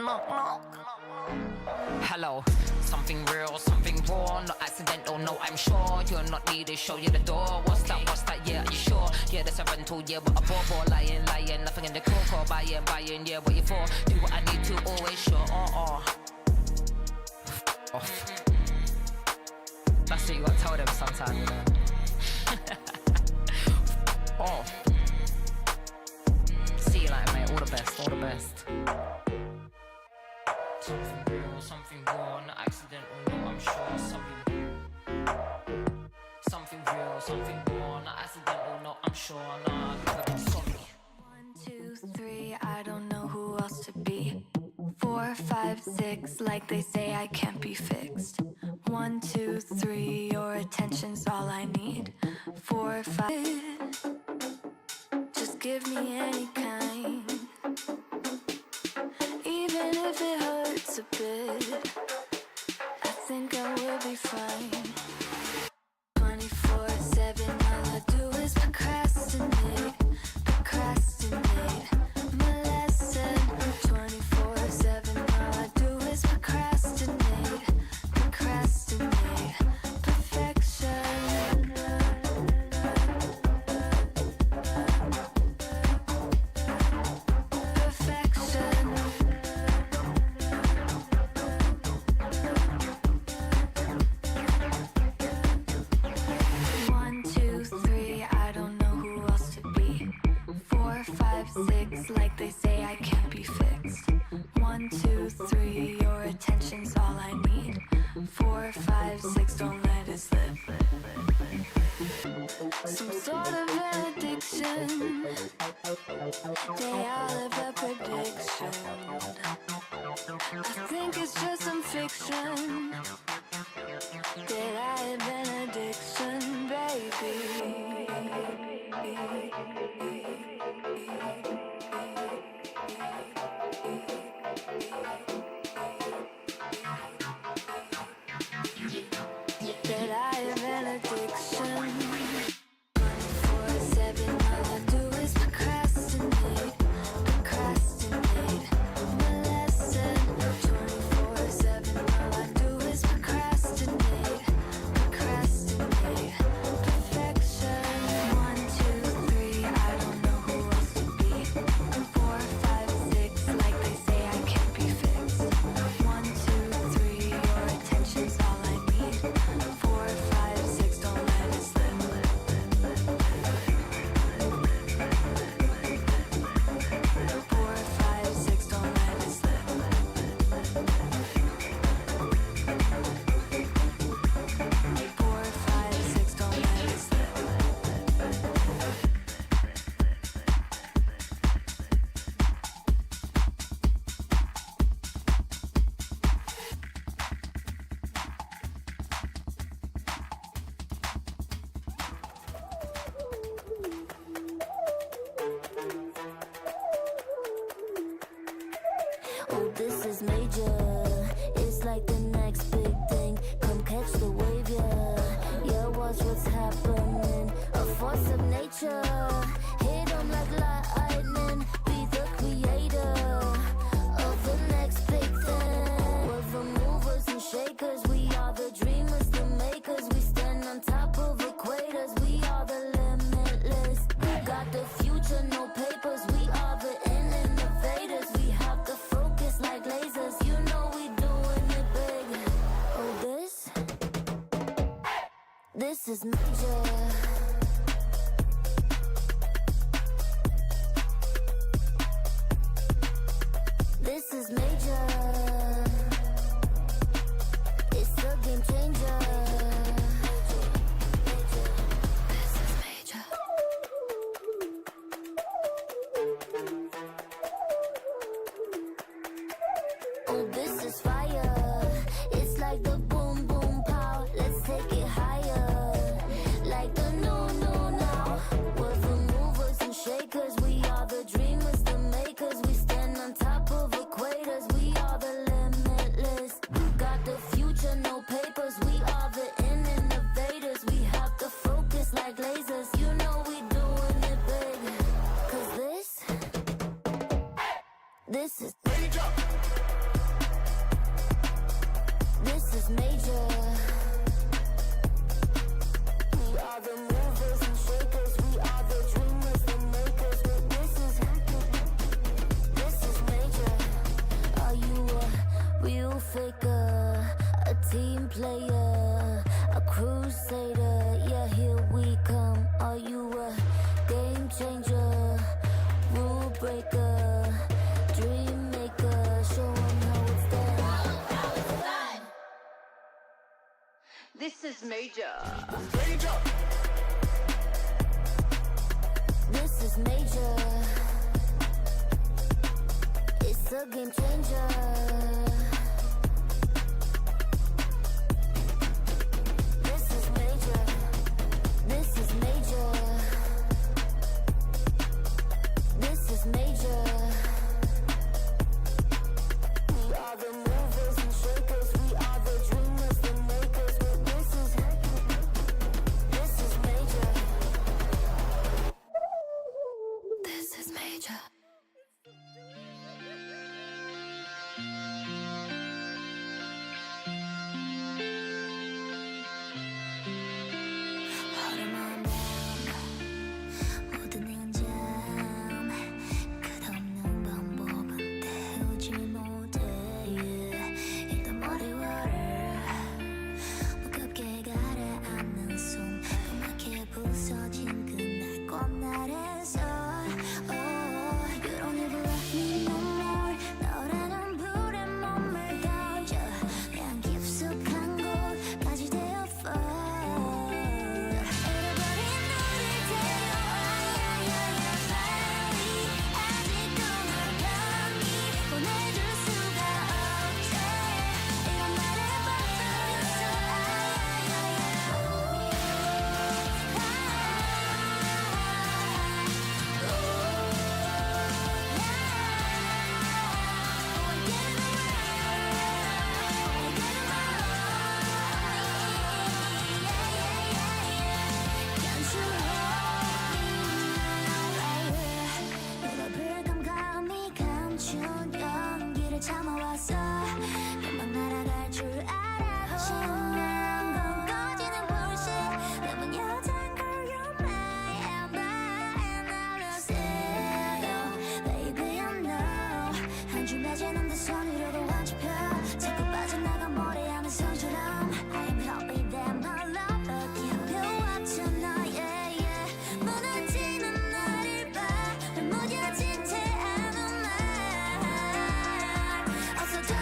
knock knock. Hello, something real, something raw, not accidental, no I'm sure. You're not needed, show you the door. What's that, yeah, are you sure? Yeah, that's a rental, yeah, but a poor lying, nothing in the core, buying, yeah, what you for? Do what I need to, always sure, off. That's what you gotta tell them sometime, you know. Off. See you later, mate, all the best, all the best. Something real, something raw, not accidental, no I'm sure. Something real, something raw, not accidental, no I'm sure. Nah, I'm sorry. 1, 2, 3, I don't know who else to be. 4, 5, 6, like they say I can't be fixed. 1, 2, 3, your attention's all I need. 4, 5, just give me any kind. Even if it hurts a bit, I think I will be fine. 24/7, all I do is procrastinate. My lesson. 24/7, all I do is procrastinate. Perfection. Like they say I can't be fixed. 1, 2, 3, your attention's all I need. 4, 5, 6, don't let it slip. Some sort of an addiction. They all have a prediction. I think it's just some fiction that I have an addiction, baby. That I have an addiction. 24/7, all I do is procrastinate. My lesson. 24/7, all I do is procrastinate. Perfection. 1, 2, 3, I don't know who else to be. 4, 5, 6, like they say I can't be fixed. 1, 2, 3, your attention's all I need. 4, 5, 6, don't let it slip. 4, 5, 6, don't let it slip. 4, 5, 6, don't let it slip. Oh, this is major. It's like the next big thing. Come catch the wave, yeah. Yeah, watch what's happening. A force of nature. Hit 'em like lightning. Be the creator of the next big thing. We're the movers and shakers. We are the dreamers, the makers. We stand on top of equators. We are the limitless. We got the future, no papers. We are the innovators. We have the focus like lasers. You know we doing it big. Oh, this is major. This is major. It's a game changer. This is major. Oh, this is fire. It's like the boom, boom, pow. Let's take it higher. Like the no, now. We're the movers and shakers. We are the dreamers, the makers. We stand on top of equators. We are the limitless. Got the future, no papers. We are the innovators. We have the focus like lasers. You know we doing it big. 'Cause this is Major. This is major. This is major. It's a game changer. This is major. This is major. This is major. We are the movers and shakers. We are the dreamers, the makers. But this is major. This is major. 얼음한 밤 모든 현장 끝없는 반복은 태우지 못해 일단 머리와를 무겁게 가라앉는 숨 까맣게 부서진 그날 꽃날에서 You don't ever love me no more 너라는 불에 몸을 던져 그냥 깊숙한 곳까지 되어 fall 잃어버린 너를 데려와 빨리 아직도 널 편히 보내줄 수가 없지 이런 말을 버텨있어 무릎을 감감히 감춘 연기를 참아왔어 금방 날아갈 줄 알았지만 넌 꺼지는 불씨 내문 여잔 girl you're my amber and I lost it baby I know 한 줄 맺어놓은 듯 손 위로도 안 잡혀 자꾸 빠져나가 모래하는 손처럼 I'm hoping that my love will keep you up tonight yeah, yeah. 무너지는 나를 봐 무뎌진 채 않은 말 어서 더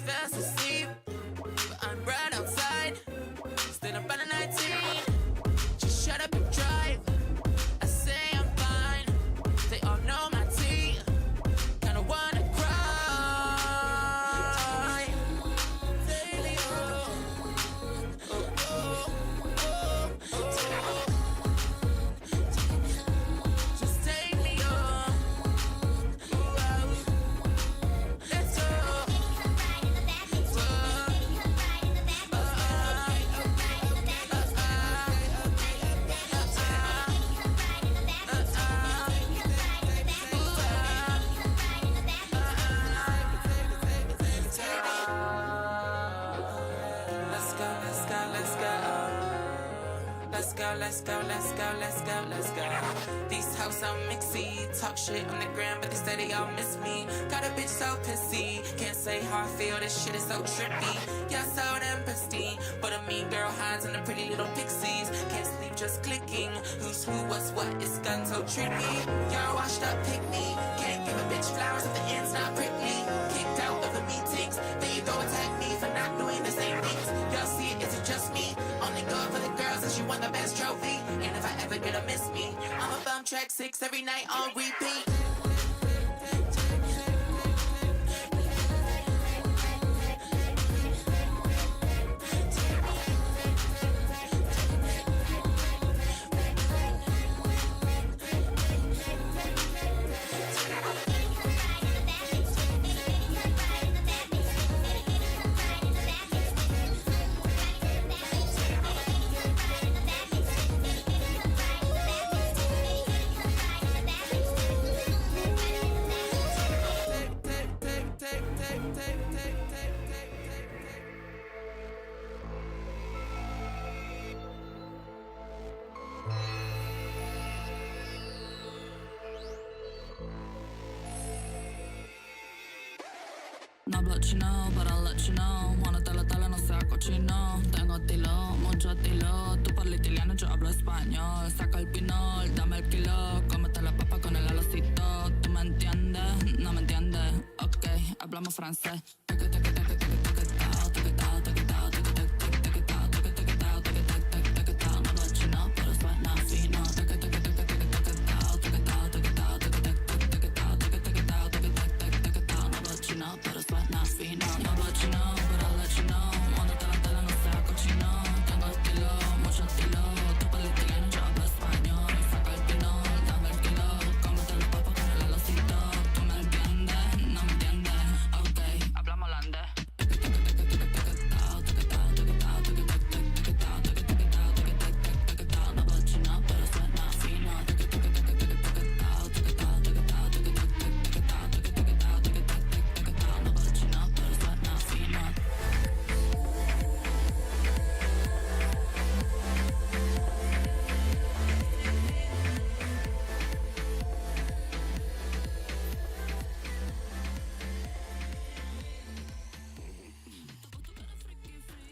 fast asleep, but I'm right outside. Still up on the 19. Just shut up and drive. I say I'm fine. They all know my tea. Kinda wanna cry. Daily, oh, oh, oh, oh, just take me on. Let's go. Let's go. These hoes so mixy, talk shit on the gram, but they say they all miss me. Got a bitch so pissy, can't say how I feel, this shit is so trippy. Yeah, so damn pristine, but a mean girl hides in the pretty little pixies. Can't sleep just clicking, who's who, what's what, it's gotten so tricky. You're washed up, pick me, can't give a bitch flowers if the end's not prickly. Kicked out of the meetings, then you go attack me for not doing the same things. Y'all see it, is it just me? Only go for the girls and she won the best trophy. And if I ever get a miss me, I'm a bum track 6 every night on repeat. Not let you know, but I'll let you know. Wanna tala no sea cochino. Tengo estilo, mucho estilo. Tu parla italiano, yo hablo español. Saca el pinol, dame el kilo. Cómete la papa con el alocito. ¿Tú me entiendes? No me entiendes. Ok, hablamos francés.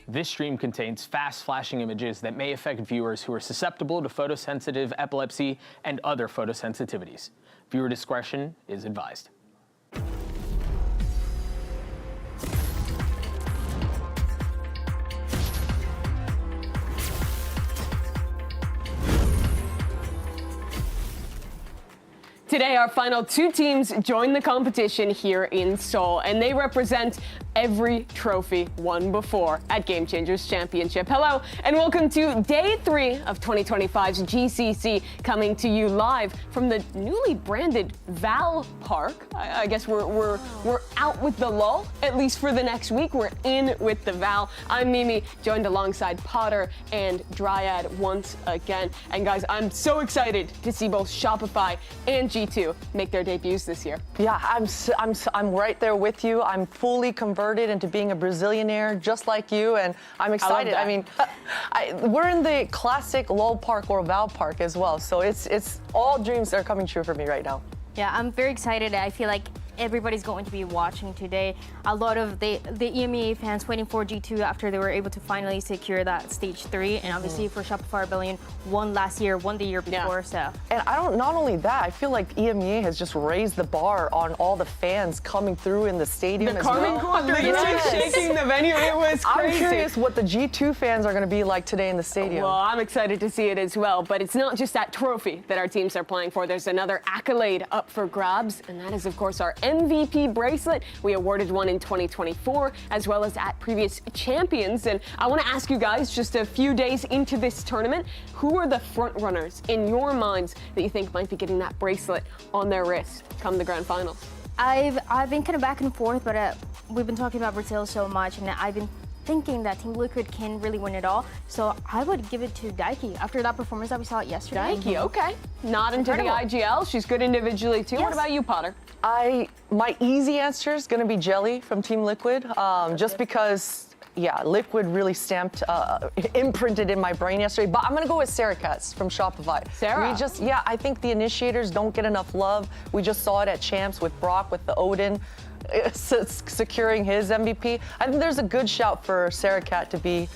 This stream contains fast flashing images that may affect viewers who are susceptible to photosensitive epilepsy and other photosensitivities. Viewer discretion is advised. Today, our final two teams join the competition here in Seoul, and they represent every trophy won before at Game Changers Championship. Hello, and welcome to Day 3 of 2025's GCC, coming to you live from the newly branded Val Park. I guess we're out with the lull, at least for the next week. We're in with the Val. I'm Mimi, joined alongside Potter and Dryad once again. And guys, I'm so excited to see both Shopify and G2 make their debuts this year. Yeah, I'm right there with you. I'm fully converted into being a Brazilianaire, just like you, and I'm excited. I mean, we're in the classic LOL Park or Val Park as well, so it's all dreams that are coming true for me right now. Yeah, I'm very excited. I feel like everybody's going to be watching today. A lot of the EMEA fans waiting for G2 after they were able to finally secure that stage 3, and obviously for Shopify Rebellion, won last year, won the year before. So. And not only that, I feel like EMEA has just raised the bar on all the fans coming through in the stadium. The as Carmen well. Corps literally shaking the venue. It was crazy. I'm curious what the G2 fans are going to be like today in the stadium. Well, I'm excited to see it as well, but it's not just that trophy that our teams are playing for. There's another accolade up for grabs, and that is, of course, our MVP bracelet. We awarded one in 2024, as well as at previous champions. And I want to ask you guys, just a few days into this tournament, who are the front runners in your minds that you think might be getting that bracelet on their wrist come the grand finals? I've been kind of back and forth, but we've been talking about Brazil so much, and I've been thinking that Team Liquid can really win it all. So I would give it to Daiki after that performance that we saw yesterday. Daiki, okay. Not into the IGL. She's good individually too. What about you, Potter? My easy answer is going to be Jelly from Team Liquid, just because. Yeah, Liquid really imprinted in my brain yesterday. But I'm going to go with Sarah Katz from Shopify. Sarah? I think the initiators don't get enough love. We just saw it at Champs with Brock, with the Odin securing his MVP. I think there's a good shout for Sarah Kat to be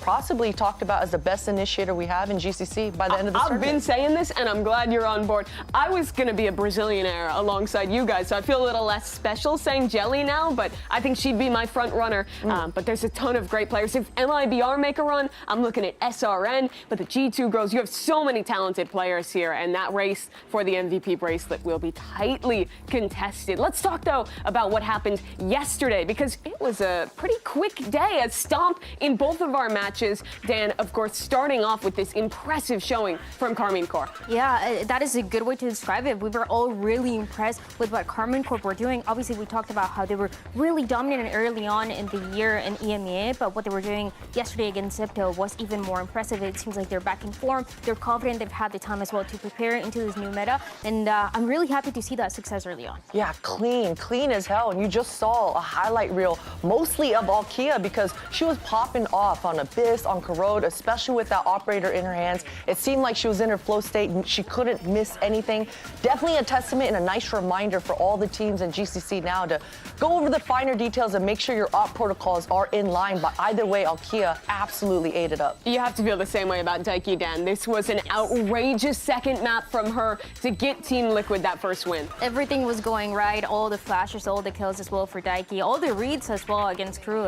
possibly talked about as the best initiator we have in GCC by the end of the tournament. I've been saying this, and I'm glad you're on board. I was going to be a Brazilianaire alongside you guys, so I feel a little less special saying Jelly now, but I think she'd be my front runner. But there's a ton of great players. If MIBR make a run, I'm looking at SRN, but the G2 girls, you have so many talented players here, and that race for the MVP bracelet will be tightly contested. Let's talk, though, about what happened yesterday, because it was a pretty quick day, a stomp in both of our matches. Dan, of course, starting off with this impressive showing from Carmine Corp. Yeah, that is a good way to describe it. We were all really impressed with what Carmine Corp were doing. Obviously, we talked about how they were really dominant early on in the year in EMEA, but what they were doing yesterday against Zipto was even more impressive. It seems like they're back in form. They're confident. They've had the time as well to prepare into this new meta, and I'm really happy to see that success early on. Yeah, clean as hell. And you just saw a highlight reel, mostly of Alkia, because she was popping off on Abyss, on Corrode, especially with that operator in her hands. It seemed like she was in her flow state and she couldn't miss anything. Definitely a testament and a nice reminder for all the teams in GCC now to go over the finer details and make sure your op protocols are in line. But either way, Alkia absolutely ate it up. You have to feel the same way about Daiki, Dan. This was an outrageous second map from her to get Team Liquid that first win. Everything was going right, all the flashes, all the kills as well for Daiki, all the reads as well against Crew.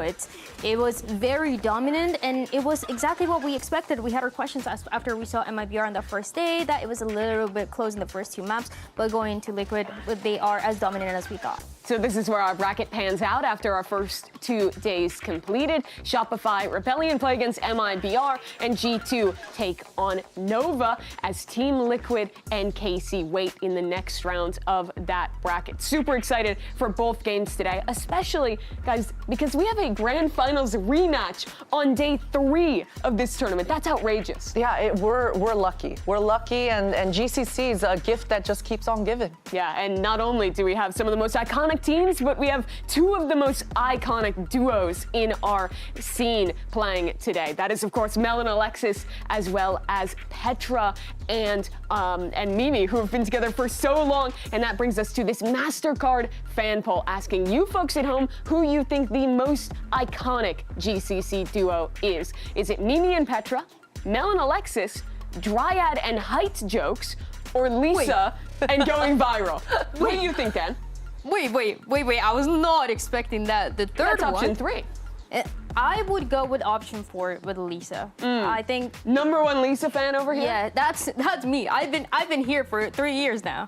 It was very dominant, and it was exactly what we expected. We had our questions after we saw MIBR on the first day, that it was a little bit close in the first two maps, but going to Liquid, they are as dominant as we thought. So this is where our bracket pans out after our first 2 days completed. Shopify Rebellion play against MIBR, and G2 take on Nova as Team Liquid and KC wait in the next round of that bracket. Super excited for both games today, especially, guys, because we have a grand finals rematch on day 3 of this tournament. That's outrageous. Yeah, we're lucky. We're lucky, and GCC is a gift that just keeps on giving. Yeah, and not only do we have some of the most iconic teams, but we have 2 of the most iconic duos in our scene playing today. That is, of course, Mel and Alexis, as well as Petra and Mimi, who have been together for so long. And that brings us to this Mastercard fan poll, asking you folks at home who you think the most iconic GCC duo is. Is it Mimi and Petra, Mel and Alexis, Dryad and Heights jokes, or Lisa and going viral? What do you think, Dan? Wait. I was not expecting that. The third That's option 3. I would go with option 4 with Lisa. I think #1 Lisa fan over here? Yeah, that's me. I've been here for 3 years now.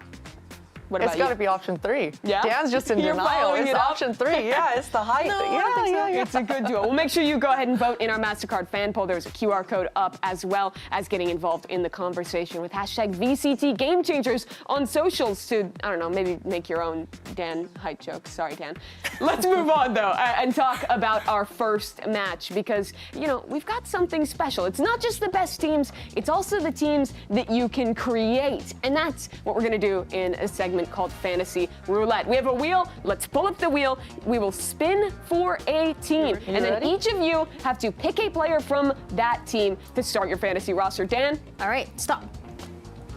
What about It's got to be option 3. Yeah? Dan's just in You're denial. following It's it up. option 3. Yeah, it's the height. Yeah. It's a good duo. Well, make sure you go ahead and vote in our Mastercard fan poll. There's a QR code up, as well as getting involved in the conversation with hashtag VCT Game Changers on socials to, I don't know, maybe make your own Dan height jokes. Sorry, Dan. Let's move on, though, and talk about our first match, because, you know, we've got something special. It's not just the best teams, it's also the teams that you can create. And that's what we're going to do in a segment called Fantasy Roulette. We have a wheel. Let's pull up the wheel. We will spin for a team. And then each of you have to pick a player from that team to start your fantasy roster. Dan? All right, stop.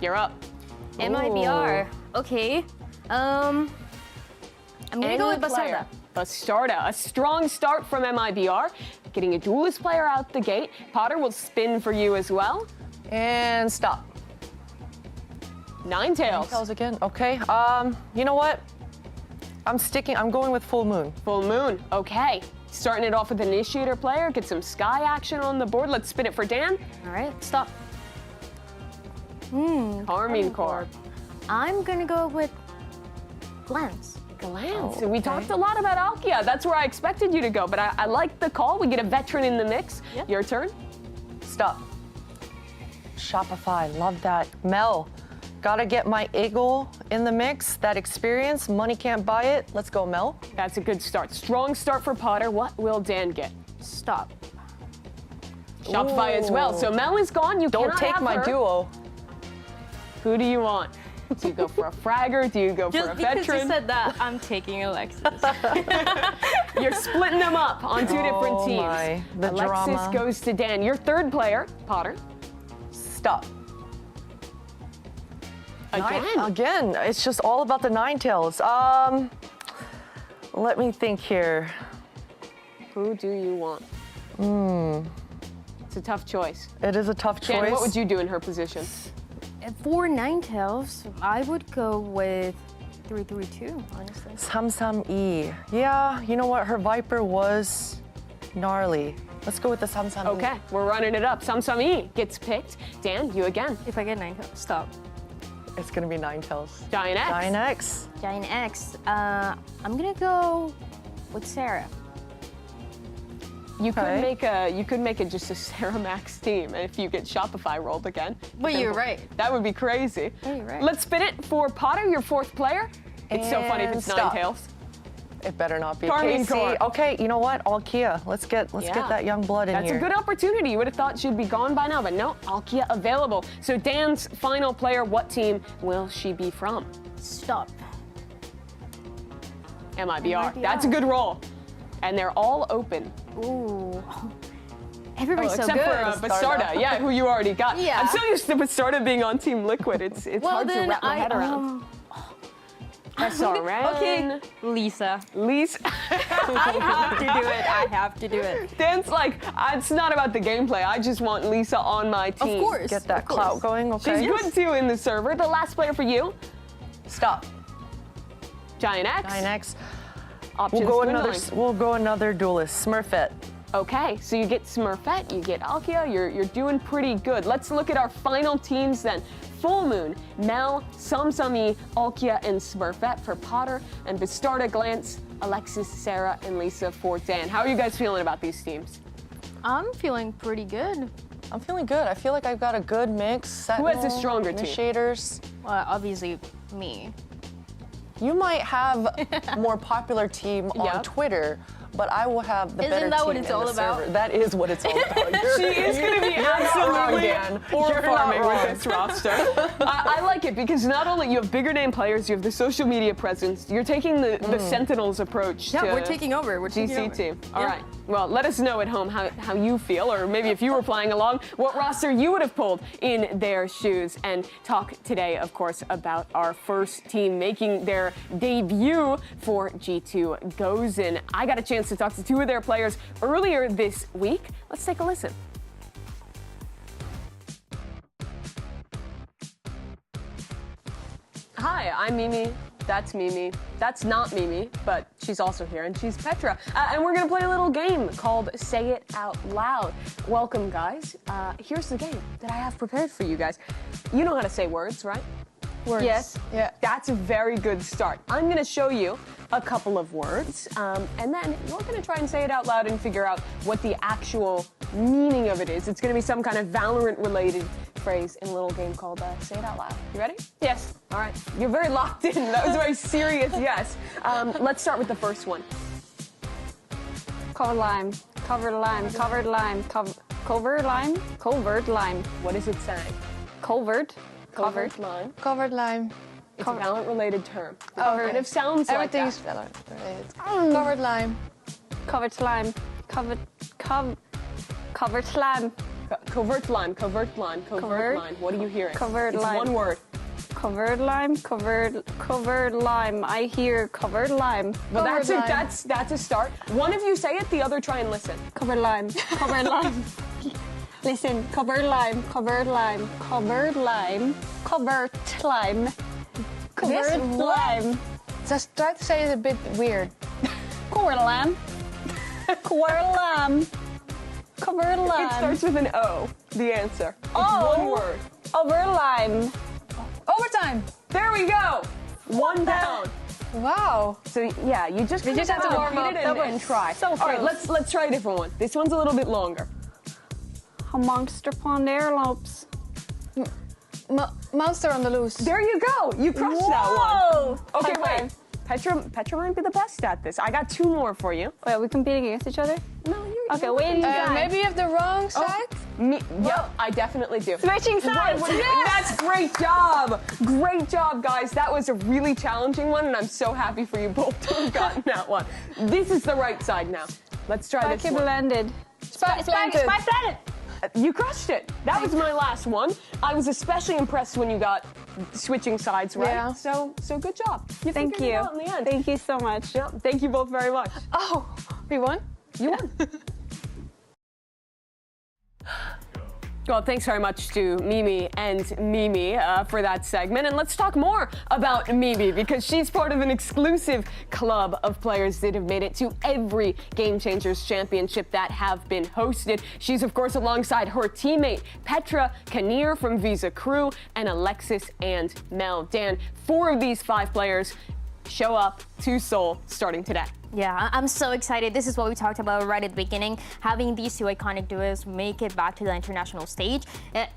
You're up. MIBR. Okay. I'm gonna go with Bastarda. Bastarda, a strong start from MIBR, getting a duelist player out the gate. Potter will spin for you as well. And stop. Ninetales. Ninetales again. Okay. You know what? I'm going with Full Moon. Full Moon. Okay. Starting it off with Initiator player. Get some Sky action on the board. Let's spin it for Dan. All right, stop. Carmine Corp. I'm gonna go with Glance. Glance. Oh, We talked a lot about Alkia. That's where I expected you to go, but I like the call. We get a veteran in the mix. Yep. Your turn. Stop. Shopify. Love that. Mel. Gotta get my Eagle in the mix. That experience. Money can't buy it. Let's go, Mel. That's a good start. Strong start for Potter. What will Dan get? Stop. Shopify as well. So Mel is gone. You Don't cannot take have my her. duo. Who do you want? Do you go for a fragger? Do you go for a veteran? that, I'm taking Alexis. You're splitting them up on two different teams. My. The Alexis drama. goes to Dan. Your third player, Potter. Stop. Again. Again. It's just all about the Ninetales. Let me think here. Who do you want? It's a tough choice. It is a tough choice. Dan, what would you do in her position? For Ninetales, I would go with 332, honestly. Samsam-E. Yeah, you know what? Her Viper was gnarly. Let's go with the Samsam-E. Okay, we're running it up. Samsam-E gets picked. Dan, you again. If I get Ninetales, stop. It's gonna be Ninetales. Giant X. Giant X. Giant X. I'm gonna go with Sarah. You Okay. could make it just a Sarah Max team if you get Shopify rolled again. But you're right. That would be crazy. Yeah, you're right. Let's spin it for Potter, your fourth player. It's so funny if And it's stop. Ninetales. It better not be Carmine Casey. Corp. Okay, you know what? Alkia. Let's get Yeah. that young blood in That's here. a good opportunity. You would have thought she'd be gone by now, but no, Alkia available. So Dan's final player, what team will she be from? Stop. MIBR. MIBR. That's a good roll. And they're all open. Ooh. Everybody's so except good. for Bastarda, yeah, who you already got. Yeah. I'm so used to Bastarda being on Team Liquid. It's well, hard to then wrap my head around. SRN. Okay, Lisa. Lisa. I have to do it. I have to do it. Dan's like, it's not about the gameplay. I just want Lisa on my team. Of course. Get that of course. clout going, okay? She's good too in the server. The last player for you, Stop. Giant X. Giant X. Options dwindling. We'll go another duelist. Smurfette. Okay, so you get Smurfette, you get Alkia, you're doing pretty good. Let's look at our final teams then. Full Moon, Mel, Samsam-E, Alkia, and Smurfette for Potter, and Bastarda, Glance, Alexis, Sarah, and Lisa for Dan. How are you guys feeling about these teams? I'm feeling pretty good. I'm feeling good. I feel like I've got a good mix. Who has the Sentinel, stronger team? Initiators. Well, obviously, me. You might have a more popular team on Yep. Twitter, but I will have the Isn't better that team what it's in all the about? server. That is what it's all about. She is going to be You're not wrong, absolutely Dan. or You're not farming wrong. with this roster. I like it because not only you have bigger name players, you have the social media presence. You're taking the Sentinels approach. Yeah, to we're taking over. We're taking GC over. team. All Yeah. right. Well, let us know at home how you feel, or maybe if you were playing along, what roster you would have pulled in their shoes. And talk today, of course, about our first team making their debut for G2 Gozen. I got a chance to talk to two of their players earlier this week. Let's take a listen. Hi, I'm Mimi. That's Mimi. That's not Mimi, but she's also here, and she's Petra. And we're gonna play a little game called Say It Out Loud. Welcome, guys. Here's the game that I have prepared for you guys. You know how to say words, right? Words. Yes? Yeah. That's a very good start. I'm gonna show you a couple of words, and then you're gonna try and say it out loud and figure out what the actual meaning of it is. It's gonna be some kind of Valorant-related phrase in a little game called Say It Out Loud. You ready? Yes. All right. You're very locked in. That was a very serious yes. Let's start with the first one. Covered lime, covered lime, covered lime, covert lime, covert lime, What is it saying? covert, covered, Covert line. Covered lime. It's a Valorant-related term. It Covered. kind of sounds like Everything that. is Valorant. Covered lime. covered slime, covered slime, Covert line, covert line, covert Covert? line. What are you hearing? Covert it's line. one word. Covered lime. Covered lime. I hear covered lime. Well, Covered that's a start. One of you say it, the other try and listen. Covered lime. Covered lime. Listen, covered lime. Covered lime. Covered lime. Covered lime. Covered lime. Just try to say it a bit weird. Covered lime. Covered lime. Covered lime. It starts with an O, the answer. It's Oh. one word. Over lime. Overtime. There we go. One down. Wow. So yeah, you just You just have to warm repeat up. it and try. so All right, close. let's try a different one. This one's a little bit longer. A monster pond airlopes. Monster on the loose. There you go. You crushed that Whoa. one. Okay, High wait. Petra might be the best at this. I got two more for you. Wait, are we competing against each other? No, you're Okay, wait. You guys. Maybe you have the wrong side. Yep, I definitely do. Switching sides. That's great job. Great job, guys. That was a really challenging one, and I'm so happy for you both to have gotten that one. This is the right side now. Let's try this Spiky one. blended. Spike planted. Spike planted. You crushed it. That was my last one. I was especially impressed when you got switching sides right. Yeah. So good job. Thank figured it you. out in the end. Thank you so much. Yeah, thank you both very much. Oh, we won? You won. Well, thanks very much to Mimi and Mimi for that segment. And let's talk more about Mimi because she's part of an exclusive club of players that have made it to every Game Changers Championship that have been hosted. She's, of course, alongside her teammate Petra Kinnear from Visa Crew and Alexis and Mel. Dan, 4 of these 5 players show up to Seoul starting today. Yeah, I'm so excited. This is what we talked about right at the beginning. Having these 2 iconic duos make it back to the international stage.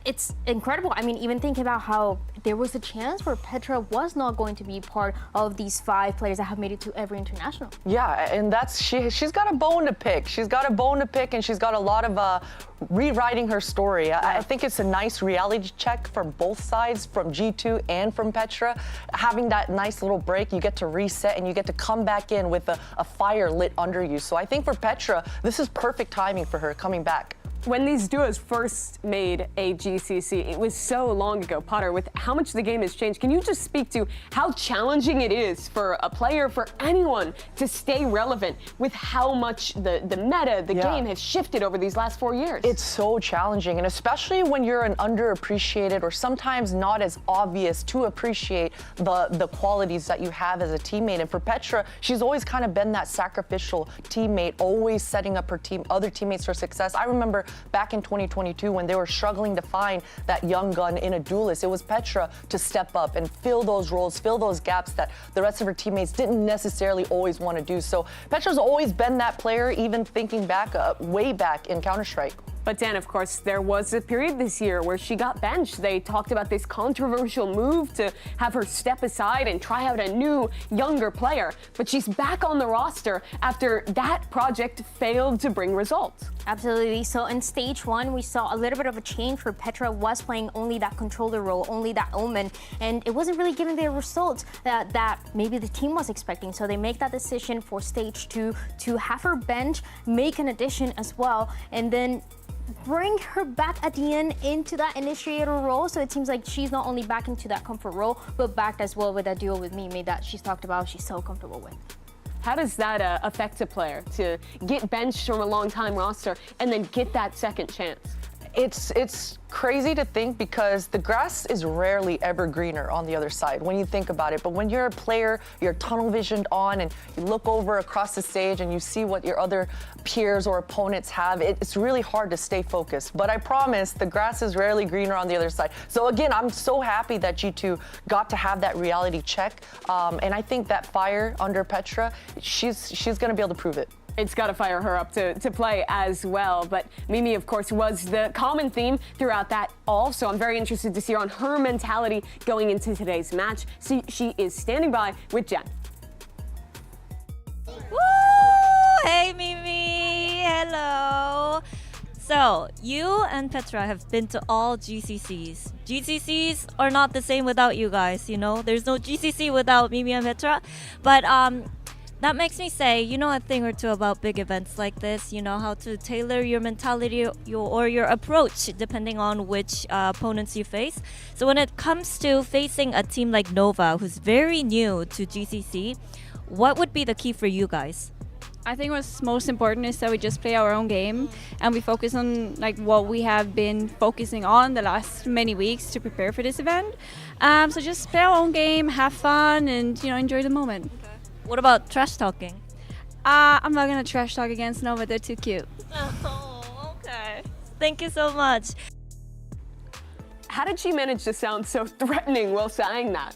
It's incredible. I mean, even think about how there was a chance where Petra was not going to be part of these 5 players that have made it to every international. Yeah, and that's she's got a bone to pick. She's got a bone to pick, and she's got a lot of rewriting her story. I think it's a nice reality check for both sides, from G2 and from Petra. Having that nice little break, you get to reset and you get to come back in with a fire lit under you. So I think for Petra, this is perfect timing for her coming back. When these duos first made a GCC, it was so long ago. Potter, with how much the game has changed, can you just speak to how challenging it is for a player, for anyone, to stay relevant with how much the meta, the game has shifted over these last 4 years? It's so challenging, and especially when you're an underappreciated or sometimes not as obvious to appreciate the qualities that you have as a teammate. And for Petra, she's always kind of been that sacrificial teammate, always setting up her other teammates for success. I remember back in 2022 when they were struggling to find that young gun in a duelist, it was Petra to step up and fill those roles, fill those gaps that the rest of her teammates didn't necessarily always want to do. So Petra's always been that player, even thinking back, way back in Counter-Strike. But Dan, of course, there was a period this year where she got benched. They talked about this controversial move to have her step aside and try out a new, younger player. But she's back on the roster after that project failed to bring results. Absolutely. So in stage 1, we saw a little bit of a change where Petra was playing only that controller role, only that OMEN, and it wasn't really giving the results that maybe the team was expecting. So they make that decision for stage 2 to have her bench, make an addition as well, and then bring her back at the end into that initiator role. So it seems like she's not only back into that comfort role, but backed as well with that duo with Mimi that she's talked about she's so comfortable with. How does that affect a player to get benched from a long-time roster and then get that second chance? It's crazy to think because the grass is rarely ever greener on the other side when you think about it. But when you're a player, you're tunnel visioned on and you look over across the stage and you see what your other peers or opponents have, it's really hard to stay focused. But I promise the grass is rarely greener on the other side. So again, I'm so happy that G2 got to have that reality check. And I think that fire under Petra, she's going to be able to prove it. It's got to fire her up to play as well. But Mimi, of course, was the common theme throughout that all. So I'm very interested to see her on her mentality going into today's match. She is standing by with Jen. Woo! Hey, Mimi. Hello. So, you and Petra have been to all GCCs. GCCs are not the same without you guys, you know? There's no GCC without Mimi and Petra. But that makes me say, you know, a thing or two about big events like this. You know how to tailor your mentality or your approach depending on which opponents you face. So when it comes to facing a team like Nova, who's very new to GCC, what would be the key for you guys? I think what's most important is that we just play our own game and we focus on like what we have been focusing on the last many weeks to prepare for this event. So just play our own game, have fun, and enjoy the moment. What about trash talking? I'm not gonna trash talk against Nova. They're too cute. Oh, okay. Thank you so much. How did she manage to sound so threatening while saying that?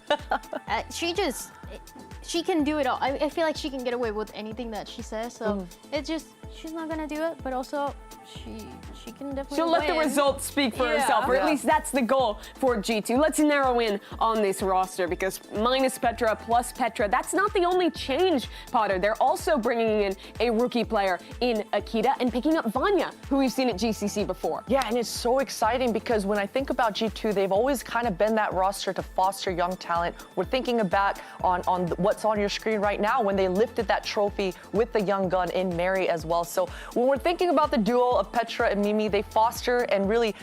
She can do it all. I feel like she can get away with anything that she says. So it's just, she's not gonna do it, but also she can definitely She'll let the win. results speak for herself, or at least that's the goal for G2. Let's narrow in on this roster because minus Petra plus Petra, that's not the only change, Potter. They're also bringing in a rookie player in Akita and picking up Vanya, who we've seen at GCC before. Yeah, and it's so exciting because when I think about G2, they've always kind of been that roster to foster young talent. We're thinking about on what's on your screen right now when they lifted that trophy with the young gun in Mary as well. So when we're thinking about the duo of Petra and Mimi, they foster and really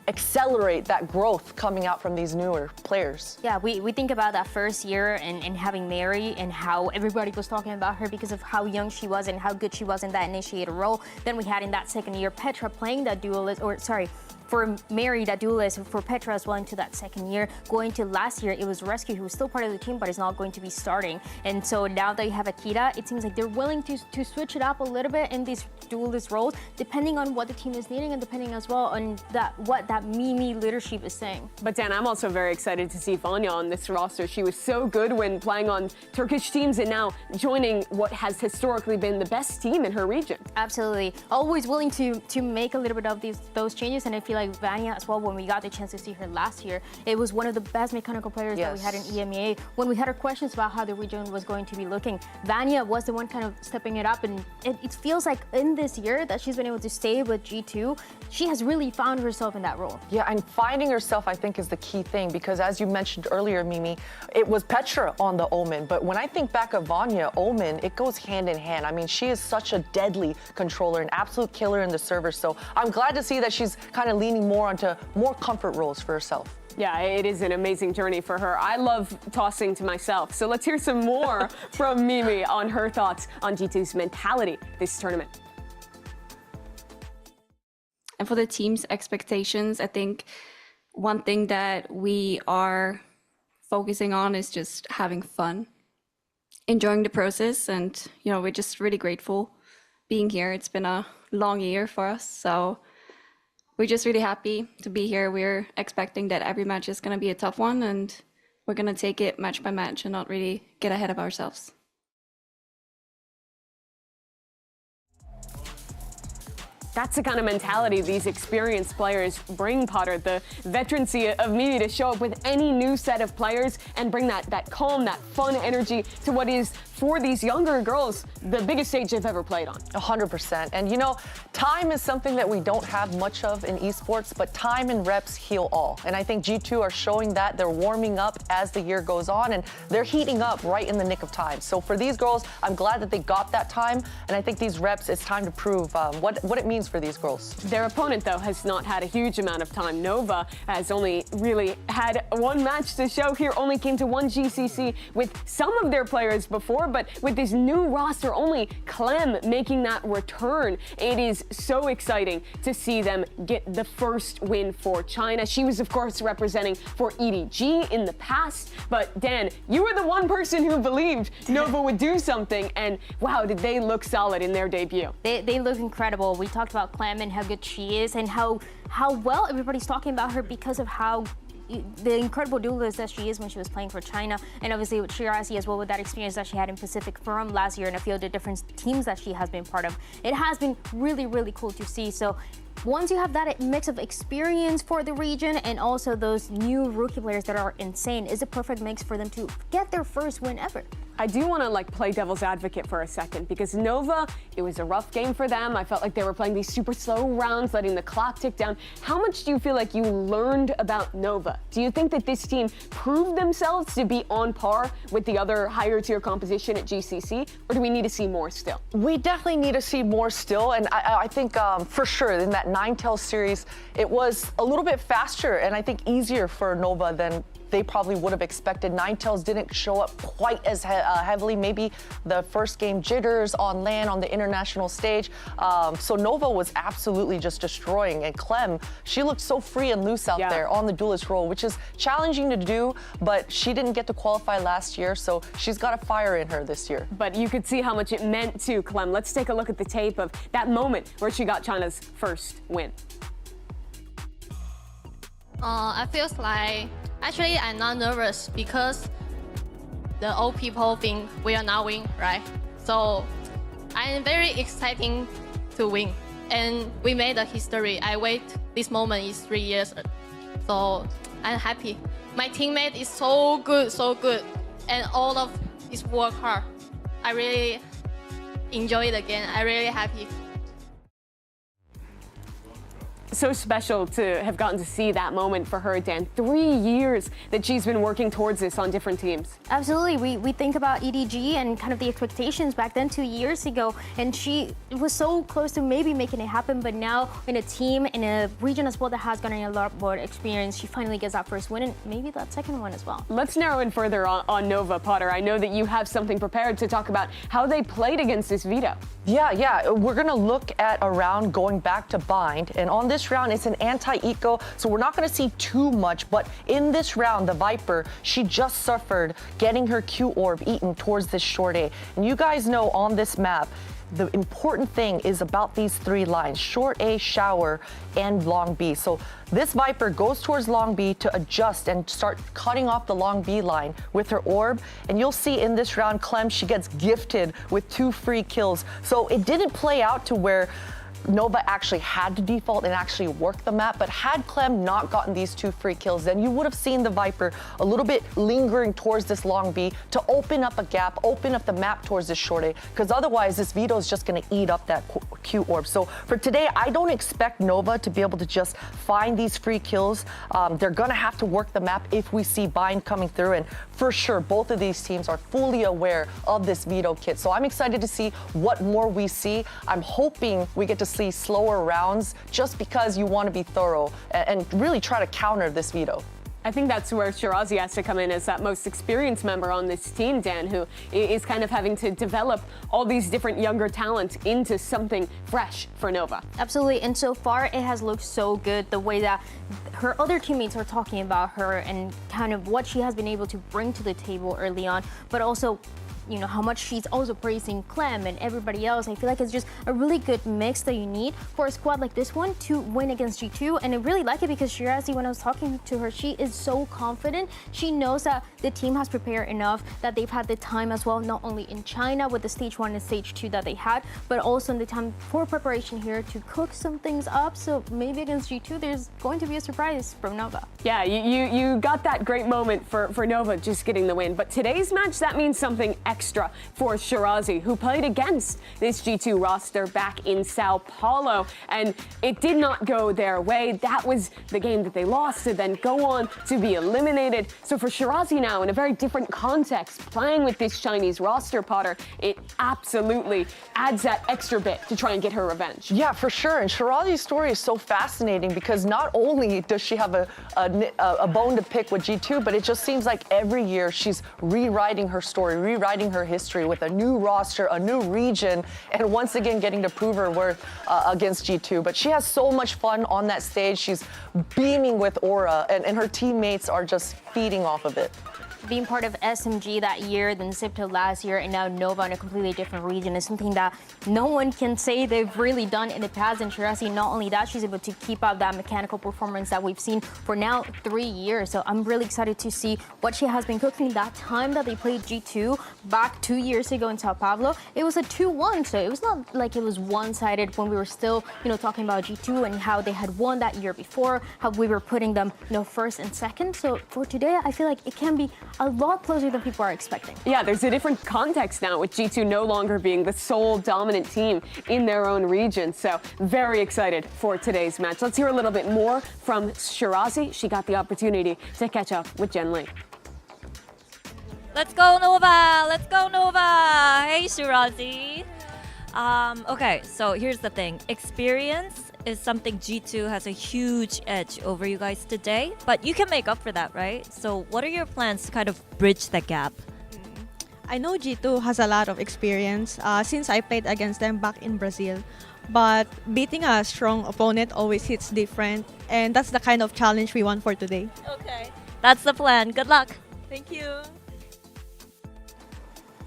accelerate that growth coming out from these newer players. Yeah, we think about that first year and having Mary and how everybody was talking about her because of how young she was and how good she was in that initiator role. Then we had in that second year Petra playing that duelist, or sorry, for Mary, that duelist, for Petra as well into that second year. Going to last year, it was Rescue, who was still part of the team, but is not going to be starting. And so now that you have Akita, it seems like they're willing to switch it up a little bit in these duelist roles, depending on what the team is needing and depending as well on what that Mimi leadership is saying. But Dan, I'm also very excited to see Vanya on this roster. She was so good when playing on Turkish teams and now joining what has historically been the best team in her region. Absolutely. Always willing to make a little bit of those changes, and I feel like Vanya as well, when we got the chance to see her last year, it was one of the best mechanical players that we had in EMEA. When we had our questions about how the region was going to be looking, Vanya was the one kind of stepping it up, and it feels like in this year that she's been able to stay with G2, she has really found herself in that role. Yeah, and finding herself, I think, is the key thing because as you mentioned earlier, Mimi, it was Petra on the OMEN, but when I think back of Vanya, OMEN, it goes hand in hand. I mean, she is such a deadly controller, an absolute killer in the server, so I'm glad to see that she's kind of leaning more onto more comfort roles for herself. Yeah, it is an amazing journey for her. I love tossing to myself. So let's hear some more from Mimi on her thoughts on G2's mentality this tournament. And for the team's expectations, I think one thing that we are focusing on is just having fun, enjoying the process, and we're just really grateful being here. It's been a long year for us, so we're just really happy to be here. We're expecting that every match is going to be a tough one, and we're going to take it match by match and not really get ahead of ourselves. That's the kind of mentality these experienced players bring, Potter. The veterancy of Mimi to show up with any new set of players and bring that calm, that fun energy to what is, for these younger girls, the biggest stage they've ever played on. 100%. And time is something that we don't have much of in esports, but time and reps heal all. And I think G2 are showing that. They're warming up as the year goes on, and they're heating up right in the nick of time. So for these girls, I'm glad that they got that time, and I think these reps, it's time to prove what it means for these girls. Their opponent, though, has not had a huge amount of time. Nova has only really had one match to show here, only came to one GCC with some of their players before, but with this new roster, only Clem making that return. It is so exciting to see them get the first win for China. She was, of course, representing for EDG in the past, but Dan, you were the one person who believed Nova would do something, and wow, did they look solid in their debut. They look incredible. We talked about Clem and how good she is and how well everybody's talking about her because of how the incredible duelist that she is when she was playing for China, and obviously with Shirazi as well, with that experience that she had in Pacific from last year and a few of the different teams that she has been part of. It has been really, really cool to see. So once you have that mix of experience for the region and also those new rookie players that are insane, is a perfect mix for them to get their first win ever. I do want to play devil's advocate for a second because Nova, it was a rough game for them. I felt like they were playing these super slow rounds, letting the clock tick down. How much do you feel like you learned about Nova? Do you think that this team proved themselves to be on par with the other higher tier competition at GCC, or do we need to see more still? We definitely need to see more still, and I think for sure in that Ninetales series, it was a little bit faster and I think easier for Nova than they probably would have expected. Ninetales didn't show up quite as heavily. Maybe the first game jitters on LAN on the international stage. So Nova was absolutely just destroying. And Clem, she looked so free and loose out there on the duelist role, which is challenging to do, but she didn't get to qualify last year, so she's got a fire in her this year. But you could see how much it meant to Clem. Let's take a look at the tape of that moment where she got China's first win. I feel like actually I'm not nervous because the old people think we are not win, right? So I'm very exciting to win, and we made a history. I wait this moment is 3 years, so I'm happy. My teammate is so good, and all of his work hard. I really enjoy the game. I'm really happy. So special to have gotten to see that moment for her, Dan. 3 years that she's been working towards this on different teams. Absolutely. We think about EDG and kind of the expectations back then 2 years ago, and she was so close to maybe making it happen, but now in a team, in a region as well that has gotten a lot more experience, she finally gets that first win and maybe that second one as well. Let's narrow in further on Nova, Potter. I know that you have something prepared to talk about how they played against this veto. Yeah. We're gonna look at a round going back to bind, and on this round, it's an anti-eco, so we're not going to see too much, but in this round, the Viper, she just suffered getting her Q orb eaten towards this short A. And you guys know on this map, the important thing is about these 3 lines, short A, shower, and long B. So this Viper goes towards long B to adjust and start cutting off the long B line with her orb. And you'll see in this round, Clem, she gets gifted with 2 free kills. So it didn't play out to where Nova actually had to default and actually work the map, but had Clem not gotten these 2 free kills, then you would have seen the Viper a little bit lingering towards this long B to open up a gap, open up the map towards this short A, because otherwise this veto is just going to eat up that Q orb. So for today, I don't expect Nova to be able to just find these free kills. They're going to have to work the map if we see bind coming through, and for sure, both of these teams are fully aware of this veto kit. So I'm excited to see what more we see. I'm hoping we get to see slower rounds just because you want to be thorough and really try to counter this veto. I think that's where Shirazi has to come in as that most experienced member on this team, Dan, who is kind of having to develop all these different younger talents into something fresh for Nova. Absolutely, and so far it has looked so good, the way that her other teammates are talking about her and kind of what she has been able to bring to the table early on, but also how much she's also praising Clem and everybody else. I feel like it's just a really good mix that you need for a squad like this one to win against G2. And I really like it because Shirazi, when I was talking to her, she is so confident. She knows that the team has prepared enough, that they've had the time as well, not only in China with the stage 1 and stage 2 that they had, but also in the time for preparation here to cook some things up. So maybe against G2, there's going to be a surprise from Nova. Yeah, you got that great moment for Nova just getting the win. But today's match, that means something extra for Shirazi, who played against this G2 roster back in Sao Paulo, and it did not go their way. That was the game that they lost to then go on to be eliminated. So for Shirazi now, in a very different context, playing with this Chinese roster, Potter, it absolutely adds that extra bit to try and get her revenge. Yeah, for sure. And Shirazi's story is so fascinating because not only does she have a bone to pick with G2, but it just seems like every year she's rewriting her story, rewriting her history with a new roster, a new region, and once again getting to prove her worth against G2. But she has so much fun on that stage. She's beaming with aura, and her teammates are just feeding off of it. Being part of SMG that year, then Secretlab last year, and now Nova in a completely different region is something that no one can say they've really done in the past. And Shirazi, not only that, she's able to keep up that mechanical performance that we've seen for now 3 years. So I'm really excited to see what she has been cooking. That time that they played G2 back 2 years ago in Sao Paulo, it was a 2-1. So it was not like it was one-sided when we were still, talking about G2 and how they had won that year before, how we were putting them, first and second. So for today, I feel like it can be a lot closer than people are expecting. Yeah, there's a different context now with G2 no longer being the sole dominant team in their own region. So very excited for today's match. Let's hear a little bit more from Shirazi. She got the opportunity to catch up with Jen Lee. Let's go Nova! Let's go Nova! Hey Shirazi! Okay, so here's the thing. Experience is something G2 has a huge edge over you guys today, but you can make up for that, right? So what are your plans to kind of bridge the gap? I know G2 has a lot of experience since I played against them back in Brazil. But beating a strong opponent always hits different, and that's the kind of challenge we want for today. Okay. That's the plan. Good luck. Thank you.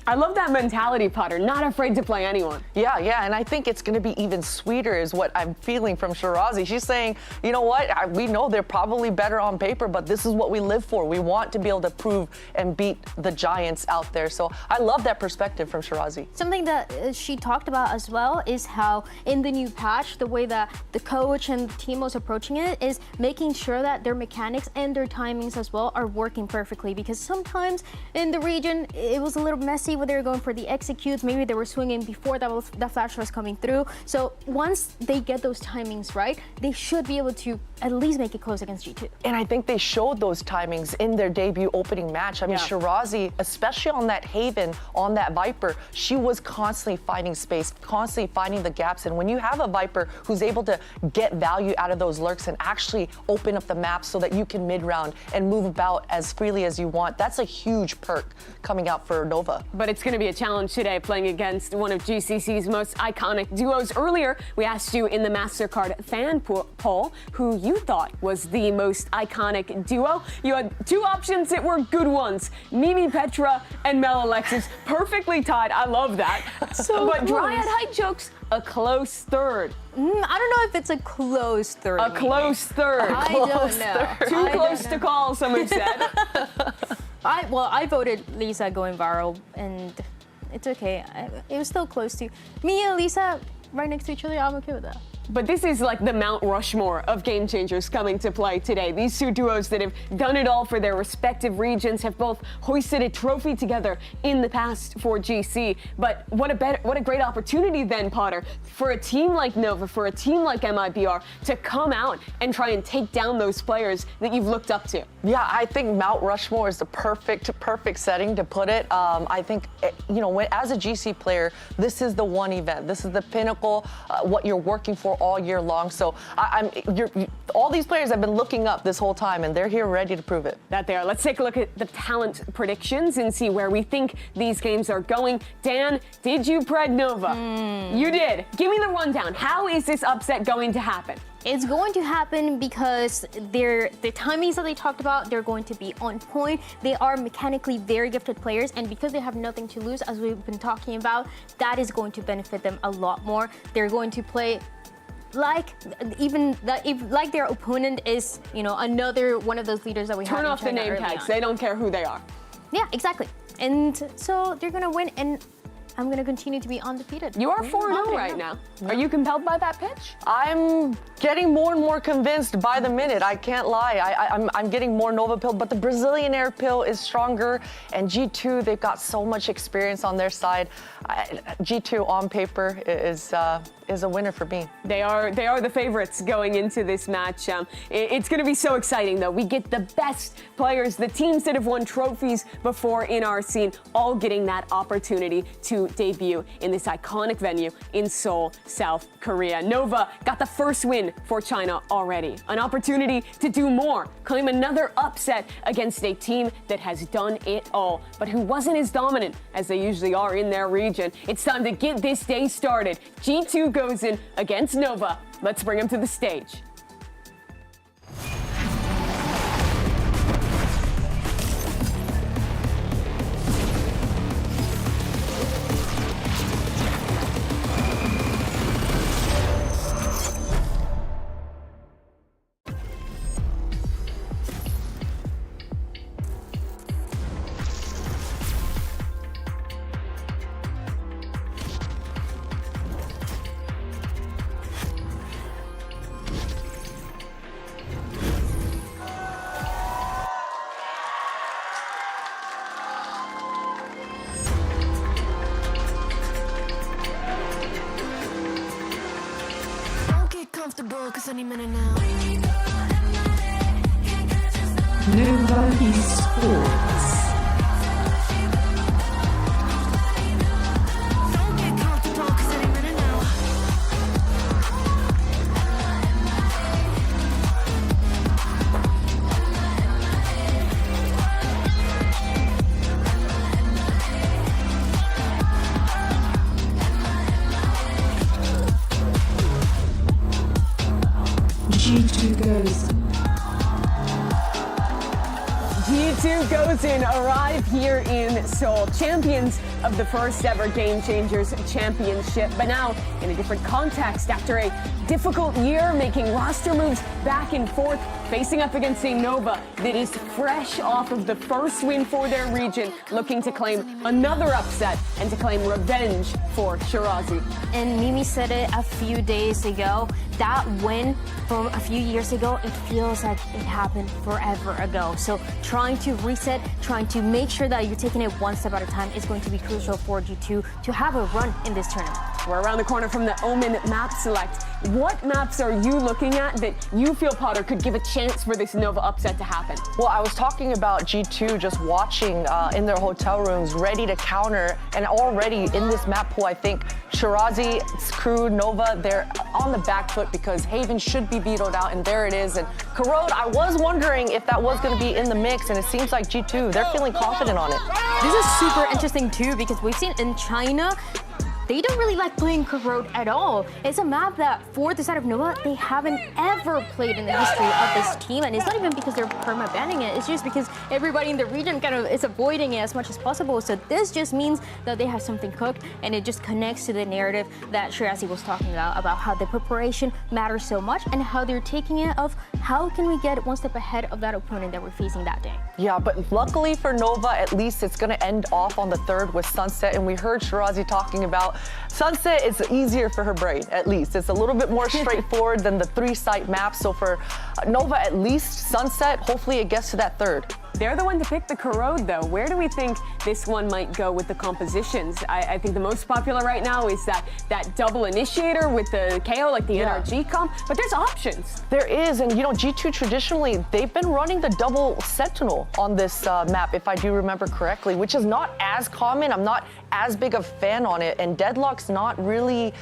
I love that mentality, Potter. Not afraid to play anyone. Yeah, and I think it's going to be even sweeter is what I'm feeling from Shirazi. She's saying, you know what, we know they're probably better on paper, but this is what we live for. We want to be able to prove and beat the giants out there. So I love that perspective from Shirazi. Something that she talked about as well is how in the new patch, the way that the coach and the team was approaching it is making sure that their mechanics and their timings as well are working perfectly, because sometimes in the region it was a little messy when they were going for the executes. Maybe they were swinging before that flash was coming through. So once they get those timings right, they should be able to at least make it close against G2. And I think they showed those timings in their debut opening match. I mean, Shirazi, especially on that Haven, on that Viper, she was constantly finding space, constantly finding the gaps. And when you have a Viper who's able to get value out of those lurks and actually open up the map so that you can mid-round and move about as freely as you want, that's a huge perk coming out for Nova. But it's going to be a challenge today playing against one of GCC's most iconic duos. Earlier, we asked you in the Mastercard fan poll who you thought was the most iconic duo. You had two options that were good ones. Mimi Petra and Mel Alexis. Perfectly tied. I love that. But Dryad Height jokes, a close third. I don't know if it's a close third. A close third. I don't know. Too close to call, some have said. I voted Lisa going viral, and it's okay. It was still close to me and Lisa right next to each other. I'm okay with that. But this is like the Mount Rushmore of game changers coming to play today. These two duos that have done it all for their respective regions have both hoisted a trophy together in the past for GC. But what a great opportunity then, Potter, for a team like Nova, for a team like MIBR to come out and try and take down those players that you've looked up to. Yeah, I think Mount Rushmore is the perfect setting to put it. I think, you know, as a GC player, this is the one event. This is the pinnacle, what you're working for all year long. So all these players have been looking up this whole time, and they're here ready to prove it. That they are. Let's take a look at the talent predictions and see where we think these games are going. Dan, did you pred Nova? You did. Give me the rundown. How is this upset going to happen? It's going to happen because the timings that they talked about, they're going to be on point. They are mechanically very gifted players, and because they have nothing to lose, as we've been talking about, that is going to benefit them a lot more. They're going to play like their opponent is, you know, another one of those leaders that we turn off the name tags. They don't care who they are. Yeah, exactly. And so they're gonna win, and I'm gonna continue to be undefeated. You are 4-0 right now. Are you compelled by that pitch? I'm getting more and more convinced by the minute. I can't lie. I'm getting more Nova pill, but the Brazilian Air pill is stronger, and G2, they've got so much experience on their side. G2 on paper is a winner for me. They are the favorites going into this match. It's going to be so exciting, though. We get the best players, the teams that have won trophies before in our scene, all getting that opportunity to debut in this iconic venue in Seoul, South Korea. Nova got the first win for China already. An opportunity to do more, claim another upset against a team that has done it all, but who wasn't as dominant as they usually are in their region. It's time to get this day started. G2 goes in against Nova. Let's bring them to the stage. comfortable, cause any minute now. Nova Esports. Don't get comfortable, cause any minute now. G2 goes. G2 goes in, arrive here in Seoul, champions of the first ever Game Changers Championship, but now in a different context after a difficult year, making roster moves back and forth, facing up against a Nova that is fresh off of the first win for their region, looking to claim another upset and to claim revenge for Shirazi. And Mimi said it a few days ago. That win from a few years ago, it feels like it happened forever ago. So trying to reset, trying to make sure that you're taking it one step at a time is going to be crucial for G2 to have a run in this tournament. We're around the corner from the OMEN map select. What maps are you looking at that you feel, Potter, could give a chance for this Nova upset to happen? Well, I was talking about G2 just watching in their hotel rooms, ready to counter, and already in this map pool, I think Shirazi's crew, Nova, they're on the back foot because Haven should be vetoed out, and there it is. And Corrode, I was wondering if that was going to be in the mix, and it seems like G2, they're feeling confident on it. This is super interesting too because we've seen in China, they don't really like playing Corrode at all. It's a map that, for the side of Nova, they haven't ever played in the history of this team. And it's not even because they're perma-banning it. It's just because everybody in the region kind of is avoiding it as much as possible. So this just means that they have something cooked, and it just connects to the narrative that Shirazi was talking about how the preparation matters so much and how they're taking it of how can we get one step ahead of that opponent that we're facing that day. Yeah, but luckily for Nova, at least it's going to end off on the third with Sunset. And we heard Shirazi talking about Sunset is easier for her brain, at least. It's a little bit more straightforward than the three-site map. So for Nova, at least Sunset, hopefully it gets to that third. They're the one to pick the Corrode, though. Where do we think this one might go with the compositions? I think the most popular right now is that double initiator with the KO, like the NRG comp, but there's options. There is, and you know, G2 traditionally, they've been running the double Sentinel on this map, if I do remember correctly, which is not as common. I'm not as big a fan on it, and Deadlock's not really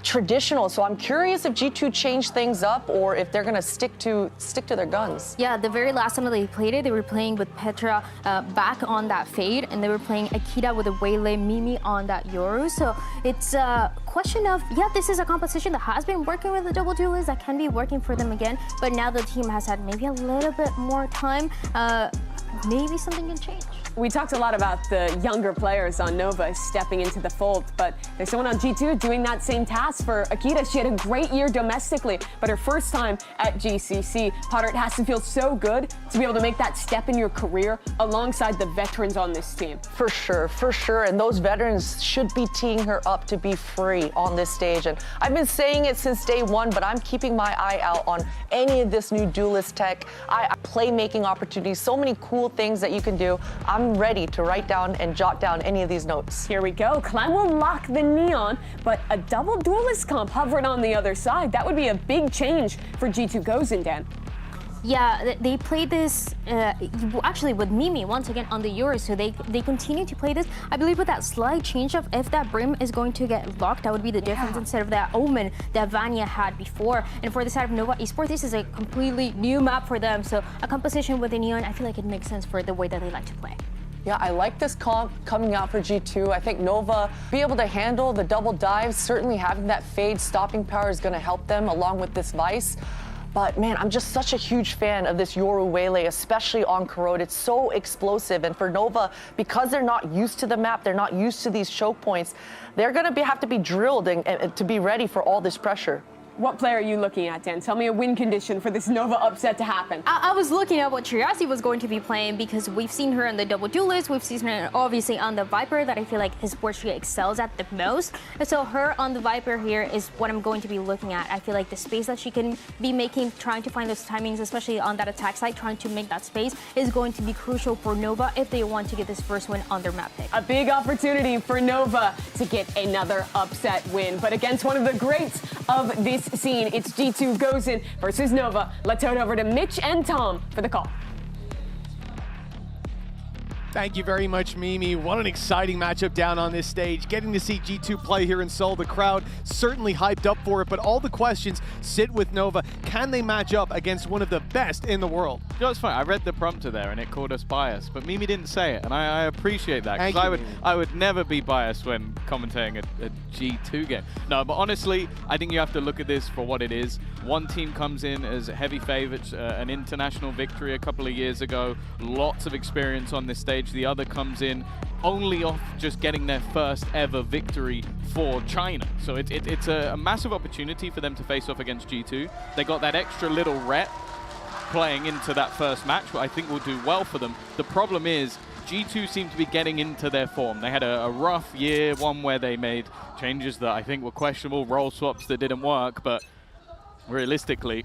traditional, so I'm curious if G2 changed things up or if they're gonna stick to their guns. Yeah, the very last time that they played it, they were playing with Petra back on that Fade, and they were playing Akita with a Waylay, Mimi on that Yoru. So it's a question of, yeah, this is a composition that has been working with the double duelist, that can be working for them again, but now the team has had maybe a little bit more time, maybe something can change. We talked a lot about the younger players on Nova stepping into the fold, but there's someone on G2 doing that same task for Akita. She had a great year domestically, but her first time at GCC. Potter, it has to feel so good to be able to make that step in your career alongside the veterans on this team. For sure. And those veterans should be teeing her up to be free on this stage. And I've been saying it since day one, but I'm keeping my eye out on any of this new duelist tech, playmaking opportunities, so many cool things that you can do. I'm ready to write down and jot down any of these notes. Here we go. Clan will lock the Neon, but a double duelist comp hovering on the other side. That would be a big change for G2 Gozen, Dan. Yeah, they played this actually with Mimi once again on the Euros, so they continue to play this. I believe with that slight change of if that Brim is going to get locked, that would be the difference instead of that Omen that Vanya had before. And for the side of Nova Esports, this is a completely new map for them, so a composition with the Neon, I feel like it makes sense for the way that they like to play. Yeah, I like this comp coming out for G2. I think Nova be able to handle the double dives. Certainly having that Fade stopping power is going to help them along with this Vice. But man, I'm just such a huge fan of this Yoru Waylay, especially on Corrode. It's so explosive. And for Nova, because they're not used to the map, they're not used to these choke points, they're going to have to be drilled and to be ready for all this pressure. What player are you looking at, Dan? Tell me a win condition for this Nova upset to happen. I was looking at what Shirazi was going to be playing because we've seen her on the double duelist, we've seen her obviously on the Viper that I feel like is where she excels at the most. And so her on the Viper here is what I'm going to be looking at. I feel like the space that she can be making, trying to find those timings, especially on that attack side, trying to make that space is going to be crucial for Nova if they want to get this first win on their map pick. A big opportunity for Nova to get another upset win, but against one of the greats of this scene. It's G2 goes in versus Nova. Let's head over to Mitch and Tom for the call. Thank you very much, Mimi. What an exciting matchup down on this stage. Getting to see G2 play here in Seoul, the crowd certainly hyped up for it, but all the questions sit with Nova. Can they match up against one of the best in the world? You know, it's funny, I read the prompter there and it called us biased, but Mimi didn't say it, and I appreciate that, because I would never be biased when commentating a G2 game. No, but honestly, I think you have to look at this for what it is. One team comes in as heavy favorites, an international victory a couple of years ago, lots of experience on this stage. The other comes in only off just getting their first ever victory for China. So it's a massive opportunity for them to face off against G2. They got that extra little rep playing into that first match, which I think will do well for them. The problem is G2 seem to be getting into their form. They had a rough year, one where they made changes that I think were questionable, role swaps that didn't work, but realistically,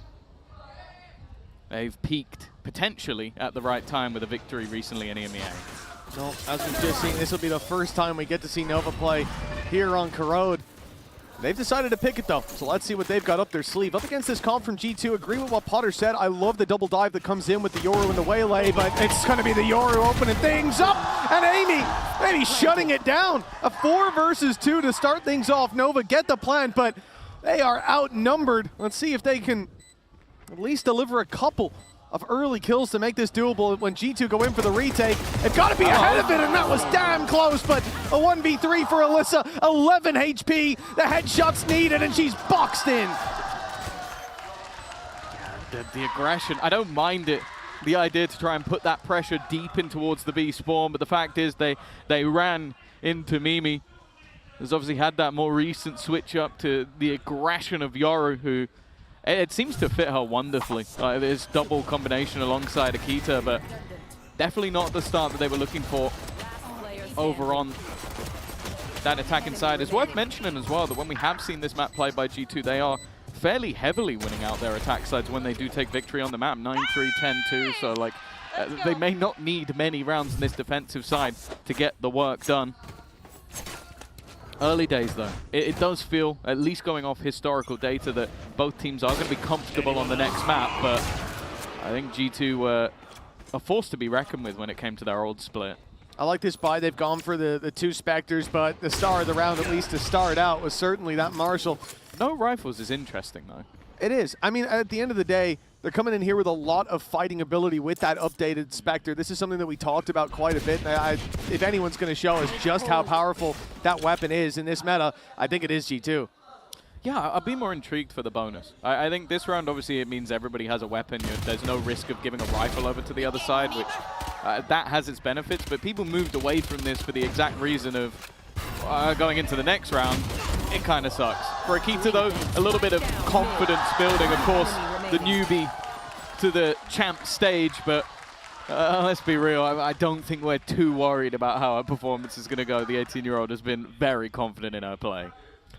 they've peaked potentially at the right time with a victory recently in EMEA. No, as we've just seen, this will be the first time we get to see Nova play here on Corrode. They've decided to pick it though, so let's see what they've got up their sleeve. Up against this comp from G2, agree with what Potter said. I love the double dive that comes in with the Yoru and the Waylay, but it's going to be the Yoru opening things up, and Amy shutting it down. A 4 versus 2 to start things off. Nova get the plant, but they are outnumbered. Let's see if they can at least deliver a couple of early kills to make this doable when G2 go in for the retake. They've got to be ahead of it, and that was damn close, but a 1v3 for Alyssa, 11 HP, the headshot's needed, and she's boxed in. The aggression, I don't mind it, the idea to try and put that pressure deep in towards the B spawn, but the fact is they ran into Mimi. Has obviously had that more recent switch up to the aggression of Yoru, who it seems to fit her wonderfully. This double combination alongside Akita, but definitely not the start that they were looking for over on that attacking side. It's worth mentioning as well that when we have seen this map played by G2, they are fairly heavily winning out their attack sides when they do take victory on the map. 9-3, 10-2, so like they may not need many rounds in this defensive side to get the work done. Early days though, it does feel, at least going off historical data, that both teams are going to be comfortable on the next map, but I think G2 are forced to be reckoned with when it came to their old split. I like this buy. They've gone for the 2 Spectres, but the star of the round, at least to start out, was certainly that Marshall. No rifles is interesting though. It is. I mean, at the end of the day, they're coming in here with a lot of fighting ability with that updated Spectre. This is something that we talked about quite a bit. If anyone's going to show us just how powerful that weapon is in this meta, I think it is G2. Yeah, I'd be more intrigued for the bonus. I think this round, obviously, it means everybody has a weapon. There's no risk of giving a rifle over to the other side, which that has its benefits. But people moved away from this for the exact reason of going into the next round. It kind of sucks. For Akita, though, a little bit of confidence building. Of course, the newbie to the champ stage, but let's be real, I don't think we're too worried about how her performance is going to go. The 18-year-old has been very confident in her play.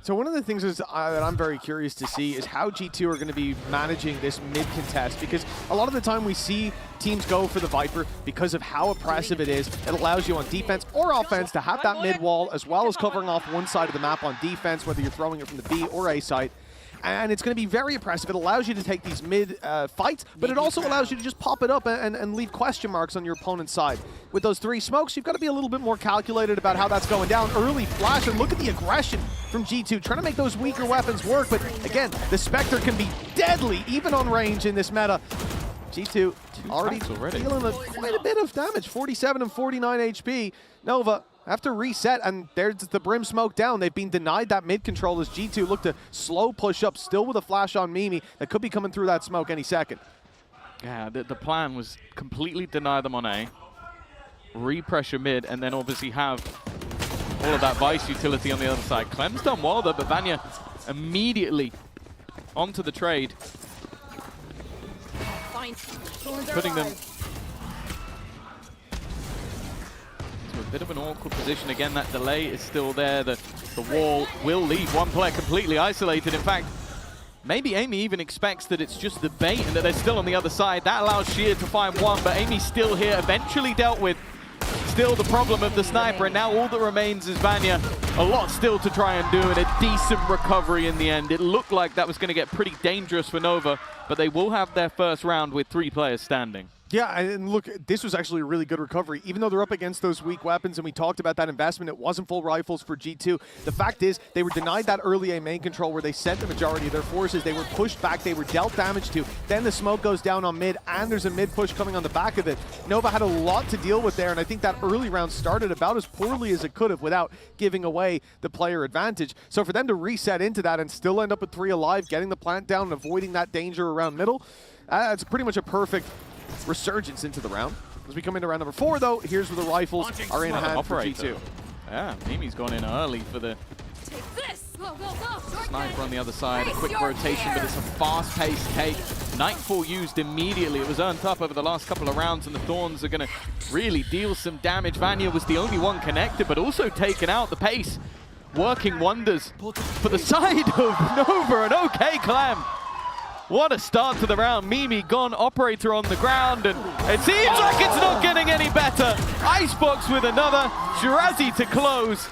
So one of the things that I'm very curious to see is how G2 are going to be managing this mid-contest, because a lot of the time we see teams go for the Viper because of how oppressive it is. It allows you on defense or offense to have that mid-wall, as well as covering off one side of the map on defense, whether you're throwing it from the B or A site. And it's going to be very oppressive. It allows you to take these mid fights, but it also allows you to just pop it up and leave question marks on your opponent's side. With those 3 smokes, you've got to be a little bit more calculated about how that's going down. Early flash, and look at the aggression from G2, trying to make those weaker weapons work. But again, the Spectre can be deadly, even on range in this meta. G2 already dealing quite a bit of damage, 47 and 49 HP. Nova have to reset, and there's the Brim smoke down. They've been denied that mid control as G2 look to slow push up, still with a flash on Mimi that could be coming through that smoke any second. Yeah, the plan was completely deny them on A, re-pressure mid, and then obviously have all of that Vice utility on the other side. Clem's done well though, but Vanya immediately onto the trade, putting them to a bit of an awkward position. Again, that delay is still there. The wall will leave one player completely isolated. In fact, maybe Amy even expects that it's just the bait and that they're still on the other side. That allows Sheer to find one, but Amy's still here, eventually dealt with. still the problem of the sniper, and now all that remains is Vanya. A lot still to try and do, and a decent recovery in the end. It looked like that was going to get pretty dangerous for Nova, but they will have their first round with 3 players standing. Yeah, and look, this was actually a really good recovery. Even though they're up against those weak weapons, and we talked about that investment, it wasn't full rifles for G2. The fact is, they were denied that early A main control where they sent the majority of their forces. They were pushed back, they were dealt damage to. Then the smoke goes down on mid, and there's a mid push coming on the back of it. Nova had a lot to deal with there, and I think that early round started about as poorly as it could have without giving away the player advantage. So for them to reset into that and still end up with 3 alive, getting the plant down and avoiding that danger around middle, it's pretty much a perfect resurgence into the round. As we come into round number 4, though, here's where the rifles are in hand for G2. Yeah, Mimi's gone in early for the sniper on the other side. A quick rotation, but it's a fast-paced take. Nightfall used immediately. It was earned up over the last couple of rounds, and the Thorns are going to really deal some damage. Vanya was the only one connected, but also taken out. The pace working wonders for the side of Nova, and okay, Clem. What a start to the round. Mimi gone, operator on the ground, and it seems like it's not getting any better. Icebox with another, Shirazi to close,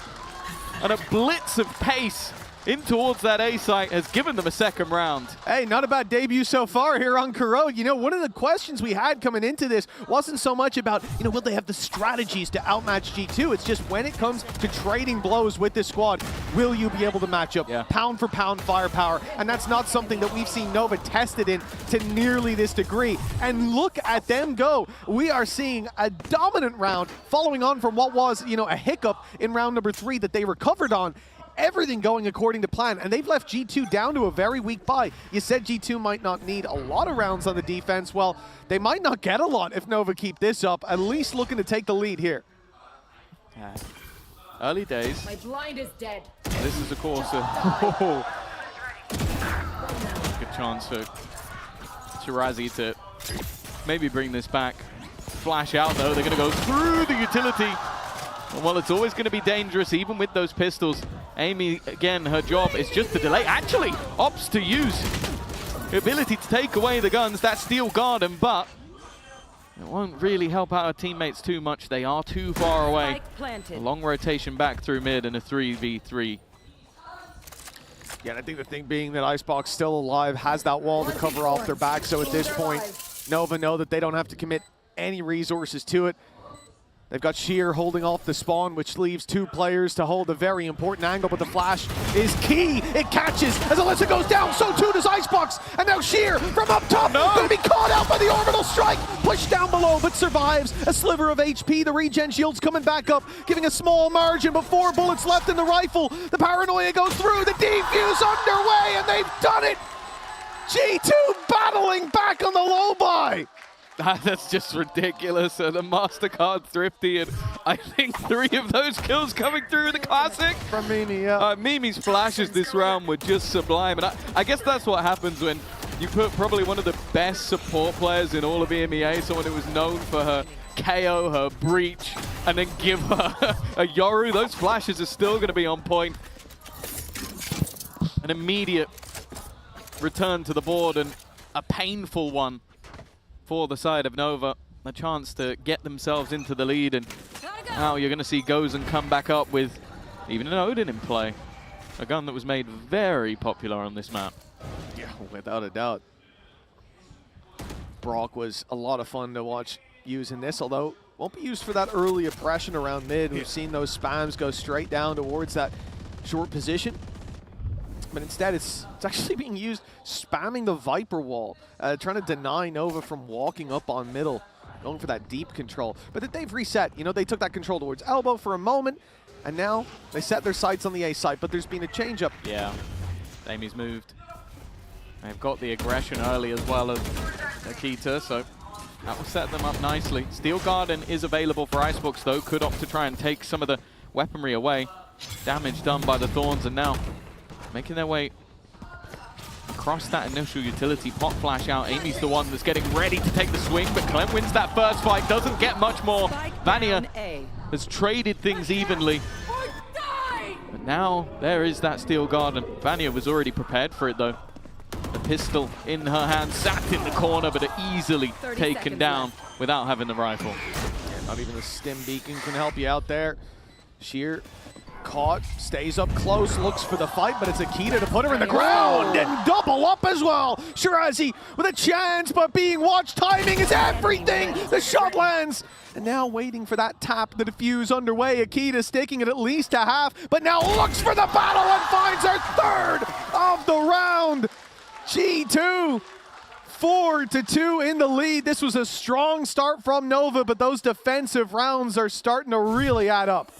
and a blitz of pace in towards that A site has given them a second round. Hey, not a bad debut so far here on Corrode. You know, one of the questions we had coming into this wasn't so much about, you know, will they have the strategies to outmatch G2? It's just when it comes to trading blows with this squad, will you be able to match up pound for pound firepower? And that's not something that we've seen Nova tested in to nearly this degree. And look at them go. We are seeing a dominant round following on from what was, you know, a hiccup in round number 3 that they recovered on. Everything going according to plan, and they've left G2 down to a very weak buy. You said G2 might not need a lot of rounds on the defense. Well, they might not get a lot if Nova keep this up, at least looking to take the lead here. Early days. My blind is dead. This is, of course, a good chance for Shirazi to maybe bring this back. Flash out, though. They're going to go through the utility. Well, it's always going to be dangerous, even with those pistols. Amy, again, her job is just to delay. Actually, opts to use the ability to take away the guns. That steel garden, but it won't really help out her teammates too much. They are too far away. A long rotation back through mid and a 3v3. Yeah, and I think the thing being that Icebox still alive, has that wall to cover off their back. So at this point, Nova know that they don't have to commit any resources to it. They've got Sheer holding off the spawn, which leaves 2 players to hold a very important angle, but the flash is key. It catches as Alyssa goes down, so too does Icebox. And now Sheer from up top, going to be caught out by the orbital strike. Pushed down below, but survives. A sliver of HP, the regen shield's coming back up, giving a small margin, but 4 bullets left in the rifle. The paranoia goes through, the defuse underway, and they've done it. G2 battling back on the low buy. That's just ridiculous. The Mastercard thrifty, and I think 3 of those kills coming through the classic. From Mimi, yeah. Mimi's flashes this round were just sublime, and I guess that's what happens when you put probably one of the best support players in all of EMEA, someone who was known for her KO, her breach, and then give her a Yoru. Those flashes are still going to be on point. An immediate return to the board, and a painful one for the side of Nova. A chance to get themselves into the lead, and now you're going to see Gozen come back up with even an Odin in play. A gun that was made very popular on this map. Yeah, without a doubt. Brock was a lot of fun to watch using this, although won't be used for that early oppression around mid. We've seen those spams go straight down towards that short position. But instead, it's actually being used spamming the Viper wall, trying to deny Nova from walking up on middle, going for that deep control. But they've reset. You know, they took that control towards elbow for a moment, and now they set their sights on the A site, but there's been a change up. Yeah, Amy's moved. They've got the aggression early as well as Akita, so that will set them up nicely. Steel Garden is available for Icebox, though. Could opt to try and take some of the weaponry away. Damage done by the Thorns, and now making their way across that initial utility. Pot flash out. Amy's the one that's getting ready to take the swing, but Clem wins that first fight. Doesn't get much more. Vanya has traded things evenly. But now there is that Steel Garden. Vanya was already prepared for it, though. The pistol in her hand, sat in the corner, but easily taken down without having the rifle. Not even the stim beacon can help you out there. Sheer caught, stays up close, looks for the fight, but it's Akita to put her in the ground and double up as well. Shirazi with a chance, but being watched. Timing is everything. The shot lands. And now waiting for that tap, the defuse underway. Akita sticking it at least a half, but now looks for the battle and finds her third of the round. G2, 4-2 in the lead. This was a strong start from Nova, but those defensive rounds are starting to really add up.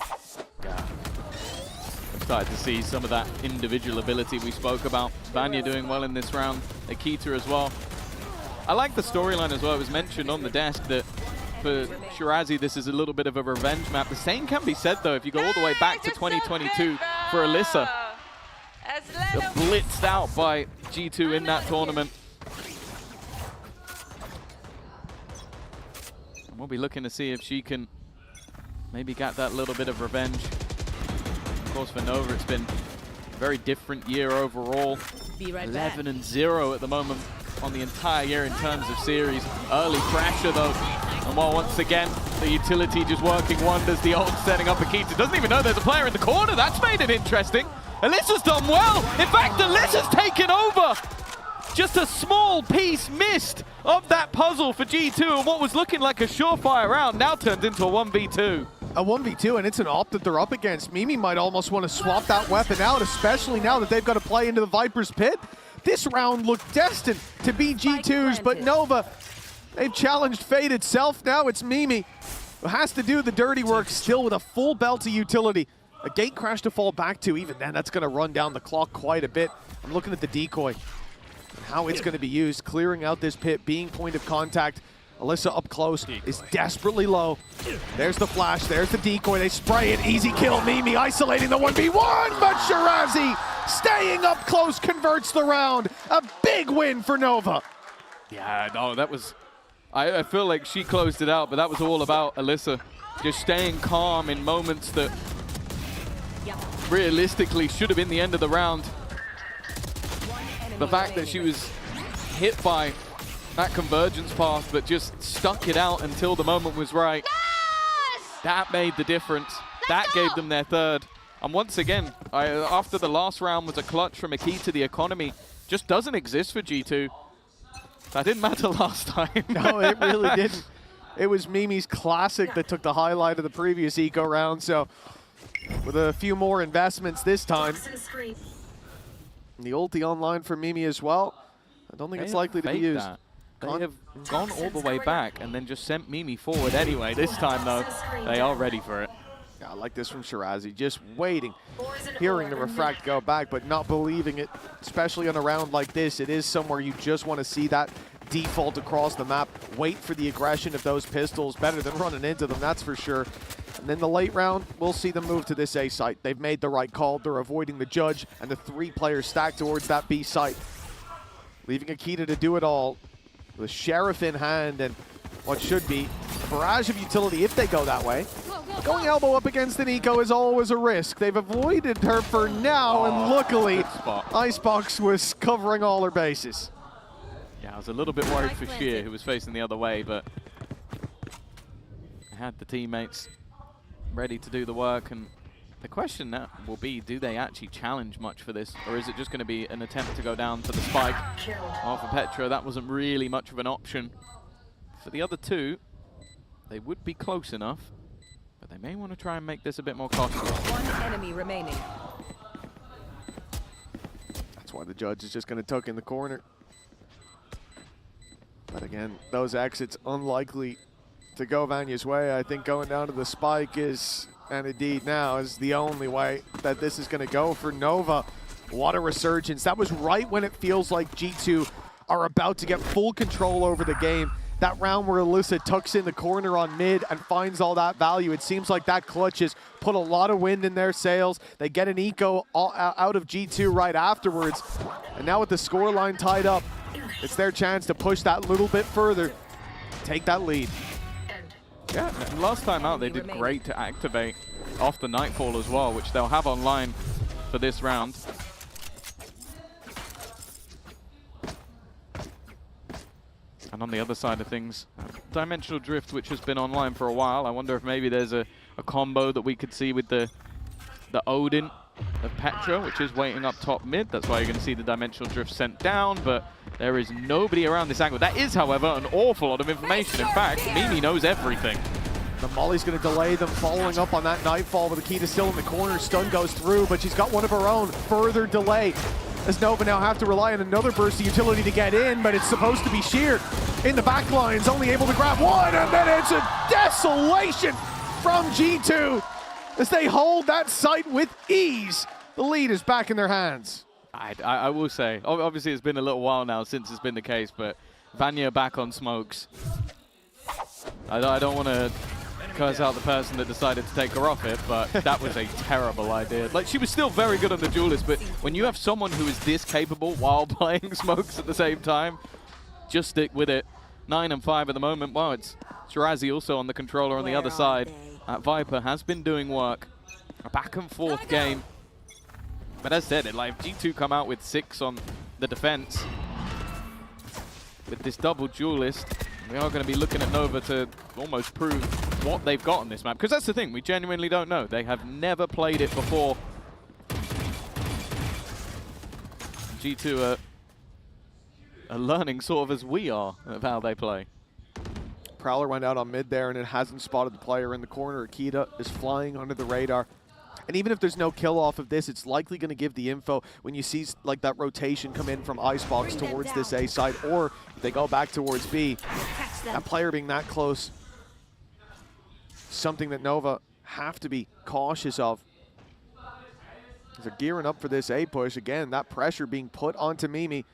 Started to see some of that individual ability we spoke about. Vanya doing well in this round, Akita as well. I like the storyline as well. It was mentioned on the desk that for Shirazi, this is a little bit of a revenge map. The same can be said, though, if you go all the way back to 2022 for Alyssa. Blitzed out by G2 in that tournament. And we'll be looking to see if she can maybe get that little bit of revenge. Of course, for Nova, it's been a very different year overall. 11-0 at the moment on the entire year in terms of series. Early pressure, though. And while once again, the utility just working wonders, the ult setting up Akita. Doesn't even know there's a player in the corner. That's made it interesting. Alyssa's done well. In fact, Alyssa's taken over. Just a small piece missed of that puzzle for G2, and what was looking like a surefire round now turned into a 1v2. A 1v2, and it's an op that they're up against. Mimi might almost want to swap that weapon out, especially now that they've got to play into the Viper's pit. This round looked destined to be G2's, but Nova, they've challenged fate itself. Now it's Mimi who has to do the dirty work, still with a full belt of utility. A gate crash to fall back to. Even then, that's going to run down the clock quite a bit. I'm looking at the decoy and how it's going to be used, clearing out this pit, being point of contact. Alyssa up close is desperately low. There's the flash, there's the decoy, they spray it, easy kill. Mimi isolating the 1v1, but Shirazi staying up close converts the round. A big win for Nova. Yeah, no, that was, I feel like she closed it out, but that was all about Alyssa. Just staying calm in moments that realistically should have been the end of the round. The fact that she was hit by that convergence path, but just stuck it out until the moment was right. That made the difference. That gave them their third. And once again, after the last round was a clutch from Akita, the economy just doesn't exist for G2. That didn't matter last time. No, it really didn't. It was Mimi's classic that took the highlight of the previous eco round. So with a few more investments this time. And the ulti online for Mimi as well. I don't think it's likely to be used. They have gone all the way back and then just sent Mimi forward anyway. This time, though, they are ready for it. Yeah, I like this from Shirazi. Just waiting, hearing the refract go back, but not believing it, especially on a round like this. It is somewhere you just want to see that default across the map. Wait for the aggression of those pistols. Better than running into them, that's for sure. And then the late round, we'll see them move to this A site. They've made the right call. They're avoiding the judge, and the 3 players stacked towards that B site, leaving Akita to do it all. The Sheriff in hand and what should be a barrage of utility if they go that way. Going elbow up against an eco is always a risk. They've avoided her for now, and luckily, Icebox was covering all her bases. Yeah, I was a little bit worried for Sheer, who was facing the other way, but I had the teammates ready to do the work, and the question now will be, do they actually challenge much for this, or is it just going to be an attempt to go down to the spike? Oh, for Petra, that wasn't really much of an option. For the other two, they would be close enough, but they may want to try and make this a bit more costly. One enemy remaining. That's why the judge is just going to tuck in the corner. But again, those exits unlikely to go Vanya's way. I think going down to the spike is, and indeed now, is the only way that this is going to go for Nova. What a resurgence. That was right when it feels like G2 are about to get full control over the game. That round where Alyssa tucks in the corner on mid and finds all that value. It seems like that clutch has put a lot of wind in their sails. They get an eco out of G2 right afterwards. And now with the scoreline tied up, it's their chance to push that little bit further, take that lead. Yeah, and last time out they did great to activate off the Nightfall as well, which they'll have online for this round. And on the other side of things, Dimensional Drift, which has been online for a while. I wonder if maybe there's a combo that we could see with the Odin of Petra, which is waiting up top mid. That's why you're going to see the Dimensional Drift sent down, but there is nobody around this angle. That is, however, an awful lot of information. In fact, Mimi knows everything. The Molly's going to delay them, following up on that Nightfall with Akita still in the corner. Stun goes through, but she's got one of her own. Further delay as Nova now have to rely on another burst of utility to get in, but it's supposed to be sheared. In the back lines, only able to grab one, and then it's a desolation from G2 as they hold that site with ease. The lead is back in their hands. I will say, obviously it's been a little while now since it's been the case, but Vanya back on smokes. I don't want to curse out the person that decided to take her off it, but that was a terrible idea. Like, she was still very good on the duelist, but when you have someone who is this capable while playing smokes at the same time, just stick with it. 9 and 5 at the moment. Wow, it's Shirazi also on the controller on the other side. Viper has been doing work. A back and forth game. But as said, like, if G2 come out with 6 on the defense with this double duelist, we are going to be looking at Nova to almost prove what they've got on this map. Because that's the thing, we genuinely don't know. They have never played it before. G2 are learning sort of as we are of how they play. Prowler went out on mid there, and it hasn't spotted the player in the corner. Akita is flying under the radar. And even if there's no kill off of this, it's likely going to give the info when you see like that rotation come in from Icebox towards this A side, or if they go back towards B. That player being that close, something that Nova have to be cautious of. They're gearing up for this A push. Again, that pressure being put onto Mimi.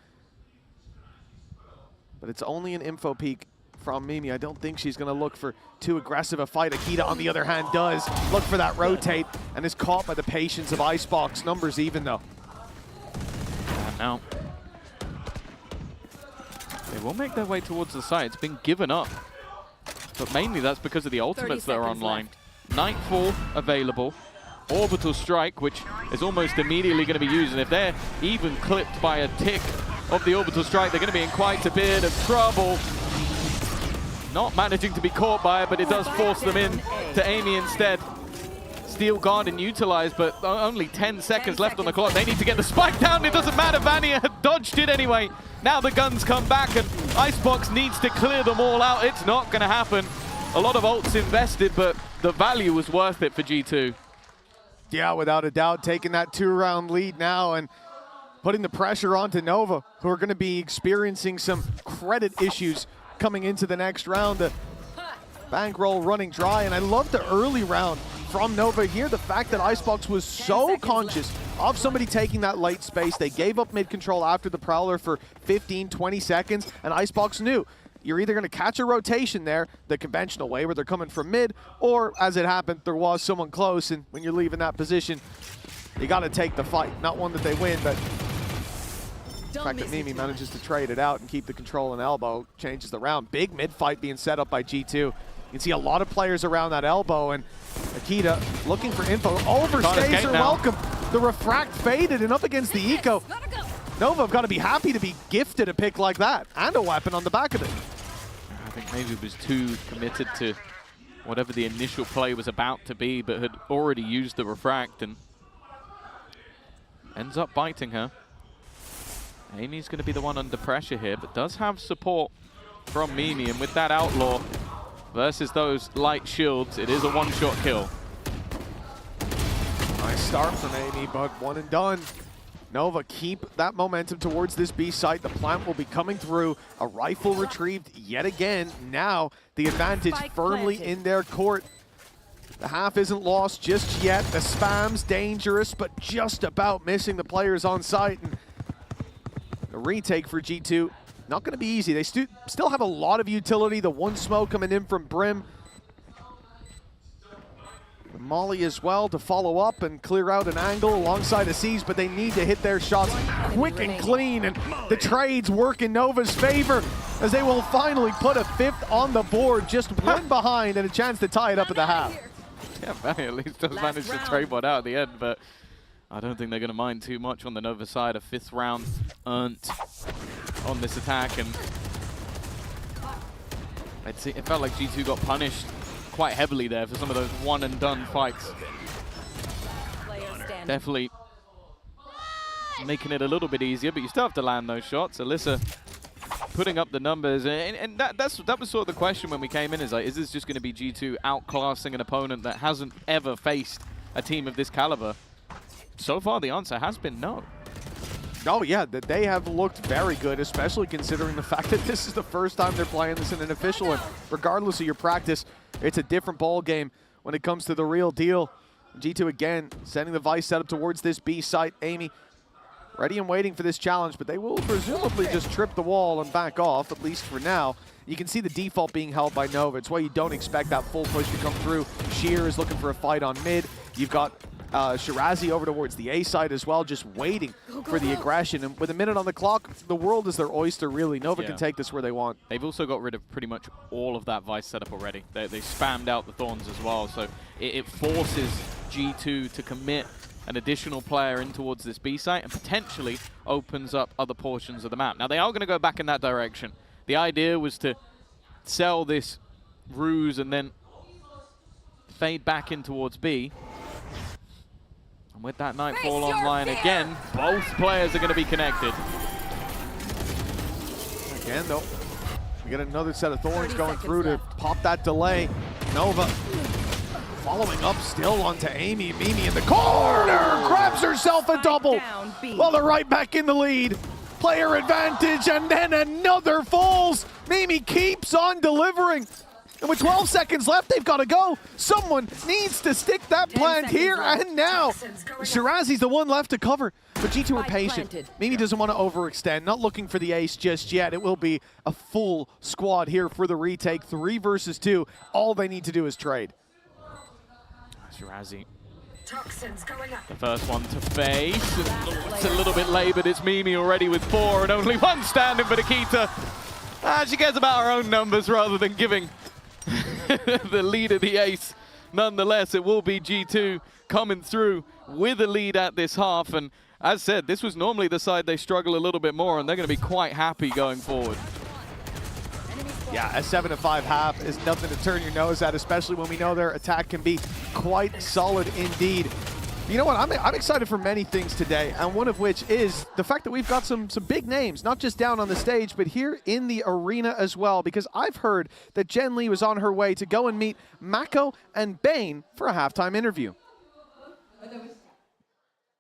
But it's only an info peek from Mimi. I don't think she's going to look for too aggressive a fight. Akita, on the other hand, does look for that rotate and is caught by the patience of Icebox. Numbers even, though. And now they will make their way towards the site. It's been given up. But mainly that's because of the ultimates that are online. Nightfall available. Orbital Strike, which is almost immediately going to be used. And if they're even clipped by a tick of the Orbital Strike, they're going to be in quite a bit of trouble. Not managing to be caught by it, but it does force them in to Amy instead. Steel Garden utilized, but only 10 seconds left on the clock. They need to get the spike down. It doesn't matter. Vania had dodged it anyway. Now the guns come back, and Icebox needs to clear them all out. It's not going to happen. A lot of ults invested, but the value was worth it for G2. Yeah, without a doubt, taking that 2-round lead now and putting the pressure onto Nova, who are going to be experiencing some credit issues coming into the next round. The bankroll running dry, and I love the early round from Nova here. The fact that Icebox was so conscious of somebody taking that late space. They gave up mid control after the Prowler for 15, 20 seconds, and Icebox knew you're either going to catch a rotation there, the conventional way where they're coming from mid, or as it happened, there was someone close, and when you're leaving that position, you got to take the fight. Not one that they win, but the fact that Mimi manages to trade it out and keep the control and elbow changes the round. Big mid fight being set up by G2. You can see a lot of players around that elbow, and Akita looking for info. Overstays her welcome. The refract faded and up against the eco. Nova have got to be happy to be gifted a pick like that and a weapon on the back of it. I think maybe it was too committed to whatever the initial play was about to be, but had already used the refract and ends up biting her. Amy's going to be the one under pressure here, but does have support from Mimi, and with that Outlaw versus those light shields, it is a one-shot kill. Nice start from Amy, but one and done. Nova keep that momentum towards this B site. The plant will be coming through. A rifle retrieved yet again. Now the advantage firmly in their court. The half isn't lost just yet. The spam's dangerous, but just about missing the players on site. And the retake for G2, not going to be easy. They still have a lot of utility. The one smoke coming in from Brim. Molly as well to follow up and clear out an angle alongside a Siege, but they need to hit their shots quick and clean, and the trades work in Nova's favor as they will finally put a fifth on the board, just one behind and a chance to tie it up at the half. Yeah, Manny at least does manage to trade one out at the end, but I don't think they're going to mind too much on the Nova side. A fifth round earned on this attack, and It felt like G2 got punished quite heavily there for some of those one-and-done fights. Definitely making it a little bit easier, but you still have to land those shots. Alyssa putting up the numbers, and that was sort of the question when we came in, is like, is this just going to be G2 outclassing an opponent that hasn't ever faced a team of this caliber? So far, the answer has been no. Oh yeah, they have looked very good, especially considering the fact that this is the first time they're playing this in an official, and regardless of your practice, it's a different ball game when it comes to the real deal. G2 again, sending the Vice setup towards this B site. Amy ready and waiting for this challenge, but they will presumably just trip the wall and back off, at least for now. You can see the default being held by Nova. It's why you don't expect that full push to come through. Sheer is looking for a fight on mid. You've got Shirazi over towards the A side as well, just waiting for the aggression. And with a minute on the clock, the world is their oyster, really. Nova can take this where they want. They've also got rid of pretty much all of that Vice setup already. They spammed out the Thorns as well, so it forces G2 to commit an additional player in towards this B site and potentially opens up other portions of the map. Now, they are going to go back in that direction. The idea was to sell this ruse and then fade back in towards B. And with that Nightfall online again, both players are going to be connected. Again, though, we get another set of Thorns going through to pop that delay. Nova following up still onto Amy. Mimi in the corner, grabs herself a double. Well, they're right back in the lead. Player advantage, and then another falls. Mimi keeps on delivering. And with 12 seconds left, they've got to go. Someone needs to stick that plant here and now. Shirazi's the one left to cover, but G2 are patient. Mimi doesn't want to overextend, not looking for the ace just yet. It will be a full squad here for the retake, 3 versus 2. All they need to do is trade. Shirazi, the first one to face. It's a little bit late, but it's Mimi already with 4 and only 1 standing for Nikita. She cares about her own numbers rather than giving the leader the ace. Nonetheless, it will be G2 coming through with a lead at this half. And as said, this was normally the side they struggle a little bit more, and they're going to be quite happy going forward. Yeah, a 7-5 half is nothing to turn your nose at, especially when we know their attack can be quite solid indeed. You know what, I'm excited for many things today, and one of which is the fact that we've got some big names, not just down on the stage, but here in the arena as well, because I've heard that Jen Lee was on her way to go and meet Mako and Bane for a halftime interview.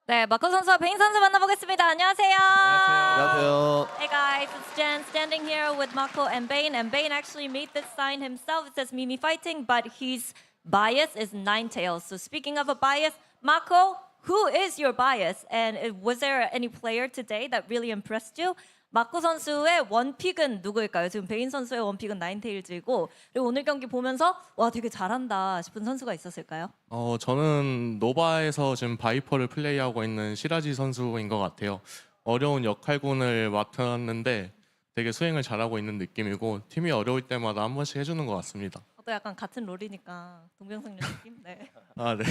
네, 마코 선수와 베인 선수 만나보겠습니다. 안녕하세요. 안녕하세요. Hey guys, it's Jen standing here with Mako and Bane actually made this sign himself. It says Mimi fighting, but his bias is Ninetales. So speaking of a bias, Mako, who is your bias? And was there any player today that really impressed you? 마코 선수의 원픽은 누구일까요? 지금 베인 선수의 원픽은 나인테일즈이고, 그리고 오늘 경기 보면서 와 되게 잘한다 싶은 선수가 있었을까요? 저는 노바에서 지금 바이퍼를 플레이하고 있는 시라지 선수인 것 같아요. 어려운 역할군을 맡았는데 되게 수행을 잘하고 있는 느낌이고 팀이 어려울 때마다 한 번씩 해주는 것 같습니다. 또 약간 같은 롤이니까 동병상련 느낌? 네. 아, 네.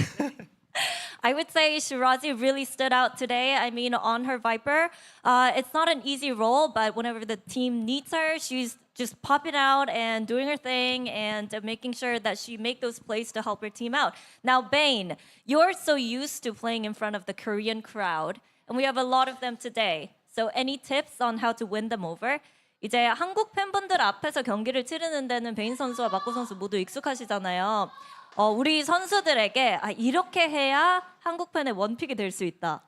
I would say Shirazi really stood out today. I mean, on her Viper, it's not an easy role, but whenever the team needs her, she's just popping out and doing her thing and making sure that she make those plays to help her team out. Now, Bane, you're so used to playing in front of the Korean crowd, and we have a lot of them today. So any tips on how to win them over? 이제 한국 팬분들 앞에서 경기를 치르는 데는 베인 선수와 마코 선수 모두 익숙하시잖아요. 우리 선수들에게 이렇게 해야 한국 팬의 원픽이 될 수 있다.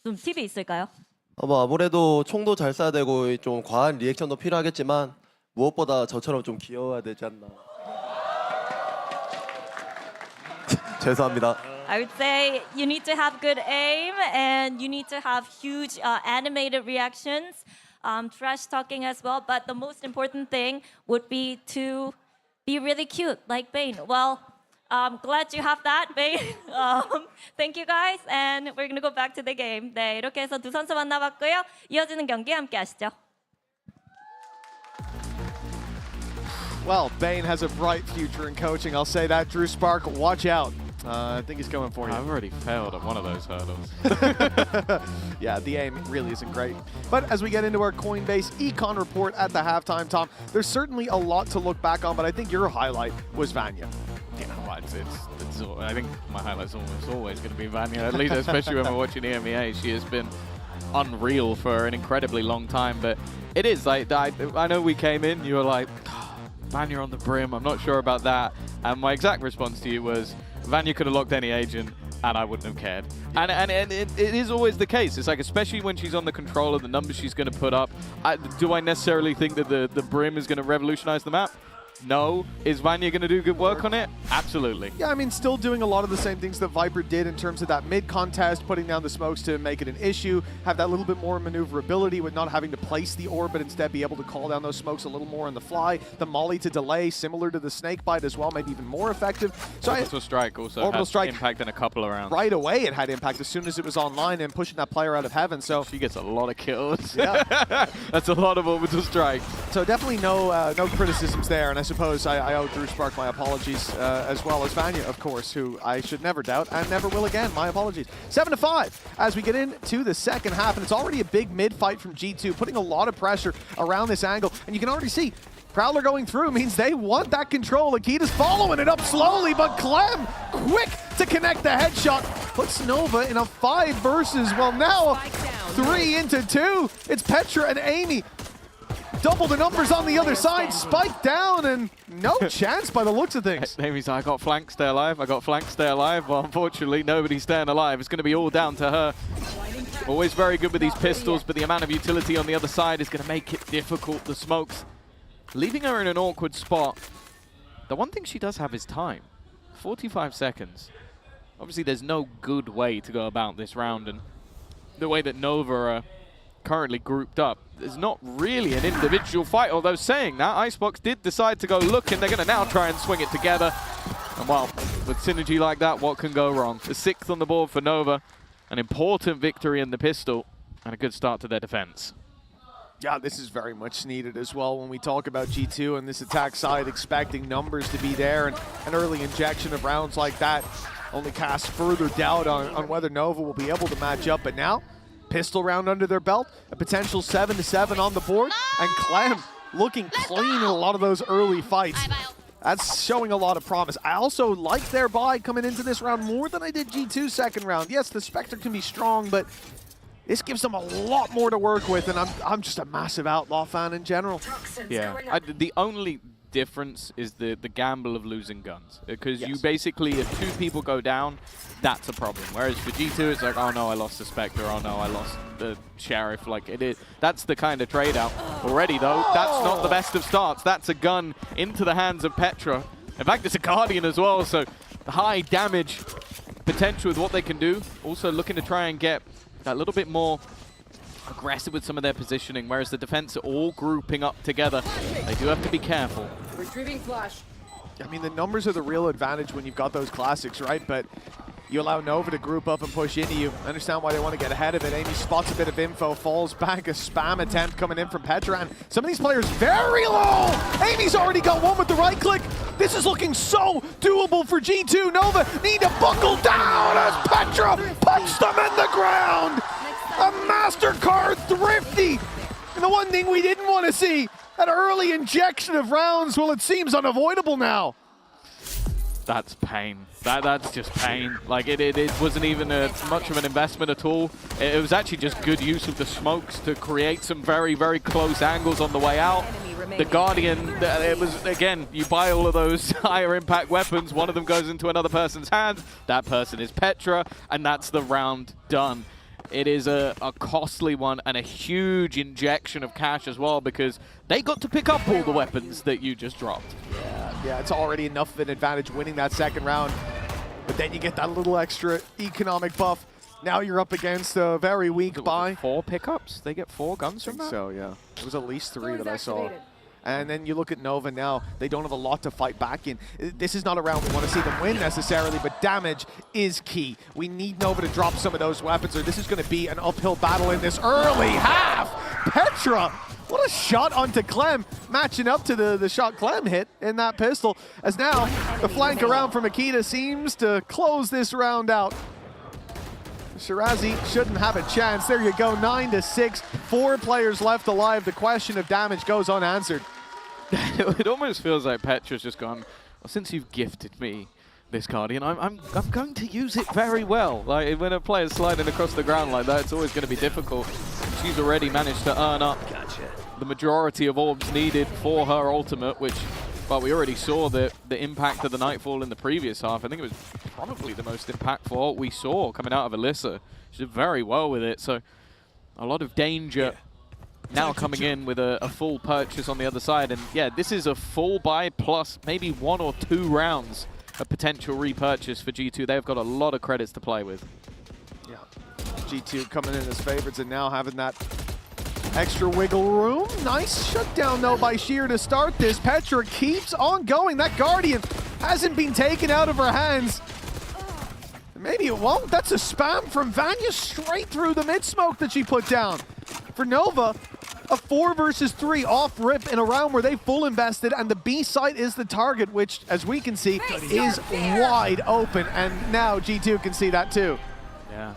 좀 팁이 있을까요? 아무래도 총도 잘 쏴야 되고 좀 과한 리액션도 필요하겠지만 무엇보다 저처럼 좀 귀여워야 되지 않나. 죄송합니다. I would say you need to have good aim and you need to have huge animated reactions, trash talking as well. But the most important thing would be to be really cute, like Bane. Well, I'm glad you have that, Bane. Thank you guys, and we're gonna go back to the game. 네, 이렇게 해서 두 선수 만나봤고요. 이어지는 경기 함께 하시죠. Well, Bane has a bright future in coaching, I'll say that. Drew Spark, watch out. I think he's coming for you. I've already failed at one of those hurdles. Yeah, the aim really isn't great. But as we get into our Coinbase econ report at the halftime, Tom, there's certainly a lot to look back on, but I think your highlight was Vanya. You know what? I think my highlight's almost always going to be Vanya, at least, especially when we're watching EMEA. She has been unreal for an incredibly long time, but it is like, I know we came in, you were like, Vanya on the brim, I'm not sure about that. And my exact response to you was, Vanya could have locked any agent, and I wouldn't have cared. And it is always the case. It's like, especially when she's on the controller, the numbers she's going to put up. Do I necessarily think that the brim is going to revolutionize the map? No. Is Vanya going to do good work on it? Absolutely. Yeah, I mean, still doing a lot of the same things that Viper did in terms of that mid-contest, putting down the smokes to make it an issue, have that little bit more maneuverability with not having to place the orb, but instead be able to call down those smokes a little more on the fly. The molly to delay, similar to the snake bite as well, maybe even more effective. So Orbital strike also had impact in a couple of rounds. Right away it had impact as soon as it was online and pushing that player out of heaven. So she gets a lot of kills. Yeah. That's a lot of orbital strike. So definitely no criticisms there, and I suppose I owe Drew Spark my apologies, as well as Vanya, of course, who I should never doubt and never will again. My apologies. 7-5 as we get into the second half, and it's already a big mid fight from G2, putting a lot of pressure around this angle, and you can already see Prowler going through means they want that control. Akita's following it up slowly, but Clem quick to connect the headshot. Puts Nova in a 5 versus, well, now 3 into 2. It's Petra and Amy. Double the numbers on the other side, spike down, and no chance by the looks of things. Amy's like, I got flanked, stay alive. I got flanked, stay alive. Well, unfortunately, nobody's staying alive. It's going to be all down to her. Always very good with these pistols, but the amount of utility on the other side is going to make it difficult. The smokes leaving her in an awkward spot. The one thing she does have is time. 45 seconds. Obviously, there's no good way to go about this round, and the way that Nova are currently grouped up, there's not really an individual fight, although saying that, Icebox did decide to go look, and they're going to now try and swing it together. And well, with synergy like that, what can go wrong? The 6th on the board for Nova, an important victory in the pistol, and a good start to their defense. Yeah, this is very much needed as well when we talk about G2 and this attack side, expecting numbers to be there, and an early injection of rounds like that only casts further doubt on whether Nova will be able to match up. But now, pistol round under their belt, a potential 7-7 on the board, and Clem looking clean in a lot of those early fights. That's showing a lot of promise. I also like their buy coming into this round more than I did G2's second round. Yes, the Spectre can be strong, but this gives them a lot more to work with, and I'm just a massive Outlaw fan in general. Yeah, the only difference is the gamble of losing guns, because you basically, if 2 people go down, that's a problem. Whereas for G2, it's like, oh no, I lost the Spectre, oh no, I lost the Sheriff. Like, it is, that's the kind of trade-out. Already though, that's not the best of starts. That's a gun into the hands of Petra. In fact, it's a Guardian as well, so high damage potential with what they can do. Also looking to try and get that little bit more aggressive with some of their positioning, whereas the defense are all grouping up together. They do have to be careful. Retrieving flash. I mean, the numbers are the real advantage when you've got those classics, right? But you allow Nova to group up and push into you. I understand why they want to get ahead of it. Amy spots a bit of info, falls back, a spam attempt coming in from Petra, and some of these players very low! Amy's already got one with the right click. This is looking so doable for G2. Nova need to buckle down as Petra puts them in the ground! A Mastercard thrifty! And the one thing we didn't want to see, that early injection of rounds, well, it seems unavoidable now. That's pain. That's just pain. Like, it wasn't even much of an investment at all. It was actually just good use of the smokes to create some very, very close angles on the way out. The Guardian, it was, again, you buy all of those higher impact weapons, one of them goes into another person's hands, that person is Petra, and that's the round done. It is a costly one and a huge injection of cash as well, because they got to pick up all the weapons that you just dropped. Yeah, it's already enough of an advantage winning that second round, but then you get that little extra economic buff. Now you're up against a very weak buy. 4 pickups? They get 4 guns from that? So, yeah. It was at least 3 that I saw. And then you look at Nova now, they don't have a lot to fight back in. This is not a round we want to see them win necessarily, but damage is key. We need Nova to drop some of those weapons, or this is going to be an uphill battle in this early half. Petra What a shot onto Clem, matching up to the shot Clem hit in that pistol. As now, the flank around from Akita seems to close this round out. Shirazi shouldn't have a chance. There you go, 9-6. 4 players left alive. The question of damage goes unanswered. It almost feels like Petra's just gone, well, since you've gifted me this Guardian, I'm going to use it very well. Like, when a player's sliding across the ground like that, it's always going to be difficult. She's already managed to earn up the majority of orbs needed for her ultimate, which, well, we already saw the impact of the Nightfall in the previous half. I think it was probably the most impactful ult we saw coming out of Alyssa. She did very well with it, so a lot of danger now coming in with a full purchase on the other side. And yeah, this is a full buy plus maybe 1 or 2 rounds of potential repurchase for G2. They've got a lot of credits to play with. Yeah, G2 coming in as favorites and now having that extra wiggle room. Nice shutdown though by Sheer to start this. Petra keeps on going. That Guardian hasn't been taken out of her hands. Maybe it won't. That's a spam from Vanya straight through the mid smoke that she put down. For Nova, a 4 versus 3 off rip in a round where they full invested, and the B site is the target, which, as we can see, is wide open. And now G2 can see that too. Yeah.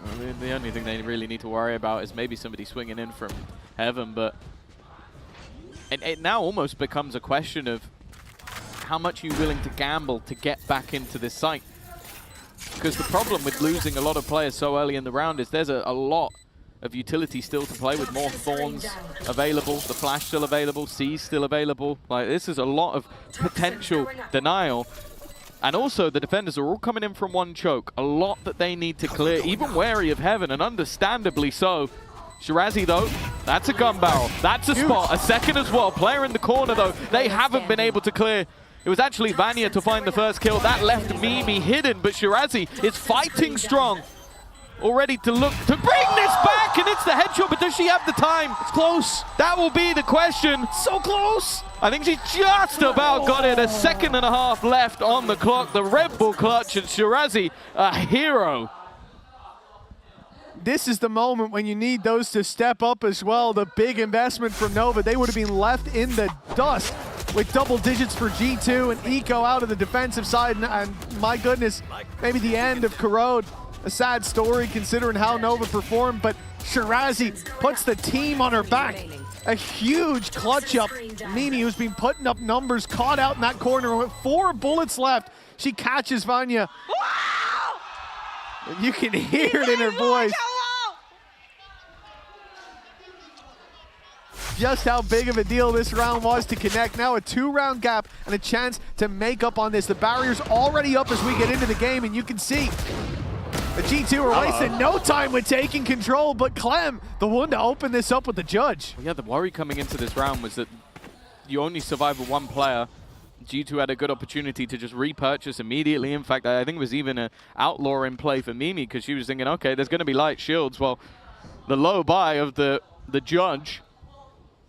I mean, the only thing they really need to worry about is maybe somebody swinging in from heaven, but it now almost becomes a question of how much you're willing to gamble to get back into this site. Because the problem with losing a lot of players so early in the round is there's a lot of utility still to play with, more Thorns available, the Flash still available, C's still available. Like, this is a lot of potential denial. And also, the defenders are all coming in from one choke. A lot that they need to clear, even wary of heaven, and understandably so. Shirazi, though, that's a gun barrel. That's a spot. A second as well. Player in the corner, though, they haven't been able to clear. It was actually Vanya to find the first kill. That left Mimi hidden, but Shirazi is fighting strong. Already to look to bring this back, and it's the headshot, but does she have the time? It's close. That will be the question. So close. I think she just about got it. 1.5 seconds left on the clock. The Red Bull clutch, and Shirazi, a hero. This is the moment when you need those to step up as well. The big investment from Nova. They would have been left in the dust with double digits for G2 and Eco out of the defensive side. And my goodness, maybe the end of Corrode. A sad story considering how Nova performed, but Shirazi puts the team on her back. A huge clutch up. Mimi, who's been putting up numbers, caught out in that corner with 4 bullets left. She catches Vanya. And you can hear it in her voice. Just how big of a deal this round was to connect. Now a 2-round gap and a chance to make up on this. The barrier's already up as we get into the game, and you can see the G2 are wasting no time with taking control, but Clem, the one to open this up with the judge. Yeah, the worry coming into this round was that you only survive with 1 player. G2 had a good opportunity to just repurchase immediately. In fact, I think it was even an outlaw in play for Mimi, because she was thinking, okay, there's going to be light shields. Well, the low buy of the judge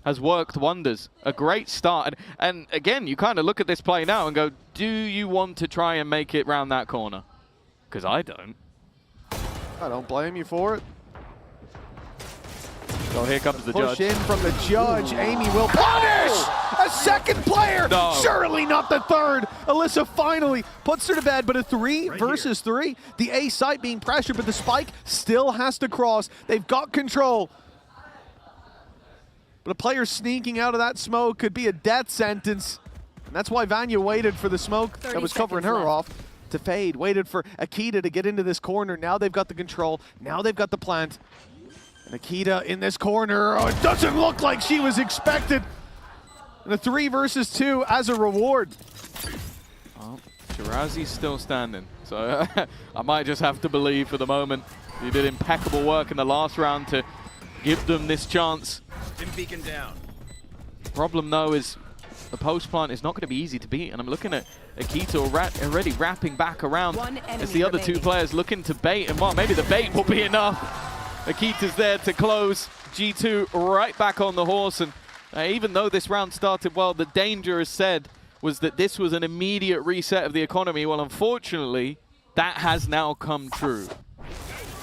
has worked wonders. A great start. And again, you kind of look at this play now and go, do you want to try and make it round that corner? Because I don't. I don't blame you for it. So here comes the Push judge. in from the judge. Amy will punish a second player. No. Surely not the third. Alyssa finally puts her to bed, but a 3 versus 3. The A site being pressured, but the spike still has to cross. They've got control. But a player sneaking out of that smoke could be a death sentence. And that's why Vanya waited for the smoke that was covering her off to fade. Waited for Akita to get into this corner. Now they've got the control. Now they've got the plant. And Akita in this corner. Oh, it doesn't look like she was expected. And a 3 versus 2 as a reward. Oh, Shirazi's still standing. So I might just have to believe for the moment. You did impeccable work in the last round to give them this chance. Beacon down. Problem though is the post plant is not going to be easy to beat, and I'm looking at Akita already wrapping back around as the other 2 players looking to bait, and well, maybe the bait will be enough. Akita's there to close. G2 right back on the horse, and even though this round started well, the danger, as said, was that this was an immediate reset of the economy. Well, unfortunately, that has now come true.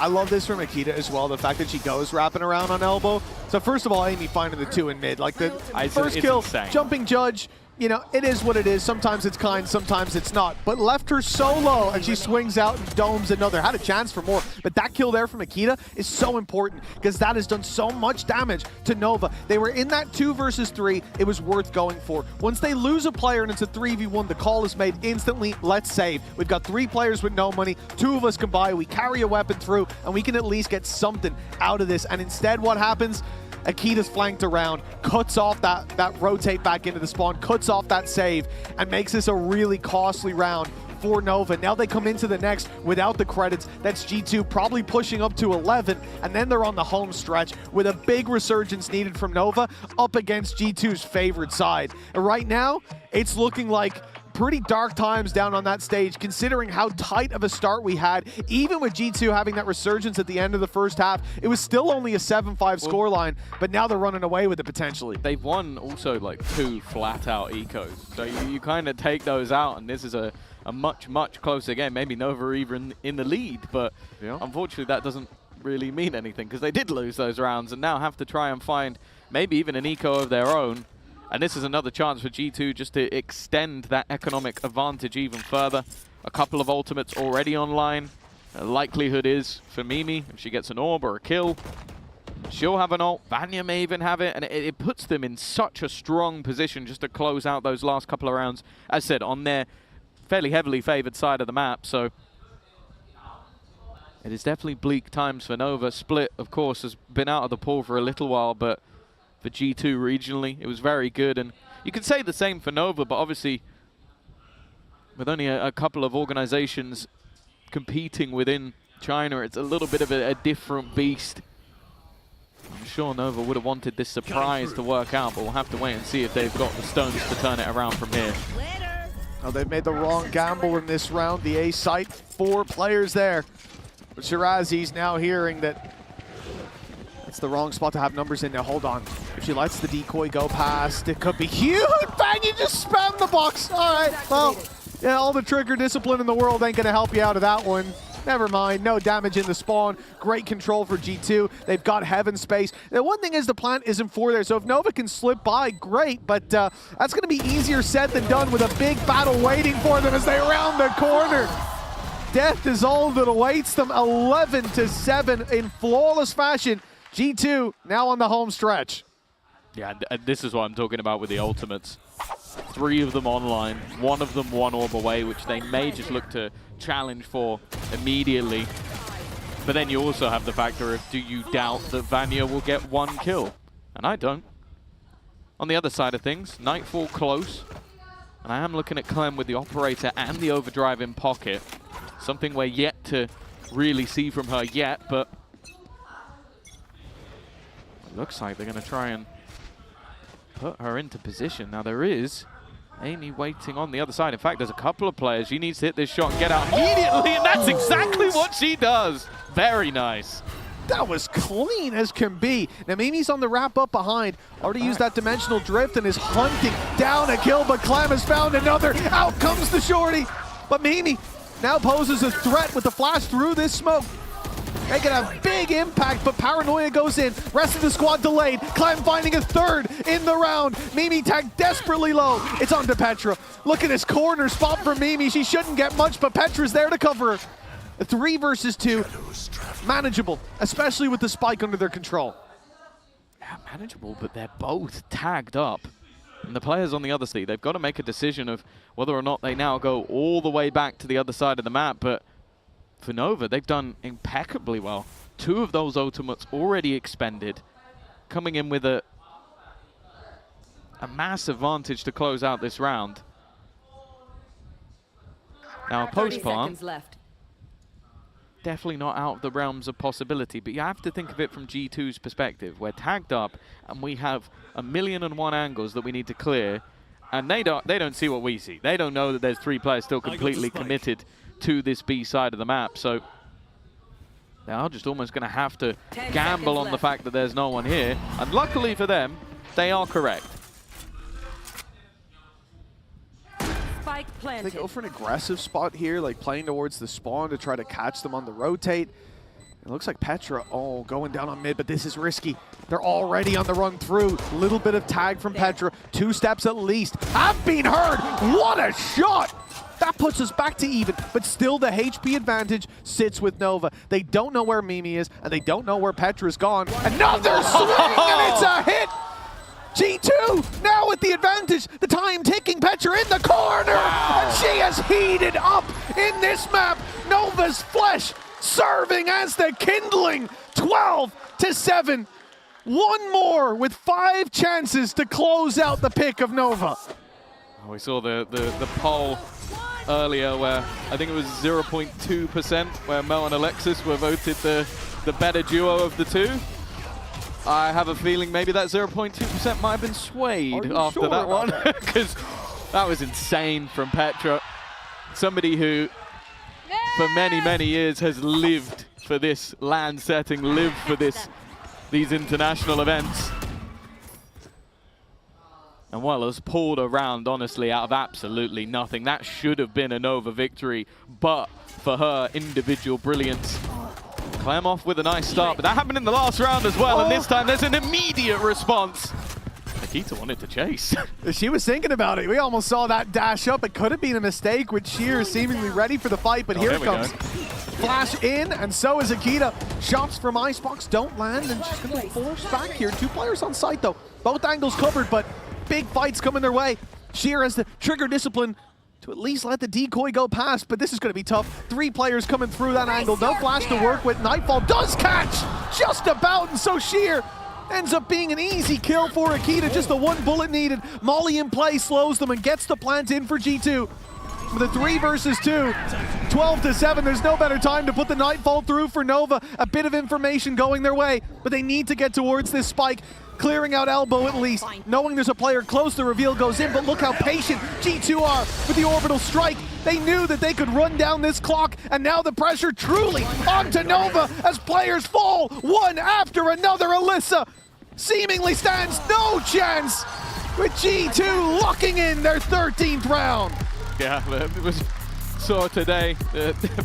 I love this from Akita as well, the fact that she goes wrapping around on elbow. So first of all, Amy finding the 2 in mid. Like the first kill, insane. jumping judge, you know, it is what it is. Sometimes it's kind, sometimes it's not. But left her so low, and she swings out and domes another. Had a chance for more, but that kill there from Akita is so important because that has done so much damage to Nova. They were in that 2 versus 3. It was worth going for. Once they lose a player and it's a 3v1, the call is made instantly. Let's save. We've got 3 players with no money. 2 of us can buy. We carry a weapon through, and we can at least get something out of this. And instead, what happens? Akita's flanked around, cuts off that rotate back into the spawn, cuts off that save, and makes this a really costly round for Nova. Now they come into the next without the credits. That's G2 probably pushing up to 11, and then they're on the home stretch with a big resurgence needed from Nova up against G2's favorite side. And right now, it's looking like pretty dark times down on that stage, considering how tight of a start we had. Even with G2 having that resurgence at the end of the first half, it was still only a 7-5 scoreline, but now they're running away with it potentially. They've won also like 2 flat-out ecos, so you kind of take those out, and this is a much, much closer game. Maybe Nova are even in the lead, but unfortunately that doesn't really mean anything because they did lose those rounds and now have to try and find maybe even an eco of their own. And this is another chance for G2 just to extend that economic advantage even further. A couple of ultimates already online. The likelihood is for Mimi, if she gets an orb or a kill, she'll have an ult. Vanya may even have it, and it puts them in such a strong position just to close out those last couple of rounds, as said, on their fairly heavily favored side of the map. So it is definitely bleak times for Nova. Split, of course, has been out of the pool for a little while, but for G2 regionally, it was very good. And you could say the same for Nova, but obviously with only a couple of organizations competing within China, it's a little bit of a different beast. I'm sure Nova would have wanted this surprise to work out, but we'll have to wait and see if they've got the stones to turn it around from here. Oh, they've made the wrong gamble in this round. The A site, 4 players there. But Shirazi's now hearing that it's the wrong spot to have numbers in. Now, hold on. If she lets the decoy go past, it could be huge. Bang, you just spam the box. All right, well, yeah, all the trigger discipline in the world ain't going to help you out of that one. Never mind, no damage in the spawn. Great control for G2. They've got heaven space. The one thing is the plant isn't 4 there, so if Nova can slip by, great, but that's going to be easier said than done with a big battle waiting for them as they round the corner. Death is all that awaits them, 11-7 in flawless fashion. G2 now on the home stretch. Yeah, and this is what I'm talking about with the ultimates. 3 of them online, 1 of them 1 orb away, which they may just look to challenge for immediately. But then you also have the factor of, do you doubt that Vanya will get 1 kill? And I don't. On the other side of things, Nightfall close. And I am looking at Clem with the operator and the overdrive in pocket. Something we're yet to really see from her yet, but it looks like they're going to try and put her into position. Now there is Amy waiting on the other side. In fact, there's a couple of players. She needs to hit this shot and get out immediately, and that's exactly what she does. Very nice. That was clean as can be. Now Mimi's on the wrap up behind. Already used that dimensional drift and is hunting down a kill, but Clem has found another. Out comes the shorty. But Mimi now poses a threat with the flash through this smoke. Making a big impact, but Paranoia goes in. Rest of the squad delayed. Clem finding a 3rd in the round. Mimi tagged desperately low. It's on to Petra. Look at this corner spot for Mimi. She shouldn't get much, but Petra's there to cover her. A 3 versus 2. Manageable, especially with the spike under their control. Yeah, manageable, but they're both tagged up. And the players on the other side, they've got to make a decision of whether or not they now go all the way back to the other side of the map, but for Nova, they've done impeccably well. 2 of those ultimates already expended, coming in with a mass advantage to close out this round. Now, a post-plant, definitely not out of the realms of possibility, but you have to think of it from G2's perspective. We're tagged up, and we have 1,000,001 angles that we need to clear, and they don't see what we see. They don't know that there's 3 players still completely committed to this B side of the map, so they are just almost going to have to gamble on the fact that there's no one here, and luckily for them, they are correct. They go for an aggressive spot here, like playing towards the spawn to try to catch them on the rotate. It looks like Petra, going down on mid, but this is risky. They're already on the run through. Little bit of tag from Petra. 2 steps at least. Have been heard. What a shot! That puts us back to even, but still the HP advantage sits with Nova. They don't know where Mimi is, and they don't know where Petra's gone. Another swing, and it's a hit! G2 now with the advantage. The time ticking. Petra in the corner, and she has heated up in this map. Nova's flesh serving as the kindling. 12-7. One more with 5 chances to close out the pick of Nova. We saw the poll earlier where I think it was 0.2% where Mel and Alexis were voted the better duo of the two. I have a feeling maybe that 0.2% might have been swayed after that one, because that was insane from Petra. Somebody who for many, many years has lived for this LAN setting, lived for these international events. And well, has pulled around, honestly, out of absolutely nothing. That should have been a Nova victory, but for her individual brilliance. Clem off with a nice start, but that happened in the last round as well, and this time there's an immediate response. Nikita wanted to chase. She was thinking about it. We almost saw that dash up. It could have been a mistake with Sheer seemingly ready for the fight, but here it comes. Flash in, and so is Akita. Shots from Icebox don't land, and she's going to be forced back here. 2 players on site, though. Both angles covered, but big fights coming their way. Sheer has the trigger discipline to at least let the decoy go past, but this is going to be tough. 3 players coming through that angle. No flash to work with. Nightfall does catch just about, and so Sheer ends up being an easy kill for Akita. Just the 1 bullet needed. Molly in play slows them and gets the plant in for G2. With a 3 versus 2, 12-7. There's no better time to put the Nightfall through for Nova. A bit of information going their way, but they need to get towards this spike. Clearing out elbow at least, knowing there's a player close, the reveal goes in, but look how patient G2 are with the orbital strike. They knew that they could run down this clock, and now the pressure truly onto Nova as players fall one after another. Alyssa seemingly stands no chance with G2 locking in their 13th round. Yeah, it was saw today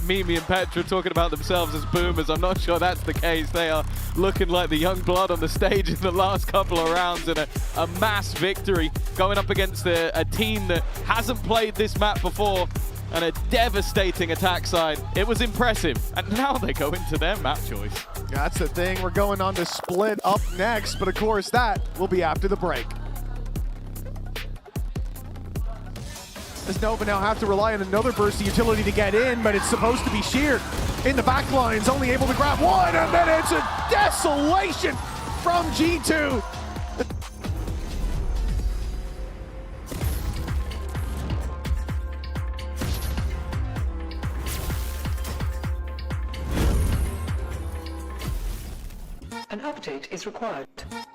Mimi and Petra talking about themselves as boomers. I'm not sure that's the case. They are looking like the young blood on the stage in the last couple of rounds, and a mass victory going up against a team that hasn't played this map before, and a devastating attack side. It was impressive, and now they go into their map choice. That's the thing. We're going on to split up next, but of course that will be after the break. As Nova now have to rely on another burst of utility to get in, but it's supposed to be Sheer in the back lines, only able to grab 1, and then it's a desolation from G2. An update is required.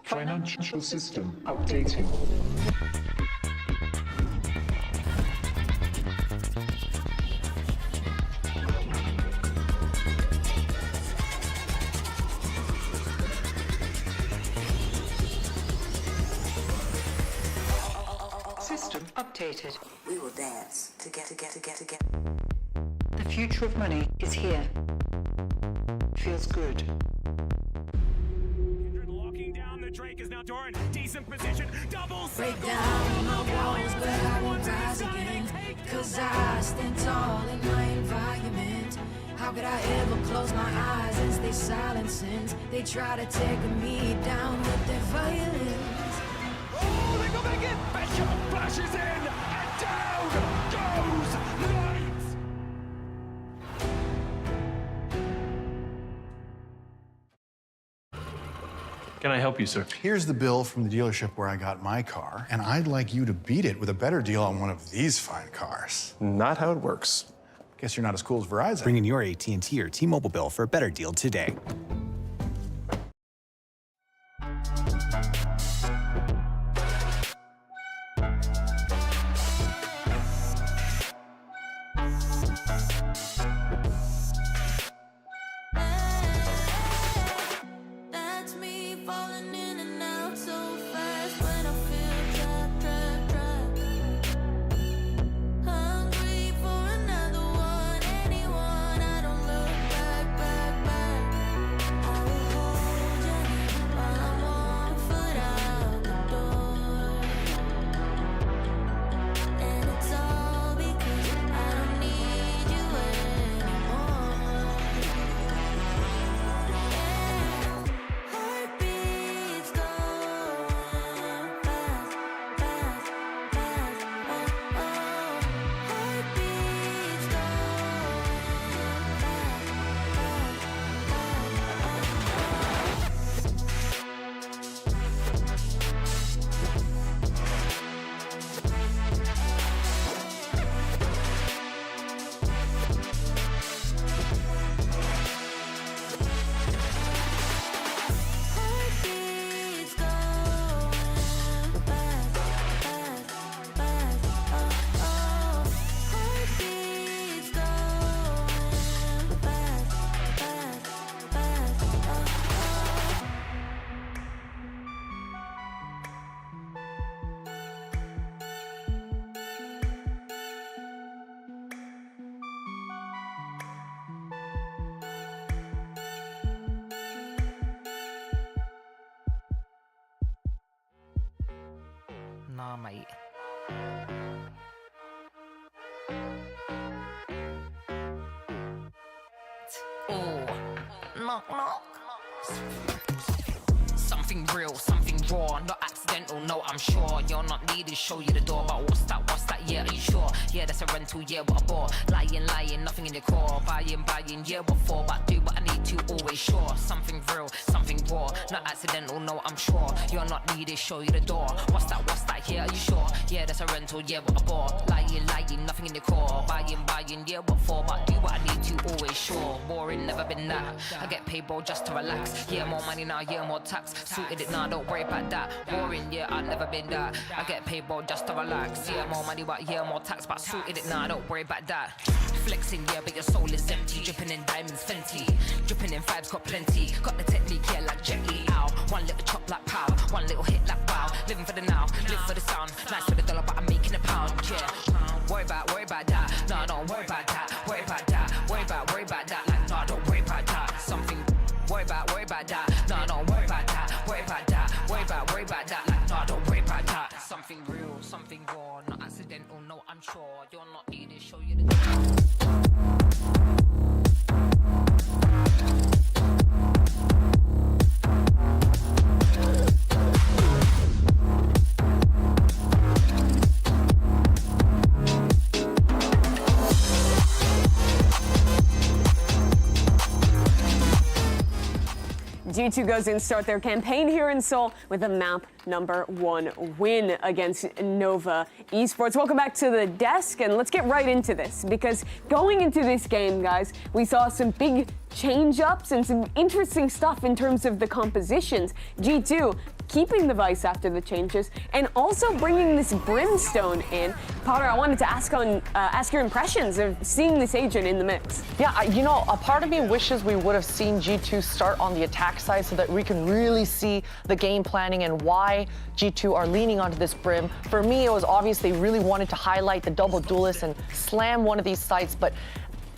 Financial system updating. System updated. We will dance together. The future of money is here. Feels good. Locking down the Drake is now Doran. Decent position. Double break down my walls, but I won't rise again. Cause I stand tall in my environment. How could I ever close my eyes and stay silent since they try to take me down with their violence? Oh, they go back in. Betcha flashes in, and down goes Light. Can I help you, sir? Here's the bill from the dealership where I got my car, and I'd like you to beat it with a better deal on one of these fine cars. Not how it works. Guess you're not as cool as Verizon. Bring in your AT&T or T-Mobile bill for a better deal today. Nah, mate. Oh, knock, knock. Something real, something raw, not accidental, no, I'm sure. You're not needed, show you the door, but what's that, yeah, are you sure? Yeah, that's a rental, yeah, what a bore. Lying, nothing in the core. Buying, yeah, what for? But do what I need to, always sure. Something real, something raw, not accidental, no, I'm sure. You're not needed, show you the door. What's that, yeah, are you sure? Yeah, that's a rental, yeah, what a bore. Lying, nothing in the core. Buying, yeah, what for? But do what I need to, always sure. Boring, never been that. I get paid, bro, just to relax. Yeah, more money now, yeah, more tax. Suited it now, don't worry about that. Boring, yeah, I've never been that. I get paid, bro, just to relax. Yeah, more money, but yeah, more tax. But suited it now, don't worry about that. Flexing, yeah, but your soul is empty. Dripping in diamonds, Fenty. Dripping in vibes, got plenty. Got the technique, yeah, like Jet Li. Ow. One little chop like pow. One little hit like wow. Living for the now, live for the sound. Nice for the dollar, but I'm making a pound, yeah. Worry about that. No, don't worry about that. Worry about that. Worry about that. Like, no, don't worry about that. Something. Worry about that. No, don't worry about that. Worry about that. Worry about that. Like, no, don't worry about that. Something real, something raw, not accidental, no, I'm sure. You're not needed, show you the G2 goes in, start their campaign here in Seoul with a map #1 win against Nova Esports. Welcome back to the desk, and let's get right into this, because going into this game, guys, we saw some big change-ups and some interesting stuff in terms of the compositions. G2 keeping the Vice after the changes, and also bringing this Brimstone in. Potter, I wanted to ask your impressions of seeing this agent in the mix. Yeah, you know, a part of me wishes we would have seen G2 start on the attack side so that we can really see the game planning and why G2 are leaning onto this Brim. For me, it was obvious they really wanted to highlight the double duelist and slam one of these sites, but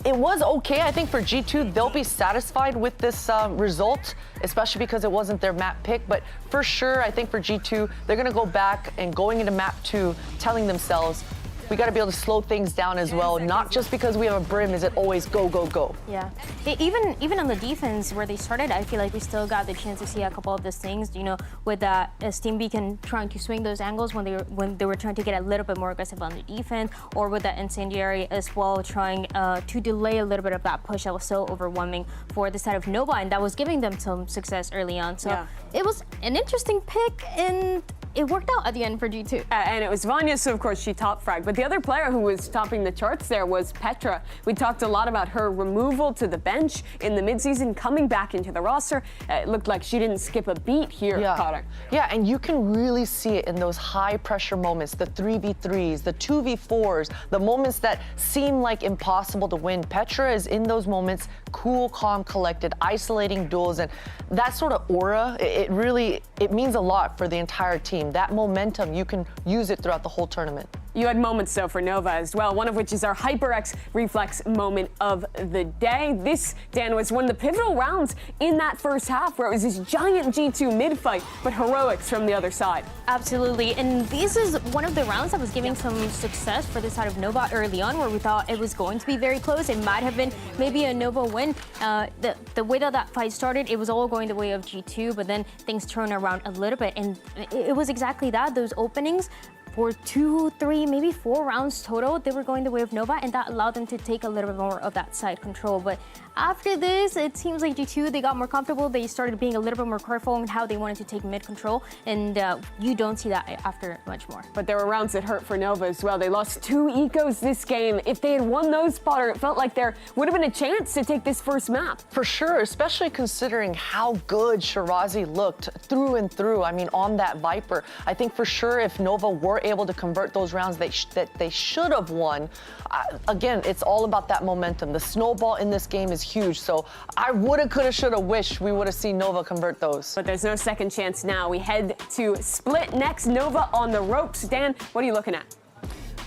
it was okay. I think for G2, they'll be satisfied with this result, especially because it wasn't their map pick. But for sure, I think for G2, they're going to go back and going into map 2, telling themselves, we got to be able to slow things down as well. Not just because we have a Brim is it always go, go, go. Yeah. Even on the defense where they started, I feel like we still got the chance to see a couple of these things, you know, with that Steam Beacon trying to swing those angles when they were trying to get a little bit more aggressive on the defense, or with that Incendiary as well, trying to delay a little bit of that push that was so overwhelming for the side of Nova, and that was giving them some success early on. So it was an interesting pick, and it worked out at the end for G2. And it was Vanya, so of course she top fragged. But the other player who was topping the charts there was Petra. We talked a lot about her removal to the bench in the midseason, coming back into the roster. It looked like she didn't skip a beat here, Potter. Yeah, and you can really see it in those high pressure moments, the 3v3s, the 2v4s, the moments that seem like impossible to win. Petra is in those moments, cool, calm, collected, isolating duels, and that sort of aura, it means a lot for the entire team. That momentum, you can use it throughout the whole tournament. You had moments, though, for Nova as well, one of which is our HyperX reflex moment of the day. This, Dan, was one of the pivotal rounds in that first half where it was this giant G2 mid-fight, but heroics from the other side. Absolutely, and this is one of the rounds that was giving some success for the side of Nova early on, where we thought it was going to be very close. It might have been maybe a Nova win. The way that fight started, it was all going the way of G2, but then things turned around a little bit, and it was exactly that, those openings. For 2, 3, maybe 4 rounds total, they were going the way of Nova, and that allowed them to take a little bit more of that side control. But after this, it seems like G2, they got more comfortable. They started being a little bit more careful in how they wanted to take mid control, and you don't see that after much more. But there were rounds that hurt for Nova as well. They lost 2 ecos this game. If they had won those, Potter, it felt like there would have been a chance to take this first map. For sure, especially considering how good Shirazi looked through and through. I mean, on that Viper. I think for sure if Nova were able to convert those rounds that they should have won, again, it's all about that momentum. The snowball in this game is huge, so I woulda, coulda, shoulda wished we would have seen Nova convert those. But there's no second chance now. We head to Split next. Nova on the ropes. Dan, what are you looking at?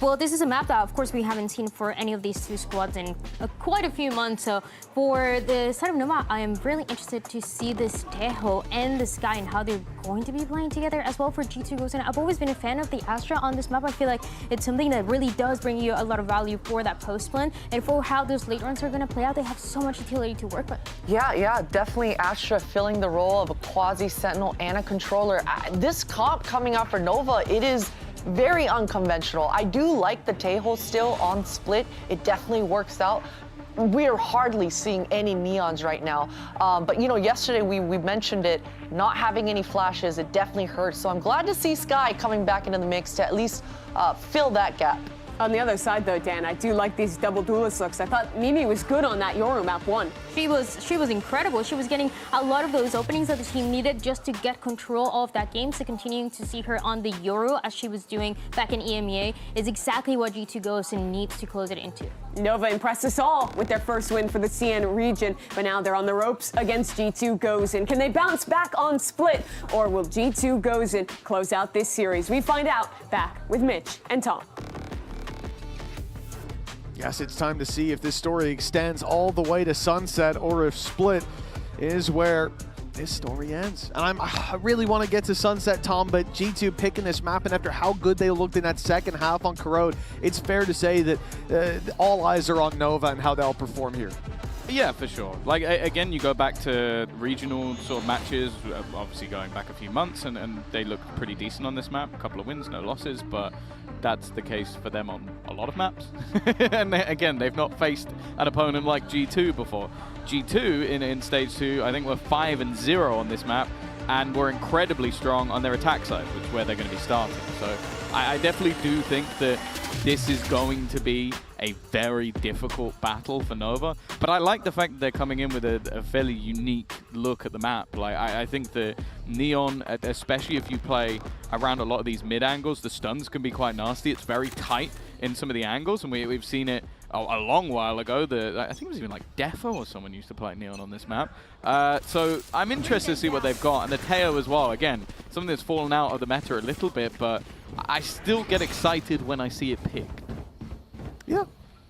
Well, this is a map that, of course, we haven't seen for any of these two squads in quite a few months. So for the side of Nova, I am really interested to see this Tejo and the Sky and how they're going to be playing together. As well for G2 goes in. I've always been a fan of the Astra on this map. I feel like it's something that really does bring you a lot of value for that post plan. And for how those late runs are going to play out, they have so much utility to work with. Yeah, definitely Astra filling the role of a quasi-sentinel and a controller. This comp coming out for Nova, it is very unconventional. I do like the Tejo still on split. It definitely works out. We are hardly seeing any neons right now. But you know, yesterday we mentioned it, not having any flashes, it definitely hurts. So I'm glad to see Sky coming back into the mix to at least fill that gap. On the other side, though, Dan, I do like these double duelist looks. I thought Mimi was good on that Yoru map 1. She was incredible. She was getting a lot of those openings that the team needed just to get control of that game. So continuing to see her on the Yoru as she was doing back in EMEA is exactly what G2 Ghost needs to close it into. Nova impressed us all with their first win for the CN region, but now they're on the ropes against G2 Gozen. Can they bounce back on split, or will G2 Gozen close out this series? We find out back with Mitch and Tom. Yes, it's time to see if this story extends all the way to sunset or if split is where this story ends. And I really want to get to sunset, Tom, but G2 picking this map, and after how good they looked in that second half on Corrode, it's fair to say that all eyes are on Nova and how they'll perform here. Yeah, for sure. Like, again, you go back to regional sort of matches, obviously going back a few months, and they look pretty decent on this map. A couple of wins, no losses, but that's the case for them on a lot of maps. And again, they've not faced an opponent like G2 before. G2 in stage 2, I think we're 5-0 on this map, and we're incredibly strong on their attack side, which is where they're going to be starting. So I definitely do think that this is going to be a very difficult battle for Nova, but I like the fact that they're coming in with a fairly unique look at the map. Like, I think the Neon, especially if you play around a lot of these mid angles, the stuns can be quite nasty. It's very tight in some of the angles, and we've seen it a long while ago. I think it was even like Defo or someone used to play Neon on this map. So I'm interested to see what they've got, and the Teo as well. Again, something that's fallen out of the meta a little bit, but I still get excited when I see it picked. Yeah.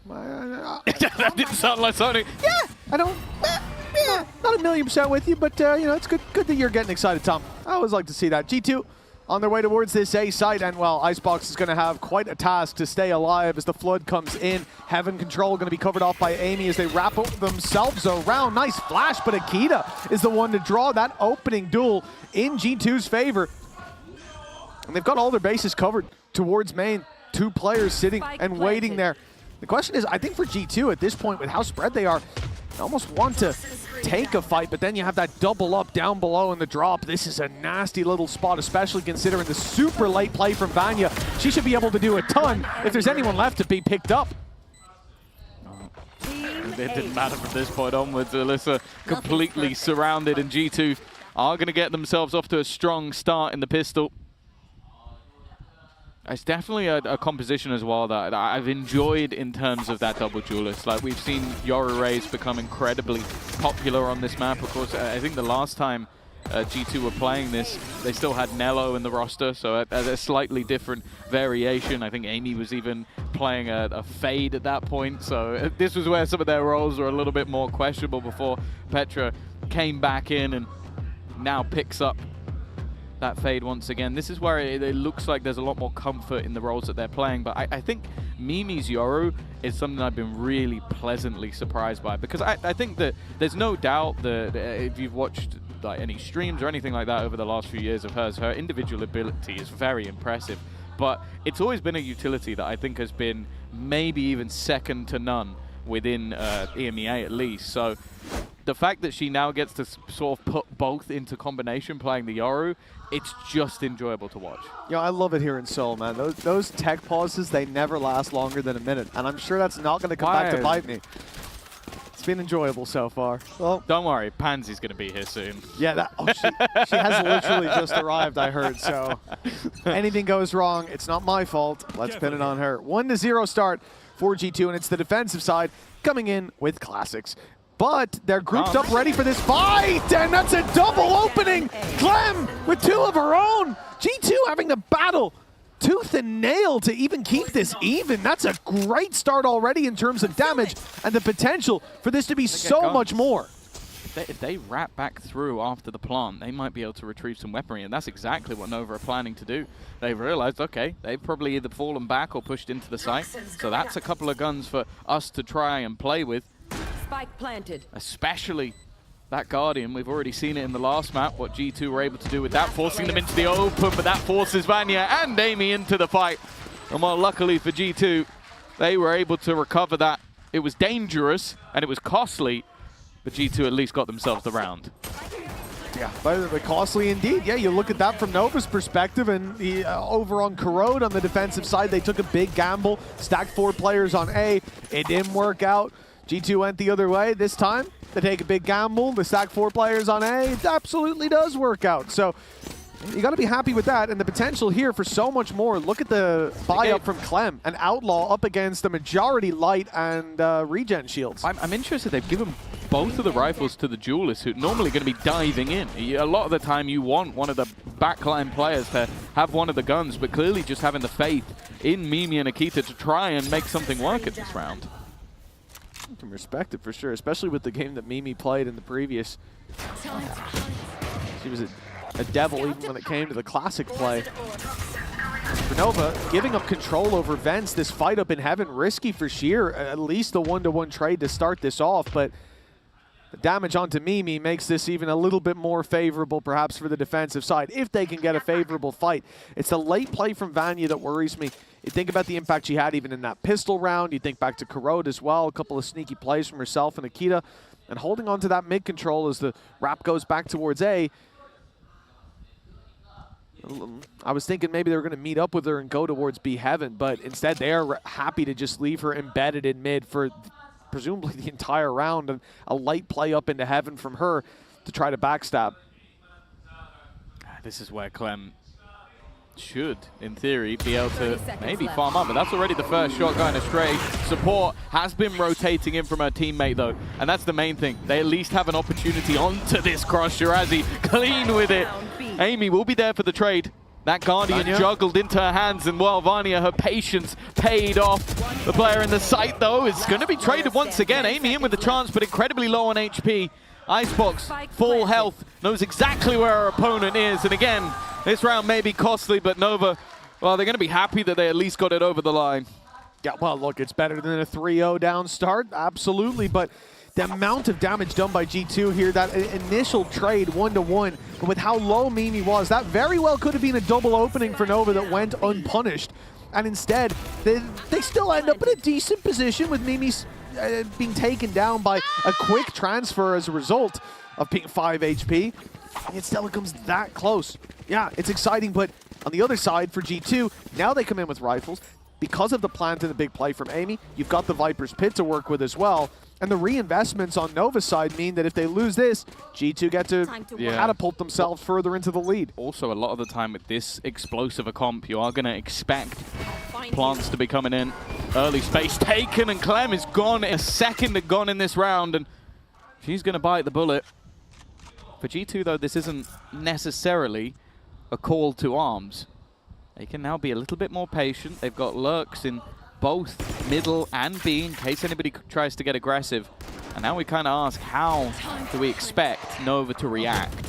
That didn't sound like something. Yeah, I don't. Yeah, not 1,000,000% with you, but you know, it's good that you're getting excited, Tom. I always like to see that. G2 on their way towards this A site, and well, Icebox is going to have quite a task to stay alive as the flood comes in. Heaven Control going to be covered off by Amy as they wrap themselves around. Nice flash, but Akita is the one to draw that opening duel in G2's favor. And they've got all their bases covered towards main. 2 players sitting and waiting there. The question is, I think for G2 at this point, with how spread they are, they almost want to take a fight, but then you have that double up down below in the drop. This is a nasty little spot, especially considering the super late play from Vanya. She should be able to do a ton if there's anyone left to be picked up. It didn't matter from this point onwards. Alyssa completely surrounded, and G2 are going to get themselves off to a strong start in the pistol. It's definitely a composition as well that I've enjoyed in terms of that double duelist. Like, we've seen Yoru Rays become incredibly popular on this map. Of course, I think the last time G2 were playing this, they still had Nello in the roster, so a slightly different variation. I think Amy was even playing a Fade at that point, so this was where some of their roles were a little bit more questionable before Petra came back in and now picks up that Fade once again. This is where it looks like there's a lot more comfort in the roles that they're playing, but I think Mimi's Yoru is something I've been really pleasantly surprised by, because I think that there's no doubt that if you've watched like any streams or anything like that over the last few years of hers, her individual ability is very impressive, but it's always been a utility that I think has been maybe even second to none within EMEA at least. So the fact that she now gets to sort of put both into combination playing the Yoru, it's just enjoyable to watch. You know, I love it here in Seoul, man. Those tech pauses, they never last longer than a minute, and I'm sure that's not going to come back to bite me. It's been enjoyable so far. Well, don't worry, Pansy's going to be here soon. Yeah, she has literally just arrived, I heard, so anything goes wrong, it's not my fault. Let's pin it on her. 1-0 start for G2, and it's the defensive side coming in with classics. But they're grouped up ready for this fight, and that's a double opening. Clem with 2 of her own. G2 having to battle tooth and nail to even keep this even. That's a great start already in terms of damage and the potential for this to be so much more. If they wrap back through after the plant, they might be able to retrieve some weaponry, and that's exactly what Nova are planning to do. They've realized, okay, they've probably either fallen back or pushed into the site, so that's a couple of guns for us to try and play with. Spike planted. Especially that Guardian. We've already seen it in the last map, what G2 were able to do with that, forcing them into the open, but that forces Vanya and Amy into the fight. And while luckily for G2, they were able to recover that. It was dangerous and it was costly, but G2 at least got themselves the round. Yeah, but costly indeed. Yeah, you look at that from Nova's perspective, and over on Corrode on the defensive side, they took a big gamble, stacked 4 players on A. It didn't work out. G2 went the other way this time. They take a big gamble, they stack 4 players on A. It absolutely does work out. So you got to be happy with that, and the potential here for so much more. Look at the buy-up from Clem, an Outlaw up against the majority Light and regen shields. I'm interested. They've given both of the rifles to the duelists, who are normally going to be diving in. A lot of the time you want one of the backline players to have one of the guns, but clearly just having the faith in Mimi and Akita to try and make something work at this round. You can respect it for sure, especially with the game that Mimi played in the previous. She was a devil even when it came to the classic play. For Nova, giving up control over Vents, this fight up in heaven, risky for Sheer, at least a 1-to-1 trade to start this off, but the damage onto Mimi makes this even a little bit more favorable perhaps for the defensive side, if they can get a favorable fight. It's the late play from Vanya that worries me. You think about the impact she had even in that pistol round. You think back to Corrode as well, a couple of sneaky plays from herself and Akita, and holding on to that mid control as the wrap goes back towards A. I was thinking maybe they were going to meet up with her and go towards B Heaven, but instead they are happy to just leave her embedded in mid for presumably the entire round, and a light play up into Heaven from her to try to backstab. This is where Clem should, in theory, be able to maybe farm up, but that's already the first shot going astray. Support has been rotating in from her teammate, though, and that's the main thing. They at least have an opportunity onto this cross. Shirazi clean with it. Amy will be there for the trade. That Guardian juggled into her hands, and while Vanya, her patience paid off. The player in the site, though, is going to be traded once again. Amy in with the chance, but incredibly low on HP. Icebox, full health, knows exactly where her opponent is. And again, this round may be costly, but Nova, well, they're going to be happy that they at least got it over the line. Yeah, well, look, it's better than a 3-0 down start, absolutely, but the amount of damage done by G2 here, that initial trade 1-to-1, but with how low Mimi was, that very well could have been a double opening for Nova that went unpunished. And instead, they still end up in a decent position with Mimi's being taken down by a quick transfer as a result of being 5 HP. And it still comes that close. Yeah, it's exciting, but on the other side for G2, now they come in with rifles. Because of the plant and the big play from Amy, you've got the Viper's Pit to work with as well. And the reinvestments on Nova's side mean that if they lose this, G2 get to catapult themselves further into the lead. Also, a lot of the time with this explosive a comp, you are going to expect plants to be coming in. Early space taken, and Clem is gone. A second gone in this round, and she's going to bite the bullet. For G2, though, this isn't necessarily a call to arms. They can now be a little bit more patient. They've got lurks in both middle and B in case anybody tries to get aggressive. And now we kind of ask, how do we expect Nova to react?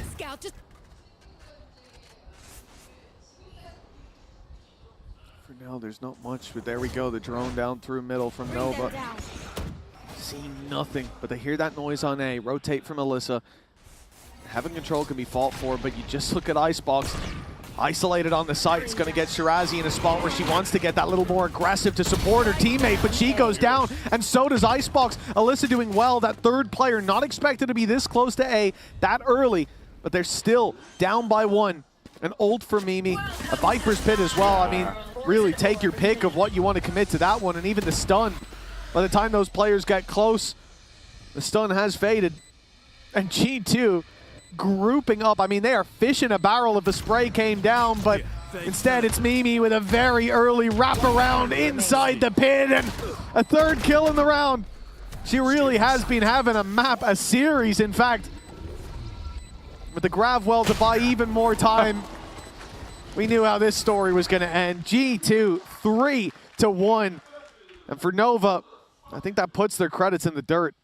For now, there's not much, but there we go. The drone down through middle from Nova. Seeing nothing, but they hear that noise on A. Rotate from Alyssa. Having control can be fought for, but you just look at Icebox. Isolated on the site, it's going to get Shirazi in a spot where she wants to get that little more aggressive to support her teammate, but she goes down, and so does Icebox. Alyssa doing well, that third player not expected to be this close to A that early, but they're still down by 1. An ult for Mimi, a Viper's Pit as well. I mean, really take your pick of what you want to commit to that one, and even the stun. By the time those players get close, the stun has faded, and G2 grouping up. I mean, they are fish in a barrel if the spray came down, but instead it's Mimi with a very early wraparound inside the pit and a third kill in the round. She really has been having a series, in fact, with the Gravwell to buy even more time. We knew how this story was going to end. G2, 3-1. And for Nova, I think that puts their credits in the dirt.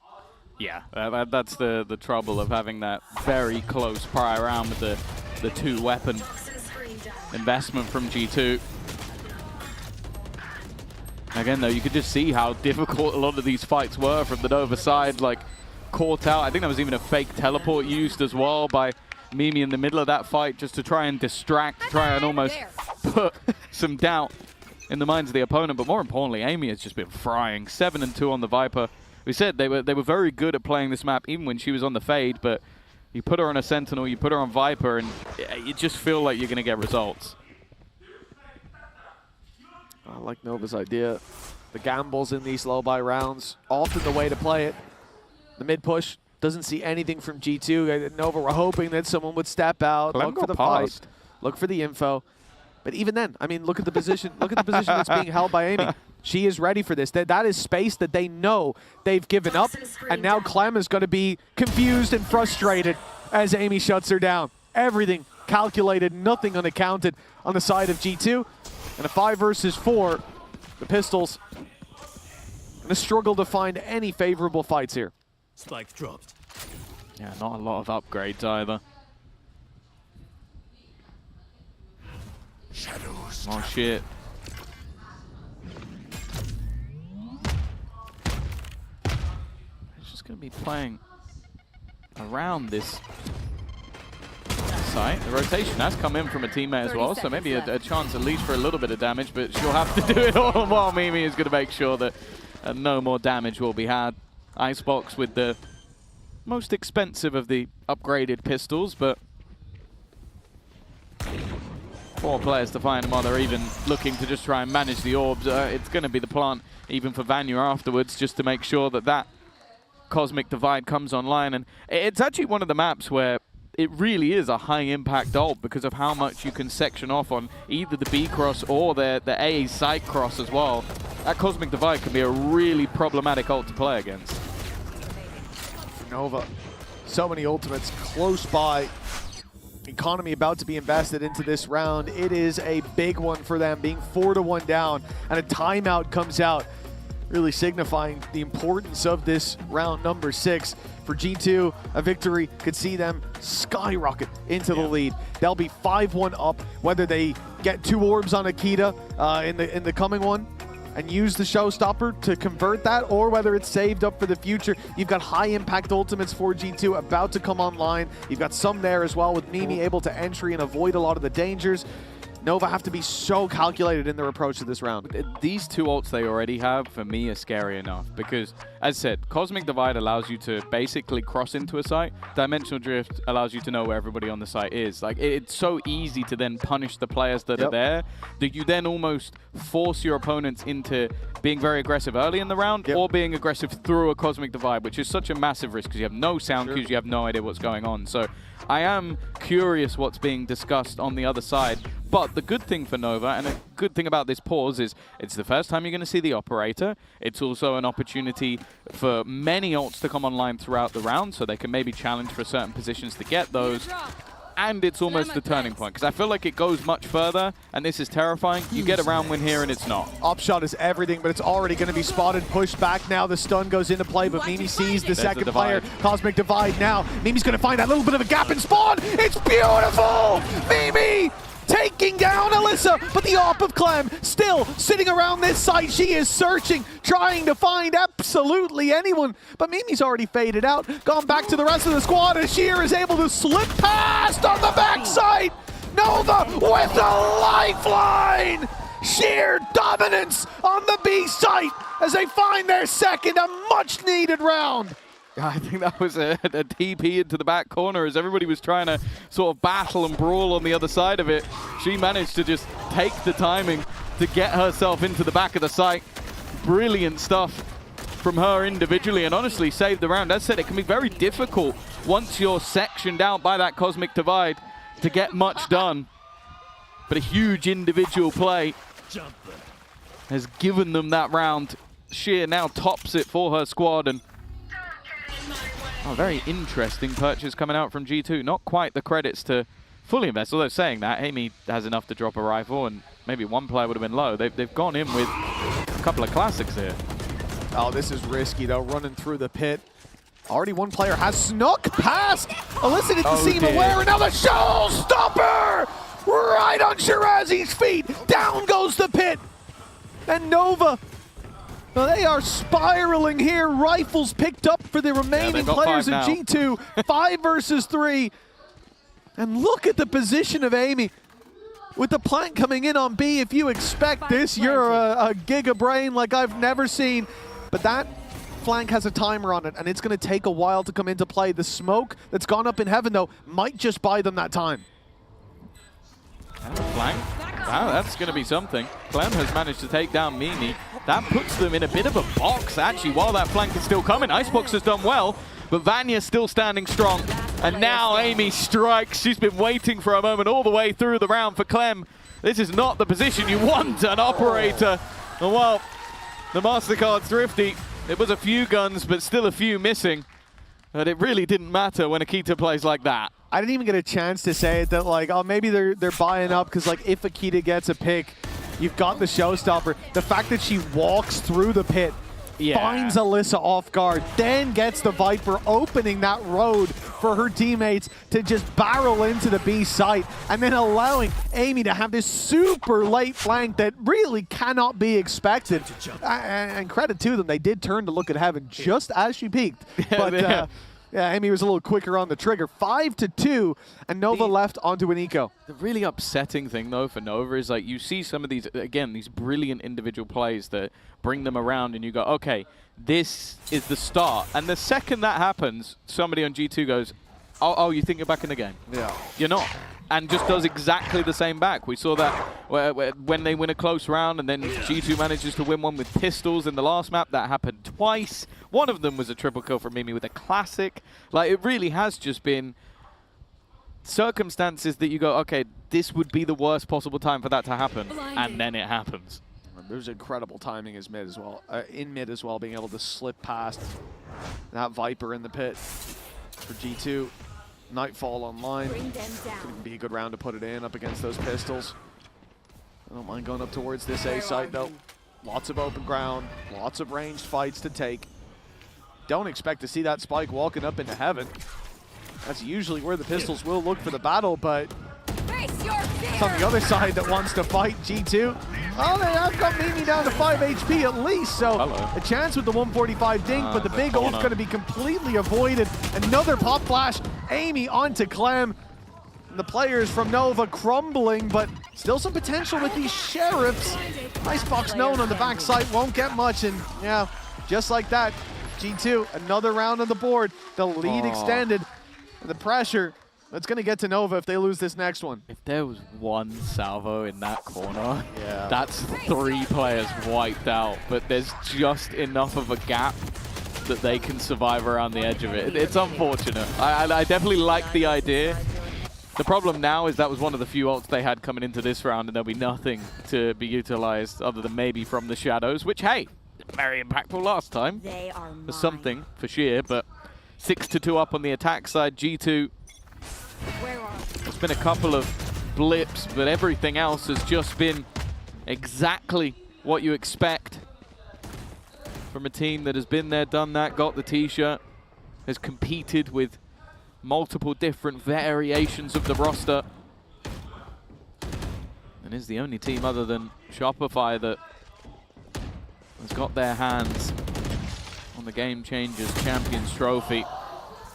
Yeah, that's the trouble of having that very close prior round with the two-weapon investment from G2. Again, though, you could just see how difficult a lot of these fights were from the Nova side, like caught out. I think there was even a fake teleport used as well by Mimi in the middle of that fight just to try and distract, try and almost put some doubt in the minds of the opponent. But more importantly, EMEA has just been frying. 7-2 on the Viper. We said they were very good at playing this map even when she was on the Fade, but you put her on a Sentinel, you put her on Viper, and you just feel like you're going to get results. I like Nova's idea. The gambles in these low-buy rounds, often the way to play it. The mid-push doesn't see anything from G2. Nova were hoping that someone would step out, look for the fight, look for the info. But even then, I mean, look at the position. Look at the position that's being held by Amy. She is ready for this. That is space that they know they've given up. And now Clem is going to be confused and frustrated as Amy shuts her down. Everything calculated, nothing unaccounted on the side of G2. And a 5 versus 4, the Pistols going to struggle to find any favorable fights here. Spike dropped. Yeah, not a lot of upgrades either. Shadows. Oh shit. He's just going to be playing around this site. The rotation has come in from a teammate as well, so maybe a chance at least for a little bit of damage, but she'll have to do it all while Mimi is going to make sure that no more damage will be had. Icebox with the most expensive of the upgraded pistols, but 4 players to find while they're even looking to just try and manage the orbs. It's going to be the plant even for Vanya afterwards, just to make sure that that Cosmic Divide comes online. And it's actually one of the maps where it really is a high-impact ult because of how much you can section off on either the B cross or the A side cross as well. That Cosmic Divide can be a really problematic ult to play against. Nova, so many ultimates close by. Economy about to be invested into this round. It is a big one for them, being 4-1 down, and a timeout comes out, really signifying the importance of this round number 6. For G2, a victory could see them skyrocket into the lead. They'll be 5-1 up, whether they get 2 orbs on Akita in the coming one and use the showstopper to convert that, or whether it's saved up for the future. You've got high impact ultimates for G2 about to come online. You've got some there as well with Mimi able to entry and avoid a lot of the dangers. Nova have to be so calculated in their approach to this round. These 2 ults they already have, for me, are scary enough because, as said, Cosmic Divide allows you to basically cross into a site. Dimensional Drift allows you to know where everybody on the site is. Like, it's so easy to then punish the players that are there that you then almost force your opponents into being very aggressive early in the round or being aggressive through a Cosmic Divide, which is such a massive risk because you have no sound cues, you have no idea what's going on. So I am curious what's being discussed on the other side. But the good thing for Nova, and a good thing about this pause, is it's the first time you're going to see the operator. It's also an opportunity for many ults to come online throughout the round, so they can maybe challenge for certain positions to get those. And it's almost the turning point, because I feel like it goes much further, and this is terrifying. You get a round win here, and it's not. Upshot is everything, but it's already going to be spotted, pushed back now. The stun goes into play, but Mimi sees the second player. Cosmic Divide now. Mimi's going to find that little bit of a gap in spawn. It's beautiful! Mimi taking down Alyssa, but the AWP of Clem still sitting around this site. She is searching, trying to find absolutely anyone, but Mimi's already faded out, gone back to the rest of the squad as Sheer is able to slip past on the backside. Nova with the lifeline! Sheer dominance on the B site as they find their second, a much needed round. I think that was a TP into the back corner as everybody was trying to sort of battle and brawl on the other side of it. She managed to just take the timing to get herself into the back of the site. Brilliant stuff from her individually, and honestly saved the round. As said, it can be very difficult once you're sectioned out by that Cosmic Divide to get much done. But a huge individual play has given them that round. Sheer now tops it for her squad, and very interesting purchase coming out from G2. Not quite the credits to fully invested. Although saying that, Amy has enough to drop a rifle, and maybe one player would have been low. They've gone in with a couple of classics here. Oh, this is risky, though, running through the pit. Already one player has snuck past. Alyssa didn't seem aware, and now the showstopper! Right on Shirazi's feet. Down goes the pit. And Nova, well, they are spiraling here. Rifles picked up for the remaining players of G2. 5 versus 3. And look at the position of Amy. With the plant coming in on B, if you expect this, you're a giga brain like I've never seen. But that flank has a timer on it, and it's going to take a while to come into play. The smoke that's gone up in heaven, though, might just buy them that time. Flank. Wow, that's going to be something. Clem has managed to take down Mimi. That puts them in a bit of a box, actually, while that flank is still coming. Icebox has done well, but Vanya's still standing strong. And now Amy strikes. She's been waiting for a moment all the way through the round for Clem. This is not the position you want an operator. And well, the Mastercard's thrifty. It was a few guns, but still a few missing. But it really didn't matter when Akita plays like that. I didn't even get a chance to say it that, like, oh, maybe they're buying up because, like, if Akita gets a pick, you've got the showstopper. The fact that she walks through the pit, finds Alyssa off guard, then gets the Viper, opening that road for her teammates to just barrel into the B site, and then allowing Amy to have this super late flank that really cannot be expected. And credit to them, they did turn to look at heaven just as she peaked. But yeah, Amy was a little quicker on the trigger. 5-2, and Nova left onto an eco. The really upsetting thing, though, for Nova is, like, you see some of these, again, these brilliant individual plays that bring them around, and you go, okay, this is the start. And the second that happens, somebody on G2 goes, oh, you think you're back in the game? Yeah. You're not. And just does exactly the same back. We saw that when they win a close round, and then G2 manages to win one with pistols in the last map. That happened twice. One of them was a triple kill for Mimi with a classic. Like, it really has just been circumstances that you go, okay, this would be the worst possible time for that to happen, and then it happens. There's incredible timing in mid as well, being able to slip past that Viper in the pit for G2. Nightfall online. Could be a good round to put it in up against those pistols. I don't mind going up towards this A site, though. Lots of open ground, lots of ranged fights to take. Don't expect to see that spike walking up into heaven. That's usually where the pistols will look for the battle, but it's on the other side that wants to fight G2. Oh, they have got Mimi down to 5 HP at least, so a chance with the 145 dink, but the big ult's going to be completely avoided. Another pop flash, Amy onto Clem. And the players from Nova crumbling, but still some potential with these Sheriffs. Icebox known on the backside, won't get much, and yeah, just like that, G2, another round on the board. The lead extended, and the pressure that's going to get to Nova if they lose this next one. If there was one salvo in that corner, that's 3 players wiped out. But there's just enough of a gap that they can survive around the edge of it. It's unfortunate. I definitely like the idea. The problem now is that was one of the few ults they had coming into this round, and there'll be nothing to be utilized other than maybe from the shadows, which, hey, very impactful last time. There's something for sheer, but 6-2 up on the attack side. G2. There's been a couple of blips, but everything else has just been exactly what you expect from a team that has been there, done that, got the t-shirt, has competed with multiple different variations of the roster, and is the only team other than Shopify that has got their hands on the Game Changers Champions Trophy.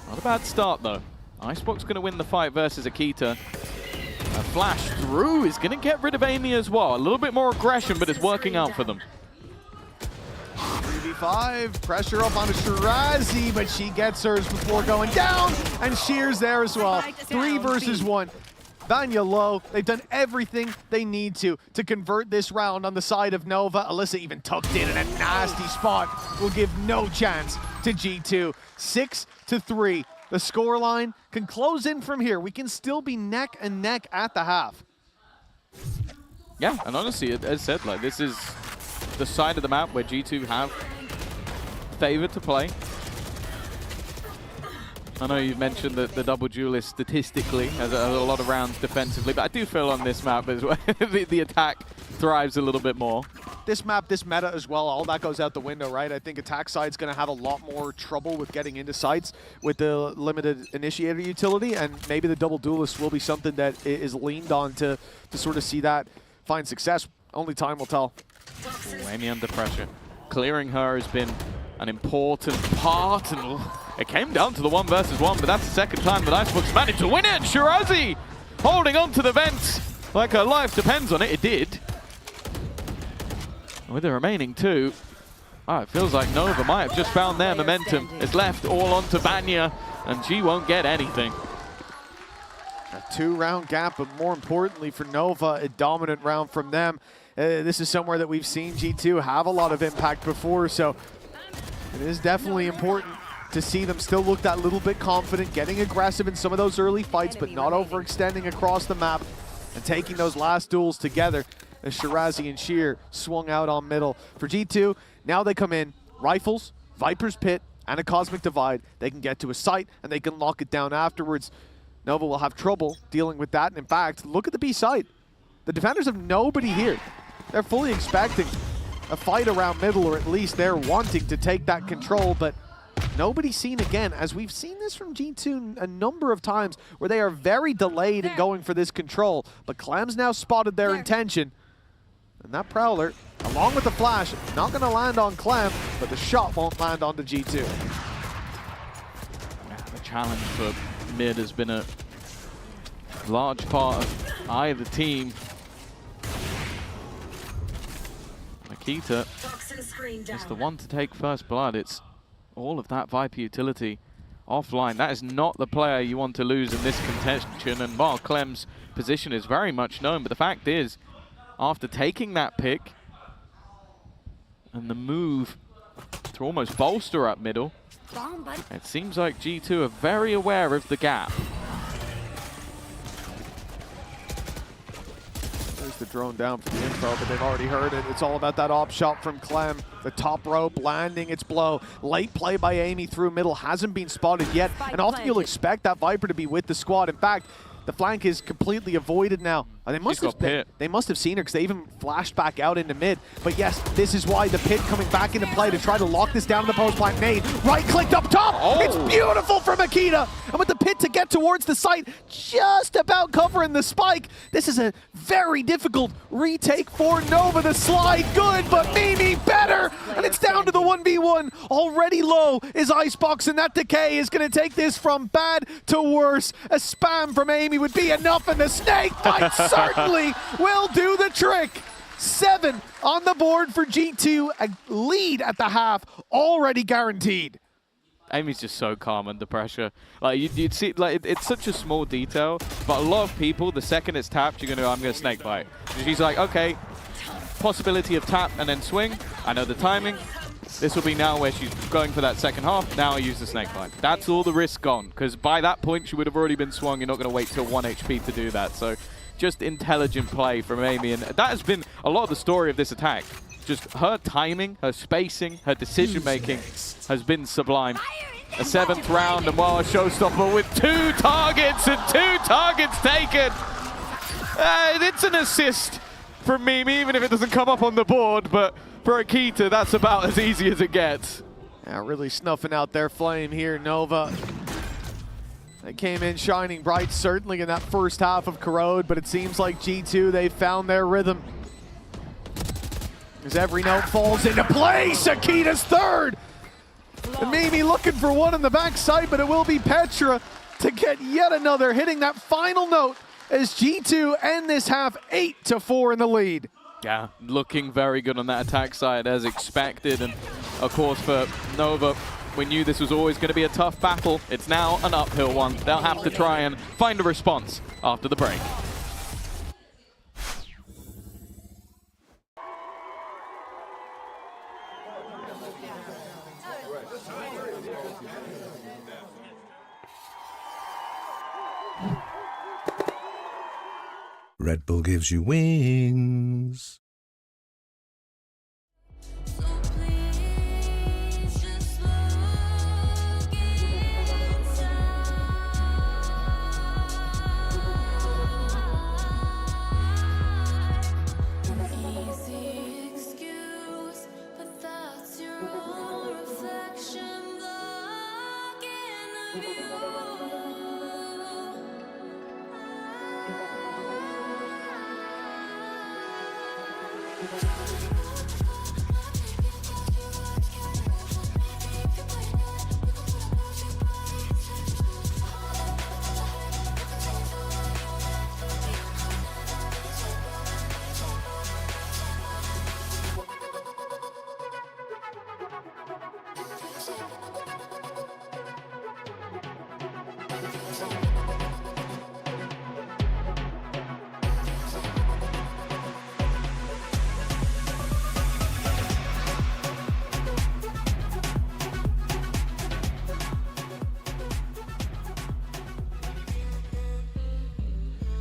Not a bad start, though. Icebox going to win the fight versus Akita. A flash through is going to get rid of Amy as well. A little bit more aggression, but it's working out for them. 3v5, pressure up on Shirazi, but she gets hers before going down, and Sheer's there as well. 3 versus 1. Vanya low. They've done everything they need to convert this round on the side of Nova. Alyssa even tucked in a nasty spot. Will give no chance to G2. 6-3. The scoreline can close in from here. We can still be neck and neck at the half. Yeah, and honestly, as said, like, this is the side of the map where G2 have favored to play. I know you've mentioned that the double duelist statistically has a lot of rounds defensively, but I do feel on this map as well, the attack thrives a little bit more. This map, this meta as well, all that goes out the window, right? I think attack side's going to have a lot more trouble with getting into sites with the limited initiator utility, and maybe the double duelist will be something that is leaned on to sort of see that find success. Only time will tell. Amy under pressure. Clearing her has been an important part, and it came down to the 1 versus 1, but that's the second time that Icebox managed to win it. Shirazi holding on to the vents like her life depends on it. It did. With the remaining 2, it feels like Nova might have just found their momentum. It's left all onto Vanya, and she won't get anything. A 2-round gap, but more importantly for Nova, a dominant round from them. This is somewhere that we've seen G2 have a lot of impact before, so it is definitely important to see them still look that little bit confident, getting aggressive in some of those early fights, but not overextending across the map and taking those last duels together as Shirazi and Sheer swung out on middle. For G2, now they come in, rifles, Viper's Pit, and a Cosmic Divide. They can get to a site and they can lock it down afterwards. Nova will have trouble dealing with that, and in fact, look at the B site. The defenders have nobody here. They're fully expecting a fight around middle, or at least they're wanting to take that control, but nobody's seen again, as we've seen this from G2 a number of times where they are very delayed in going for this control, but Clem's now spotted their intention, and that Prowler, along with the flash, not going to land on Clem, but the shot won't land on the G2. The challenge for mid has been a large part of either team. Makita is the one to take first blood. It's all of that Viper utility offline. That is not the player you want to lose in this contention, and while Clem's position is very much known, but the fact is, after taking that pick and the move to almost bolster up middle, it seems like G2 are very aware of the gap. There's the drone down for the info, but they've already heard it. It's all about that op shot from Clem. The top rope landing its blow. Late play by Amy through middle hasn't been spotted yet, and often you'll expect that Viper to be with the squad. In fact, the flank is completely avoided now. They must have seen her, because they even flashed back out into mid. But yes, this is why the pit coming back into play to try to lock this down in the post plant. Nade right-clicked up top. Oh. It's beautiful from Makita. And with the pit to get towards the site, just about covering the spike. This is a very difficult retake for Nova. The slide good, but Mimi better. And it's down to the 1v1. Already low is Icebox, and that decay is going to take this from bad to worse. A spam from Amy would be enough, and the snake fight certainly will do the trick. 7 on the board for G2, a lead at the half already guaranteed. Amy's just so calm under pressure. Like you'd see, like it's such a small detail, but a lot of people, the second it's tapped, you're I'm gonna snake bite. She's like, okay, possibility of tap and then swing. I know the timing. This will be now where she's going for that second half. Now I use the snake bite. That's all the risk gone, because by that point she would have already been swung. You're not going to wait till 1 HP to do that. So just intelligent play from Amy, and that has been a lot of the story of this attack. Just her timing, her spacing, her decision making has been sublime. A 7th round, and while a showstopper with 2 targets and 2 targets taken. It's an assist from Mimi, even if it doesn't come up on the board, but for Akita, that's about as easy as it gets. Yeah, really snuffing out their flame here, Nova. They came in shining bright, certainly in that first half of Corrode, but it seems like G2, they found their rhythm. As every note falls into place, Akita's 3rd. And Mimi looking for one on the backside, but it will be Petra to get yet another, hitting that final note as G2 end this half 8-4 in the lead. Yeah, looking very good on that attack side as expected. And of course for Nova, we knew this was always going to be a tough battle. It's now an uphill one. They'll have to try and find a response after the break. Red Bull gives you wings.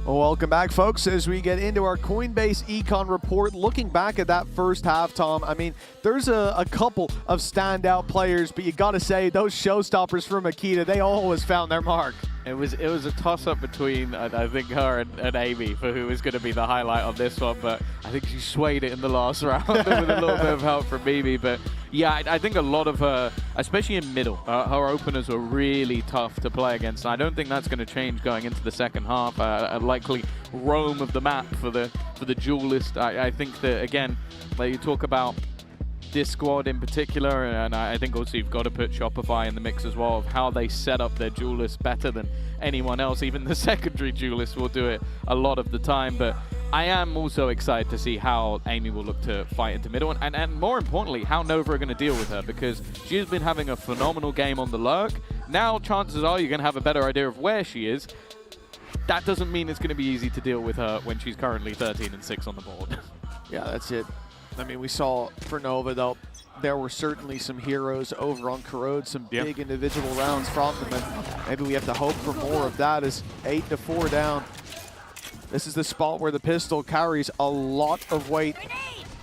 Welcome back, folks, as we get into our Coinbase Econ report. Looking back at that first half, Tom, I mean, there's a couple of standout players, but you got to say, those showstoppers from Akita, they always found their mark. It was a toss-up between, I think, her and Amy for who was going to be the highlight on this one, but I think she swayed it in the last round with a little bit of help from Mimi. But yeah, I think a lot of her, especially in middle, her openers were really tough to play against. And I don't think that's going to change going into the second half. A likely roam of the map for the duelist. I think that, again, like you talk about this squad in particular, and I think also you've got to put Shopify in the mix as well, of how they set up their duelists better than anyone else. Even the secondary duelists will do it a lot of the time, but I am also excited to see how Amy will look to fight into middle, and more importantly, how Nova are going to deal with her, because she has been having a phenomenal game on the lurk. Now chances are you're going to have a better idea of where she is. That doesn't mean it's going to be easy to deal with her when she's currently 13-6 on the board. Yeah, that's it. I mean, we saw for Nova, though, there were certainly some heroes over on Corrode, some big individual rounds from them, and maybe we have to hope for more of that as 8-4 down. This is the spot where the pistol carries a lot of weight.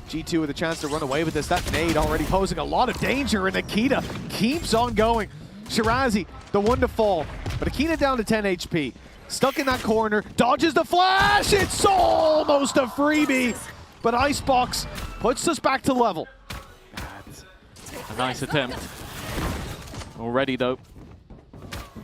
G2 with a chance to run away with this. That nade already posing a lot of danger, and Akita keeps on going. Shirazi, the one to fall, but Akita down to 10 HP. Stuck in that corner, dodges the flash, it's almost a freebie, but Icebox puts us back to level. A nice attempt. Already, though.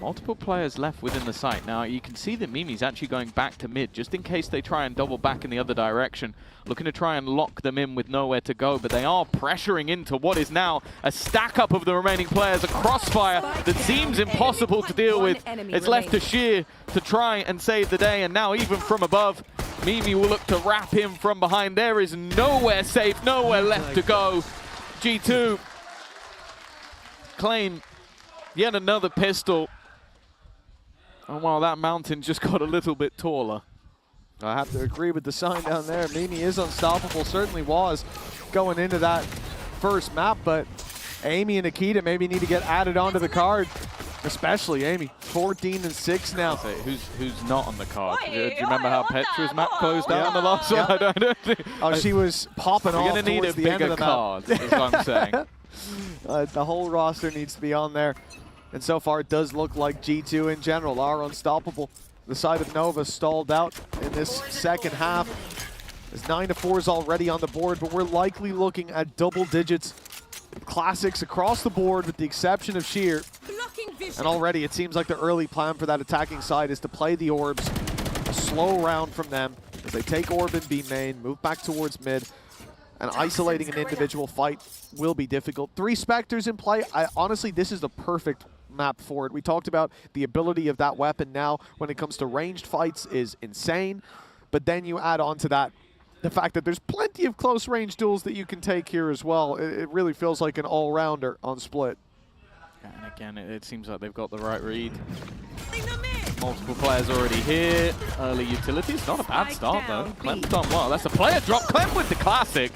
Multiple players left within the site. Now, you can see that Mimi's actually going back to mid, just in case they try and double back in the other direction. Looking to try and lock them in with nowhere to go, but they are pressuring into what is now a stack-up of the remaining players, a crossfire that seems impossible to deal with. It's left to Sheer to try and save the day, and now even from above, Mimi will look to wrap him from behind. There is nowhere safe, nowhere left to go. G2 claim yet another pistol. And while that mountain just got a little bit taller. I have to agree with the sign down there. Mimi is unstoppable, certainly was going into that first map, but Amy and Akita maybe need to get added onto the card. Especially Amy, 14-6 now. Who's not on the card? Do you remember how Petra's map closed out on the last one? I don't think. Oh, she was popping off. We're going to need a bigger card, is what I'm saying. The whole roster needs to be on there. And so far, it does look like G2 in general are unstoppable. The side of Nova stalled out in this second half. As 9-4 is already on the board, but we're likely looking at double digits. Classics across the board with the exception of Sheer. And already it seems like the early plan for that attacking side is to play the orbs, a slow round from them as they take orb and B main, move back towards mid, and isolating an individual fight will be difficult. 3 Spectres in play. Honestly, this is the perfect map for it. We talked about the ability of that weapon now when it comes to ranged fights is insane, but then you add on to that the fact that there's plenty of close range duels that you can take here as well. It really feels like an all-rounder on Split. Yeah, and again, it seems like they've got the right read. Multiple players already here. Early utilities, not a bad start though. Clem's done well. That's a player drop. Clem with the classic.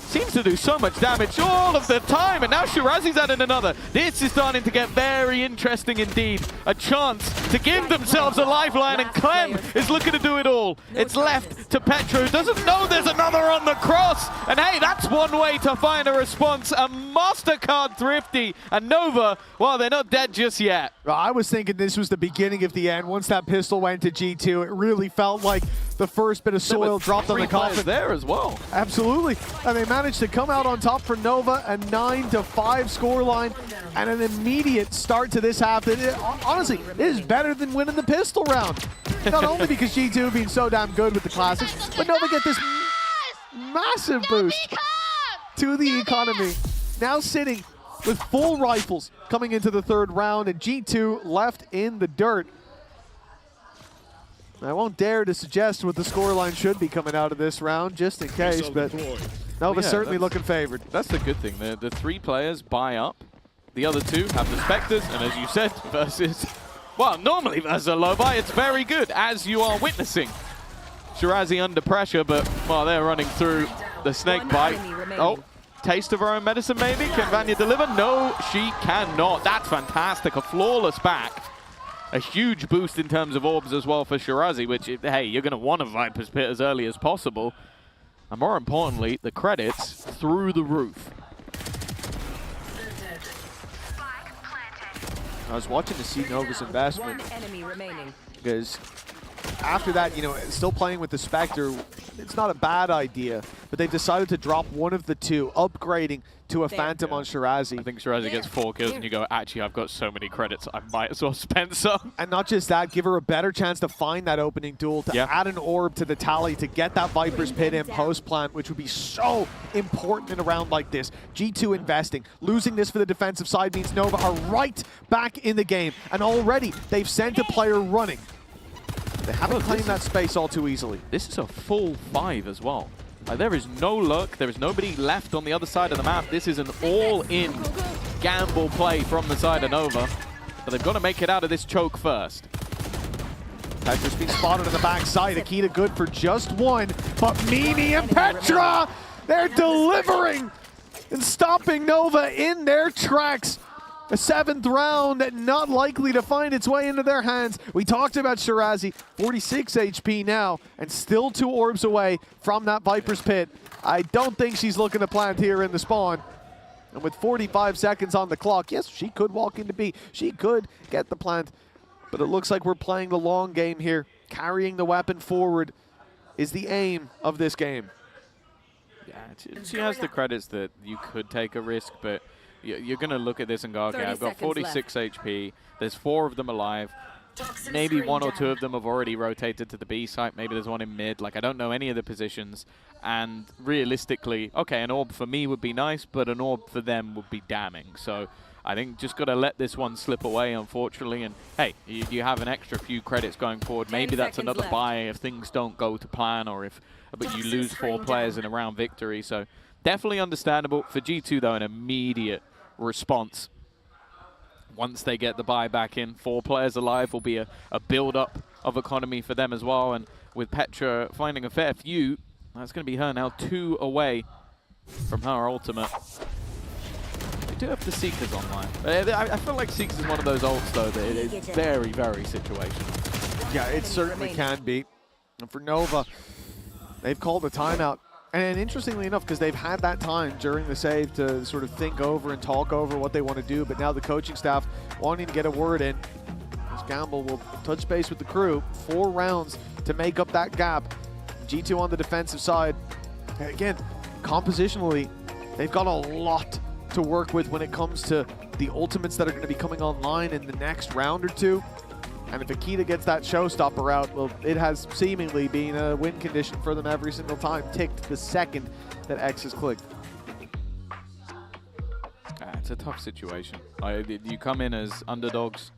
Seems to do so much damage all of the time, and now Shirazi's adding another. This is starting to get very interesting indeed. A chance to give themselves a lifeline, and Clem is looking to do it all. It's left to Petra, who doesn't know there's another on the cross. And hey, that's one way to find a response. A Mastercard thrifty, and Nova, well, they're not dead just yet. I was thinking this was the beginning of the end. Once that pistol went to G2, it really felt like the first bit of soil dropped on the coffin. There as well. Absolutely. And they managed to come out on top for Nova, a 9-5 scoreline, and an immediate start to this half. Honestly, it is better than winning the pistol round. Not only because G2 being so damn good with the classics, but Nova get this Massive boost to the economy. Now sitting with full rifles coming into the third round, and G2 left in the dirt. I won't dare to suggest what the scoreline should be coming out of this round, just in case, but Nova's certainly looking favored. That's the good thing. The 3 players buy up. The other 2 have the Spectres, and as you said, versus, well, normally versus a low buy, it's very good, as you are witnessing. Shirazi under pressure, but, well, they're running through the snake bite. Oh, taste of her own medicine, maybe? Can Vanya deliver? No, she cannot. That's fantastic. A flawless back. A huge boost in terms of orbs as well for Shirazi, which, hey, you're going to want a Viper's Pit as early as possible. And more importantly, the credits through the roof. I was watching to see Nova's investment because after that, you know, still playing with the Spectre, it's not a bad idea, but they've decided to drop one of the 2, upgrading to a Phantom on Shirazi. I think Shirazi gets 4 kills and you go, actually, I've got so many credits, I might as well spend some. And not just that, give her a better chance to find that opening duel, to add an orb to the tally, to get that Viper's Pit in post-plant, which would be so important in a round like this. G2 investing. Losing this for the defensive side means Nova are right back in the game, and already they've sent a player running. They haven't claimed that space all too easily. This is a full 5 as well. Like, there is no luck. There is nobody left on the other side of the map. This is an all-in gamble play from the side of Nova. But they've got to make it out of this choke first. Petra's been spotted on the backside. Akita good for just 1. But Mimi and Petra, they're delivering and stopping Nova in their tracks. A 7th round not likely to find its way into their hands. We talked about Shirazi, 46 HP now, and still 2 orbs away from that Viper's Pit. I don't think she's looking to plant here in the spawn. And with 45 seconds on the clock, yes, she could walk into B. She could get the plant. But it looks like we're playing the long game here. Carrying the weapon forward is the aim of this game. Yeah, she has the credits that you could take a risk, but you're going to look at this and go, okay, I've got 46 HP. There's 4 of them alive. Maybe 1 or 2 of them have already rotated to the B site. Maybe there's one in mid. Like, I don't know any of the positions. And realistically, okay, an orb for me would be nice, but an orb for them would be damning. So I think just got to let this one slip away, unfortunately. And hey, you have an extra few credits going forward. Maybe that's another buy if things don't go to plan, or if but you lose 4 players in a round victory. So definitely understandable. For G2, though, an immediate response. Once they get the buy back in, 4 players alive will be a build-up of economy for them as well. And with Petra finding a fair few, that's going to be her now 2 away from her ultimate. They do have the Seekers online. I feel like Seekers is one of those ults, though, that it is very, very situational. Yeah, it certainly can be. And for Nova, they've called a timeout. And interestingly enough, because they've had that time during the save to sort of think over and talk over what they want to do, but now the coaching staff wanting to get a word in. As Gamble will touch base with the crew. 4 rounds to make up that gap. G2 on the defensive side. Again, compositionally, they've got a lot to work with when it comes to the ultimates that are going to be coming online in the next round or 2. And if Akita gets that showstopper out, well, it has seemingly been a win condition for them every single time, ticked the second that X is clicked. It's a tough situation. You come in as underdogs.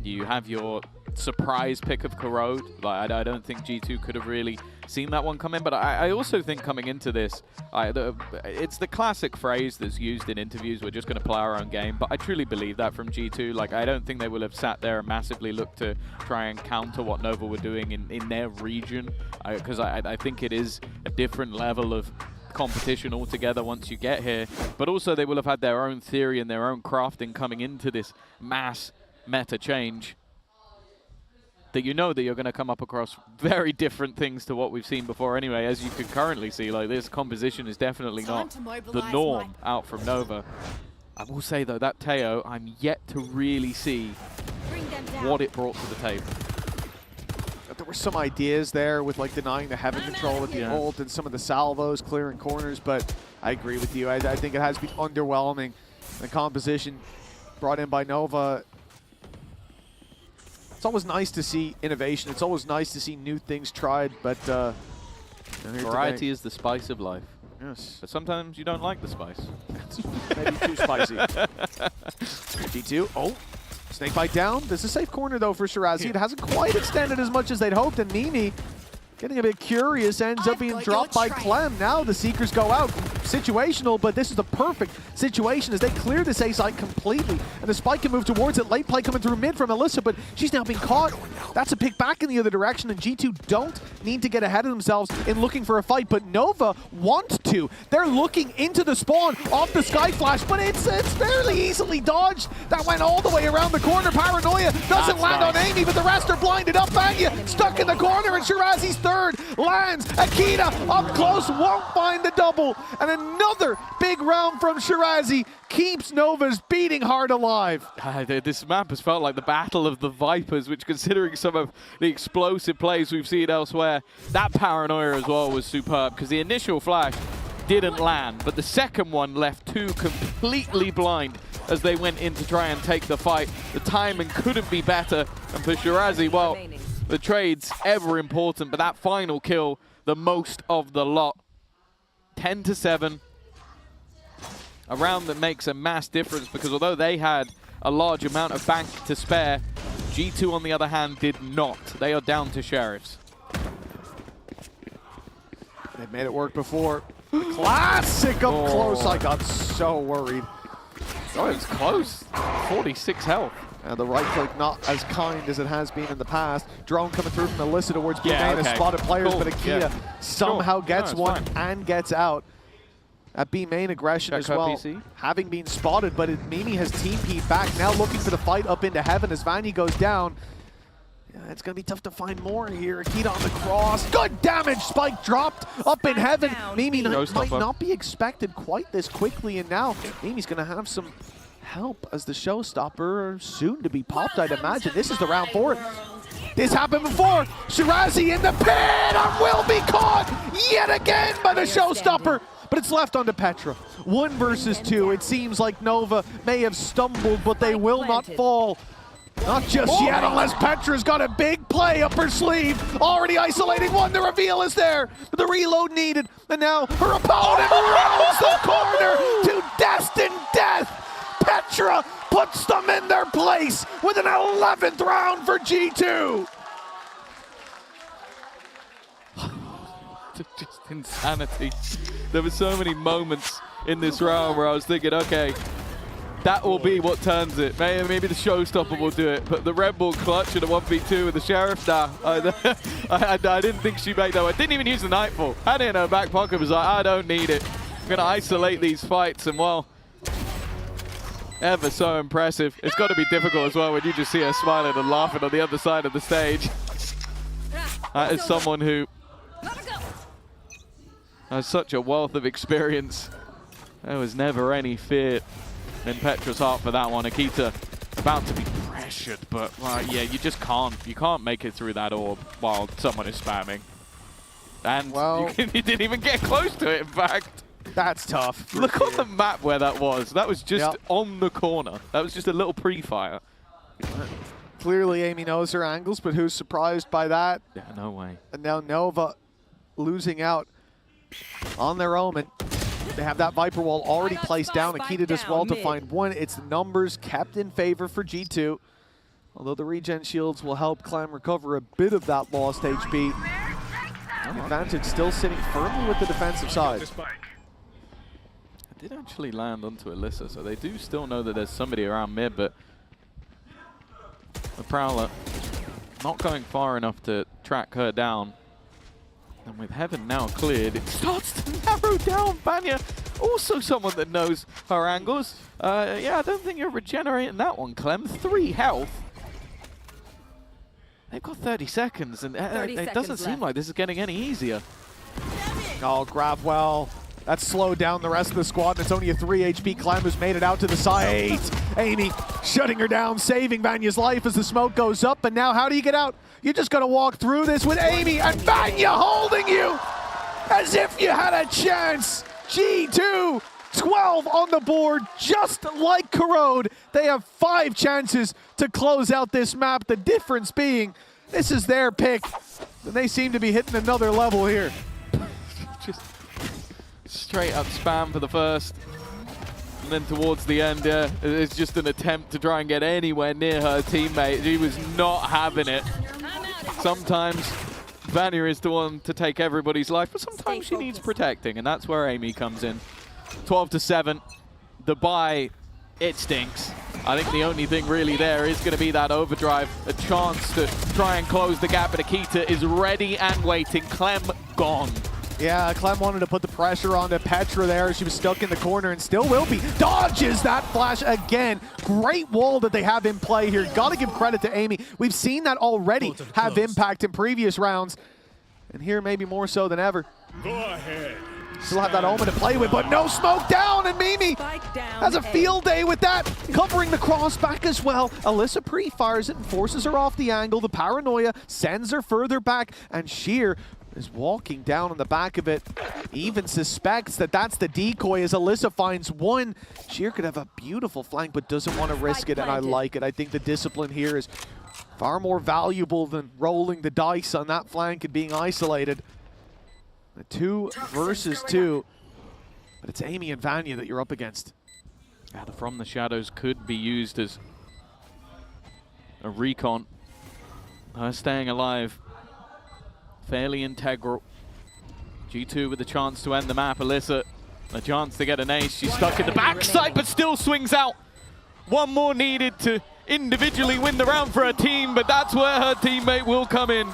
You have your surprise pick of Corrode. Like, I don't think G2 could have really seen that one come in, but I also think coming into this, it's the classic phrase that's used in interviews, we're just going to play our own game, but I truly believe that from G2. Like, I don't think they will have sat there and massively looked to try and counter what Nova were doing in their region, because I think it is a different level of competition altogether once you get here, but also they will have had their own theory and their own crafting coming into this mass meta change, that you know that you're going to come up across very different things to what we've seen before anyway, as you can currently see. Like, this composition is definitely not the norm out from Nova. I will say, though, that Teo, I'm yet to really see what it brought to the table. There were some ideas there with, like, denying the heaven control with the ult and some of the salvos clearing corners, but I agree with you. I think it has been underwhelming. The composition brought in by Nova. It's always nice to see innovation. It's always nice to see new things tried, but Variety is the spice of life. Yes. But sometimes you don't like the spice. It's maybe too spicy. G2, oh, snake bite down. This is a safe corner though for Shirazi. It hasn't quite extended as much as they'd hoped, and Mimi, getting a bit curious, ends up being dropped by Clem. Now the Seekers go out. Situational, but this is the perfect situation as they clear this A site completely. And the spike can move towards it. Late play coming through mid from Alyssa, but she's now being caught. That's a pick back in the other direction, and G2 don't need to get ahead of themselves in looking for a fight, but Nova want to. They're looking into the spawn off the Sky Flash, but it's fairly easily dodged. That went all the way around the corner. Paranoia doesn't land on Amy, but the rest are blinded up. Vanya stuck in the corner, and Shirazi's third lands. Akita up close, won't find the double. And another big round from Shirazi keeps Nova's beating heart alive. This map has felt like the battle of the Vipers, which, considering some of the explosive plays we've seen elsewhere, that paranoia as well was superb, because the initial flash didn't land, but the second one left two completely blind as they went in to try and take the fight. The timing couldn't be better, and for Shirazi, well, the trade's ever important, but that final kill, the most of the lot. 10-7. A round that makes a mass difference, because although they had a large amount of bank to spare, G2 on the other hand did not. They are down to Sheriffs. They've made it work before. The classic up close. I got so worried. Oh, it was close. 46 health. And the right click not as kind as it has been in the past. Drone coming through from Alyssa towards B-Main, spotted players, but Akita somehow gets one and gets out. At B-Main aggression as well, PC. Having been spotted, but Mimi has TP'd back, now looking for the fight up into heaven as Vanya goes down. Yeah, it's going to be tough to find more here. Akita on the cross. Good damage! Spike dropped up in heaven. Mimi might not be expected quite this quickly, and now Mimi's going to have some help as the showstopper soon to be popped, I'd imagine. This is the round for it. This happened before. Shirazi in the pit and will be caught yet again by the showstopper. But it's left onto Petra. 1 versus 2. It seems like Nova may have stumbled, but they will not fall. Not just yet, unless Petra's got a big play up her sleeve. Already isolating one. The reveal is there. The reload needed. And now her opponent rounds the corner to destined death. Petra puts them in their place with an 11th round for G2. Just insanity. There were so many moments in this round where I was thinking, okay, that will be what turns it. Maybe the showstopper will do it, but the Red Bull clutch in a 1v2 with the Sheriff, nah. I didn't think she made that. I didn't even use the Nightfall. Had it in her back pocket, was like, I don't need it. I'm gonna isolate these fights, and well, ever so impressive. It's got to be difficult as well when you just see her smiling and laughing on the other side of the stage. That is someone who has such a wealth of experience. There was never any fear in Petra's heart for that one. Akita about to be pressured, but yeah, you just can't. You can't make it through that orb while someone is spamming. And well, you didn't even get close to it, in fact. That's tough. Look on the map where that was. That was just on the corner. That was just a little pre-fire. Clearly Amy knows her angles, but who's surprised by that? Yeah, no way. And now Nova losing out on their Omen. They have that Viper wall already placed down. Akita does well to find one. It's the numbers kept in favor for G2. Although the regen shields will help Clem recover a bit of that lost HP. Advantage still sitting firmly with the defensive side. It did actually land onto Alyssa, so they do still know that there's somebody around mid, but the Prowler not going far enough to track her down. And with Heaven now cleared, it starts to narrow down. Vanya, also someone that knows her angles. Yeah, I don't think you're regenerating that one, Clem. 3 health. They've got 30 seconds, and it doesn't seem like this is getting any easier. Oh, grab well. That's slowed down the rest of the squad, and it's only a 3 HP Clem who's made it out to the side. Amy shutting her down, saving Vanya's life as the smoke goes up, and now how do you get out? You just gotta walk through this with Amy and Vanya holding you as if you had a chance. G2, 12 on the board, just like Corrode. They have 5 chances to close out this map. The difference being, this is their pick, and they seem to be hitting another level here. Just straight up spam for the first. And then towards the end, it's just an attempt to try and get anywhere near her teammate. She was not having it. Sometimes Vanya is the one to take everybody's life, but sometimes she needs protecting, and that's where Amy comes in. 12-7. The buy, it stinks. I think the only thing really there is going to be that overdrive, a chance to try and close the gap, but Akita is ready and waiting. Clem gone. Yeah, Clem wanted to put the pressure onto Petra there. She was stuck in the corner and still will be. Dodges that flash again. Great wall that they have in play here. Got to give credit to Amy. We've seen that already have impact in previous rounds. And here maybe more so than ever. Go ahead. Still have that Omen to play with, but no smoke down, and Mimi has a field day with that, covering the cross back as well. Alyssa pre-fires it and forces her off the angle. The paranoia sends her further back, and Sheer is walking down on the back of it. Even suspects that that's the decoy as Alyssa finds one. Sheer could have a beautiful flank, but doesn't want to risk it, and I like it. I think the discipline here is far more valuable than rolling the dice on that flank and being isolated. The 2 versus 2, but it's Amy and Vanya that you're up against. Yeah, the From the Shadows could be used as a recon. Her staying alive, fairly integral. G2 with a chance to end the map. Alyssa, a chance to get an ace. She's stuck in the backside, but still swings out. One more needed to individually win the round for her team, but that's where her teammate will come in.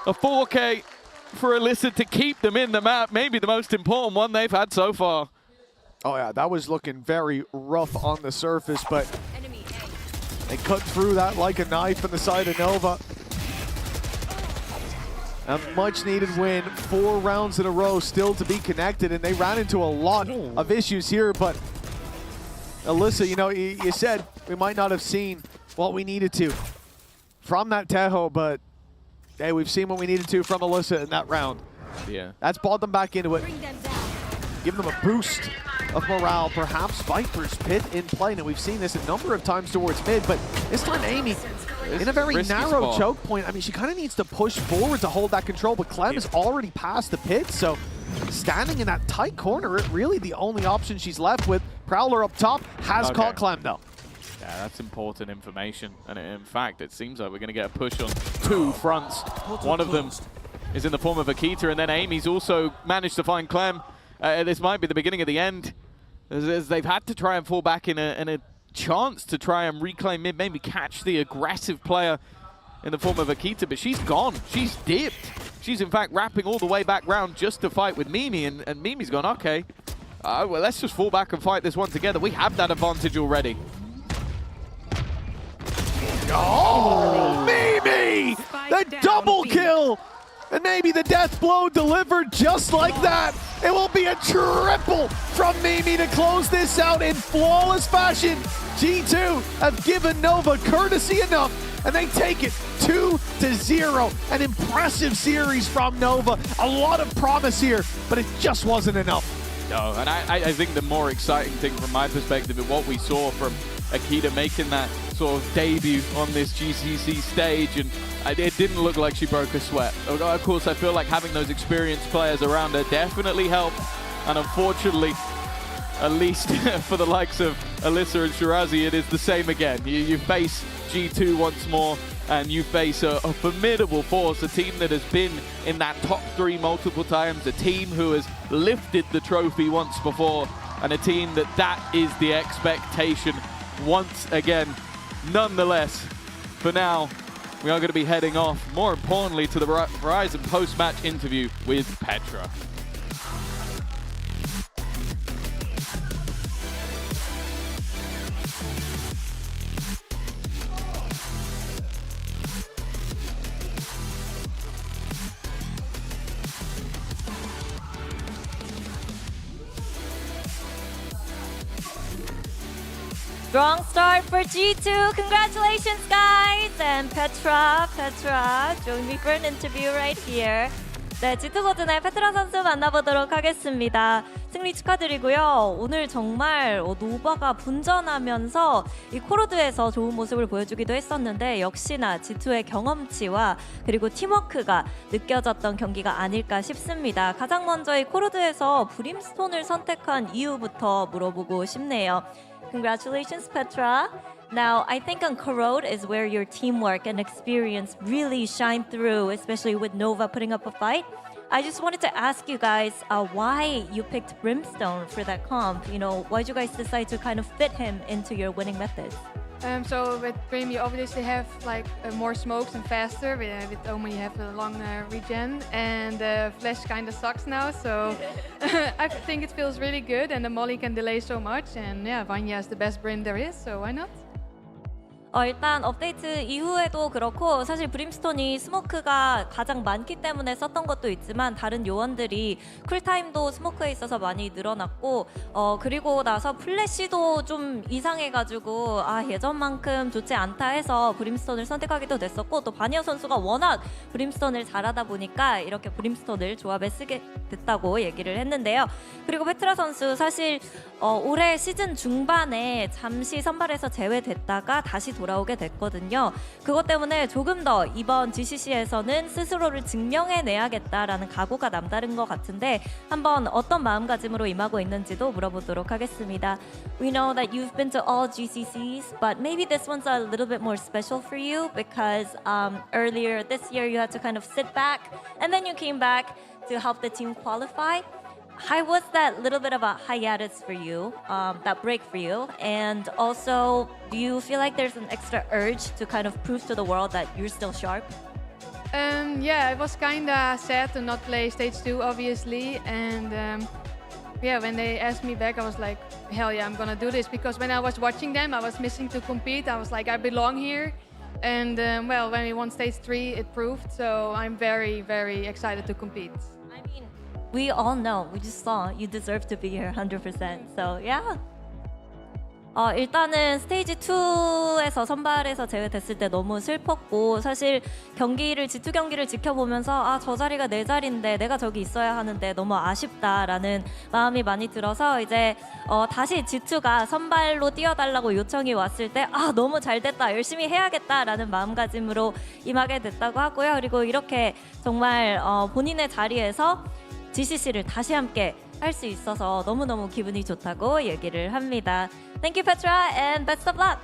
A 4K for Alyssa to keep them in the map, maybe the most important one they've had so far. Oh yeah, that was looking very rough on the surface, but they cut through that like a knife on the side of Nova. A much needed win, 4 rounds in a row still to be connected, and they ran into a lot of issues here, but Alyssa, you know, you said we might not have seen what we needed to from that Tejo, but hey, we've seen what we needed to from Alyssa in that round. Yeah. That's brought them back into it. Give them a boost of morale. Perhaps Viper's Pit in play. Now, we've seen this a number of times towards mid, but this time Amy in a very narrow spot. choke point. I mean, she kind of needs to push forward to hold that control, but Clem is already past the pit, so standing in that tight corner, really the only option she's left with. Prowler up top has caught Clem, though. Yeah, that's important information. And in fact, it seems like we're going to get a push on 2 fronts. One of them is in the form of Akita, and then Amy's also managed to find Clem. This might be the beginning of the end, as they've had to try and fall back in a chance to try and reclaim mid, maybe catch the aggressive player in the form of Akita, but she's gone. She's dipped. She's, in fact, wrapping all the way back round just to fight with Mimi, and Mimi's gone, okay, well, let's just fall back and fight this one together. We have that advantage already. Oh, Mimi! The double kill! And maybe the death blow delivered just like that. It will be a triple from Mimi to close this out in flawless fashion. G2 have given Nova courtesy enough, and they take it 2-0. An impressive series from Nova. A lot of promise here, but it just wasn't enough. No, and I think the more exciting thing from my perspective is what we saw from Akita making that sort of debut on this GCC stage, and it didn't look like she broke a sweat. Of course, I feel like having those experienced players around her definitely helped, and unfortunately, at least for the likes of Alyssa and Shirazi, it is the same again. You face G2 once more, and you face a formidable force, a team that has been in that top 3 multiple times, a team who has lifted the trophy once before, and a team that is the expectation once again. Nonetheless, for now, we are going to be heading off, more importantly, to the Verizon post-match interview with Petra. Strong start for G2. Congratulations, guys. And Petra, join me for an interview right here. 네, G2 고든의 페트라 선수 만나보도록 하겠습니다. 승리 축하드리고요. 오늘 정말 노바가 분전하면서 이 코로드에서 좋은 모습을 보여주기도 했었는데 역시나 G2의 경험치와 그리고 팀워크가 느껴졌던 경기가 아닐까 싶습니다. 가장 먼저 이 코로드에서 브림스톤을 선택한 이유부터 물어보고 싶네요. Congratulations, Petra. Now, I think on Corrode is where your teamwork and experience really shine through, especially with Nova putting up a fight. I just wanted to ask you guys why you picked Brimstone for that comp. You know, why did you guys decide to kind of fit him into your winning methods? So with Brim, you obviously have like more smokes and faster. With OMEN, you have a long regen, and Flash kind of sucks now. So I think it feels really good, and the Molly can delay so much. And yeah, Vanya is the best Brim there is, so why not? 일단 업데이트 이후에도 그렇고 사실 브림스톤이 스모크가 가장 많기 때문에 썼던 것도 있지만 다른 요원들이 쿨타임도 스모크에 있어서 많이 늘어났고 그리고 나서 플래시도 좀 이상해가지고 예전만큼 좋지 않다 해서 브림스톤을 선택하기도 됐었고 또 바니어 선수가 워낙 브림스톤을 잘하다 보니까 이렇게 브림스톤을 조합에 쓰게 됐다고 얘기를 했는데요. 그리고 페트라 선수 사실 올해 시즌 중반에 잠시 선발에서 제외됐다가 다시 돌아오게 됐거든요. 그것 때문에 조금 더 이번 GCC에서는 스스로를 증명해내야겠다라는 각오가 남다른 것 같은데 한번 어떤 마음가짐으로 임하고 있는지도 물어보도록 하겠습니다. We know that you've been to all GCCs, but maybe this one's a little bit more special for you because earlier this year you had to kind of sit back and then you came back to help the team qualify. How was that little bit of a hiatus for you, that break for you? And also, do you feel like there's an extra urge to kind of prove to the world that you're still sharp? Yeah, it was kind of sad to not play stage 2, obviously. And yeah, when they asked me back, I was like, hell yeah, I'm gonna do this. Because when I was watching them, I was missing to compete. I was like, I belong here. And well, when we won stage 3, it proved. So I'm very, very excited to compete. I mean, we all know, we just saw you deserve to be here 100%. So yeah. 일단은 스테이지 2에서 선발에서 제외됐을 때 너무 슬펐고 사실 G2 경기를 지켜보면서 저 자리가 내 자리인데 내가 저기 있어야 하는데 너무 아쉽다라는 마음이 많이 들어서 이제 다시 G2가 선발로 뛰어달라고 요청이 왔을 때 너무 잘 됐다 열심히 해야겠다라는 마음가짐으로 임하게 됐다고 하고요. 그리고 이렇게 정말 본인의 자리에서 GCC를 다시 함께 할 수 있어서 너무너무 기분이 좋다고 얘기를 합니다. Thank you, Petra, and best of luck!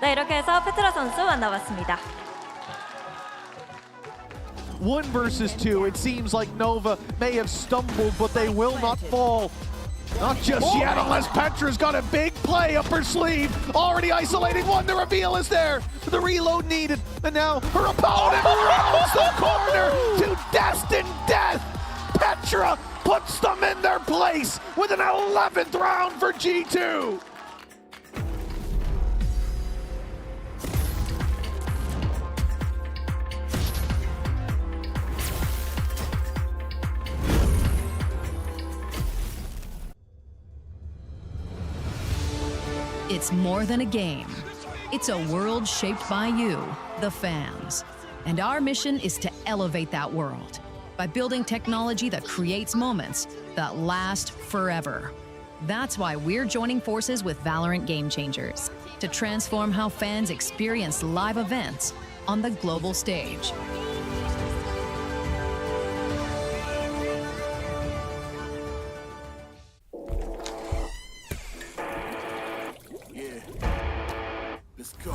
네, 이렇게 해서 페트라 선수 만나봤습니다. 1 versus 2, it seems like Nova may have stumbled, but they will not fall. Not just yet, unless Petra's got a big play up her sleeve. Already isolating one, the reveal is there. The reload needed, and now her opponent rounds the corner to destined death. Petra puts them in their place with an 11th round for G2. It's more than a game. It's a world shaped by you, the fans. And our mission is to elevate that world by building technology that creates moments that last forever. That's why we're joining forces with Valorant Game Changers to transform how fans experience live events on the global stage. Let's go.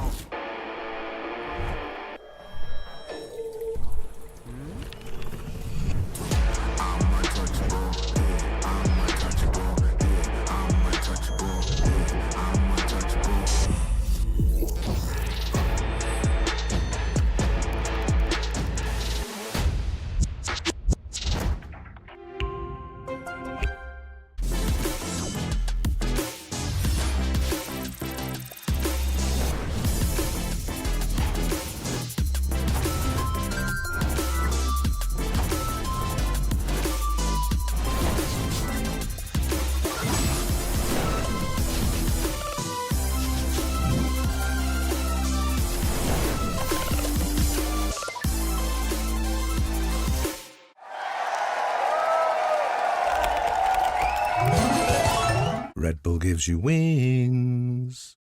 Red Bull gives you wings.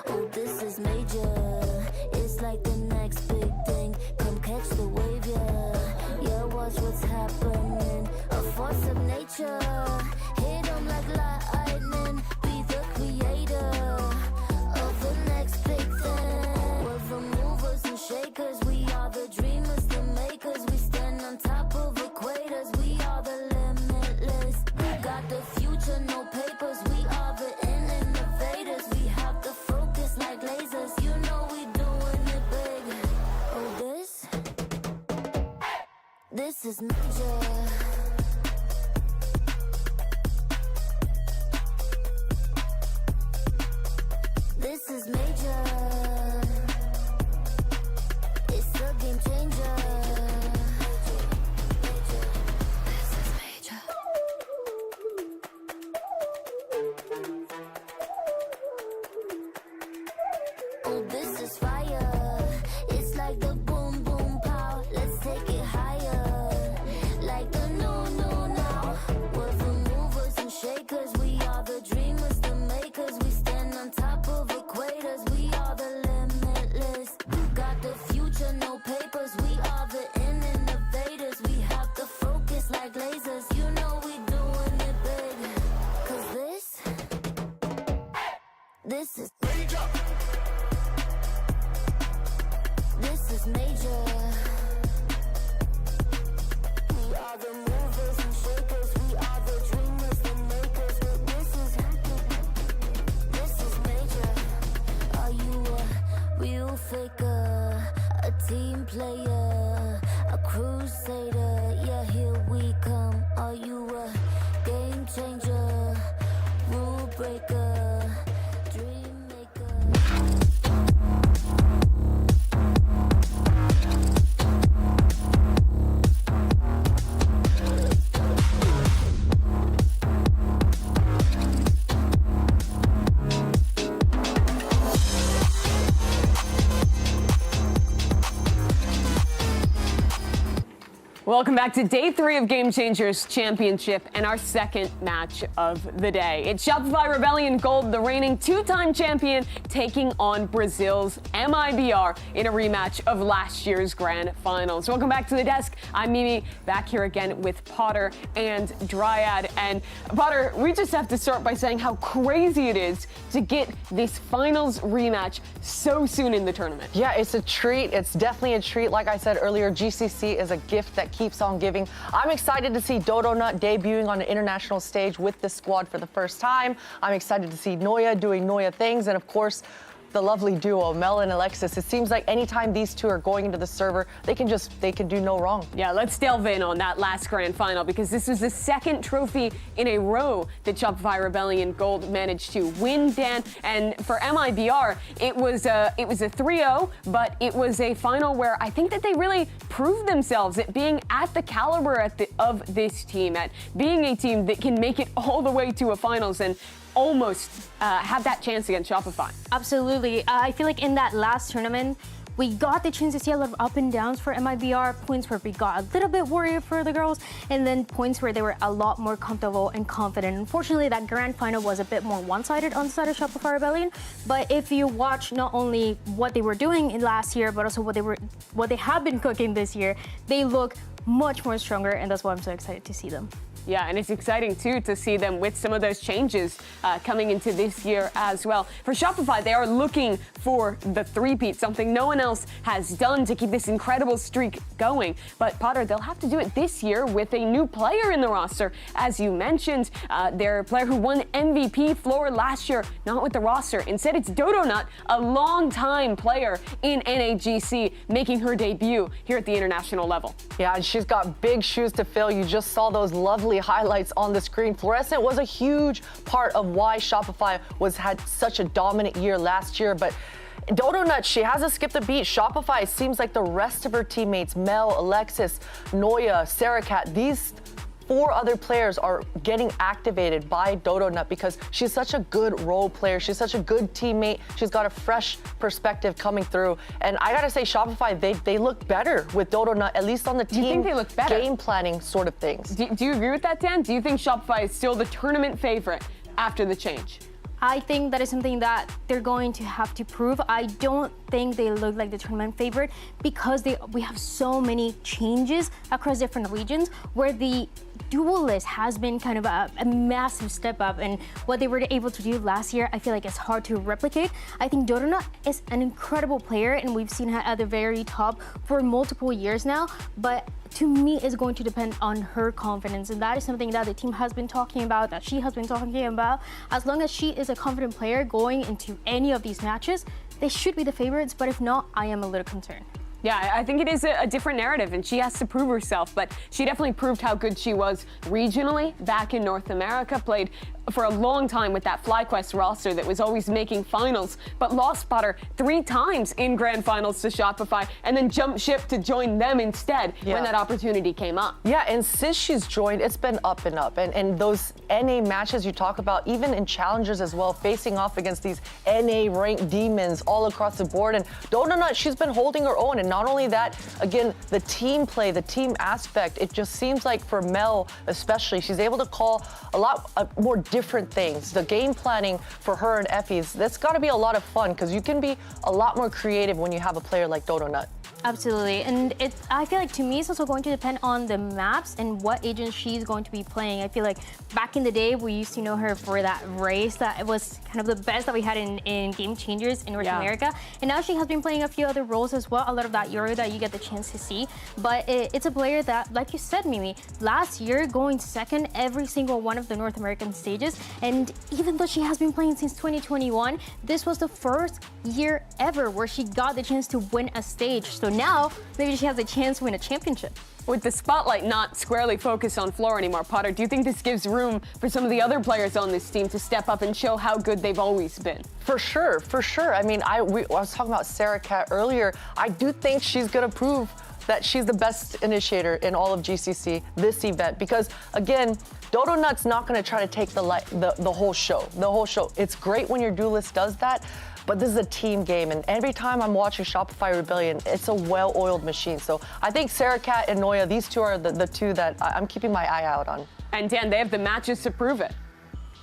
Oh, this is major. It's like the next big thing. Come catch the wave, yeah. Yeah, watch what's happening. A force of nature. Hit 'em like lightning. Be the creator of the next big thing. We're the movers and shakers. We are the dreamers, the makers. We stand on top of equators. We are the limitless. We got the future, no papers. We are the innovators. We have the focus like lasers. You know we doing it big. Oh, this is major. This is major. It's a game changer. This is major. Oh, this is fire. It's like the boom, boom, pow. Let's take it higher. Like the no, no, now. We're the movers and shakers. We are the dreamers, the makers. We stand on top of equators. We are the limitless. Got the future, no papers. We are the innovators. We have the focus like lasers. You know we doing it big. 'Cause this is major. This is major. We are the movers and shakers. We are the dreamers, the makers. But this is major. Are you a real faker? A team player? A crusader? Yeah, here we come. Are you a game changer? Rule breaker? Dream maker? Welcome back to day 3 of Game Changers Championship and our second match of the day. It's Shopify Rebellion Gold, the reigning 2-time champion, taking on Brazil's MIBR in a rematch of last year's grand finals. Welcome back to the desk. I'm Mimi, back here again with Potter and Dryad. And Potter, we just have to start by saying how crazy it is to get this finals rematch so soon in the tournament. Yeah, it's a treat. It's definitely a treat. Like I said earlier, GCC is a gift that keeps on giving. I'm excited to see Dodo Nut debuting on an international stage with this squad for the first time. I'm excited to see Noya doing Noya things, and of course, the lovely duo, Mel and Alexis. It seems like anytime these two are going into the server, they can do no wrong. Yeah, let's delve in on that last grand final, because this is the second trophy in a row that Shopify Rebellion Gold managed to win, Dan. And for MIBR, it was a 3-0, but it was a final where I think that they really proved themselves at being at the caliber of this team, at being a team that can make it all the way to a finals and almost have that chance against Shopify. Absolutely. I feel like in that last tournament, we got the chance to see a lot of up and downs for MIBR, points where we got a little bit worried for the girls, and then points where they were a lot more comfortable and confident. Unfortunately, that grand final was a bit more one-sided on the side of Shopify Rebellion, but if you watch not only what they were doing in last year, but also what they have been cooking this year, they look much more stronger, and that's why I'm so excited to see them. Yeah, and it's exciting, too, to see them with some of those changes coming into this year as well. For Shopify, they are looking for the three-peat, something no one else has done to keep this incredible streak going. But, Potter, they'll have to do it this year with a new player in the roster. As you mentioned, their player who won MVP floor last year, not with the roster. Instead, it's Dodo Nut, a long-time player in NAGC, making her debut here at the international level. Yeah, and she's got big shoes to fill. You just saw those lovely highlights on the screen. Fluorescent was a huge part of why Shopify had such a dominant year last year, but Dodo Nut, she hasn't skipped a beat. Shopify, it seems like the rest of her teammates, Mel, Alexis, Noya, Sarah Cat, these 4 other players are getting activated by Dodonut because she's such a good role player. She's such a good teammate. She's got a fresh perspective coming through. And I gotta say, Shopify, they look better with Dodonut, at least on the team. Do you think they look better? Game planning sort of things. Do you agree with that, Dan? Do you think Shopify is still the tournament favorite after the change? I think that is something that they're going to have to prove. I don't think they look like the tournament favorite because we have so many changes across different regions where the duelist has been kind of a massive step up, and what they were able to do last year, I feel like it's hard to replicate. I think Dodonut is an incredible player, and we've seen her at the very top for multiple years now, but to me, it's going to depend on her confidence, and that is something that the team has been talking about, that she has been talking about. As long as she is a confident player going into any of these matches, they should be the favorites, but if not, I am a little concerned. Yeah, I think it is a different narrative, and she has to prove herself, but she definitely proved how good she was regionally back in North America, played for a long time with that FlyQuest roster that was always making finals, but lost spotter 3 times in grand finals to Shopify, and then jumped ship to join them instead when that opportunity came up. Yeah, and since she's joined, it's been up and up. And those NA matches you talk about, even in challengers as well, facing off against these NA ranked demons all across the board. And Dodonut, she's been holding her own. And not only that, again, the team play, the team aspect, it just seems like for Mel especially, she's able to call a lot more different things. The game planning for her and Effie's, that's got to be a lot of fun because you can be a lot more creative when you have a player like Dodonut. Absolutely, and I feel like to me it's also going to depend on the maps and what agent she's going to be playing. I feel like back in the day we used to know her for that race that was kind of the best that we had in Game Changers in North America, and now she has been playing a few other roles as well, a lot of that Euro that you get the chance to see. But it's a player that, like you said, Mimi, last year going second every single one of the North American stages, and even though she has been playing since 2021, this was the first year ever where she got the chance to win a stage. So now, maybe she has a chance to win a championship. With the spotlight not squarely focused on Floor anymore, Potter, do you think this gives room for some of the other players on this team to step up and show how good they've always been? For sure, for sure. I mean, I was talking about Sarah Cat earlier. I do think she's going to prove that she's the best initiator in all of GCC this event because, again, Dodonut's not going to try to take the whole show. The whole show. It's great when your duelist does that, but this is a team game, and every time I'm watching Shopify Rebellion, it's a well-oiled machine. So I think Sarah Cat and Noya, these two are the two that I'm keeping my eye out on. And Dan, they have the matches to prove it.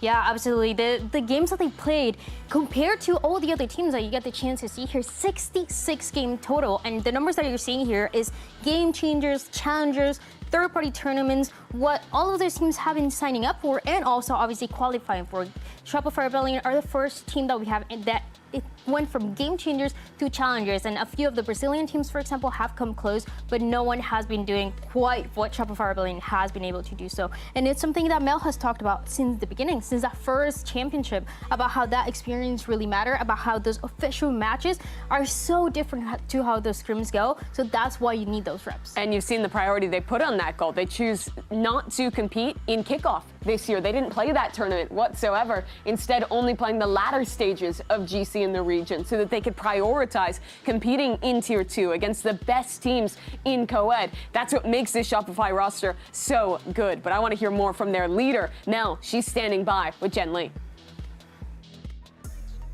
Yeah, absolutely. The games that they played, compared to all the other teams that you get the chance to see here, 66 game total. And the numbers that you're seeing here is Game Changers, Challengers, third-party tournaments, what all of those teams have been signing up for, and also obviously qualifying for. Shopify Rebellion are the first team that we have that it went from Game Changers to Challengers, and a few of the Brazilian teams, for example, have come close, but no one has been doing quite what Shopify Rebellion has been able to do so. And it's something that Mel has talked about since the beginning, since that first championship, about how that experience really matter, about how those official matches are so different to how those scrims go. So that's why you need those reps. And you've seen the priority they put on that goal. They choose not to compete in kickoff this year. They didn't play that tournament whatsoever, instead only playing the latter stages of GC in the region so that they could prioritize competing in Tier 2 against the best teams in co-ed. That's what makes this Shopify roster so good. But I want to hear more from their leader. Mel, she's standing by with Jen Lee.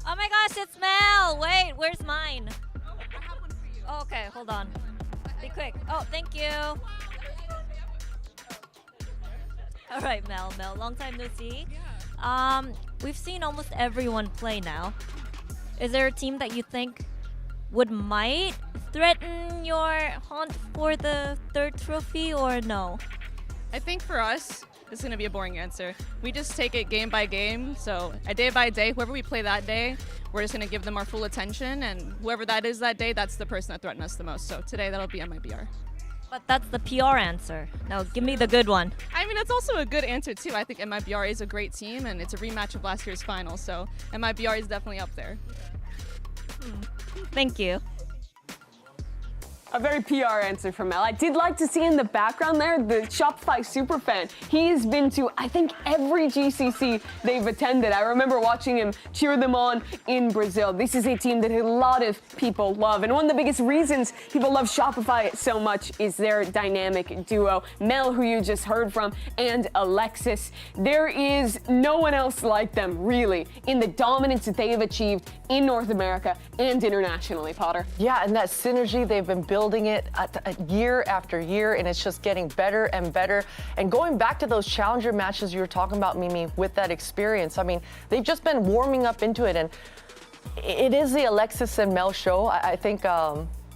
Oh my gosh, it's Mel! Wait, where's mine? Oh, okay, hold on. Be quick. Oh, thank you. All right, Mel, long time no see. We've seen almost everyone play now. Is there a team that you think might threaten your hunt for the 3rd trophy, or no? I think for us, it's going to be a boring answer. We just take it game by game. So a day by day, whoever we play that day, we're just going to give them our full attention. And whoever that is that day, that's the person that threatened us the most. So today, that'll be MIBR. But that's the PR answer. Now, give me the good one. I mean, it's also a good answer, too. I think MIBR is a great team, and it's a rematch of last year's final. So MIBR is definitely up there. Thank you. A very PR answer from Mel. I did like to see in the background there the Shopify superfan. He has been to, I think, every GCC they've attended. I remember watching him cheer them on in Brazil. This is a team that a lot of people love. And one of the biggest reasons people love Shopify so much is their dynamic duo. Mel, who you just heard from, and Alexis. There is no one else like them, really, in the dominance that they have achieved in North America and internationally, Potter. Yeah, and that synergy, they've been building it year after year, and it's just getting better and better. And going back to those challenger matches you were talking about, Mimi, with that experience, I mean, they've just been warming up into it, and it is the Alexis and Mel show. I think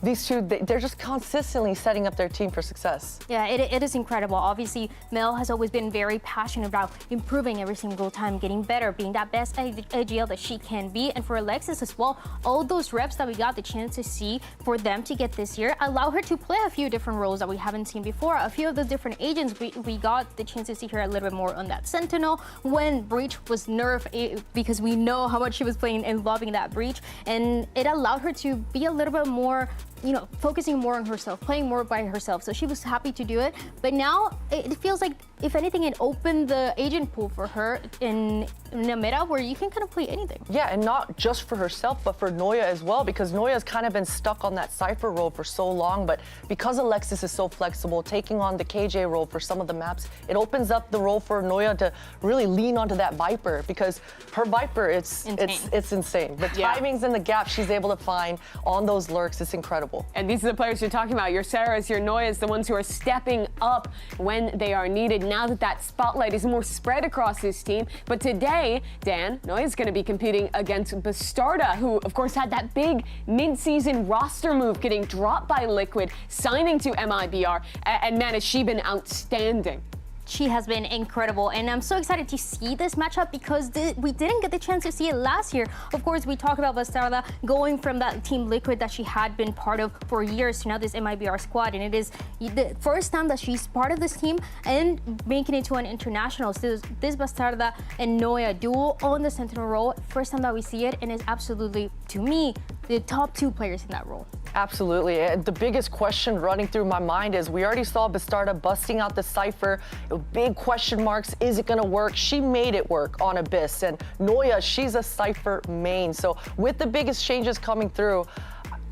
these two, they're just consistently setting up their team for success. Yeah, it is incredible. Obviously, Mel has always been very passionate about improving every single time, getting better, being that best AGL that she can be. And for Alexis as well, all those reps that we got the chance to see for them to get this year allow her to play a few different roles that we haven't seen before. A few of the different agents, we got the chance to see her a little bit more on that Sentinel when Breach was nerfed, because we know how much she was playing and loving that Breach. And it allowed her to be a little bit more, you know, focusing more on herself, playing more by herself. So she was happy to do it. But now it feels like, if anything, it opened the agent pool for her in a meta where you can kind of play anything. Yeah, and not just for herself, but for Noya as well, because Noya's kind of been stuck on that Cypher role for so long. But because Alexis is so flexible, taking on the KJ role for some of the maps, it opens up the role for Noya to really lean onto that Viper, because her Viper, it's insane. The timings and the gaps she's able to find on those lurks, it's incredible. And these are the players you're talking about. Your Sarahs, your Noyas, the ones who are stepping up when they are needed now that spotlight is more spread across this team. But today, Dan, Noya's going to be competing against Bastarda, who, of course, had that big mid-season roster move, getting dropped by Liquid, signing to MIBR. And man, has she been outstanding. She has been incredible, and I'm so excited to see this matchup because we didn't get the chance to see it last year. Of course, we talk about Bastarda going from that Team Liquid that she had been part of for years to now this MIBR squad, and it is the first time that she's part of this team and making it to an international. So this Bastarda and Noya duel on the Sentinel role, first time that we see it, and it's absolutely, to me, the top two players in that role. Absolutely. And the biggest question running through my mind is, we already saw Bastarda busting out the Cypher. Big question marks. Is it going to work? She made it work on Abyss. And Noya, she's a Cypher main. So with the biggest changes coming through,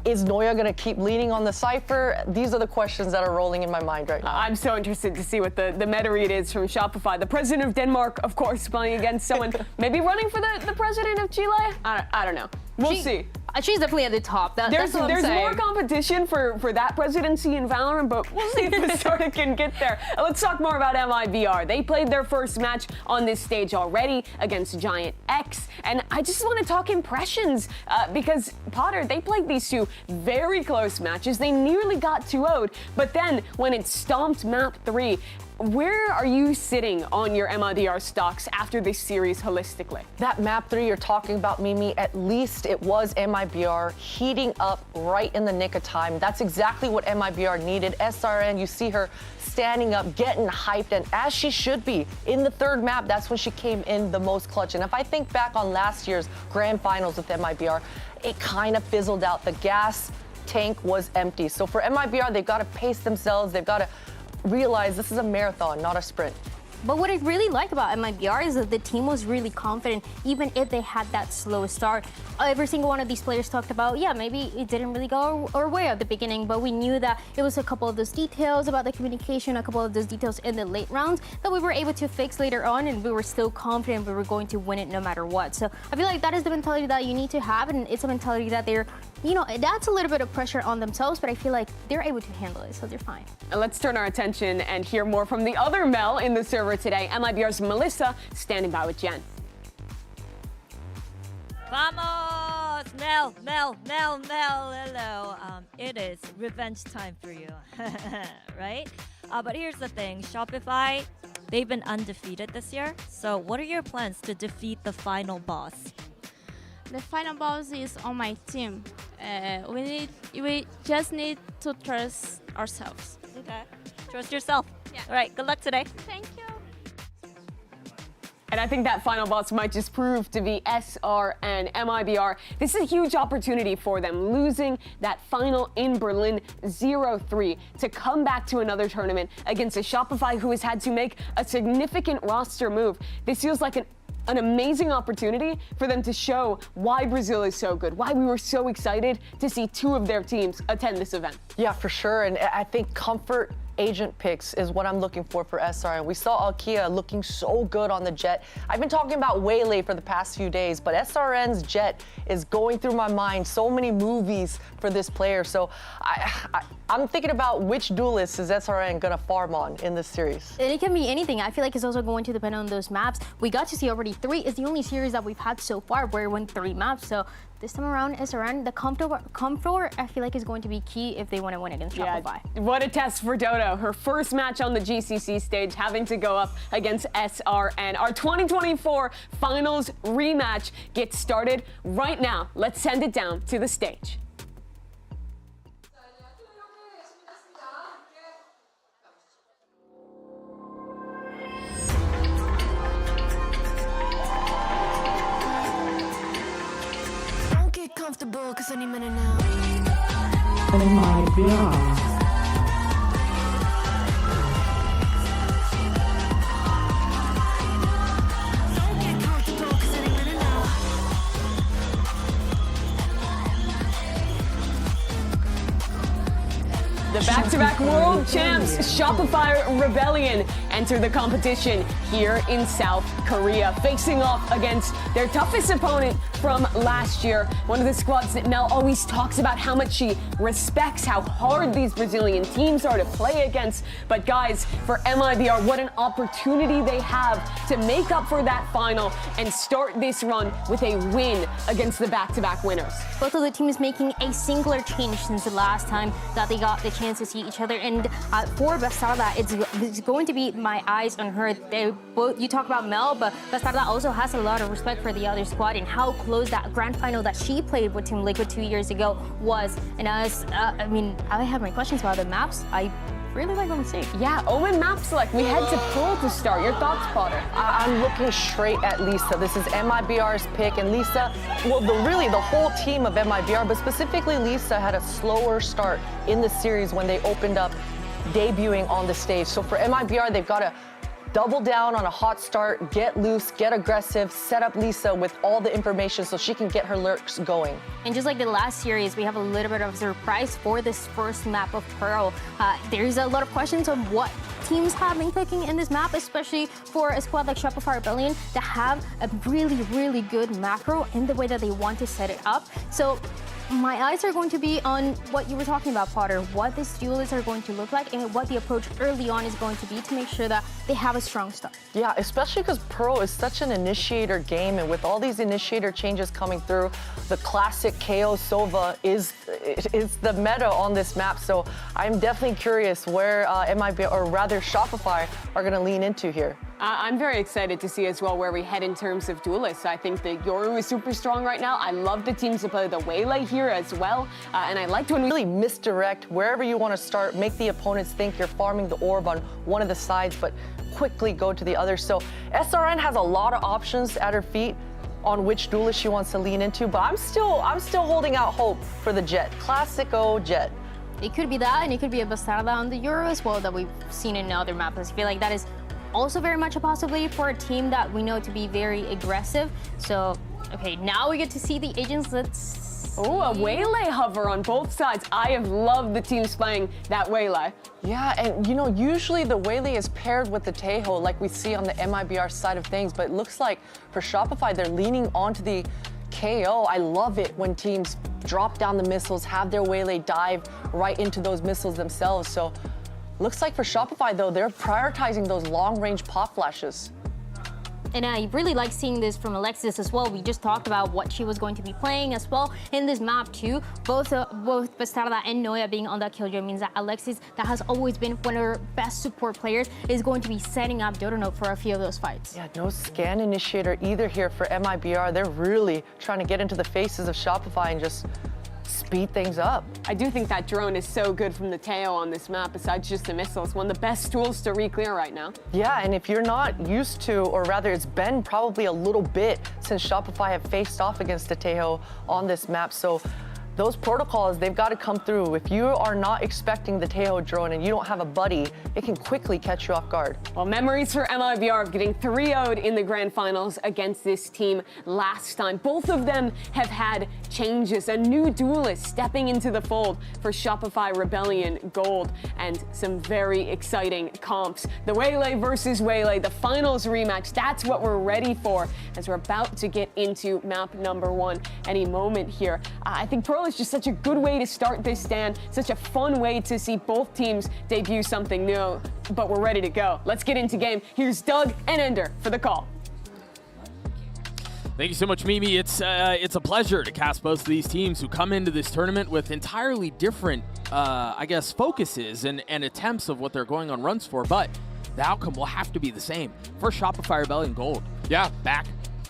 is Noya going to keep leaning on the Cypher? These are the questions that are rolling in my mind right now. I'm so interested to see what the meta read is from Shopify. The president of Denmark, of course, playing against someone maybe running for the president of Chile? I don't know. We'll see. She's definitely at the top. That's what I'm saying. There's more competition for that presidency in Valorant, but we'll see if Bastarda can get there. Let's talk more about MIBR. They played their first match on this stage already against Giant X, and I just want to talk impressions because, Potter, they played these two very close matches. They nearly got 2-0'd, but then when it stomped map 3, where are you sitting on your MIBR stocks after this series holistically? That map 3 you're talking about, Mimi, at least it was MIBR heating up right in the nick of time. That's exactly what MIBR needed. SRN, you see her standing up, getting hyped, and as she should be. In the third map, that's when she came in the most clutch. And if I think back on last year's grand finals with MIBR, it kind of fizzled out. The gas tank was empty. So for MIBR, they've got to pace themselves. They've got to realize this is a marathon, not a sprint. But what I really like about MIBR is that the team was really confident, even if they had that slow start. Every single one of these players talked about, yeah, maybe it didn't really go our way at the beginning, but we knew that it was a couple of those details about the communication, a couple of those details in the late rounds that we were able to fix later on, and we were still confident we were going to win it no matter what. So I feel like that is the mentality that you need to have, and it's a mentality that they're, you know, that's a little bit of pressure on themselves, but I feel like they're able to handle it, so they're fine. And let's turn our attention and hear more from the other Mel in the server today. MIBR's Melissa standing by with Jen. Vamos! Mel, hello. It is revenge time for you, right? But here's the thing, Shopify, they've been undefeated this year. So what are your plans to defeat the final boss? The final boss is on my team. We just need to trust ourselves. Okay. Trust yourself. Yeah. All right, good luck today. Thank you. And I think that final boss might just prove to be SR and MIBR. This is a huge opportunity for them, losing that final in Berlin 0-3 to come back to another tournament against a Shopify who has had to make a significant roster move. This feels like an amazing opportunity for them to show why Brazil is so good, why we were so excited to see two of their teams attend this event. Yeah, for sure. And I think comfort agent picks is what I'm looking for SR. And we saw Alkia looking so good on the Jet. I've been talking about Waylay for the past few days, but SRN's Jet is going through my mind. So many movies for this player. So I'm thinking about which duelist is SRN gonna farm on in this series. And it can be anything. I feel like it's also going to depend on those maps. We got to see already 3. It's the only series that we've had so far where we won 3 maps. So this time around, SRN, the comfort, I feel like is going to be key if they want to win against Shopify. What a test for Dodo. Her first match on the GCC stage, having to go up against SRN. Our 2024 finals rematch gets started right now. Let's send it down to the stage. Comfortable, cause any minute now. The back-to-back world champs, Shopify Rebellion, enter the competition here in South Korea, facing off against their toughest opponent from last year. One of the squads that Mel always talks about how much she respects, how hard these Brazilian teams are to play against. But guys, for MIBR, what an opportunity they have to make up for that final and start this run with a win against the back-to-back winners. Both of the teams making a singular change since the last time that they got the chance to see each other. And for Bastarda, it's going to be my eyes on her. You talk about Mel, but Bastarda also has a lot of respect for the other squad and how close that grand final that she played with Team Liquid 2 years ago was. And I have my questions about the maps. I really like them too. Yeah, OMEN map select. We head to Pearl to start. Your thoughts, Potter? I'm looking straight at Lisa. This is MIBR's pick, and Lisa, well, the whole team of MIBR, but specifically Lisa had a slower start in the series when they opened up debuting on the stage. So for MIBR, they've got to double down on a hot start, get loose, get aggressive, set up Lisa with all the information so she can get her lurks going. And just like the last series, we have a little bit of a surprise for this first map of Pearl. There's a lot of questions on what teams have been picking in this map, especially for a squad like Shopify Rebellion that have a really, really good macro in the way that they want to set it up. So my eyes are going to be on what you were talking about, Potter, what these duelists are going to look like and what the approach early on is going to be to make sure that they have a strong start. Yeah, especially because Pearl is such an initiator game, and with all these initiator changes coming through, the classic KO Sova is the meta on this map. So I'm definitely curious where MIB, or rather Shopify, are going to lean into here. I'm very excited to see as well where we head in terms of duelists. I think that Yoru is super strong right now. I love the teams that play the Waylay here as well. And I liked when we really misdirect wherever you want to start, make the opponents think you're farming the orb on one of the sides, but quickly go to the other. So SRN has a lot of options at her feet on which duelist she wants to lean into, but I'm still holding out hope for the Jet. Classico Jet. It could be that, and it could be a Bastarda on the Euro as well that we've seen in other maps. I feel like that is also very much a possibility for a team that we know to be very aggressive. So, okay, now we get to see the agents. Oh, a Waylay hover on both sides. I have loved the teams playing that Waylay. Yeah, and usually the Waylay is paired with the Taeho like we see on the MIBR side of things, but it looks like for Shopify, they're leaning onto the KO. I love it when teams drop down the missiles, have their Waylay dive right into those missiles themselves. So looks like for Shopify, though, they're prioritizing those long-range pop flashes. And I really like seeing this from Alexis as well. We just talked about what she was going to be playing as well in this map too. Both Bastarda and Noya being on that killjoy means that Alexis, that has always been one of her best support players, is going to be setting up Dodonote for a few of those fights. Yeah, no scan initiator either here for MIBR. They're really trying to get into the faces of Shopify and just speed things up. I do think that drone is so good from the tail on this map, besides just the missiles. One of the best tools to re-clear right now. Yeah, and if you're not used to, or rather it's been probably a little bit since Shopify have faced off against the Tejo on this map, so those protocols, they've got to come through. If you are not expecting the Tejo drone and you don't have a buddy, it can quickly catch you off guard. Well, memories for MIBR of getting 3-0'd in the grand finals against this team last time. Both of them have had changes, a new duelist stepping into the fold for Shopify Rebellion Gold, and some very exciting comps. The Waylay versus Waylay, the finals rematch, that's what we're ready for as we're about to get into map number 1 any moment here. I think Pearl is just such a good way to start this stand, such a fun way to see both teams debut something new, but we're ready to go. Let's get into game. Here's Doug and Ender for the call. Thank you so much, Mimi. It's a pleasure to cast both of these teams who come into this tournament with entirely different, I guess, focuses and attempts of what they're going on runs for, but the outcome will have to be the same. For Shopify Rebellion Gold, yeah, back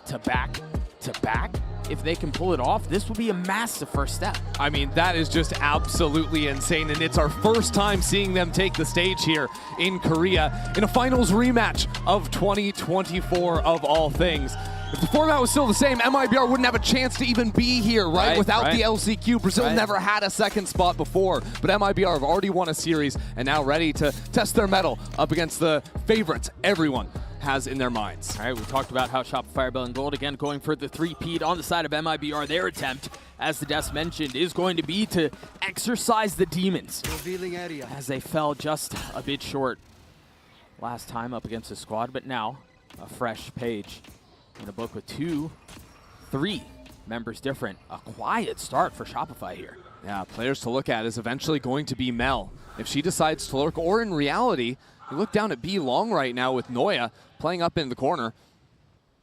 to back to back. If they can pull it off, this will be a massive first step. I mean, that is just absolutely insane, and it's our first time seeing them take the stage here in Korea in a finals rematch of 2024 of all things. If the format was still the same, MIBR wouldn't have a chance to even be here, right? Without the LCQ, Brazil never had a second spot before, but MIBR have already won a series and now ready to test their mettle up against the favorites everyone has in their minds. All right, we talked about how Shopify Rebellion Gold, again, going for the three-peat on the side of MIBR. Their attempt, as the Des mentioned, is going to be to exercise the demons as they fell just a bit short last time up against the squad, but now a fresh page in a book with 3 members different. A quiet start for Shopify here. Yeah, players to look at is eventually going to be Mel. If she decides to lurk, or in reality, you look down at B Long right now with Noya playing up in the corner.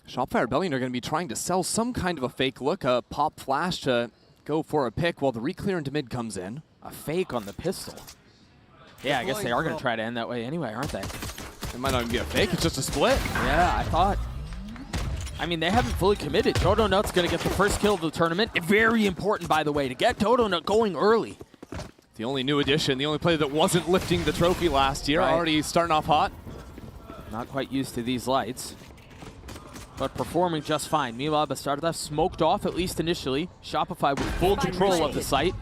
Shopify Rebellion are going to be trying to sell some kind of a fake look, a pop flash to go for a pick while the reclear into mid comes in. A fake on the pistol. Yeah, I guess they are going to try to end that way anyway, aren't they? It might not even be a fake, it's just a split. Yeah, I thought. I mean, they haven't fully committed. Dodo Nut's going to get the first kill of the tournament. Very important, by the way, to get Dodo Nut going early. The only new addition, the only player that wasn't lifting the trophy last year, already starting off hot. Not quite used to these lights, but performing just fine. Meanwhile, Bastarda smoked off, at least initially. Shopify with full control of the site.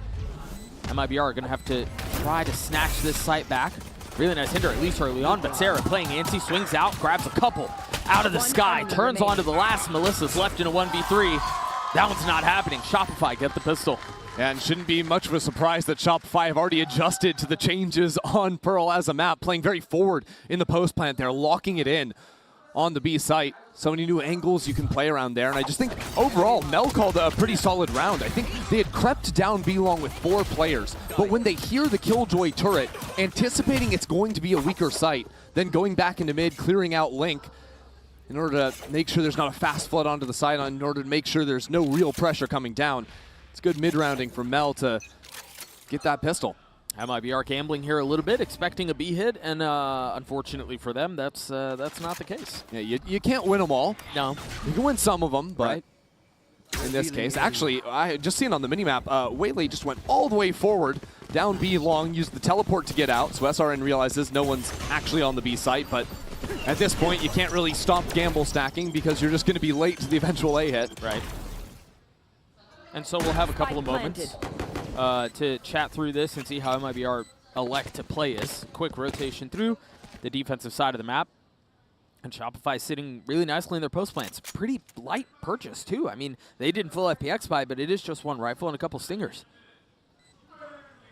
MIBR are going to have to try to snatch this site back. Really nice hinder, at least early on, but Sarah playing antsy, swings out, grabs a couple out of the sky, turns onto the last Melissa's left in a 1v3. That one's not happening. Shopify get the pistol. And shouldn't be much of a surprise that Shopify have already adjusted to the changes on Pearl as a map, playing very forward in the post plant. They're locking it in on the B site. So many new angles you can play around there. And I just think overall, Mel called a pretty solid round. I think they had crept down B long with 4 players. But when they hear the Killjoy turret, anticipating it's going to be a weaker site, then going back into mid, clearing out Link, in order to make sure there's not a fast flood onto the side, in order to make sure there's no real pressure coming down. It's good mid-rounding for Mel to get that pistol. MIBR gambling here a little bit, expecting a B hit, and unfortunately for them, that's not the case. Yeah, you can't win them all. No. You can win some of them, but in this case, actually, I had just seen on the minimap, Waylay just went all the way forward, down B long, used the teleport to get out, so SRN realizes no one's actually on the B site, but at this point, you can't really stop gamble stacking because you're just going to be late to the eventual A hit. Right. And so we'll have a couple of moments to chat through this and see how MIBR elect to play this. Quick rotation through the defensive side of the map. And Shopify sitting really nicely in their post plants. Pretty light purchase, too. I mean, they didn't full FPX buy, but it is just 1 rifle and a couple stingers.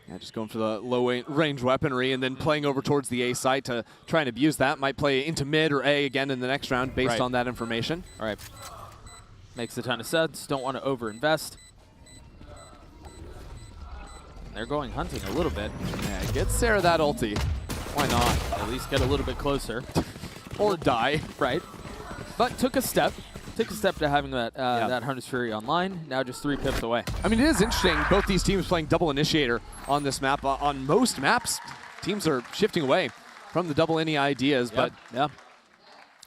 Yeah, just going for the low-range weaponry and then playing over towards the A site to try and abuse that. Might play into mid or A again in the next round based on that information. All right. Makes a ton of sense. Don't want to overinvest. They're going hunting a little bit. Yeah, get Sarah that ulti. Why not? At least get a little bit closer. Or die. Right. But took a step. Took a step to having that that Hunter's Fury online. Now just 3 pips away. I mean, it is interesting. Both these teams playing double initiator on this map. On most maps, teams are shifting away from the double ini ideas. But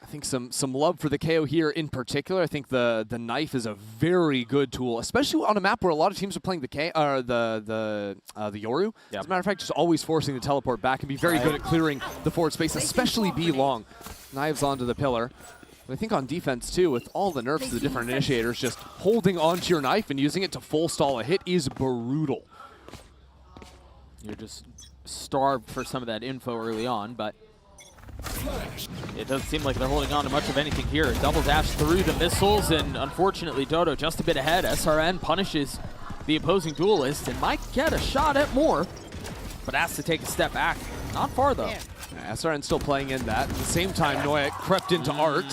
I think some love for the KO here in particular. I think the knife is a very good tool, especially on a map where a lot of teams are playing the Yoru. Yep. As a matter of fact, just always forcing the teleport back and be very good at clearing the forward space, especially B long. Knives onto the pillar. But I think on defense too, with all the nerfs to the different initiators, just holding onto your knife and using it to full stall a hit is brutal. You're just starved for some of that info early on, but it doesn't seem like they're holding on to much of anything here. Double dash through the missiles, and unfortunately Dodo just a bit ahead. SRN punishes the opposing duelist and might get a shot at more, but has to take a step back. Not far though. Yeah, SRN still playing in that. At the same time, Noya crept into Art.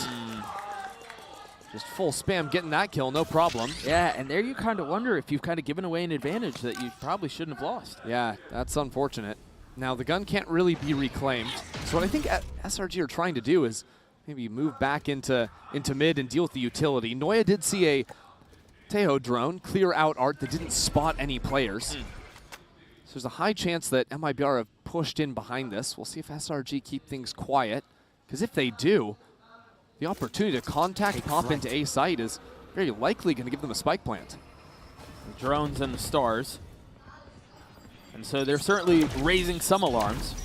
Just full spam getting that kill, no problem. Yeah, and there you kind of wonder if you've kind of given away an advantage that you probably shouldn't have lost. Yeah, that's unfortunate. Now, the gun can't really be reclaimed. So what I think SRG are trying to do is maybe move back into mid and deal with the utility. Noya did see a Tejo drone clear out Art that didn't spot any players. So there's a high chance that MIBR have pushed in behind this. We'll see if SRG keep things quiet, because if they do, the opportunity to contact pop into A site is very likely going to give them a spike plant. The drones and the stars. And so they're certainly raising some alarms.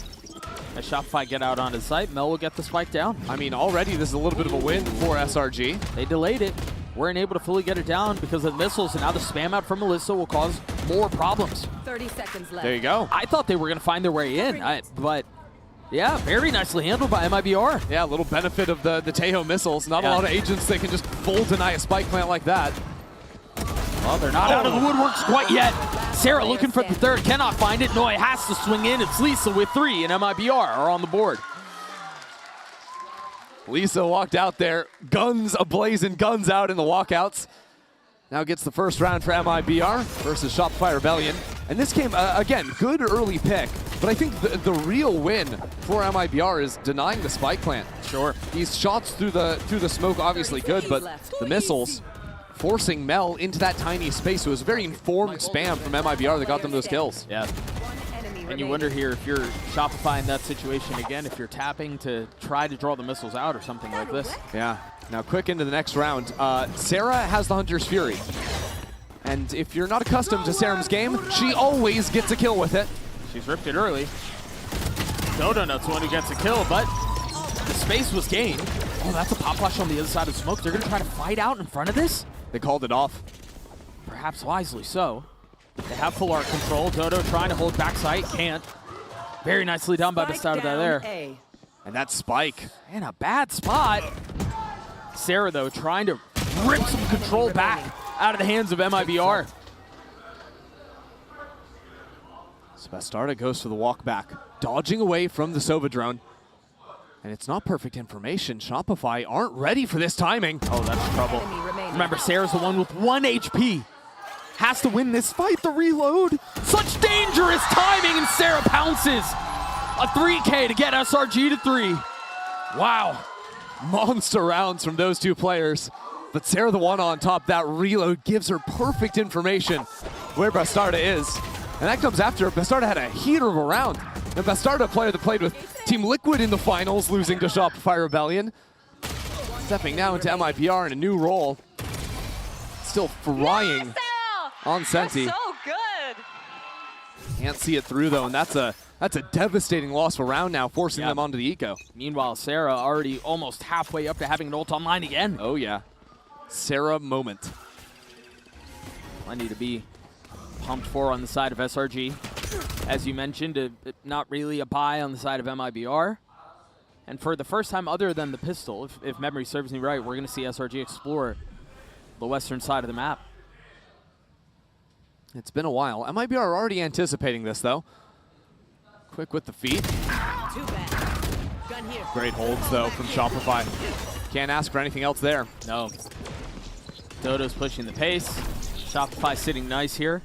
As Shopify get out onto the site, Mel will get the spike down. I mean, already this is a little bit of a win for SRG. They delayed it. Weren't able to fully get it down because of the missiles, and now the spam out from Melissa will cause more problems. 30 seconds left. There you go. I thought they were going to find their way in, but yeah, very nicely handled by MIBR. Yeah, a little benefit of the Tejo missiles. Not a lot of agents that can just full deny a spike plant like that. Well, they're not out of the woodworks quite yet. Sarah looking for the third, cannot find it. Noy has to swing in. It's Lisa with 3, and MIBR are on the board. Lisa walked out there, guns ablazing, guns out in the walkouts. Now gets the first round for MIBR versus Shopify Rebellion. And this game, again, good early pick. But I think the real win for MIBR is denying the spike plant. Sure. These shots through the smoke, obviously good, but the missiles forcing Mel into that tiny space. It was a very informed spam from MIBR that got them those kills. Yeah. And you wonder here if you're Shopify in that situation again, if you're tapping to try to draw the missiles out or something like this. Yeah. Now quick into the next round. Sarah has the Hunter's Fury. And if you're not accustomed to Sarah's game, she always gets a kill with it. She's ripped it early. Dodonut's the one who gets a kill, but the space was gained. Oh, that's a pop flash on the other side of the smoke. They're going to try to fight out in front of this? They called it off. Perhaps wisely so. They have full arc control. Dodo trying to hold backside, can't. Very nicely done by Bastarda there. And that spike. And a bad spot. Sarah, though, trying to rip some control back out of the hands of MIBR. So Bastarda goes for the walk back, dodging away from the Sova drone. And it's not perfect information. Shopify aren't ready for this timing. Oh, that's trouble. Remember, Sarah's the one with 1 HP. Has to win this fight, the reload. Such dangerous timing, and Sarah pounces. A 3K to get SRG to 3. Wow. Monster rounds from those two players. But Sarah the one on top, that reload gives her perfect information where Bastarda is. And that comes after Bastarda had a heater of a round. And Bastarda, a player that played with Team Liquid in the finals, losing to Shopify Rebellion. Stepping now into MIBR in a new role. Still frying on Senti. So good. Can't see it through though, and that's a devastating loss for round now, forcing them onto the eco. Meanwhile, Sarah already almost halfway up to having an ult online again. Oh yeah. Sarah moment. Plenty to be pumped for on the side of SRG. As you mentioned, not really a buy on the side of MIBR. And for the first time other than the pistol, if memory serves me right, we're going to see SRG explore the western side of the map. It's been a while. MIBR are already anticipating this, though. Quick with the feet. Great holds, though, from Shopify. Can't ask for anything else there. No. Dodo's pushing the pace. Shopify sitting nice here.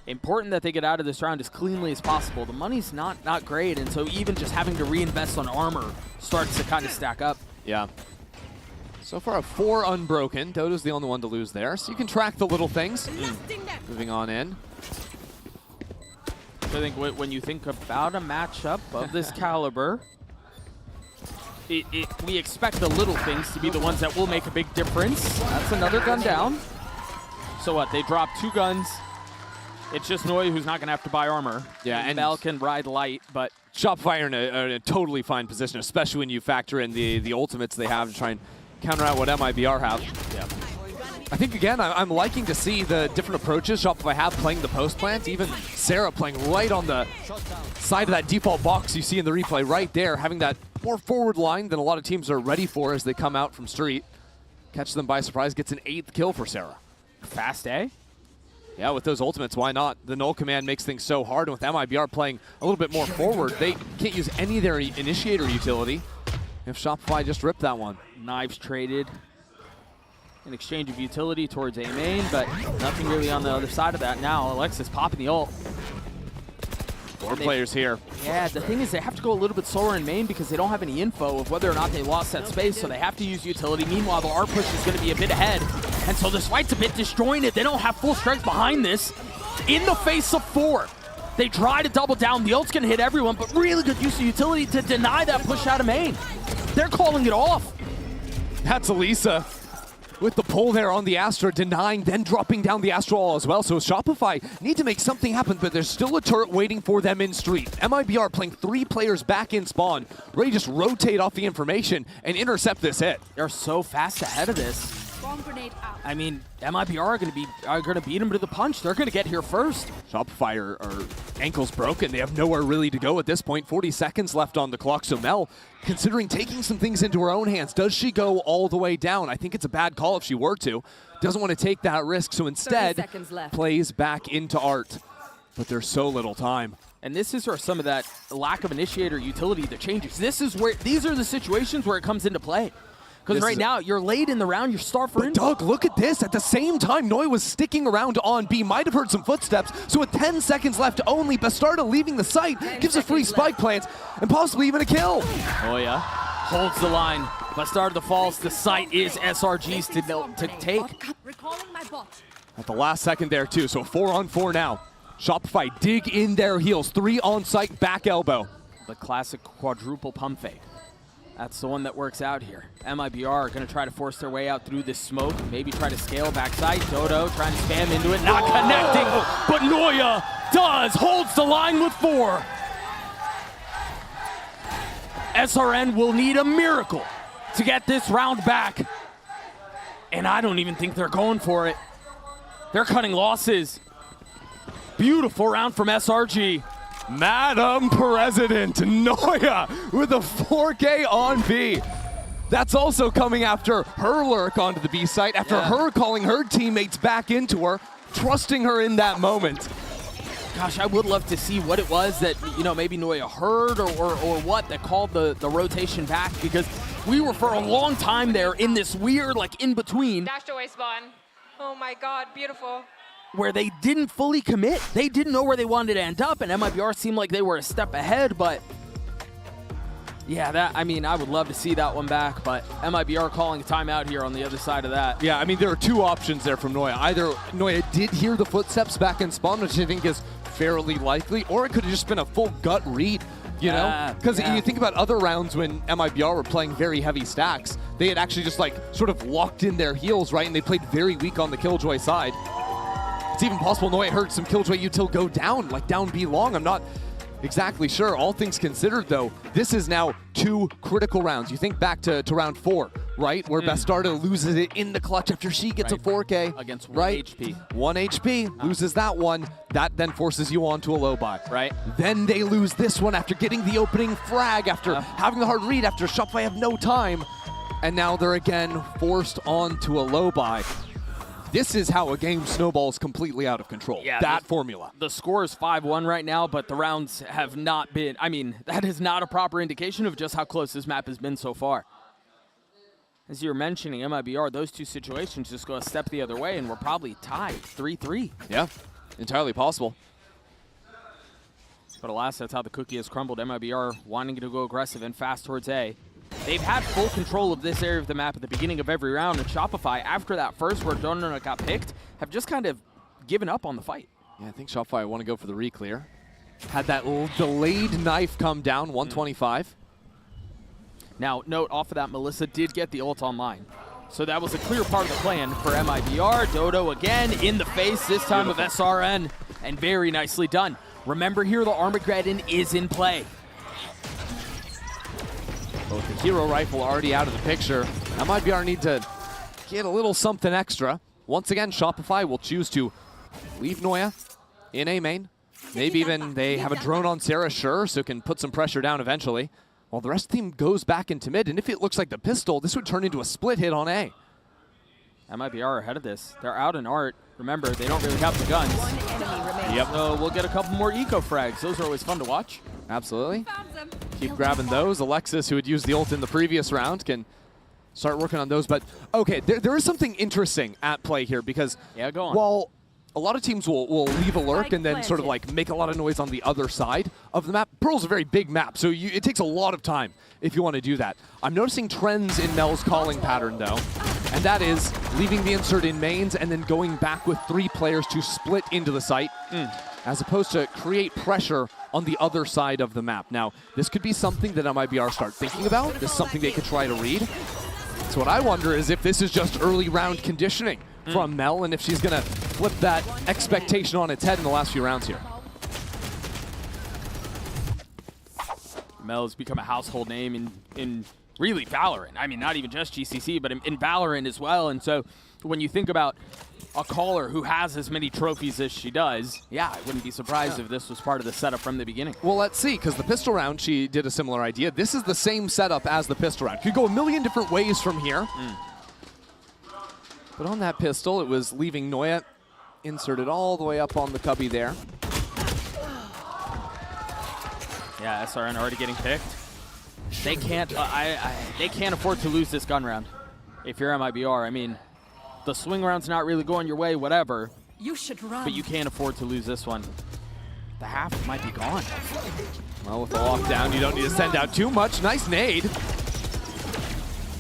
Important that they get out of this round as cleanly as possible. The money's not great, and so even just having to reinvest on armor starts to kind of stack up. Yeah. So far, a 4 unbroken. Dodo's the only one to lose there, so you can track the little things. Moving on in. So I think when you think about a matchup of this caliber, we expect the little things to be the ones that will make a big difference. That's another gun down. So what? They drop 2 guns. It's just Noya who's not going to have to buy armor. Yeah, and Mel can ride light, but Shopify are in a totally fine position, especially when you factor in the ultimates they have to try and counter out what MIBR have. yeah. I think, again, I'm liking to see the different approaches Shopify have playing the post plant. Even Sarah playing right on the side of that default box you see in the replay right there, having that more forward line than a lot of teams are ready for as they come out from street. Catches them by surprise, gets an 8th kill for Sarah. Fast A? Yeah, with those ultimates, why not? The null command makes things so hard, and with MIBR playing a little bit more forward, they can't use any of their initiator utility. If Shopify just ripped that one. Knives traded in exchange of utility towards A main, but nothing really on the other side of that now. Alexis popping the ult. 4 players here. Yeah, the thing is they have to go a little bit slower in main because they don't have any info of whether or not they lost that space, so they have to use utility. Meanwhile, the R push is going to be a bit ahead, and so this fight's a bit disjointed. They don't have full strength behind this. In the face of 4, they try to double down. The ult's going to hit everyone, but really good use of utility to deny that push out of main. They're calling it off. That's Elisa with the pull there on the Astra, denying, then dropping down the Astra wall as well. So Shopify need to make something happen, but there's still a turret waiting for them in street. MIBR playing 3 players back in spawn, ready to just rotate off the information and intercept this hit. They're so fast ahead of this. I mean, MIBR are going to beat them to the punch. They're going to get here first. Shopify are ankles broken. They have nowhere really to go at this point. 40 seconds left on the clock. So Mel, considering taking some things into her own hands, does she go all the way down? I think it's a bad call if she were to. Doesn't want to take that risk, so instead plays back into Art. But there's so little time. And this is where some of that lack of initiator utility that changes. These are the situations where it comes into play. Because right now, you're late in the round, you're starved for info. Doug, look at this. At the same time, Noy was sticking around on B. Might have heard some footsteps. So with 10 seconds left only, Bastarda leaving the site, gives a free spike plant, and possibly even a kill. Oh yeah, holds the line. Bastarda falls. The site is SRG's to take. At the last second there too, so 4-on-4 now. Shopify dig in their heels. 3 on site, back elbow. The classic quadruple pump fake. That's the one that works out here. MIBR are going to try to force their way out through this smoke, maybe try to scale backside. Dodo trying to spam into it, not connecting, but Noya does, holds the line with 4. SRN will need a miracle to get this round back, and I don't even think they're going for it. They're cutting losses. Beautiful round from SRG. Madam President, Noya with a 4K on B. That's also coming after her lurk onto the B site, after her calling her teammates back into her, trusting her in that moment. Gosh, I would love to see what it was that, maybe Noya heard or what that called the rotation back, because we were for a long time there in this weird, in-between. Dashed away spawn. Oh my god, beautiful. Where they didn't fully commit. They didn't know where they wanted to end up, and MIBR seemed like they were a step ahead, but yeah, I would love to see that one back, but MIBR calling a timeout here on the other side of that. Yeah, there are 2 options there from Noya. Either Noya did hear the footsteps back in spawn, which I think is fairly likely, or it could have just been a full gut read, know? Because you think about other rounds when MIBR were playing very heavy stacks, they had actually just sort of locked in their heels, right? And they played very weak on the Killjoy side. It's even possible Noya heard some Killjoy util go down, down B long. I'm not exactly sure. All things considered, though, this is now 2 critical rounds. You think back to round 4, right? Where Bastarda loses it in the clutch after she gets a 4K. Against 1 HP. 1 HP, loses that one. That then forces you on to a low buy. Right. Then they lose this one after getting the opening frag, after having the hard read, after Shopify have no time. And now they're again forced onto a low buy. This is how a game snowballs completely out of control. Yeah, that formula. The score is 5-1 right now, but the rounds have not been, that is not a proper indication of just how close this map has been so far. As you're mentioning, MIBR, those 2 situations just go a step the other way, and we're probably tied 3-3. Yeah, entirely possible. But alas, that's how the cookie has crumbled. MIBR wanting to go aggressive and fast towards A. They've had full control of this area of the map at the beginning of every round, and Shopify, after that first where Donut got picked, have just kind of given up on the fight. Yeah, I think Shopify want to go for the re-clear. Had that delayed knife come down, 125. Now, note off of that, Melissa did get the ult online. So that was a clear part of the plan for MIBR. Dodo again in the face, this time of SRN, and very nicely done. Remember here, the Armageddon is in play. Both the hero rifle already out of the picture. MIBR need to get a little something extra. Once again, Shopify will choose to leave Noya in A main. Maybe even they have a drone on Sarah, sure, so can put some pressure down eventually. While the rest of the team goes back into mid, and if it looks like the pistol, this would turn into a split hit on A. MIBR ahead of this. They're out in art. Remember, they don't really have the guns. Yep. So we'll get a couple more eco frags. Those are always fun to watch. Absolutely. Keep grabbing those. Alexis, who had used the ult in the previous round, can start working on those. But, okay, there is something interesting at play here because go on. while a lot of teams will leave a lurk and then sort of like make a lot of noise on the other side of the map. Pearl's a very big map, so it takes a lot of time if you want to do that. I'm noticing trends in Mel's calling pattern, though, and that is leaving the insert in mains and then going back with 3 players to split into the site, as opposed to create pressure on the other side of the map. Now, this could be something that MIBR start thinking about. This is something they could try to read. So what I wonder is if this is just early round conditioning from Mel, and if she's going to flip that expectation on its head in the last few rounds here. Mel's become a household name in really Valorant. I mean, not even just GCC, but in Valorant as well. And so when you think about a caller who has as many trophies as she does, yeah, I wouldn't be surprised if this was part of the setup from the beginning. Well, let's see, because the pistol round, she did a similar idea. This is the same setup as the pistol round. Could go a million different ways from here. But on that pistol, it was leaving Noya inserted all the way up on the cubby there. Yeah, SRN already getting picked. They can't. They can't afford to lose this gun round. If you're MIBR, I mean, the swing round's not really going your way, whatever. You should run. But you can't afford to lose this one. The half might be gone. Well, with the lockdown, you don't need to send out too much. Nice nade. Is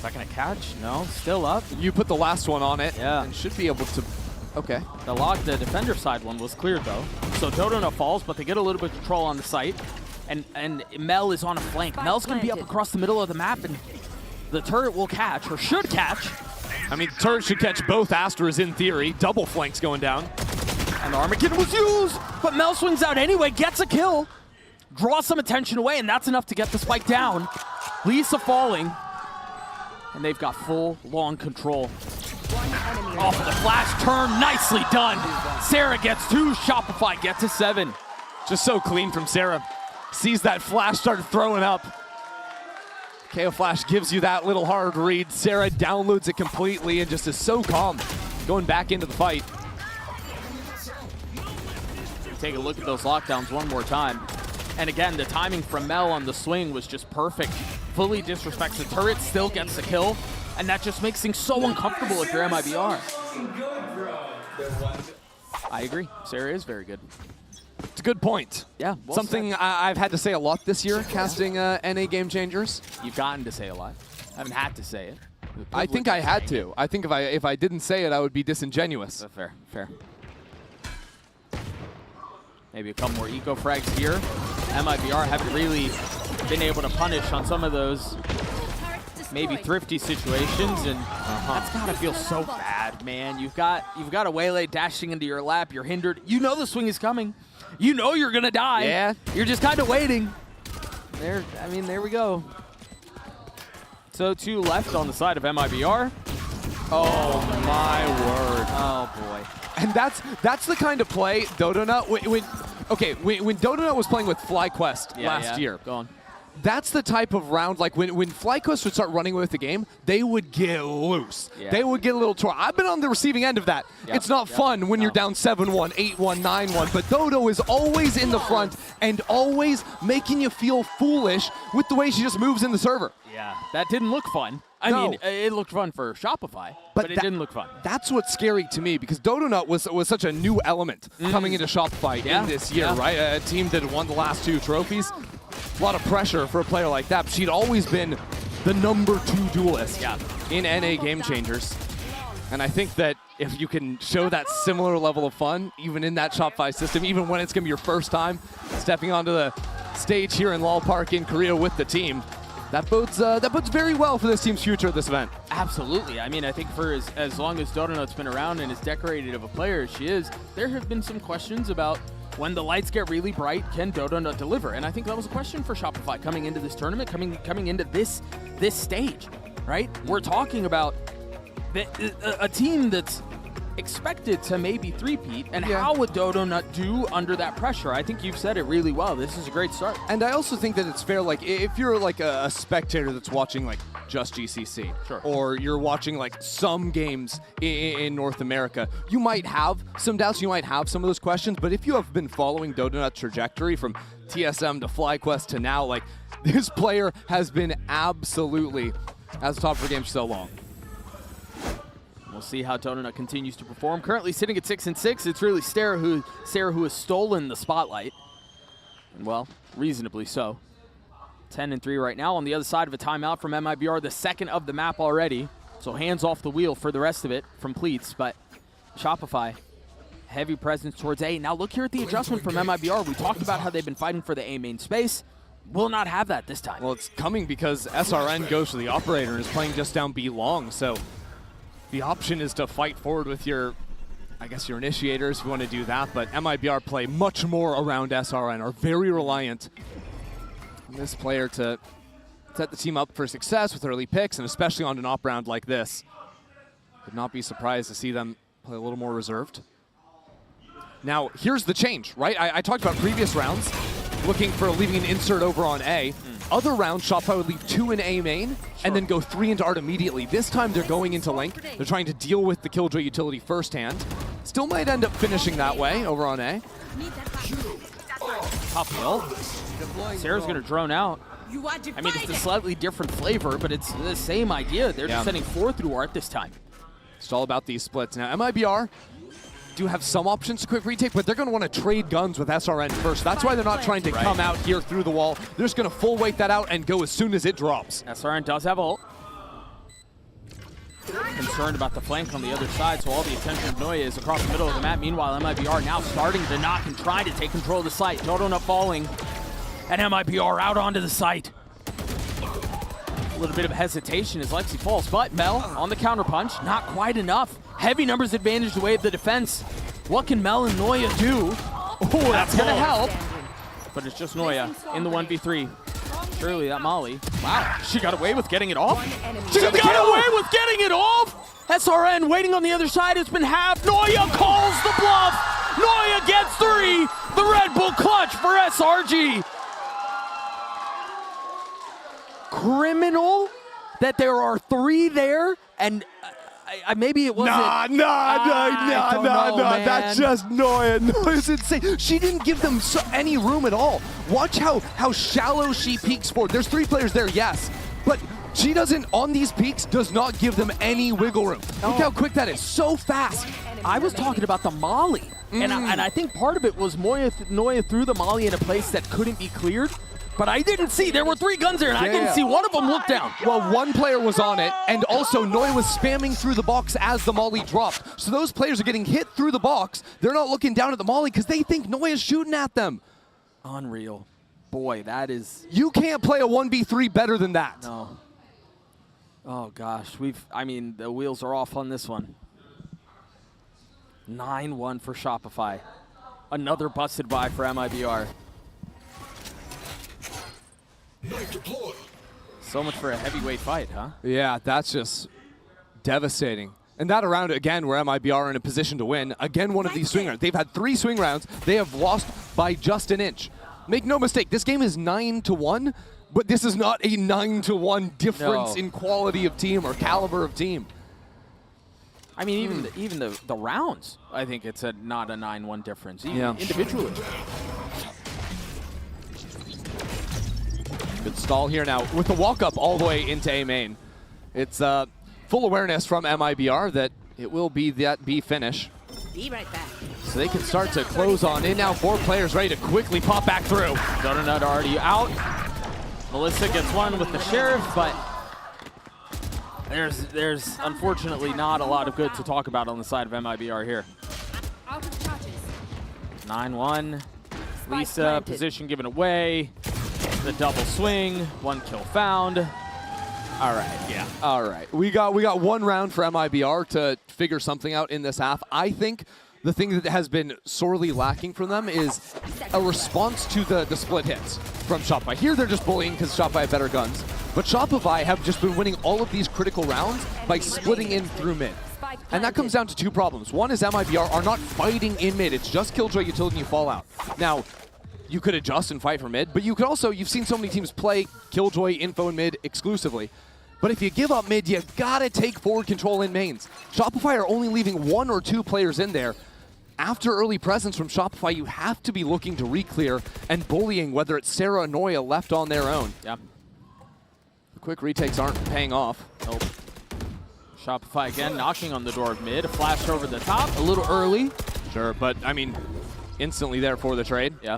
that gonna catch? No, still up. You put the last one on it. Yeah. And should be able to. Okay. The defender side one was cleared though. So Dodona falls, but they get a little bit of control on the site. And Mel is on a flank. Mel's gonna be up across the middle of the map, and the turret will catch, or should catch. I mean, turret should catch both Astras in theory. Double flanks going down. And the Armageddon was used, but Mel swings out anyway, gets a kill, draws some attention away, and that's enough to get the spike down. Lisa falling, and they've got full, long control. Off of the flash turn, nicely done. Sarah gets 2, Shopify gets to 7. Just so clean from Sarah. Sees that flash, started throwing up. KO Flash gives you that little hard read. Sarah downloads it completely and just is so calm going back into the fight. Take a look at those lockdowns one more time. And again, the timing from Mel on the swing was just perfect. Fully disrespects the turret, still gets the kill. And that just makes things so uncomfortable if you're MIBR. I agree. Sarah is very good. It's a good point. Yeah. Well Something I've had to say a lot this year, casting NA Game Changers. You've gotten to say a lot. I haven't had to say it. I think I had to. I think if I didn't say it, I would be disingenuous. Fair, fair. Maybe a couple more eco frags here. MIBR haven't really been able to punish on some of those maybe thrifty situations, and that's gotta feel so bad, man. You've got a waylay dashing into your lap. You're hindered. You know the swing is coming. You know you're gonna die. Yeah. You're just kind of waiting. There we go. So 2 left on the side of MIBR. Oh my word. Oh boy. And that's the kind of play Dodona when Dodona was playing with FlyQuest last year. Go on. That's the type of round, like when FlyQuest would start running with the game, they would get loose. Yeah. They would get a little tour. I've been on the receiving end of that. Yep. It's not fun when you're down 7-1, 8-1, 9-1, but Dodo is always in the front and always making you feel foolish with the way she just moves in the server. Yeah, that didn't look fun. I mean, it looked fun for Shopify, but it didn't look fun. That's what's scary to me, because Dodonut was such a new element coming into Shopify in this year, right? A team that had won the last 2 trophies. A lot of pressure for a player like that, but she'd always been the #2 duelist in NA Game Changers. And I think that if you can show that similar level of fun, even in that Shopify system, even when it's going to be your first time stepping onto the stage here in Lal Park in Korea with the team, that bodes very well for this team's future at this event. Absolutely. I mean, I think for as long as Donut's been around and as decorated of a player as she is, there have been some questions about when the lights get really bright, can Donut deliver? And I think that was a question for Shopify coming into this tournament, coming into this stage, right? We're talking about a team that's expected to maybe three-peat, and how would Donut do under that pressure? I think you've said it really well. This is a great start. And I also think that it's fair, like, if you're like a spectator that's watching like just GCC, or you're watching like some games in North America, you might have some doubts, you might have some of those questions, but if you have been following Donut's trajectory from TSM to FlyQuest to now, like, this player has been absolutely as top for games so long. We'll see how Donut continues to perform. Currently sitting at 6-6. It's really Sarah who has stolen the spotlight. And, well, reasonably so. 10-3 right now on the other side of a timeout from MIBR, the second of the map already. So hands off the wheel for the rest of it from Pleats. But Shopify, heavy presence towards A. Now look here at the adjustment from MIBR. We talked about how they've been fighting for the A main space. Will not have that this time. Well, it's coming because SRN goes to the operator and is playing just down B long. So the option is to fight forward with your, I guess, your initiators if you want to do that, but MIBR play much more around SRN, are very reliant on this player to set the team up for success with early picks, and especially on an op round like this. Would not be surprised to see them play a little more reserved. Now, here's the change, right? I talked about previous rounds, looking for leaving an insert over on A. Other rounds, Shopify would leave 2 in A main and then go 3 into Art immediately. This time they're going into Link. They're trying to deal with the Killjoy utility firsthand. Still might end up finishing that way over on A. Top well. Sarah's going to drone out. I mean, it's a slightly different flavor, but it's the same idea. They're just sending 4 through Art this time. It's all about these splits. Now, MIBR do have some options to quick retake, but they're going to want to trade guns with SRN first. That's why they're not trying to come out here through the wall. They're just going to full weight that out and go as soon as it drops. SRN does have ult. Concerned about the flank on the other side, so all the attention of Noya is across the middle of the map. Meanwhile, MIBR now starting to knock and try to take control of the site. Donut falling, and MIBR out onto the site. A little bit of hesitation as Lexi falls, but Mel on the counterpunch, not quite enough. Heavy numbers advantage the way of the defense. What can Mel and Noya do? Oh, that's gonna help. But it's just Noya in the 1v3. Surely that Molly. Wow, she got away with getting it off. She got away with getting it off. SRN waiting on the other side. It's been halved. Noya calls the bluff. Noya gets 3. The Red Bull clutch for SRG. Criminal that there are 3 there, and maybe it wasn't. No. That's just Noya. Noya's insane. She didn't give them any room at all. Watch how shallow she peeks forward. There's 3 players there, yes, but she doesn't, on these peaks, does not give them any wiggle room. Look how quick that is. So fast. I was talking about the Molly, and I think part of it was Noya threw the Molly in a place that couldn't be cleared. But I didn't see. There were 3 guns there, and I didn't see one of them look down. Well, 1 player was on it, and also Noya was spamming through the box as the Molly dropped. So those players are getting hit through the box. They're not looking down at the Molly because they think Noya's shooting at them. Unreal. Boy, that is... You can't play a 1v3 better than that. No. Oh, gosh. I mean, the wheels are off on this one. 9-1 for Shopify. Another busted buy for MIBR. So much for a heavyweight fight, huh? Yeah, that's just devastating. And that around again where MIBR are in a position to win. Again, one of these swing rounds. They've had 3 swing rounds. They have lost by just an inch. Make no mistake, this game is 9-1, but this is not a 9-1 difference in quality of team or caliber of team. I mean, even the rounds, I think it's not a 9-1 difference, even individually. Good stall here now with the walk-up all the way into A main. It's full awareness from MIBR that it will be that B finish. Be right back. So they can start to close on in now. 4 players ready to quickly pop back through. Donut already out. Melissa gets one with the Sheriff, but there's unfortunately not a lot of good to talk about on the side of MIBR here. 9-1. Lisa, position given away. The double swing, 1 kill found. All right, yeah. All right. We got 1 round for MIBR to figure something out in this half. I think the thing that has been sorely lacking from them is a response to the split hits from Shopify. Here they're just bullying because Shopify have better guns. But Shopify have just been winning all of these critical rounds by splitting in through mid. And that comes down to 2 problems. One is MIBR are not fighting in mid. It's just Killjoy, Utility, and you fall out. Now, you could adjust and fight for mid, but you could also, you've seen so many teams play Killjoy, Info, and mid exclusively. But if you give up mid, you gotta take forward control in mains. Shopify are only leaving 1 or 2 players in there. After early presence from Shopify, you have to be looking to re-clear and bullying, whether it's Sarah or Noya left on their own. Yeah. The quick retakes aren't paying off. Nope. Shopify again knocking on the door of mid. A flash over the top, a little early. Sure, but I mean, instantly there for the trade. Yeah.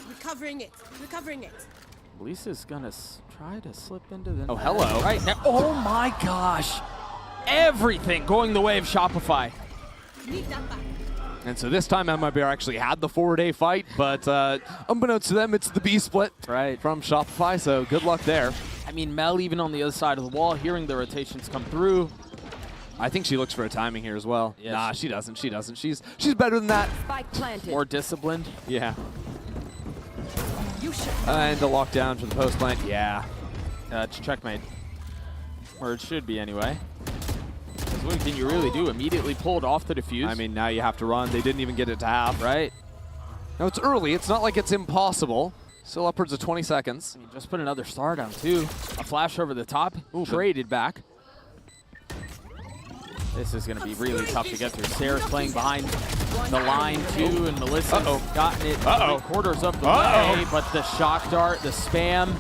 Recovering it. Recovering it. Lisa's gonna try to slip into the. Oh, hello. Right now. Oh my gosh. Everything going the way of Shopify. Need that back. And so this time MIBR actually had the 4-day fight, but unbeknownst to them, it's the B split from Shopify, so good luck there. I mean, Mel even on the other side of the wall, hearing the rotations come through. I think she looks for a timing here as well. Yes. Nah, she doesn't. She doesn't. She's better than that. Spike planted. More disciplined. Yeah. You should. And the lockdown for the post plant. Yeah. It's checkmate. Or it should be anyway. Because what can you really do? Immediately pulled off the defuse. I mean, now you have to run. They didn't even get it to half. Right. Now it's early. It's not like it's impossible. Still upwards of 20 seconds. I mean, just put another star down too. A flash over the top. Ooh, traded back. This is going to be really tough to get through. Sarah's playing behind the line too, and Melissa's gotten it 3/4 of the way, but the shock dart, the spam,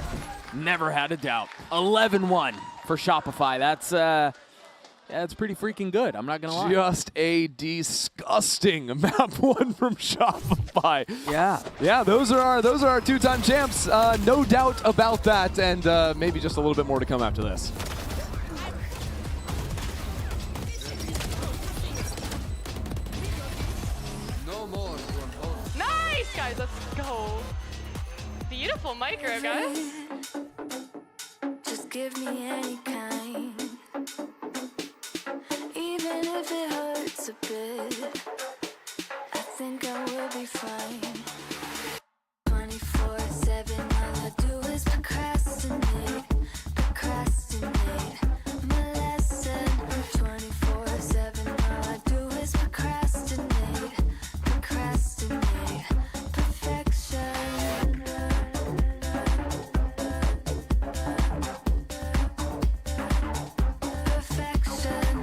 never had a doubt. 11-1 for Shopify. That's pretty freaking good. I'm not going to lie. Just a disgusting map 1 from Shopify. Yeah. Yeah, those are our 2-time champs. No doubt about that, and maybe just a little bit more to come after this. Nice, guys. Let's go. Beautiful micro, guys. Just give me any kind. Even if it hurts a bit, I think I will be fine. 24/7, all I do is procrastinate, procrastinate. My lesson. 24/7, all I do is procrastinate, procrastinate. Perfection. Perfection.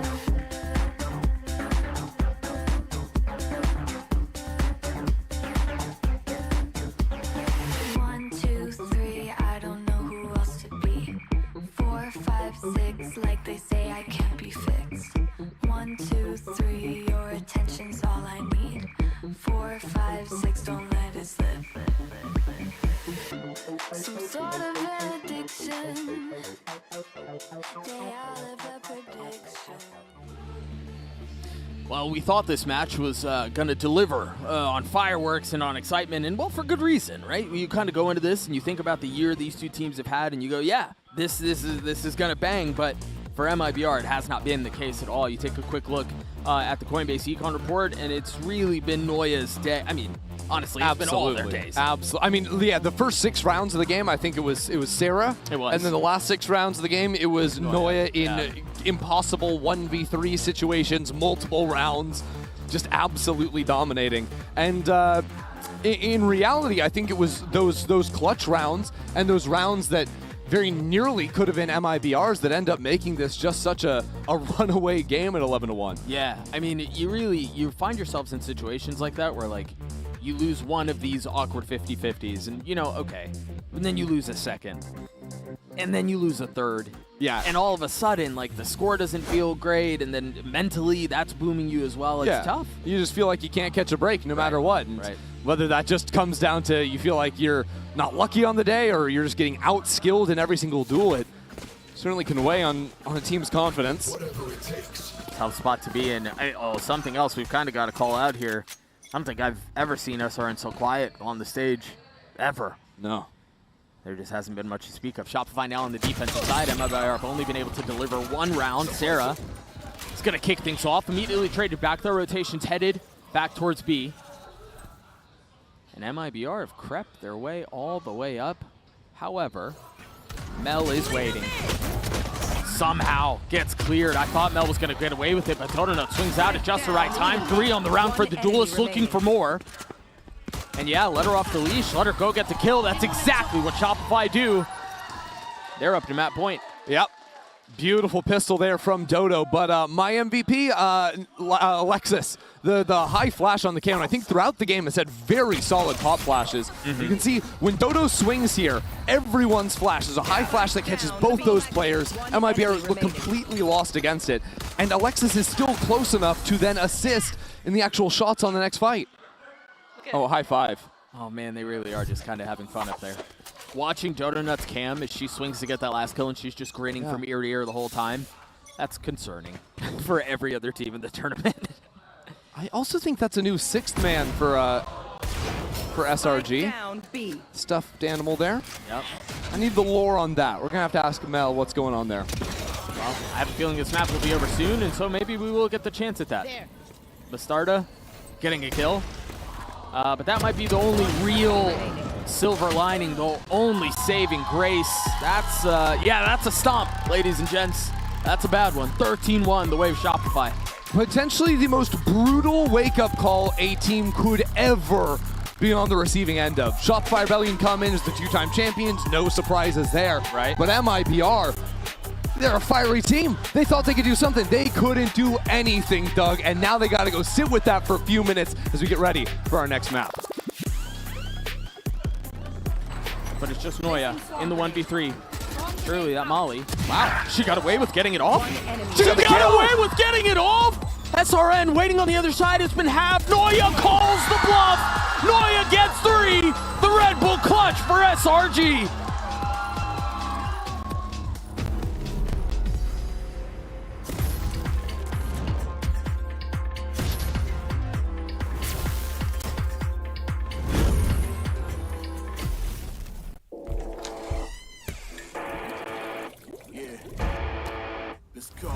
1, 2, 3, I don't know who else to be. 4, 5, 6, like they say I can't be fixed. 1, 2, 3, your attention's all I need. 4, 5, 6, don't let it slip. Some sort of an addiction. Day out of a prediction. Well, we thought this match was going to deliver on fireworks and on excitement, and well, for good reason, right? You kind of go into this and you think about the year these two teams have had, and you go, yeah, this is going to bang. But for MIBR, it has not been the case at all. You take a quick look at the Coinbase Econ report, and it's really been Noya's day. I mean, honestly, it's been all their days. Absolutely. I mean, yeah, the first 6 rounds of the game, I think it was Sarah. It was. And then the last 6 rounds of the game, it was Noya in impossible 1v3 situations, multiple rounds, just absolutely dominating. And in reality, I think it was those clutch rounds and those rounds that very nearly could have been MIBRs that end up making this just such a runaway game at 11-1. Yeah, I mean, you find yourselves in situations like that where, like, you lose one of these awkward 50-50s, and, you know, okay, and then you lose a second, and then you lose a third. Yeah. And all of a sudden, like, the score doesn't feel great, and then mentally that's booming you as well. It's tough. You just feel like you can't catch a break no matter what. And whether that just comes down to you feel like you're not lucky on the day or you're just getting out-skilled in every single duel, it certainly can weigh on a team's confidence. Tough spot to be in. Something else we've kind of got to call out here. I don't think I've ever seen SRN so quiet on the stage, ever. No. There just hasn't been much to speak of. Shopify now on the defensive side. MIBR have only been able to deliver 1 round. Sarah is going to kick things off. Immediately traded back. Their rotation's headed back towards B. And MIBR have crept their way all the way up. However, Mel is waiting. Somehow gets cleared. I thought Mel was going to get away with it, but Dotonut swings out at just the right time. 3 on the round for the duelist, looking for more. And yeah, let her off the leash, let her go get the kill. That's exactly what Shopify do. They're up to map point. Yep. Beautiful pistol there from Dodo, but my MVP, Alexis, the high flash on the cannon, I think throughout the game has had very solid pop flashes. You can see when Dodo swings here, everyone's flash is a high flash that catches both those players. MIBR look completely lost against it, and Alexis is still close enough to then assist in the actual shots on the next fight. Oh, high five. Oh man, they really are just kind of having fun up there. Watching Dotonut's cam as she swings to get that last kill and she's just grinning from ear to ear the whole time, that's concerning for every other team in the tournament. I also think that's a new 6th man for SRG. Stuffed animal there. Yep. I need the lore on that. We're going to have to ask Mel what's going on there. Well, I have a feeling this map will be over soon, and so maybe we will get the chance at that. Bastarda getting a kill. But that might be the only real silver lining, the only saving grace. That's, yeah, that's a stomp, ladies and gents. That's a bad one. 13-1, the Wave Shopify. Potentially the most brutal wake-up call a team could ever be on the receiving end of. Shopify Rebellion come in as the 2-time champions, no surprises there. Right. But MIBR, they're a fiery team. They thought they could do something. They couldn't do anything, Doug, and now they got to go sit with that for a few minutes as we get ready for our next map. But it's just Noya in the 1v3. Surely that Molly. Wow, she got away with getting it off. She got away with getting it off. SRN waiting on the other side. It's been halved. Noya calls the bluff. Noya gets 3. The Red Bull clutch for SRG. Let's go.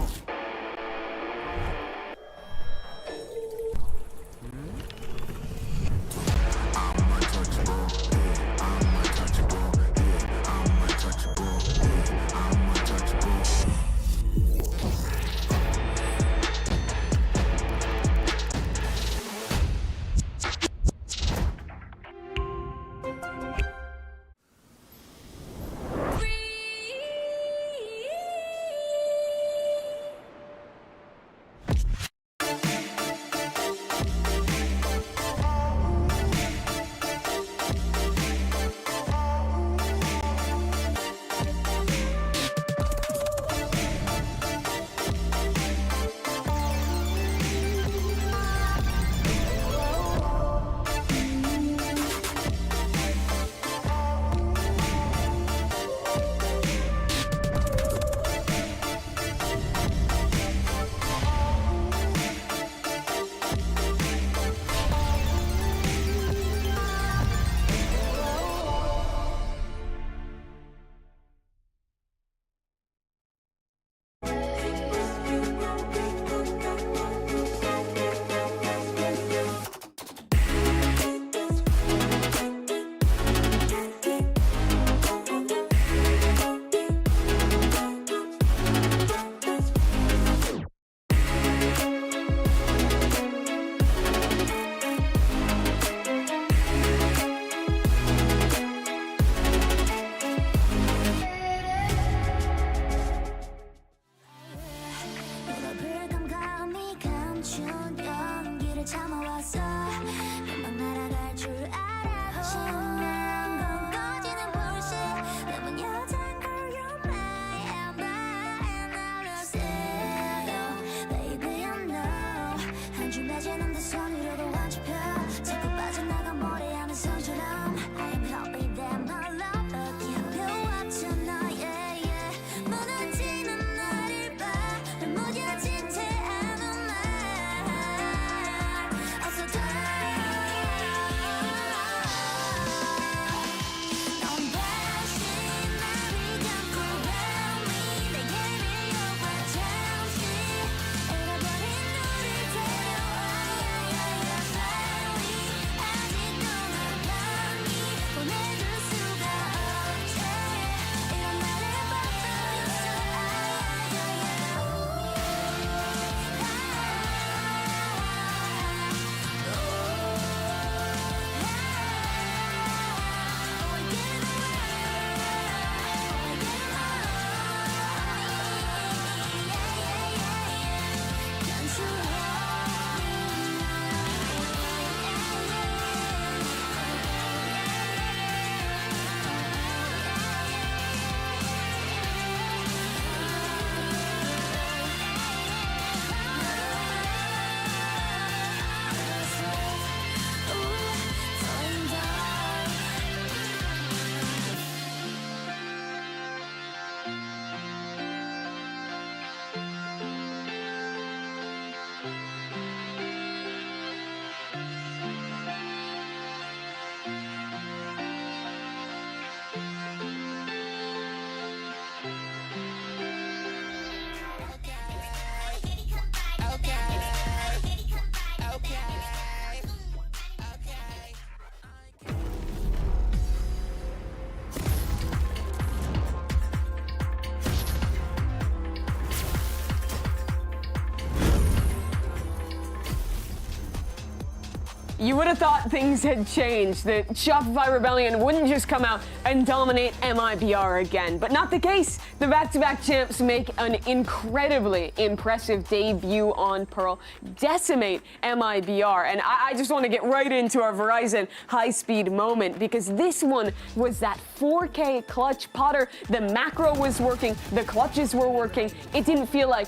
You would have thought things had changed, that Shopify Rebellion wouldn't just come out and dominate MIBR again, but not the case. The back-to-back champs make an incredibly impressive debut on Pearl, decimate MIBR, and I just want to get right into our Verizon high-speed moment, because this one was that 4K clutch. Potter, the macro was working, the clutches were working. It didn't feel like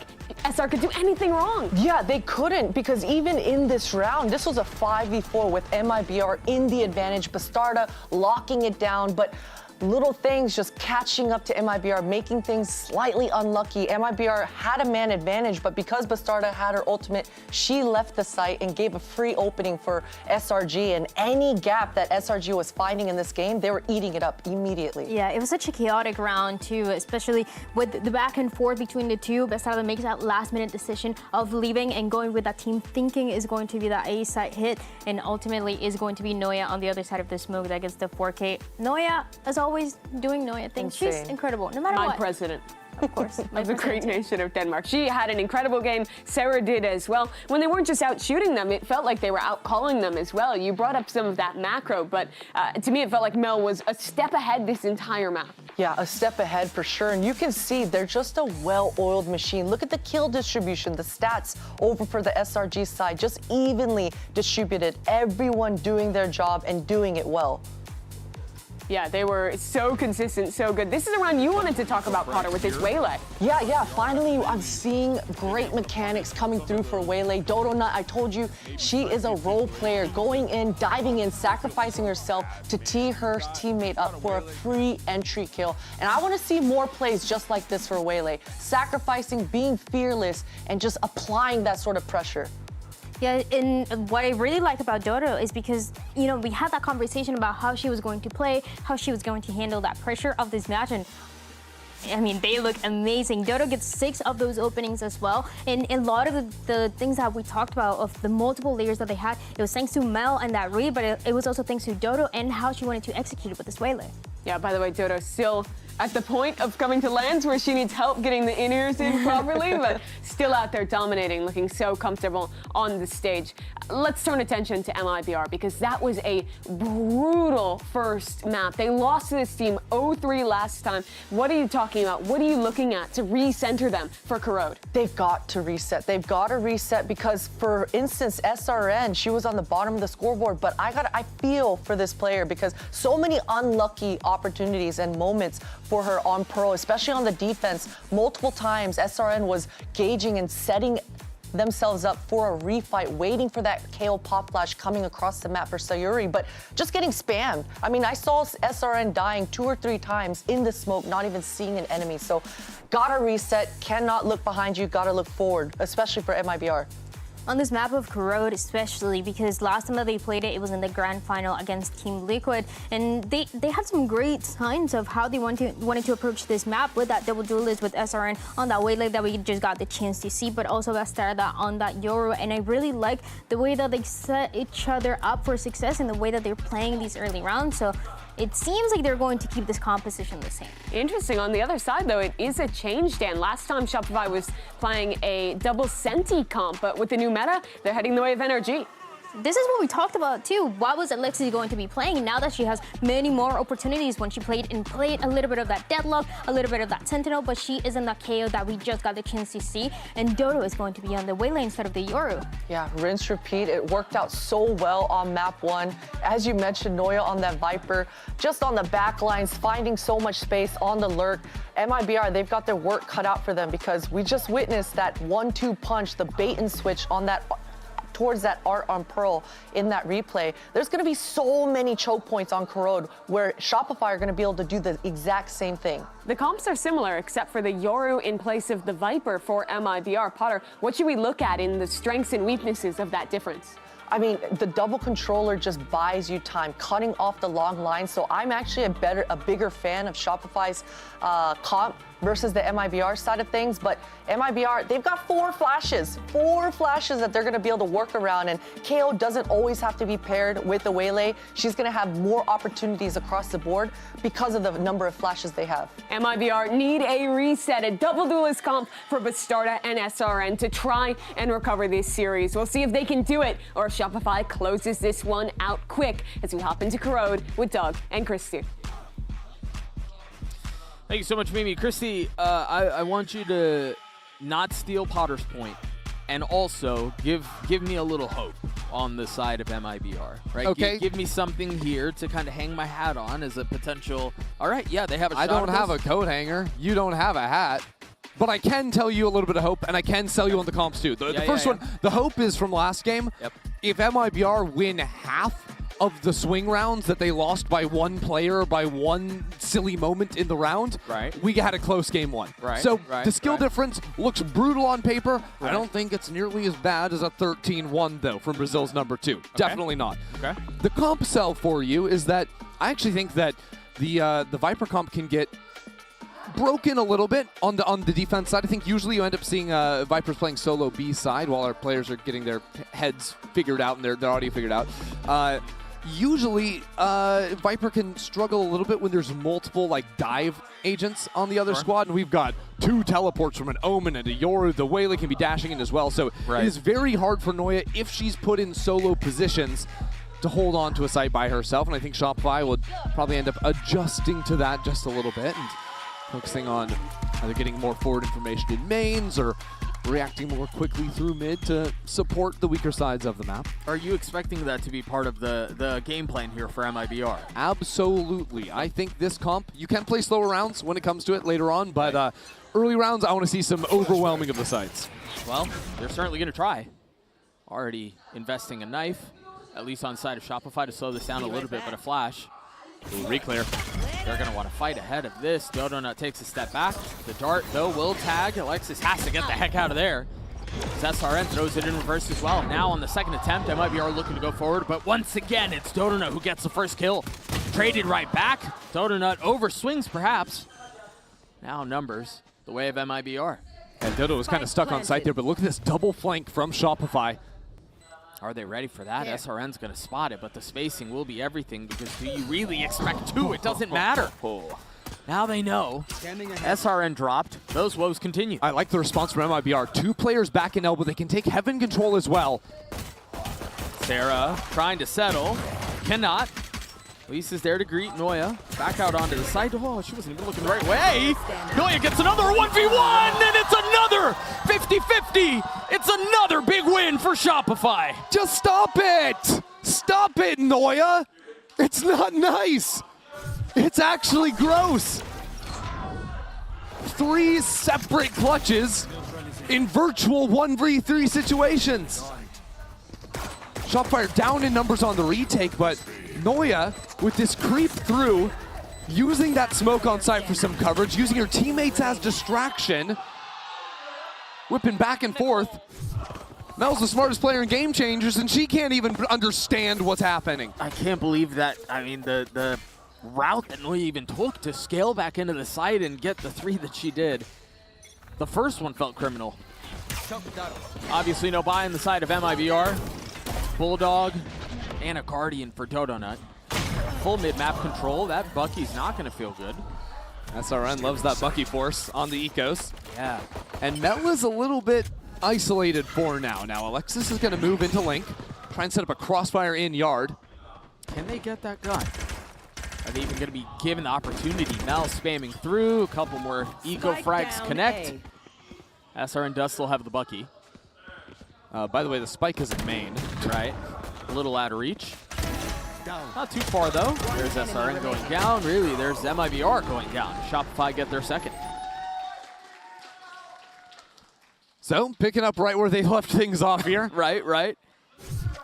SR could do anything wrong. Yeah, they couldn't, because even in this round, this was a 5v4 with MIBR in the advantage. Bastarda locking it down, but little things just catching up to MIBR, making things slightly unlucky. MIBR had a man advantage, but because Bastarda had her ultimate, she left the site and gave a free opening for SRG, and any gap that SRG was finding in this game, they were eating it up immediately. Yeah, it was such a chaotic round too, especially with the back and forth between the two. Bastarda makes that last minute decision of leaving and going with that team thinking is going to be that A site hit, and ultimately is going to be Noya on the other side of the smoke that gets the 4K. Noya, as always, doing Noya things. Insane. She's incredible, no matter My what. president. Of course. Of the great nation of Denmark. She had an incredible game. Sarah did as well. When they weren't just out shooting them, it felt like they were out calling them as well. You brought up some of that macro, but to me it felt like Mel was a step ahead this entire map. Yeah, a step ahead for sure. And you can see they're just a well-oiled machine. Look at the kill distribution, the stats over for the SRG side, just evenly distributed. Everyone doing their job and doing it well. Yeah, they were so consistent, so good. This is a round you wanted to talk about, Potter, with this Waylay. Yeah, finally I'm seeing great mechanics coming through for Waylay. Dodo Nut, I told you, she is a role player, going in, diving in, sacrificing herself to tee her teammate up for a free entry kill. And I want to see more plays just like this for Waylay, sacrificing, being fearless, and just applying that sort of pressure. Yeah, and what I really like about Dodo is because, you know, we had that conversation about how she was going to play, how she was going to handle that pressure of this match, and I mean, they look amazing. Dodo gets 6 of those openings as well, and a lot of the things that we talked about of the multiple layers that they had, it was thanks to Mel and that read, but it was also thanks to Dodo and how she wanted to execute it with this Waylay. Yeah, by the way, Dodo still at the point of coming to lands where she needs help getting the in-ears in properly, but still out there dominating, looking so comfortable on the stage. Let's turn attention to MIBR, because that was a brutal first map. They lost to this team 0-3 last time. What are you talking about? What are you looking at to recenter them for Corrode? They've got to reset. They've got to reset because, for instance, SRN, she was on the bottom of the scoreboard, but I feel for this player because so many unlucky opportunities and moments for her on Pearl, especially on the defense. Multiple times, SRN was gauging and setting themselves up for a refight, waiting for that KO pop flash coming across the map for Sayuri, but just getting spammed. I mean, I saw SRN dying 2 or 3 times in the smoke, not even seeing an enemy. So gotta reset, cannot look behind you, gotta look forward, especially for MIBR. On this map of Corrode, especially because last time that they played it, it was in the grand final against Team Liquid, and they had some great signs of how they wanted to approach this map with that double duelist with SRN on that Waylay that we just got the chance to see, but also Bastarda on that Yoru. And I really like the way that they set each other up for success and the way that they're playing these early rounds. So it seems like they're going to keep this composition the same. Interesting. On the other side, though, it is a change, Dan. Last time Shopify was playing a double Senti comp, but with the new meta, they're heading the way of NRG. This is what we talked about too. Why was Alexis going to be playing now that she has many more opportunities when she played a little bit of that Deadlock, a little bit of that Sentinel, but she isn't that KO that we just got the chance to see. And Dodo is going to be on the Waylay instead of the Yoru. Yeah, rinse, repeat. It worked out so well on map 1. As you mentioned, Noya on that Viper, just on the back lines, finding so much space on the lurk. MIBR, they've got their work cut out for them because we just witnessed that 1-2 punch, the bait and switch on that towards that art on Pearl in that replay. There's going to be so many choke points on Corrode where Shopify are going to be able to do the exact same thing. The comps are similar, except for the Yoru in place of the Viper for MIBR. Potter, what should we look at in the strengths and weaknesses of that difference? I mean, the double controller just buys you time, cutting off the long line. So I'm actually a bigger fan of Shopify's comp versus the MIBR side of things. But MIBR, they've got 4 flashes that they're going to be able to work around. And KO doesn't always have to be paired with the Waylay. She's going to have more opportunities across the board because of the number of flashes they have. MIBR need a reset, a double duelist comp for Bastarda and SRN to try and recover this series. We'll see if they can do it or if Shopify closes this one out quick as we hop into Corrode with Doug and Christy. Thank you so much, Mimi. Christy, I want you to not steal Potter's point and also give me a little hope on the side of MIBR, right? Okay. Give me something here to kind of hang my hat on as a potential, all right, yeah, they have a shot. I don't at have a this. coat hanger. You don't have a hat. But I can tell you a little bit of hope, and I can sell you on the comps too. The first one, the hope is from last game. Yep. If MIBR win half of the swing rounds that they lost by one player, by one silly moment in the round, we had a close game 1. So the skill difference looks brutal on paper. I don't think it's nearly as bad as a 13-1 though from Brazil's number 2. Definitely not. The comp sell for you is that I actually think that the Viper comp can get broken a little bit on the defense side. I think usually you end up seeing Vipers playing solo B side while our players are getting their heads figured out and their audio figured out. Usually, Viper can struggle a little bit when there's multiple like dive agents on the other squad, and we've got 2 teleports from an Omen and a Yoru. The Waylay can be dashing in as well, so it is very hard for Noya if she's put in solo positions to hold on to a site by herself, and I think Shopify would probably end up adjusting to that just a little bit and focusing on either getting more forward information in mains or reacting more quickly through mid to support the weaker sides of the map. Are you expecting that to be part of the game plan here for MIBR? Absolutely. I think this comp, you can play slower rounds when it comes to it later on, but early rounds, I want to see some overwhelming of the sites. Well, they're certainly going to try. Already investing a knife, at least on side of Shopify to slow this down a little bit, but a flash. Ooh, reclear. They're going to want to fight ahead of this. Dodonut takes a step back. The dart, though, will tag. Alexis has to get the heck out of there. SRN throws it in reverse as well. Now on the second attempt, MIBR looking to go forward, but once again, it's Dodonut who gets the first kill. Traded right back. Dodonut overswings, perhaps. Now numbers the way of MIBR. And Dodo was kind of stuck on site there, but look at this double flank from Shopify. Are they ready for that? SRN's going to spot it, but the spacing will be everything because do you really expect 2? It doesn't matter. Now they know. SRN dropped. Those woes continue. I like the response from MIBR. 2 players back in elbow. They can take heaven control as well. Sarah trying to settle. Cannot. Lisa's there to greet Noya. Back out onto the side. Oh, she wasn't even looking the right way. Noya gets another 1v1, and it's another 50-50. It's another big win for Shopify. Just stop it. Stop it, Noya. It's not nice. It's actually gross. 3 separate clutches in virtual 1v3 situations. Shopify down in numbers on the retake, but Noya, with this creep through, using that smoke on site for some coverage, using her teammates as distraction, whipping back and forth. Mel's the smartest player in Game Changers, and she can't even understand what's happening. I can't believe that. I mean, the route that Noya even took to scale back into the site and get the 3 that she did. The first one felt criminal. Obviously, no buy on the side of MIBR. Bulldog and a Guardian for Dodonut. Full mid-map control. That Bucky's not going to feel good. SRN loves that Bucky force on the ecos. Yeah. And Mel is a little bit isolated for now. Now Alexis is going to move into Link, try and set up a crossfire in yard. Can they get that gun? Are they even going to be given the opportunity? Mel spamming through. A couple more eco frags connect. SRN does still have the Bucky. By the way, the spike is in main. Right. A little out of reach. Not too far, though. There's SRN going down. Really, there's MIBR going down. Shopify get their second. So, picking up right where they left things off here. Right.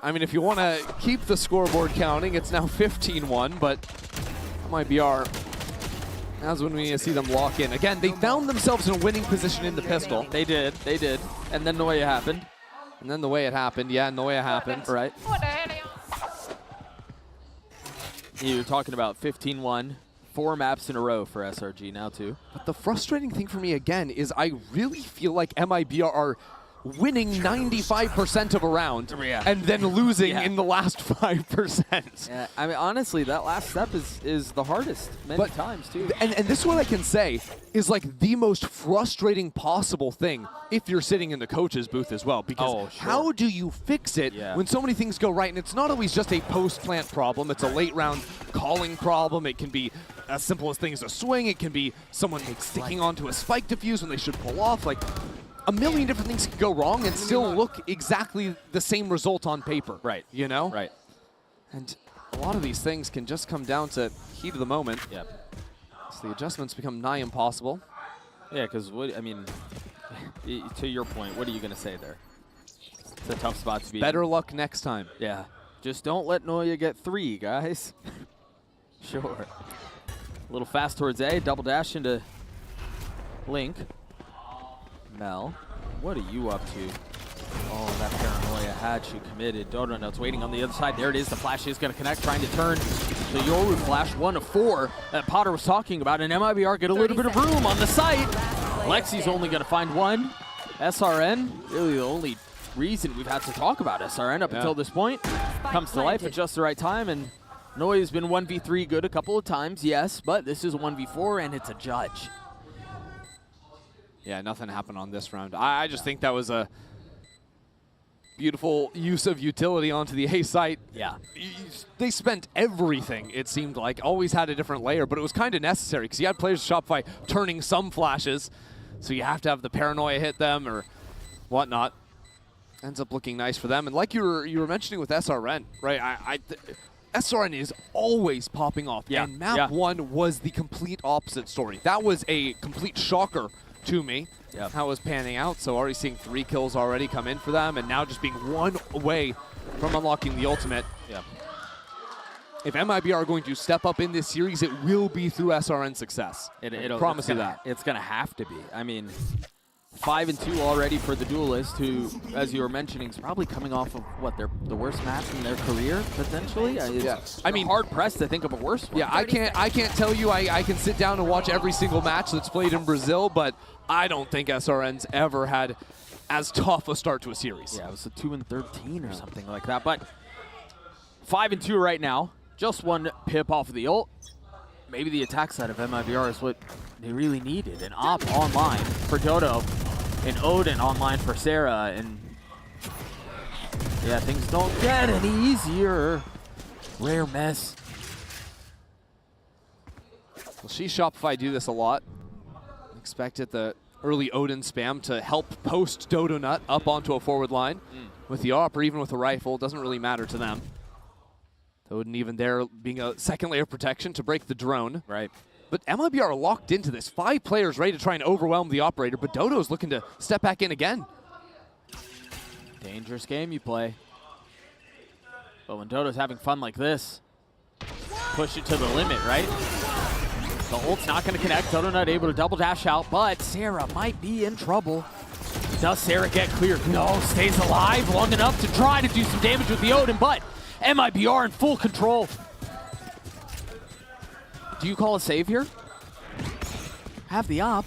I mean, if you want to keep the scoreboard counting, it's now 15-1, but MIBR, that's when we see them lock in. Again, they found themselves in a winning position in the pistol. They did. And then Noya happened. And then the way it happened, yeah, Noya happened. Right. You were talking about 15-1 4 maps in a row for SRG now, too. But the frustrating thing for me, again, is I really feel like MIBR are winning 95% of a round and then losing in the last 5%. Yeah, I mean, honestly, that last step is the hardest many times, too. And this is what I can say is like the most frustrating possible thing if you're sitting in the coach's booth as well. Because how do you fix it when so many things go right? And it's not always just a post-plant problem. It's a late round calling problem. It can be as simple as things a swing. It can be someone sticking onto a spike defuse when they should pull off. Like, a million different things could go wrong and still look exactly the same result on paper. Right. You know? Right. And a lot of these things can just come down to heat of the moment. Yep. So the adjustments become nigh impossible. Yeah, because, I mean, to your point, what are you going to say there? It's a tough spot to be Better luck next time. Yeah. Just don't let Noya get 3, guys. Sure. A little fast towards A, double dash into Link. Mel, what are you up to? Oh, that paranoia had you committed. Dodonut's waiting on the other side. There it is. The flash is going to connect, trying to turn the Yoru flash, 1 of 4 that Potter was talking about. And MIBR get a little bit of room on the site. Lexi's only going to find 1. SRN, really the only reason we've had to talk about SRN up until this point. Comes to life at just the right time. And Noya's been 1v3 good a couple of times, yes, but this is a 1v4 and it's a judge. Yeah, nothing happened on this round. I just think that was a beautiful use of utility onto the A site. Yeah. They spent everything, it seemed like. Always had a different layer, but it was kind of necessary because you had players at Shopify turning some flashes, so you have to have the paranoia hit them or whatnot. Ends up looking nice for them. And like you were mentioning with SRN, right? SRN is always popping off. Yeah. And map 1 was the complete opposite story. That was a complete shocker to me, how it was panning out. So already seeing 3 kills already come in for them, and now just being 1 away from unlocking the ultimate. Yeah. If MIBR are going to step up in this series, it will be through SRN success. I promise you that. It's going to have to be. I mean, 5-2 already for the Duelist, who, as you were mentioning, is probably coming off of, what, the worst match in their career, potentially? I mean, hard-pressed to think of a worse one. Yeah, I can't tell you I can sit down and watch every single match that's played in Brazil, but I don't think SRN's ever had as tough a start to a series. Yeah, it was a 2-13 or something like that. But 5-2 right now, just 1 pip off of the ult. Maybe the attack side of MIBR is what they really needed. An op online for Dodo, and Odin online for Sarah, and yeah, things don't get any easier. Rare mess. Well, Shopify do this a lot. Expect it, the early Odin spam to help post Dodonut up onto a forward line with the AWP or even with a rifle. Doesn't really matter to them. Odin even there being a second layer of protection to break the drone. Right. But MLB are locked into this. 5 players ready to try and overwhelm the operator, but Dodo's looking to step back in again. Dangerous game you play. But when Dodo's having fun like this, push it to the limit, right? The ult's not going to connect. Dodo not able to double dash out, but Sarah might be in trouble. Does Sarah get cleared? No, stays alive long enough to try to do some damage with the Odin, but MIBR in full control. Do you call a save here? Have the op.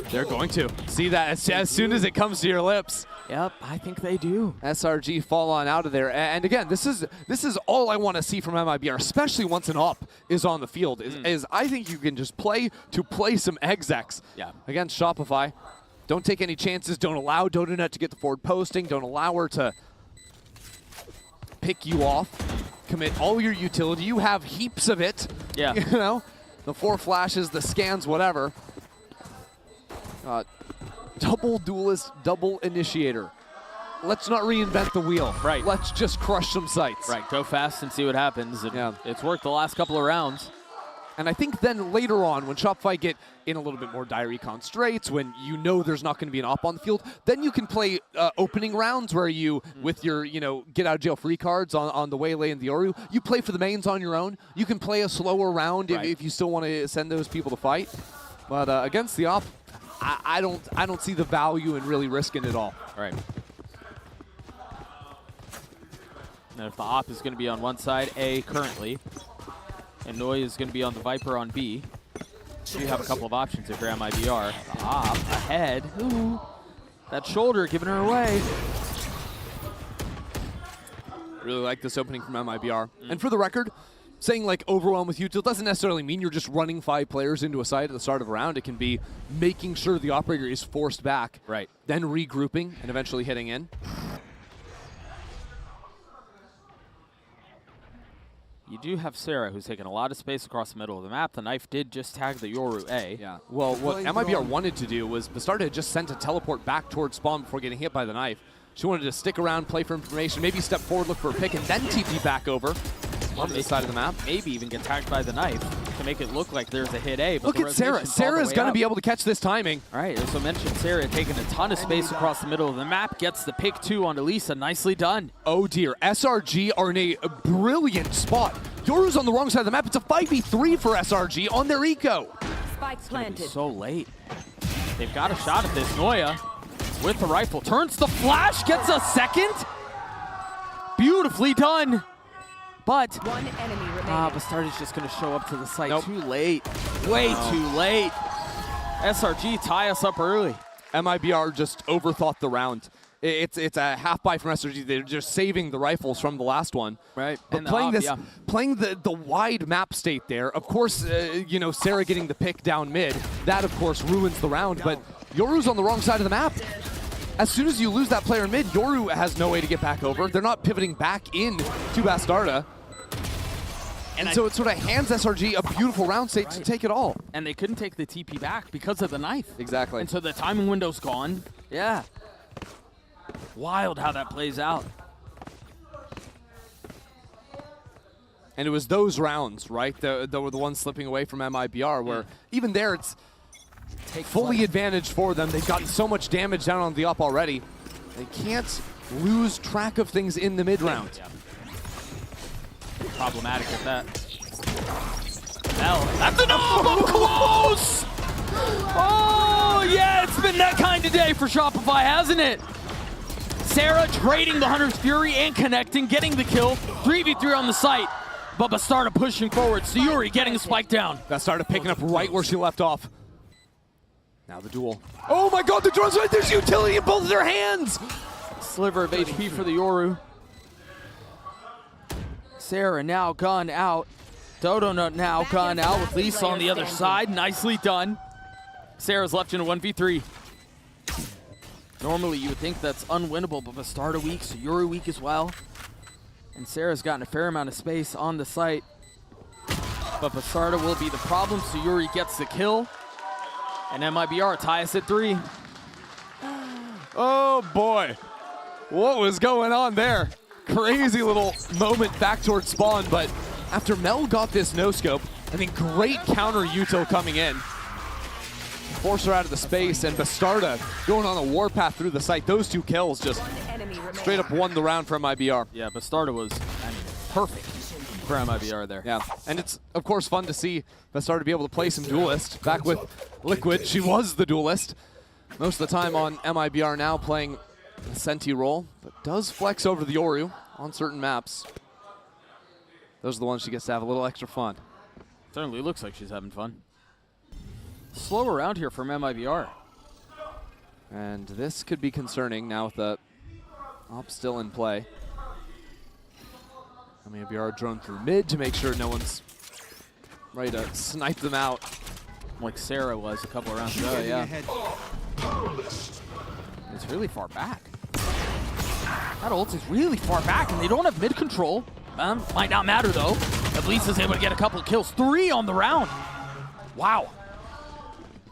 They're going to. See that as soon as it comes to your lips. Yep, I think they do. SRG fall on out of there. And again, this is all I want to see from MIBR, especially once an op is on the field, is I think you can just play some execs against Shopify. Don't take any chances. Don't allow Dodonut to get the forward posting. Don't allow her to pick you off. Commit all your utility. You have heaps of it. Yeah. You know? The 4 flashes, the scans, whatever. Double duelist, double initiator. Let's not reinvent the wheel. Right. Let's just crush some sites. Right. Go fast and see what happens. And it's worked the last couple of rounds. And I think then later on, when Shopify get in a little bit more dire econ straits, when you know there's not going to be an op on the field, then you can play opening rounds where you, with your, get out of jail free cards on the Waylay and the Oru, you play for the mains on your own. You can play a slower round if you still want to send those people to fight. But against the op, I don't see the value in really risking it all. Right. And if the op is going to be on one side, A currently, And Noi is going to be on the Viper on B. So you have a couple of options if you're MIBR. Up, ahead. Ooh. That shoulder giving her away. Really like this opening from MIBR. And for the record, saying like overwhelm with util doesn't necessarily mean you're just running 5 players into a site at the start of a round. It can be making sure the operator is forced back, right? Then regrouping and eventually hitting in. You do have Sarah, who's taking a lot of space across the middle of the map. The knife did just tag the Yoru A. Yeah. Well, what MIBR wanted to do was Bastarda had just sent a teleport back towards spawn before getting hit by the knife. She wanted to stick around, play for information, maybe step forward, look for a pick, and then TP back over on this side of the map. Maybe even get tagged by the knife to make it look like there's a hit A. But look at Sarah. Sarah's going to be able to catch this timing. All right, as I mentioned, Sarah taking a ton of space across the middle of the map, gets the pick 2 on Elisa. Nicely done. Oh dear, SRG are in a brilliant spot. Yoru's on the wrong side of the map. It's a 5v3 for SRG on their eco. Spike planted. So late. They've got a shot at this. Noya with the rifle turns the flash, gets a second. Beautifully done. But one enemy remaining. Bastarda's just going to show up to the site too late. Way too late. SRG tie us up early. MIBR just overthought the round. It's a half buy from SRG. They're just saving the rifles from the last one. Right. But and playing the wide map state there, of course, you know, Sarah getting the pick down mid, that of course ruins the round, but Yoru's on the wrong side of the map. As soon as you lose that player in mid, Yoru has no way to get back over. They're not pivoting back in to Bastarda. And so it sort of hands SRG a beautiful round state to take it all. And they couldn't take the TP back because of the knife. Exactly. And so the timing window's gone. Yeah. Wild how that plays out. And it was those rounds, right, that were the ones slipping away from MIBR, where even there it's fully advantage for them. They've gotten so much damage down on the up already. They can't lose track of things in the mid round. Yeah. Problematic with that. Hell, that's enough! I'm close! Oh, yeah, it's been that kind of day for Shopify, hasn't it? Sarah trading the Hunter's Fury and connecting, getting the kill. 3v3 on the site. But Bastarda pushing forward. Sayuri getting a spike down. Bastarda picking up right where she left off. Now the duel. Oh my god, the drone's right! There's utility in both of their hands! Sliver of HP for the Yoru. Sarah now gun out. Dodo now gun out with Lisa on the other side. Nicely done. Sarah's left in a 1v3. Normally you would think that's unwinnable, but Bastarda weak, so Yoru weak as well. And Sarah's gotten a fair amount of space on the site. But Bastarda will be the problem, so Yuri gets the kill. And MIBR tie us at 3. Oh boy. What was going on there? Crazy little moment back towards spawn, but after Mel got this no-scope, I think great counter util coming in. Force her out of the space, and Bastarda going on a warpath through the site. Those 2 kills just straight up won the round for MIBR. Yeah, Bastarda was perfect for MIBR there. Yeah, and it's of course fun to see Bastarda be able to play some duelist. Back with Liquid, she was the duelist. Most of the time on MIBR now playing a Senti role, but does flex over the Yoru on certain maps. Those are the ones she gets to have a little extra fun. Certainly looks like she's having fun. Slow around here from MIBR. And this could be concerning now with the op still in play. MIBR drone through mid to make sure no one's ready to snipe them out. Like Sarah was a couple of rounds ago, yeah. It's really far back. That ult is really far back, and they don't have mid control. Might not matter, though. If Lisa's able to get a couple of kills. 3 on the round. Wow.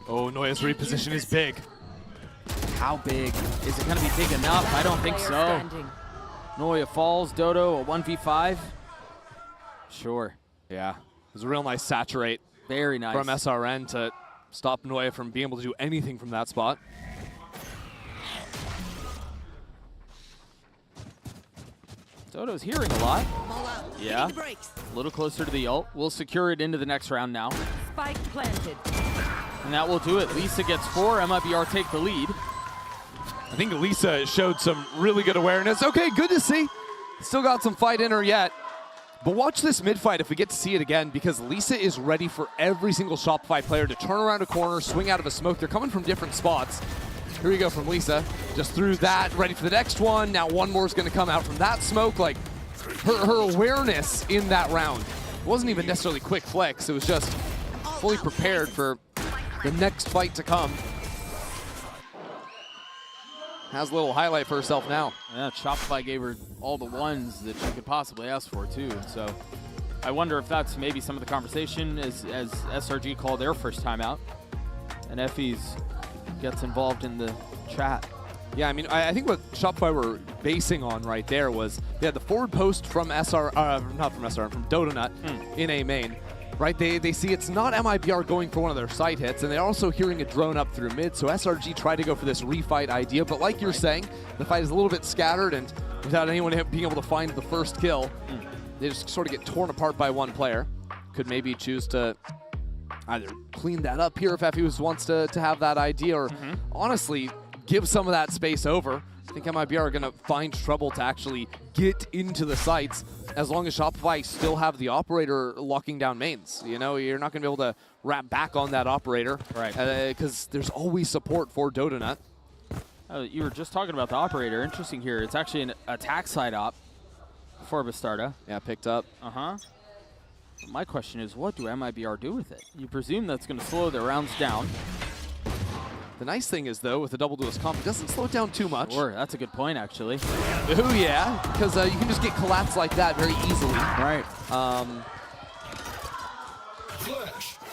Oh, Noya's reposition is big. How big? Is it going to be big enough? I don't think so. Noya falls. Dodo, a 1v5. Sure. Yeah. It was a real nice saturate. Very nice. From SRN to stop Noya from being able to do anything from that spot. Dodo's hearing a lot. Yeah. A little closer to the ult. We'll secure it into the next round now. Spike planted. And that will do it. Lisa gets 4. MIBR take the lead. I think Lisa showed some really good awareness. Okay, good to see. Still got some fight in her yet. But watch this mid fight if we get to see it again, because Lisa is ready for every single Shopify player to turn around a corner, swing out of a smoke. They're coming from different spots. Here we go from Lisa. Just threw that, ready for the next one. Now one more is going to come out from that smoke. Like, her awareness in that round wasn't even necessarily quick flicks. It was just fully prepared for the next fight to come. Has a little highlight for herself now. Yeah, Shopify gave her all the ones that she could possibly ask for, too. And so I wonder if that's maybe some of the conversation as SRG called their first time out. And Effie's gets involved in the chat. Yeah, I mean, I think what Shopify were basing on right there was they had the forward post from not from Dotonut in A main. Right, they see it's not MIBR going for one of their side hits, and they're also hearing a drone up through mid, so SRG tried to go for this refight idea, but like you're saying, the fight is a little bit scattered, and without anyone being able to find the first kill, they just sort of get torn apart by one player. Could maybe choose to either clean that up here if Effie wants to have that idea, or honestly, give some of that space over. I think MIBR are going to find trouble to actually get into the sites as long as Shopify still have the operator locking down mains. You know, you're not going to be able to wrap back on that operator, right? Because there's always support for Dotonut. You were just talking about the operator. Interesting here. It's actually an attack side op for Bastarda. Yeah, picked up. My question is, what do MIBR do with it? You presume that's going to slow their rounds down. The nice thing is, though, with the double duelist comp, it doesn't slow it down too much. Sure, that's a good point, actually. Oh, yeah, because you can just get collapsed like that very easily. Right.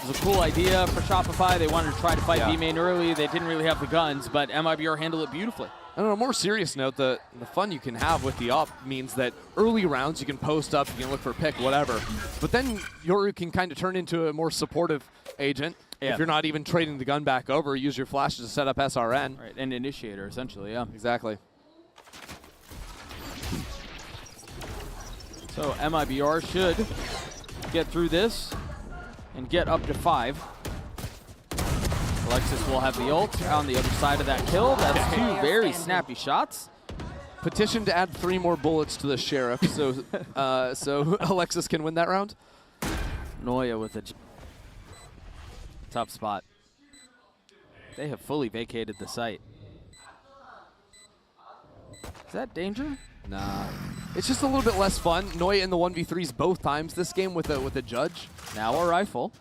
It was a cool idea for Shopify. They wanted to try to fight B main early. They didn't really have the guns, but MIBR handled it beautifully. And on a more serious note, the fun you can have with the op means that early rounds you can post up, you can look for a pick, whatever. But then you can kind of turn into a more supportive agent. Yeah. If you're not even trading the gun back over, use your flashes to set up SRN. Right, and initiator, essentially, yeah. Exactly. So MIBR should get through this and get up to 5. Alexis will have the ult on the other side of that kill. That's 2 very snappy shots. Petition to add 3 more bullets to the Sheriff so so Alexis can win that round. Noya with a tough spot. They have fully vacated the site. Is that danger? Nah. It's just a little bit less fun. Noya in the 1v3s both times this game with a judge. Now a rifle.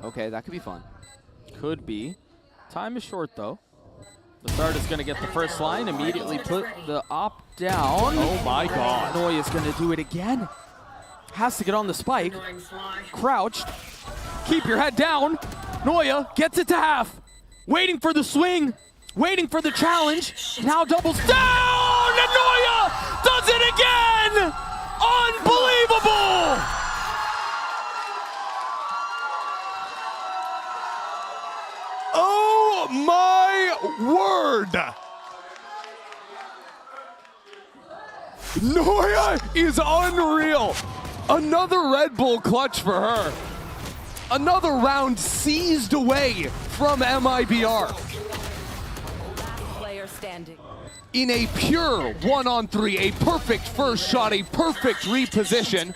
Okay, that could be fun. Could be. Time is short, though. The start is going to get the first line, immediately put the op down. Oh my god. Noya's going to do it again. Has to get on the spike. Crouched. Keep your head down. Noya gets it to half. Waiting for the swing. Waiting for the challenge. Now doubles down. And Noya does it again. Unbelievable. Oh my word! Noya is unreal. Another Red Bull clutch for her. Another round seized away from MIBR. Player standing. In a pure 1-on-3, a perfect first shot, a perfect reposition,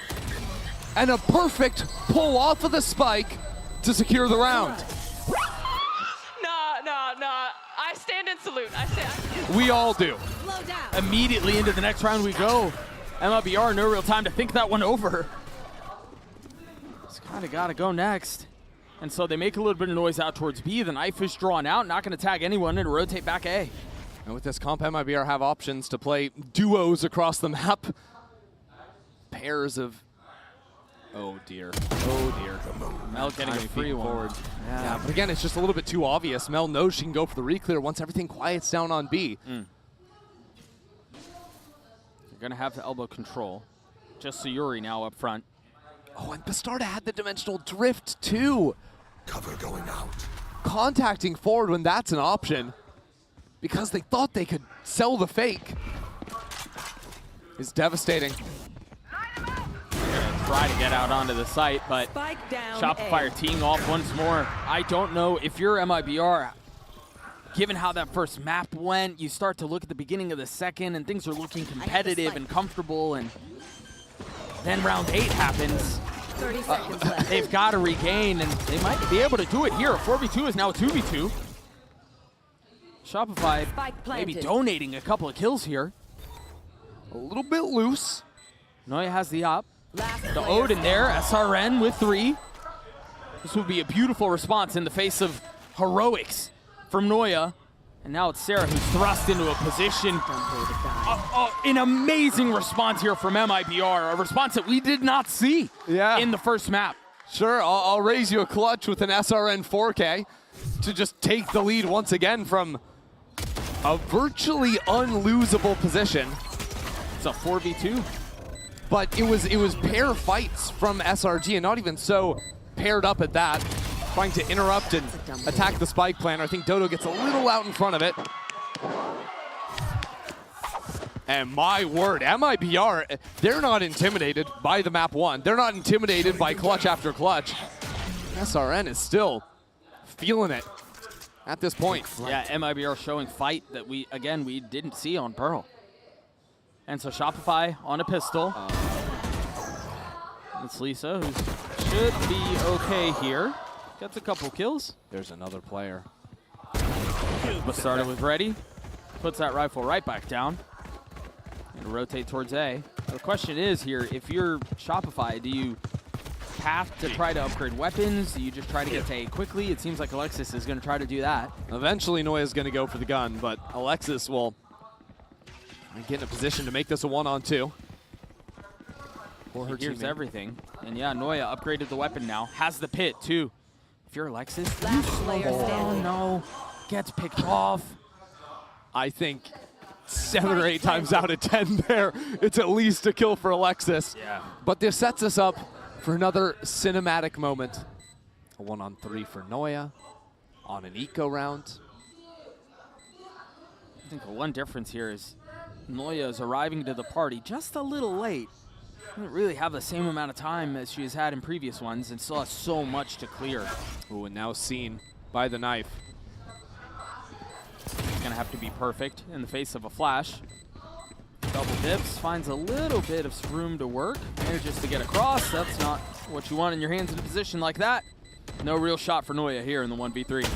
and a perfect pull off of the spike to secure the round. Nah. I stand and salute. We all do. Immediately into the next round we go. MIBR, no real time to think that one over. It's kind of got to go next. And so they make a little bit of noise out towards B. The knife is drawn out, not going to tag anyone, and rotate back A. And with this comp, MIBR have options to play duos across the map. Pairs of... Oh dear. Oh dear. Mel getting a free one. Forward. Yeah, but again, it's just a little bit too obvious. Mel knows she can go for the reclear once everything quiets down on B. You're going to have to elbow control. Just Sayuri now up front. Oh, and Bastarda had the dimensional drift too. Cover going out. Contacting forward when that's an option, because they thought they could sell the fake, is devastating. Try to get out onto the site, but Shopify are teeing off once more. I don't know if you're MIBR, given how that first map went, you start to look at the beginning of the second and things are looking competitive and comfortable, and Then round 8 happens. 30 seconds left. They've got to regain, and they might be able to do it here. A 4v2 is now a 2v2. Shopify maybe donating a couple of kills here. A little bit loose. Noya has the op. The Odin there, SRN with 3. This would be a beautiful response in the face of heroics from Noya. And now it's Sarah who's thrust into a position. An amazing response here from MIBR, a response that we did not see in the first map. Sure, I'll raise you a clutch with an SRN 4K to just take the lead once again from a virtually unlosable position. It's a 4v2. But it was pair fights from SRG, and not even so paired up at that. Trying to interrupt and attack the spike planter. I think Dodo gets a little out in front of it. And my word, MIBR, they're not intimidated by the map 1. They're not intimidated by clutch after clutch. SRN is still feeling it at this point. Yeah, MIBR showing fight that we didn't see on Pearl. And so Shopify on a pistol. It's Lisa, who should be okay here. Gets a couple kills. There's another player. But started with ready. Puts that rifle right back down. And rotate towards A. The question is here, if you're Shopify, do you have to try to upgrade weapons? Do you just try to get to A quickly? It seems like Alexis is going to try to do that. Eventually Noya's going to go for the gun, but Alexis will get in a position to make this a 1-on-2. Here's everything. And yeah, Noya upgraded the weapon now. Has the pit too. If you're Alexis, oh no, gets picked off. I think 7 or 8 times out of 10 there, it's at least a kill for Alexis. Yeah. But this sets us up for another cinematic moment. A 1-on-3 for Noya on an eco round. I think the one difference here is Noya is arriving to the party just a little late. Doesn't really have the same amount of time as she has had in previous ones and still has so much to clear. Ooh, and now seen by the knife. It's gonna have to be perfect in the face of a flash. Double dips, finds a little bit of room to work. Manages to get across. That's not what you want in your hands in a position like that. No real shot for Noya here in the 1v3.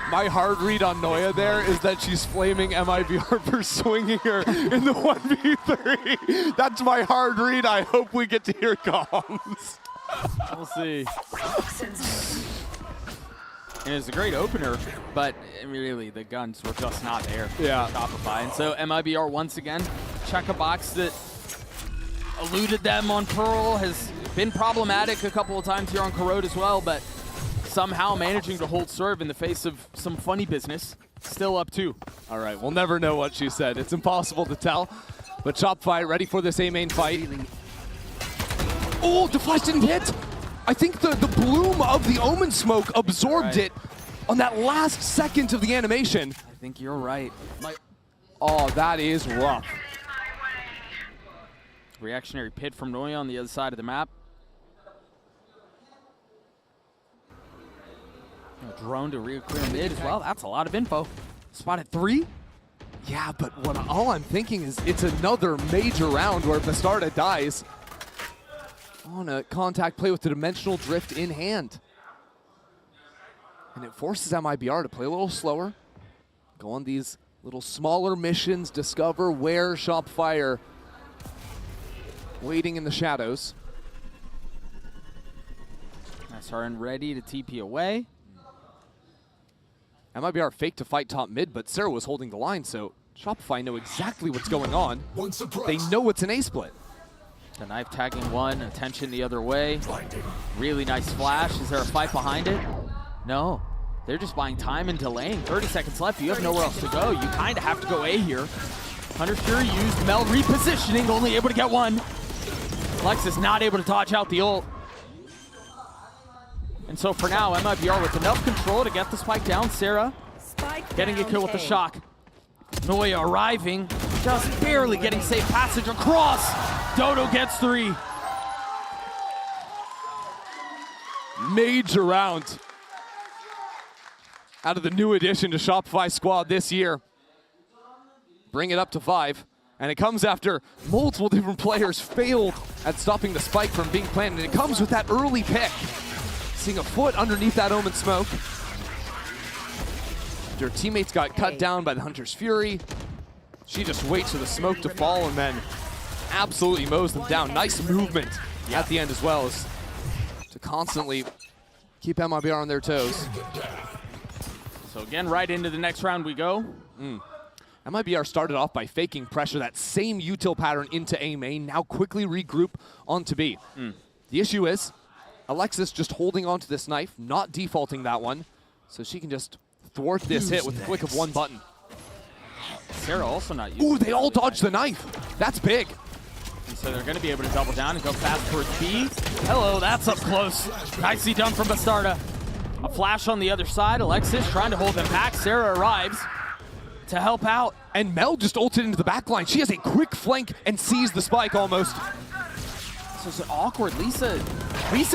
My hard read on Noya there is that she's flaming MIBR for swinging her in the 1v3. That's my hard read. I hope we get to hear comms. We'll see. And it's a great opener, but really the guns were just not there. Yeah. Shopify. And so MIBR once again, check a box that eluded them on Pearl, has been problematic a couple of times here on Corrode as well, but somehow managing to hold serve in the face of some funny business. Still up 2. All right, we'll never know what she said. It's impossible to tell. But Shopify ready for this A main fight. Oh, the flash didn't hit. I think the bloom of the Omen smoke absorbed it on that last second of the animation. I think you're right. Oh, that is rough. Reactionary pit from Noya on the other side of the map. A drone to re-clear mid as well. That's a lot of info. Spotted 3. Yeah, but all I'm thinking is it's another major round where Bastarda dies on a contact play with the dimensional drift in hand. And it forces MIBR to play a little slower, go on these little smaller missions, discover where Shopify are waiting in the shadows. SRN ready to TP away. MIBR faked to fight top mid, but Sarah was holding the line, so Shopify know exactly what's going on. They know it's an A-split. The knife tagging one, attention the other way. Really nice flash. Is there a fight behind it? No. They're just buying time and delaying. 30 seconds left. You have nowhere else to go. You kind of have to go A here. Hunter's Fury used Mel repositioning, only able to get one. Alexis not able to dodge out the ult. And so for now, MIBR with enough control to get the spike down. Sarah getting a kill with the shock. Noya arriving, just barely getting safe passage across. Dodo gets 3. Major round out of the new addition to Shopify squad this year. Bring it up to 5. And it comes after multiple different players failed at stopping the spike from being planted. And it comes with that early pick. Seeing a foot underneath that Omen smoke. Their teammates got cut down by the Hunter's Fury. She just waits for the smoke to fall and then absolutely mows them down. Nice movement at the end as well as to constantly keep MIBR on their toes. So again, right into the next round we go. MIBR started off by faking pressure, that same util pattern into A main, now quickly regroup onto B. The issue is, Alexis just holding onto this knife, not defaulting that one, so she can just thwart this hit with the click of one button. Sarah also not using. Ooh, they all dodged the knife. That's big. And so they're going to be able to double down and go fast towards B. Hello, that's up close. Nicely done from Bastarda. A flash on the other side. Alexis trying to hold them back. Sarah arrives to help out. And Mel just ulted into the back line. She has a quick flank and sees the spike almost. So it's awkward. Lisa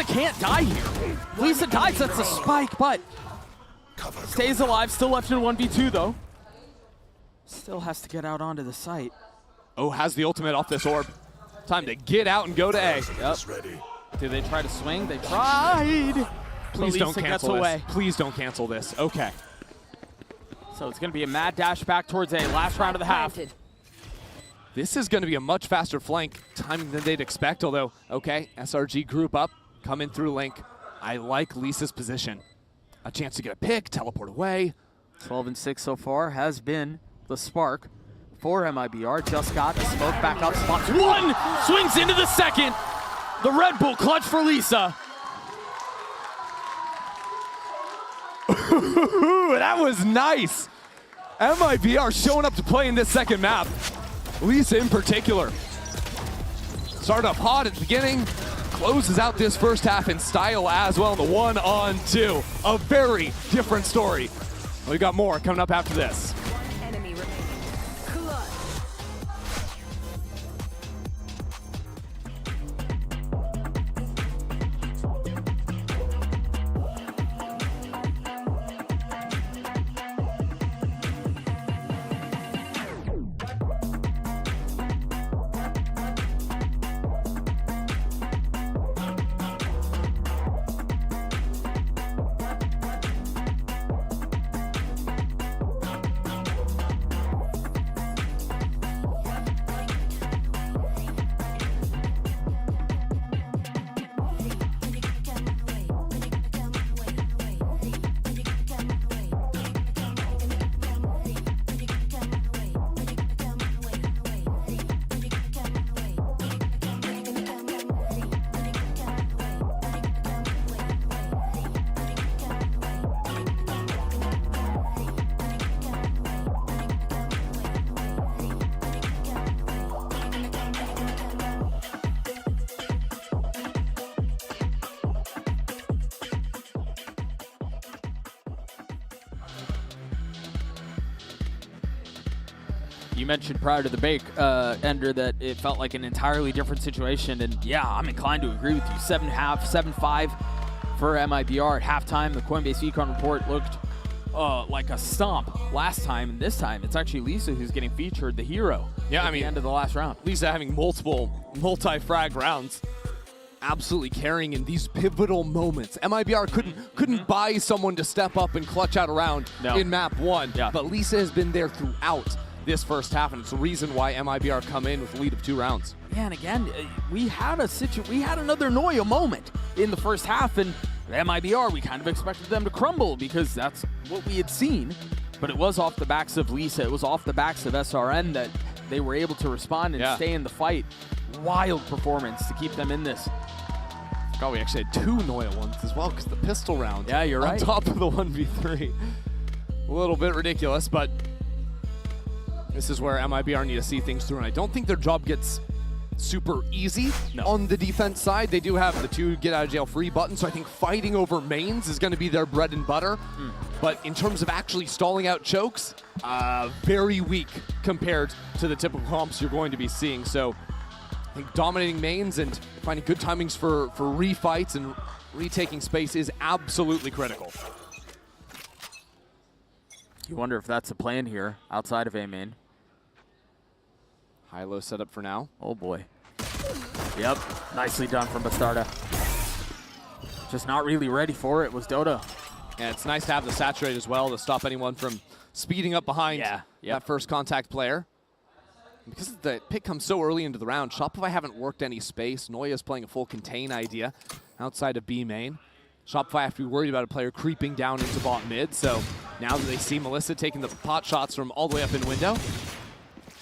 can't die here. Lisa dies, that's a spike, but stays alive. Still left in 1v2 though. Still has to get out onto the site. Oh, has the ultimate off this orb. Time to get out and go to A. Yep. Did they try to swing? They tried. Please don't cancel away. this. Please don't cancel this. Okay. So it's going to be a mad dash back towards A. Last round of the half. This is going to be a much faster flank timing than they'd expect, although, okay, SRG group up, come in through Link. I like Lisa's position. A chance to get a pick, teleport away. 12 and 6 so far has been the spark for MIBR. Just got the smoke back up. Spots one, swings into the second. The Red Bull clutch for Lisa. That was nice. MIBR showing up to play in this second map. Lisa in particular. Started up hot at the beginning, closes out this first half in style as well in the 1-on-2. A very different story. We got more coming up after this. You mentioned prior to the break, Ender, that it felt like an entirely different situation, and yeah, I'm inclined to agree with you. 7.5, 7-5 for MIBR at halftime. The Coinbase Econ report looked like a stomp last time, and this time it's actually Lisa who's getting featured, the hero. Yeah, at the end of the last round. Lisa having multiple multi-frag rounds, absolutely carrying in these pivotal moments. MIBR couldn't buy someone to step up and clutch out a round in map 1, but Lisa has been there throughout this first half, and it's the reason why MIBR come in with a lead of 2 rounds. Yeah, and again, we had another Noya moment in the first half, and MIBR, we kind of expected them to crumble because that's what we had seen, but it was off the backs of Lisa, it was off the backs of SRN that they were able to respond and stay in the fight. Wild performance to keep them in this. God, we actually had 2 Noya ones as well because the pistol round. Yeah, you're right. On top of the 1v3. A little bit ridiculous, but this is where MIBR need to see things through, and I don't think their job gets super easy on the defense side. They do have the 2 get out of jail free buttons, so I think fighting over mains is going to be their bread and butter. But in terms of actually stalling out chokes, very weak compared to the typical comps you're going to be seeing. So I think dominating mains and finding good timings for refights and retaking space is absolutely critical. You wonder if that's a plan here outside of A main. High-low setup for now. Oh boy. Yep, nicely done from Bastarda. Just not really ready for it was Dodo. And it's nice to have the saturate as well to stop anyone from speeding up behind that first contact player. Because the pick comes so early into the round, Shopify haven't worked any space. Noya's playing a full contain idea outside of B main. Shopify have to be worried about a player creeping down into bot mid, so now that they see Melissa taking the pot shots from all the way up in window,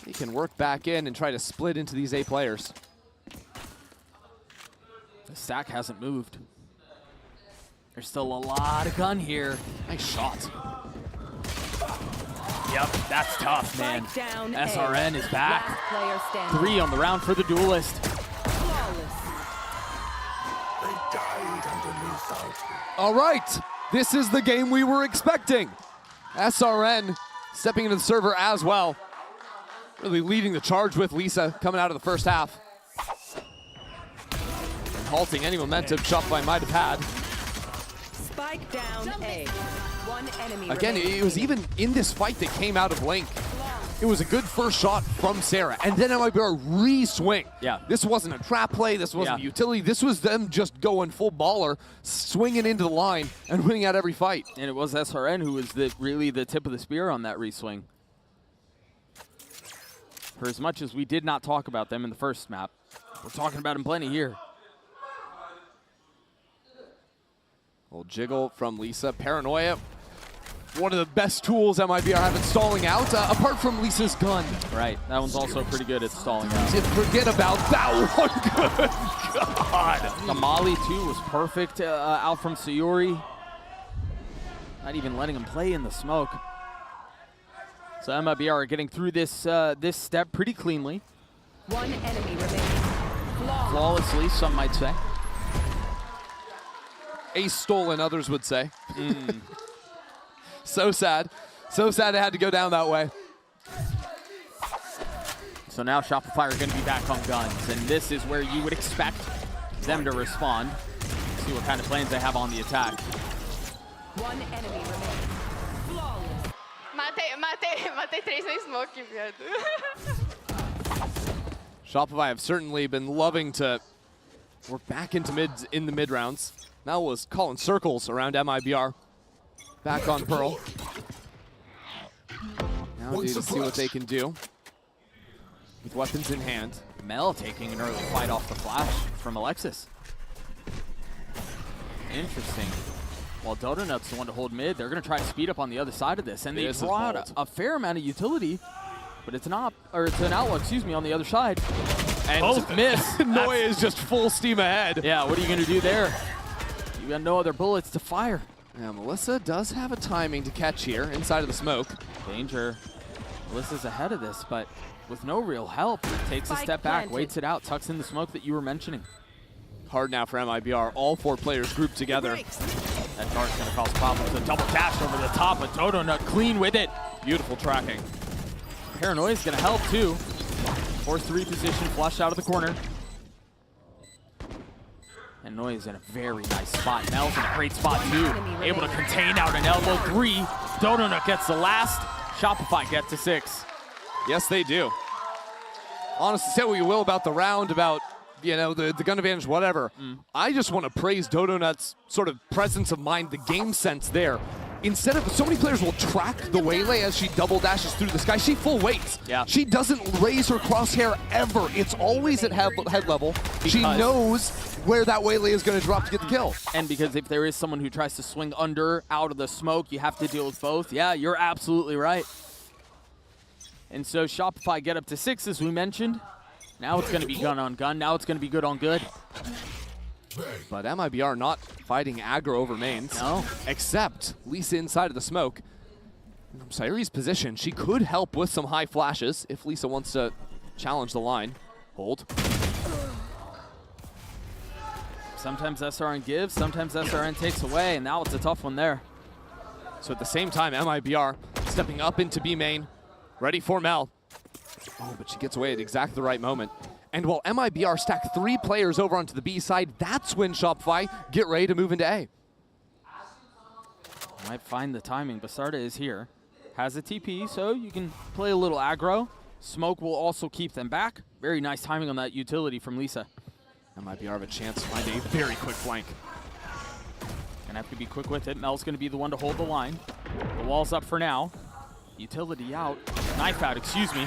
he can work back in and try to split into these A players. The stack hasn't moved. There's still a lot of gun here. Nice shot. Yep, that's tough, man. Down SRN is back. Last player standing. 3 on the round for the duelist. All right, this is the game we were expecting. SRN stepping into the server as well. Really leading the charge with Lisa coming out of the first half. And halting any momentum Shopify might have had. Spike down A. One enemy Again, it was even in this fight that came out of Link. It was a good first shot from Sarah, and then it might be a re-swing. Yeah. This wasn't a trap play, this wasn't utility, this was them just going full baller, swinging into the line, and winning out every fight. And it was SRN who was really the tip of the spear on that re-swing. For as much as we did not talk about them in the first map, we're talking about them plenty here. Little jiggle from Lisa. Paranoia, one of the best tools MIBR have in stalling out, apart from Lisa's gun. Right, that one's also pretty good at stalling out. Forget about that one. Good God. The Molly, too, was perfect out from Sayuri. Not even letting him play in the smoke. So MIBR are getting through this this step pretty cleanly. One enemy remaining. Flawlessly, some might say. Ace stolen, others would say. So sad. So sad it had to go down that way. So now Shopify are going to be back on guns, and this is where you would expect them to respond. See what kind of plans they have on the attack. One enemy remaining. Flawless. Matei 3 sem smoke, viado. Shopify have certainly been loving to work back into mids in the mid rounds. Mel was calling circles around MIBR. Back on Pearl. Now need to see what they can do with weapons in hand. Mel taking an early fight off the flash from Alexis. Interesting. While Dodonut's the one to hold mid, they're going to try to speed up on the other side of this. And they draw out a fair amount of utility, but it's an outlaw, excuse me, on the other side. And both miss. Noya is just full steam ahead. Yeah, what are you going to do there? You got no other bullets to fire. Now, Melissa does have a timing to catch here inside of the smoke. Danger. Melissa's ahead of this, but with no real help. Takes a step back, waits it out, tucks in the smoke that you were mentioning. Hard now for MIBR. All 4 players grouped together. That dart's going to cause problems. A double dash over the top, but Dodonut clean with it. Beautiful tracking. Paranoia's going to help, too. 4-3 position, flush out of the corner. And Noya's in a very nice spot. Mel's in a great spot, too. Able to contain out an elbow 3. Dodonut gets the last. Shopify gets to 6. Yes, they do. Honestly, say what you will about the round, about the gun advantage, whatever. I just want to praise Dodonut's sort of presence of mind, the game sense there. Instead of, so many players will track the waylay as she double dashes through the sky. She full weights. Yeah. She doesn't raise her crosshair ever. It's always at head level. She knows where that waylay is going to drop to get the kill. And because if there is someone who tries to swing under, out of the smoke, you have to deal with both. Yeah, you're absolutely right. And so Shopify get up to 6, as we mentioned. Now it's going to be gun on gun. Now it's going to be good on good. But MIBR not fighting aggro over mains. No. Except Lisa inside of the smoke. Sayuri's position, she could help with some high flashes if Lisa wants to challenge the line. Hold. Sometimes SRN gives, sometimes SRN takes away, and now it's a tough one there. So at the same time, MIBR stepping up into B main, ready for Mel. Oh, but she gets away at exactly the right moment. And while MIBR stack 3 players over onto the B side, that's when Shopify get ready to move into A. Might find the timing. Bastarda is here. Has a TP, so you can play a little aggro. Smoke will also keep them back. Very nice timing on that utility from Lisa. That might be our chance to find a very quick flank. Gonna have to be quick with it. Mel's gonna be the one to hold the line. The wall's up for now. Utility out. Knife out, excuse me.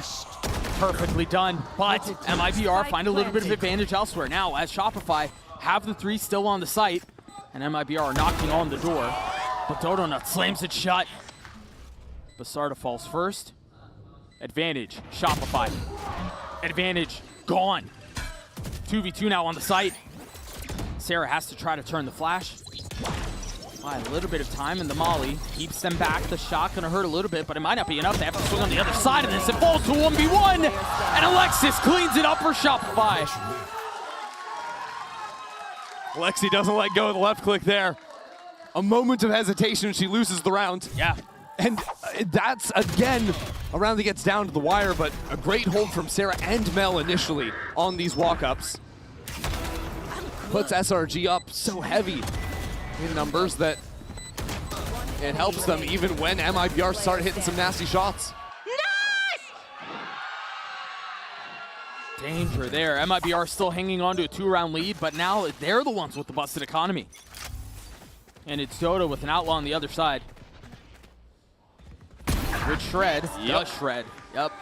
Perfectly done. But MIBR find a little bit of advantage elsewhere. Now, as Shopify have the 3 still on the site, and MIBR knocking on the door. But Dodonut slams it shut. Basarda falls first. Advantage, Shopify. Advantage, gone. 2v2 now on the site. Sarah has to try to turn the flash. By a little bit of time, and the molly keeps them back. The shot gonna hurt a little bit, but it might not be enough. They have to swing on the other side of this. It falls to 1v1, and Alexis cleans it up for Shopify. Lexi doesn't let go of the left click there. A moment of hesitation, she loses the round. Yeah. And that's, again, a round that gets down to the wire, but a great hold from Sarah and Mel initially on these walk-ups. Puts SRG up so heavy in numbers that it helps them even when MIBR start hitting some nasty shots. Danger there. MIBR still hanging on to a 2-round lead, but now they're the ones with the busted economy. And it's Dodo with an outlaw on the other side. Good shred. Yep. Shred. Yep.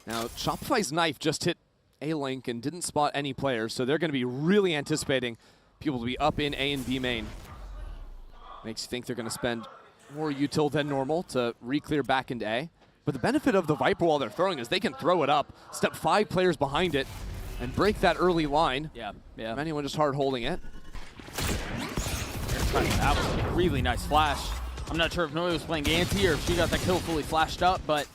Now, Shopify's knife just hit A-Link and didn't spot any players, so they're going to be really anticipating people to be up in A and B main. Makes you think they're going to spend more util than normal to re-clear back into A. But the benefit of the Viper wall they're throwing is they can throw it up, step 5 players behind it, and break that early line. Yeah, yeah. Anyone just hard holding it. That was a really nice flash. I'm not sure if Noe was playing anti or if she got that kill fully flashed up, but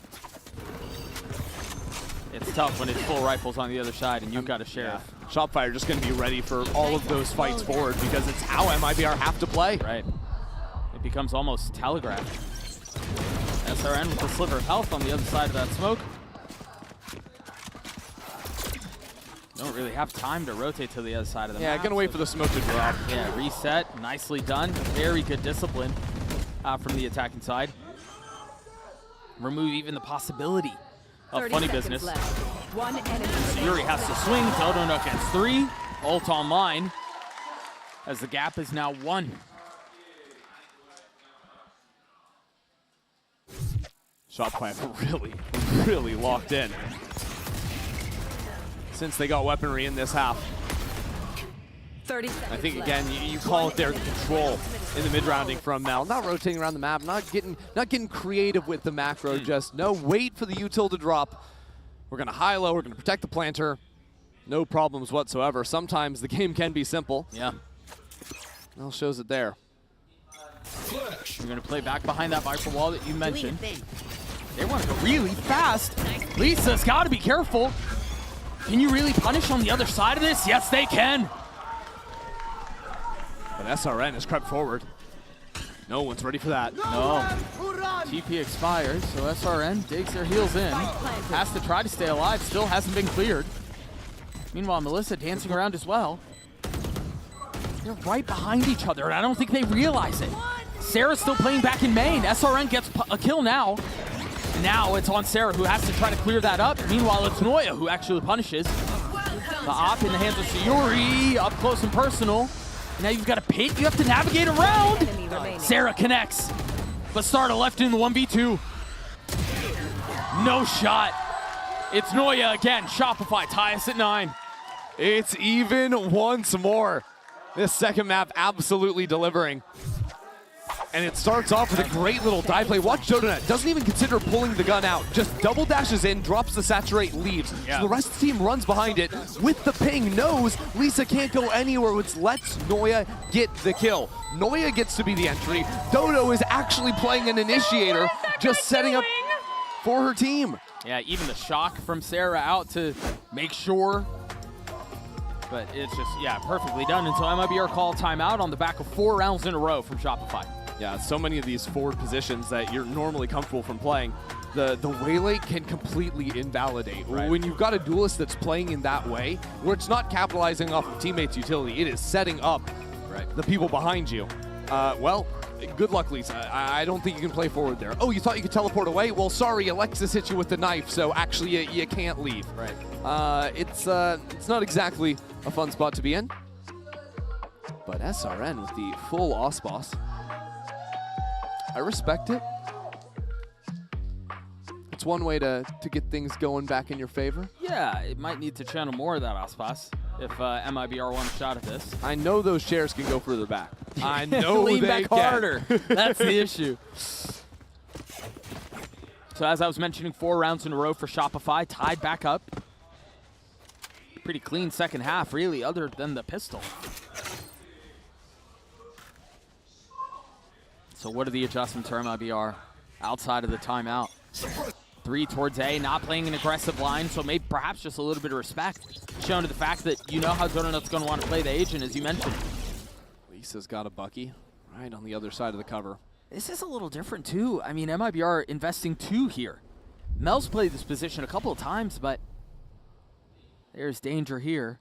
it's tough when it's full rifles on the other side and you've got a sheriff. Yeah. Shopify are just going to be ready for all of those fights forward because it's how MIBR have to play. Right. It becomes almost telegraphed. SRN with a sliver of health on the other side of that smoke. Don't really have time to rotate to the other side of the map. Yeah, gonna wait for the smoke to drop. Yeah, reset. Nicely done. Very good discipline from the attacking side. Remove even the possibility of funny business. One enemy. Yuri has to swing. Dodonut gets 3. Ult online. As the gap is now 1. Shopify really locked in since they got weaponry in this half. 30 seconds I think left. again you call it their control in the mid-rounding from Mel. Not rotating around the map, not getting creative with the macro, just no, wait for the util to drop. We're gonna high-low, we're gonna protect the planter. No problems whatsoever. Sometimes the game can be simple. Yeah. Mel shows it there. We're gonna play back behind that Viper wall that you mentioned. They want to go really fast. Lisa's gotta be careful. Can you really punish on the other side of this? Yes, they can. But SRN has crept forward. No one's ready for that. No. TP expires, so SRN digs their heels in. Has to try to stay alive, still hasn't been cleared. Meanwhile, Melissa dancing around as well. They're right behind each other, and I don't think they realize it. Sarah's still playing back in main. SRN gets a kill now. Now it's on Sarah, who has to try to clear that up. Meanwhile, it's Noya who actually punishes. The op in the hands of Sayuri, up close and personal. Now you've got a pit you have to navigate around. Sarah connects. Bastarda left in the 1v2. No shot. It's Noya again. Shopify tie us at 9. It's even once more. This second map absolutely delivering. And it starts off with a great little dive play. Watch Dodonut, doesn't even consider pulling the gun out. Just double dashes in, drops the saturate, leaves. Yeah. So the rest of the team runs behind it with the ping, knows Lisa can't go anywhere, which lets Noya get the kill. Noya gets to be the entry. Dodo is actually playing an initiator, just setting up for her team. Yeah, even the shock from Sarah out to make sure. But it's just, yeah, perfectly done. And so MIBR call timeout on the back of 4 rounds in a row from Shopify. Yeah, so many of these forward positions that you're normally comfortable from playing, the waylay can completely invalidate. Right. When you've got a duelist that's playing in that way, where it's not capitalizing off of teammates' utility, it is setting up the people behind you. Well, good luck, Lisa. I don't think you can play forward there. Oh, you thought you could teleport away? Well, sorry, Alexis hit you with the knife, so actually you can't leave. Right. It's not exactly a fun spot to be in. But SRN with the full OSPOS. I respect it. It's one way to get things going back in your favor. Yeah, it might need to channel more of that OSPOS if MIBR wants a shot at this. I know those chairs can go further back. I know Lean they back can. harder. That's the issue. So as I was mentioning, 4 rounds in a row for Shopify, tied back up. Pretty clean second half, really, other than the pistol. So what are the adjustments for MIBR outside of the timeout? 3 towards A, not playing an aggressive line, so maybe perhaps just a little bit of respect shown to the fact that you know how Donut's going to want to play the agent, as you mentioned. Lisa's got a Bucky right on the other side of the cover. This is a little different, too. I mean, MIBR investing 2 here. Mel's played this position a couple of times, but there's danger here.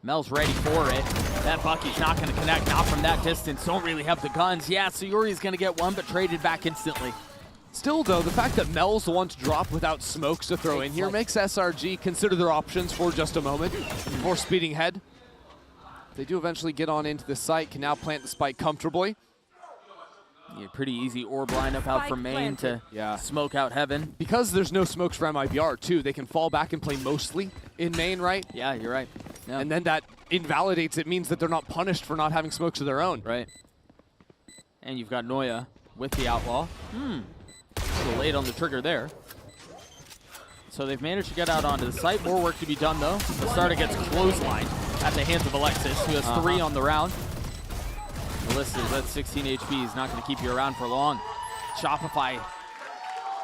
Mel's ready for it. That Bucky's not going to connect, not from that distance. Don't really have the guns. Yeah, Sayuri's going to get one, but traded back instantly. Still, though, the fact that Mel's the one to drop without smokes to throw in here makes SRG consider their options for just a moment before speeding ahead. They do eventually get on into the site, can now plant the spike comfortably. Yeah, pretty easy orb lineup out from main to smoke out heaven. Because there's no smokes for MIBR, too, they can fall back and play mostly in main, right? Yeah, you're right. Yeah. And then that invalidates it, means that they're not punished for not having smokes of their own. Right. And you've got Noya with the Outlaw. A little late on the trigger there. So they've managed to get out onto the site. More work to be done, though. The starter gets clotheslined at the hands of Alexis, who has 3 on the round. Melissa's at 16 HP. He's not going to keep you around for long. Shopify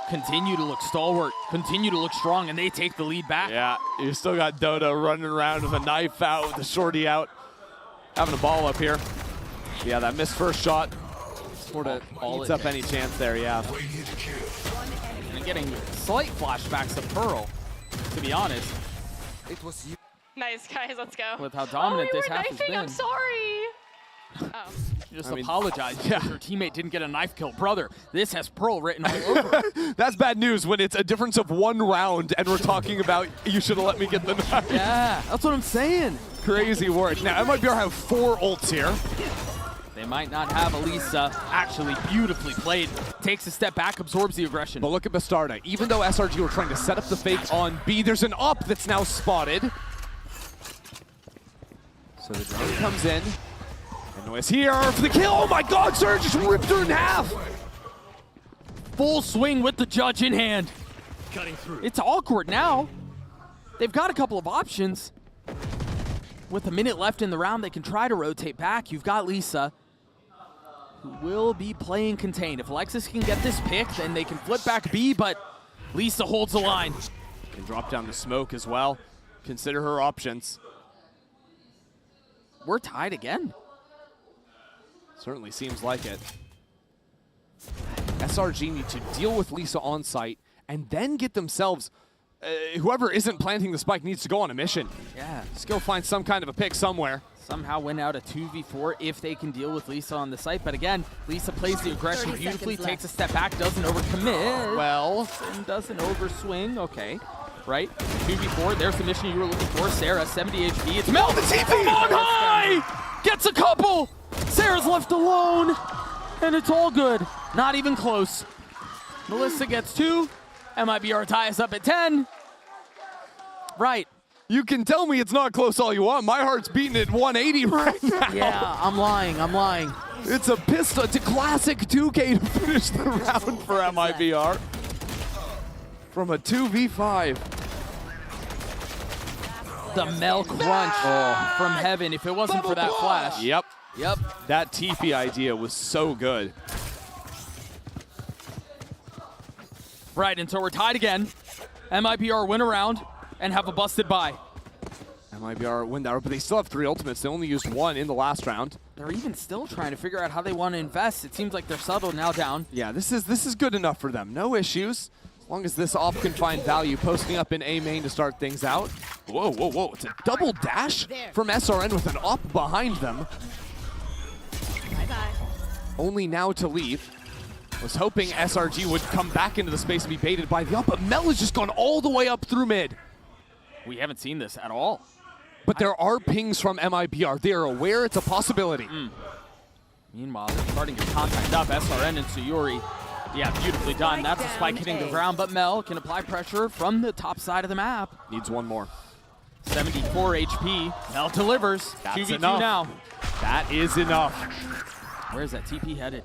continue to look stalwart, continue to look strong, and they take the lead back. Yeah, you still got Dota running around with a knife out, with the shorty out, having a ball up here. Yeah, that missed first shot sort of eats up any chance there, yeah. And getting slight flashbacks of Pearl, to be honest. It was you. Nice, guys, let's go. With how dominant we this were half has knifing, been. I'm sorry. Oh. Just apologize because your teammate didn't get a knife kill. Brother, this has Pearl written all over it. That's bad news when it's a difference of 1 round and we're talking about you should have let me get the knife. Yeah, that's what I'm saying. Crazy work. Now, MIBR have 4 ults here. They might not have Elisa. Actually, beautifully played. Takes a step back, absorbs the aggression. But look at Bastarda. Even though SRG were trying to set up the fake on B, there's an up that's now spotted. So the drone comes in. And Noise here for the kill. Oh my god, Surge just ripped her in half. Full swing with the judge in hand. Cutting through. It's awkward now. They've got a couple of options. With a minute left in the round, they can try to rotate back. You've got Lisa, who will be playing contained. If Alexis can get this pick, then they can flip back B, but Lisa holds the line. Can drop down to smoke as well. Consider her options. We're tied again. Certainly seems like it. SRG need to deal with Lisa on site and then get themselves, whoever isn't planting the spike needs to go on a mission. Yeah. Just go find some kind of a pick somewhere. Somehow win out a 2v4 if they can deal with Lisa on the site. But again, Lisa plays the aggression beautifully, takes a step back, doesn't overcommit. Well. And doesn't overswing. Okay. Right? 2v4, there's the mission you were looking for. Sarah, 70 HP. It's Mel, the TP on high! Gets a couple! Sarah's left alone, and it's all good. Not even close. Melissa gets 2. MIBR ties up at 10. Right. You can tell me it's not close all you want. My heart's beating at 180 right now. Yeah, I'm lying. It's a pistol. It's a classic 2K to finish the round for MIBR. From a 2v5. The Mel crunch from heaven. If it wasn't for that flash. Yep. Yep. That TP idea was so good. Right, and so we're tied again. MIBR win a round and have a busted bye. MIBR win that, but they still have 3 ultimates. They only used 1 in the last round. They're even still trying to figure out how they want to invest. It seems like they're subtle now down. Yeah, this is good enough for them. No issues. As long as this op can find value, posting up in A main to start things out. Whoa, whoa, whoa. It's a double dash from SRN with an op behind them. Bye-bye. only now to leave. Was hoping SRG would come back into the space and be baited by the up, but Mel has just gone all the way up through mid. We haven't seen this at all. But there are pings from MIBR. They are aware it's a possibility. Meanwhile, they're starting to contact up SRN and Sayuri. Yeah, beautifully done. That's a spike hitting the ground, but Mel can apply pressure from the top side of the map. Needs one more. 74 HP. Mel delivers. That's 2v2 enough. now. That is enough. Where's that TP headed?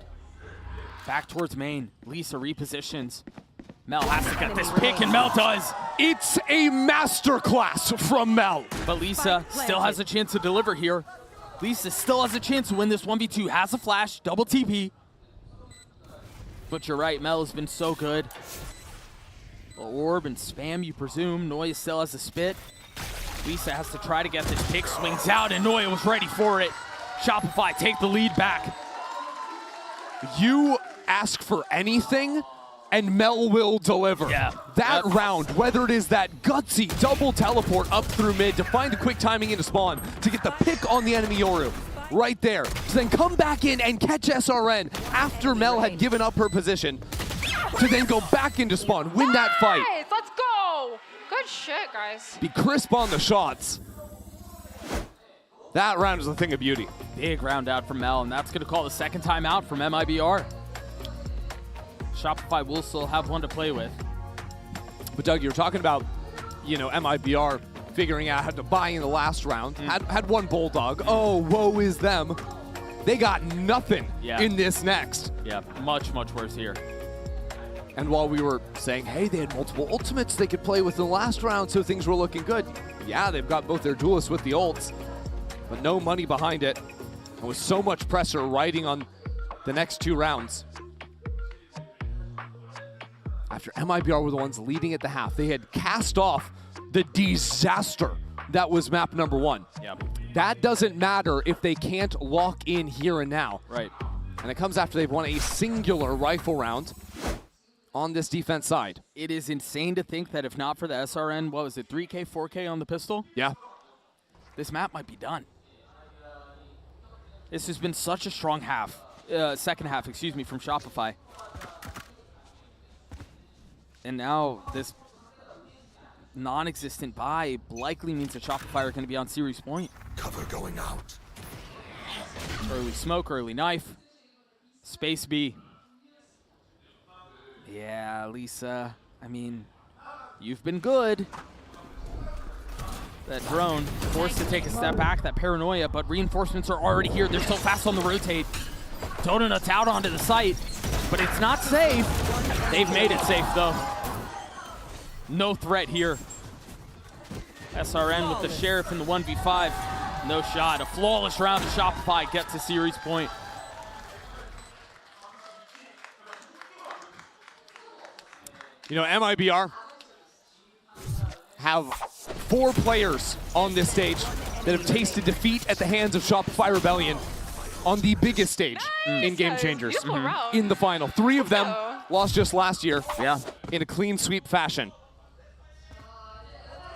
Back towards main. Lisa repositions. Mel has to get this pick, and Mel does. It's a masterclass from Mel. But Lisa still has a chance to deliver here. Lisa still has a chance to win this 1v2. Has a flash, double TP. But you're right, Mel has been so good. Orb and spam, you presume. Noya still has a spit. Lisa has to try to get this pick. Swings out, and Noya was ready for it. Shopify take the lead back. You ask for anything, and Mel will deliver. Yeah. That round, whether it is that gutsy double teleport up through mid to find the quick timing into spawn, to get the pick on the enemy Yoru, right there, to then come back in and catch SRN after Mel had given up her position, to then go back into spawn, win that fight. Nice, let's go. Good shit, guys. Be crisp on the shots. That round is a thing of beauty. Big round out from Mel, and that's going to call the second time out from MIBR. Shopify will still have one to play with. But Doug, you were talking about, you know, MIBR figuring out how to buy in the last round. Had one Bulldog. Oh, woe is them. They got nothing in this next. Yeah, much, much worse here. And while we were saying, hey, they had multiple ultimates they could play with in the last round, so things were looking good. Yeah, they've got both their duelists with the ults, but no money behind it. And with so much pressure riding on the next two rounds. After MIBR were the ones leading at the half, they had cast off the disaster that was map number 1. Yep. That doesn't matter if they can't lock in here and now. Right. And it comes after they've won a singular rifle round on this defense side. It is insane to think that if not for the SRN, what was it, 3K, 4K on the pistol? Yeah. This map might be done. This has been such a strong half, second half, excuse me, from Shopify. And now this non-existent buy likely means that Shopify are going to be on series point. Cover going out. Early smoke, early knife. Space B. Yeah, Lisa, I mean, you've been good. That drone forced to take a step back, that paranoia, but reinforcements are already here. They're still fast on the rotate. Donut's out onto the site, but it's not safe. They've made it safe, though. No threat here. SRN with the Sheriff in the 1v5. No shot. A flawless round to Shopify. Get to series point. You know, MIBR have 4 players on this stage that have tasted defeat at the hands of Shopify Rebellion on the biggest stage in Game Changers. In the final. 3 of them lost just last year in a clean sweep fashion.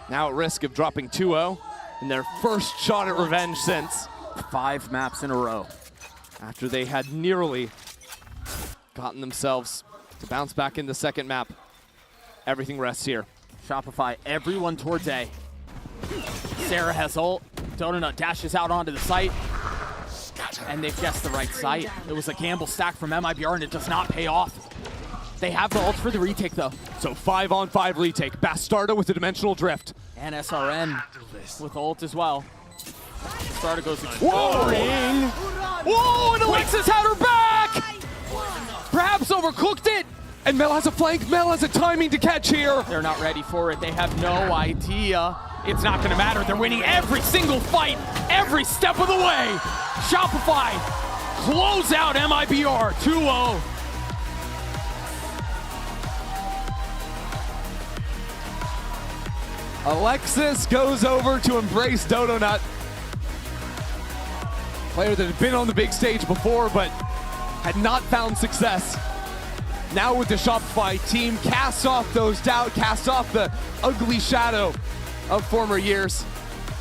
Now at risk of dropping 2-0 in their first shot at revenge since 5 maps in a row. After they had nearly gotten themselves to bounce back in the second map. Everything rests here. Shopify, everyone towards A. Sarah has ult. Donut dashes out onto the site. And they've guessed the right site. It was a gamble stack from MIBR, and it does not pay off. They have the ult for the retake, though. So 5-on-5 retake. Bastardo with the dimensional drift. And SRN with ult as well. Bastardo goes exploring. Whoa, and Alexis had her back! Perhaps overcooked it. And Mel has a flank. Mel has a timing to catch here. They're not ready for it. They have no idea. It's not going to matter. They're winning every single fight, every step of the way. Shopify close out MIBR 2-0. Alexis goes over to embrace Donut. Player that had been on the big stage before, but had not found success. Now with the Shopify team, casts off those doubt, casts off the ugly shadow of former years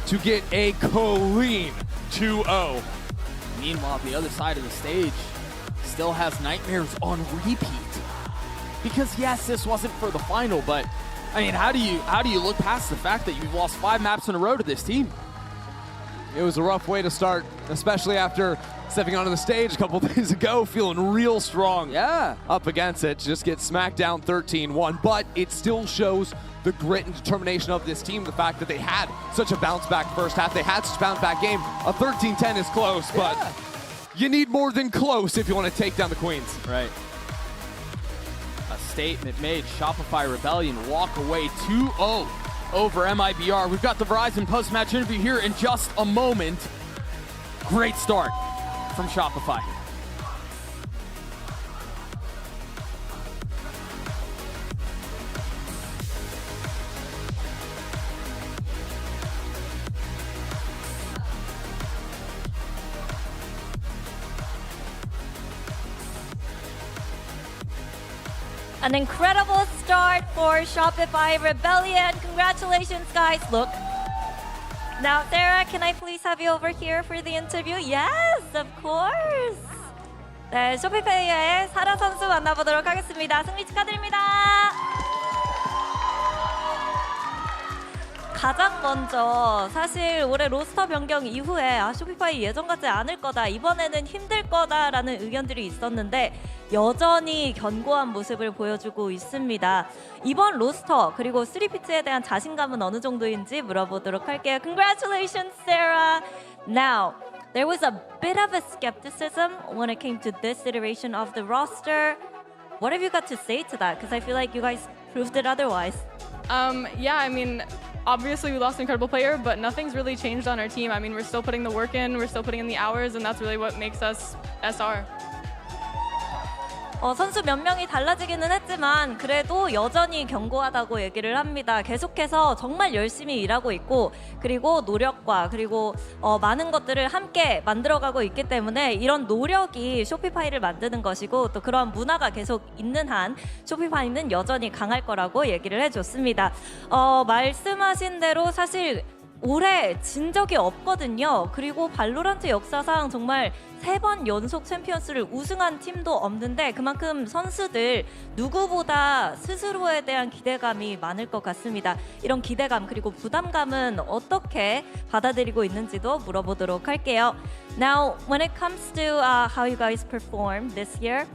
to get a clean 2-0. Meanwhile, at the other side of the stage, still has nightmares on repeat. Because yes, this wasn't for the final, but I mean, how do you look past the fact that you've lost 5 maps in a row to this team? It was a rough way to start, especially after stepping onto the stage a couple days ago, feeling real strong. Yeah. Up against it, just get smacked down 13-1, but it still shows the grit and determination of this team, the fact that they had such a bounce-back first half, they had such a bounce-back game. A 13-10 is close, but you need more than close if you want to take down the Queens. Right. A statement made. Shopify Rebellion walk away 2-0 over MIBR. We've got the Verizon post-match interview here in just a moment. Great start from Shopify. An incredible start for Shopify Rebellion. Congratulations, guys. Look. Now, Sarah, can I please have you over here for the interview? Yes, of course. 네, 쇼피파이의 사라 선수 만나보도록 하겠습니다. 승리 축하드립니다. 가장 먼저 사실 올해 로스터 변경 이후에 쇼피파이 예전 같지 않을 거다, 이번에는 힘들 거다라는 의견들이 있었는데 여전히 견고한 모습을 보여주고 있습니다. 이번 로스터 그리고 3피트에 대한 자신감은 어느 정도인지 물어보도록 할게요. Congratulations, Sarah. Now, there was a bit of a skepticism when it came to this iteration of the roster. What have you got to say to that? Because I feel like you guys proved it otherwise. Yeah, I mean, obviously we lost an incredible player, but nothing's really changed on our team. I mean, we're still putting the work in, we're still putting in the hours, and that's really what makes us SR. 선수 몇 명이 달라지기는 했지만 그래도 여전히 견고하다고 얘기를 합니다. 계속해서 정말 열심히 일하고 있고 그리고 노력과 그리고 많은 것들을 함께 만들어가고 있기 때문에 이런 노력이 쇼피파이를 만드는 것이고 또 그런 문화가 계속 있는 한 쇼피파이는 여전히 강할 거라고 얘기를 해줬습니다. 말씀하신 대로 사실 올해 진 적이 없거든요. 그리고 발로란트 역사상 정말 3번 연속 챔피언스를 우승한 팀도 없는데 그만큼 선수들 누구보다 스스로에 대한 기대감이 많을 것 같습니다. 이런 기대감 그리고 부담감은 어떻게 받아들이고 있는지도 물어보도록 할게요. Now, when it comes to how you guys performed this year,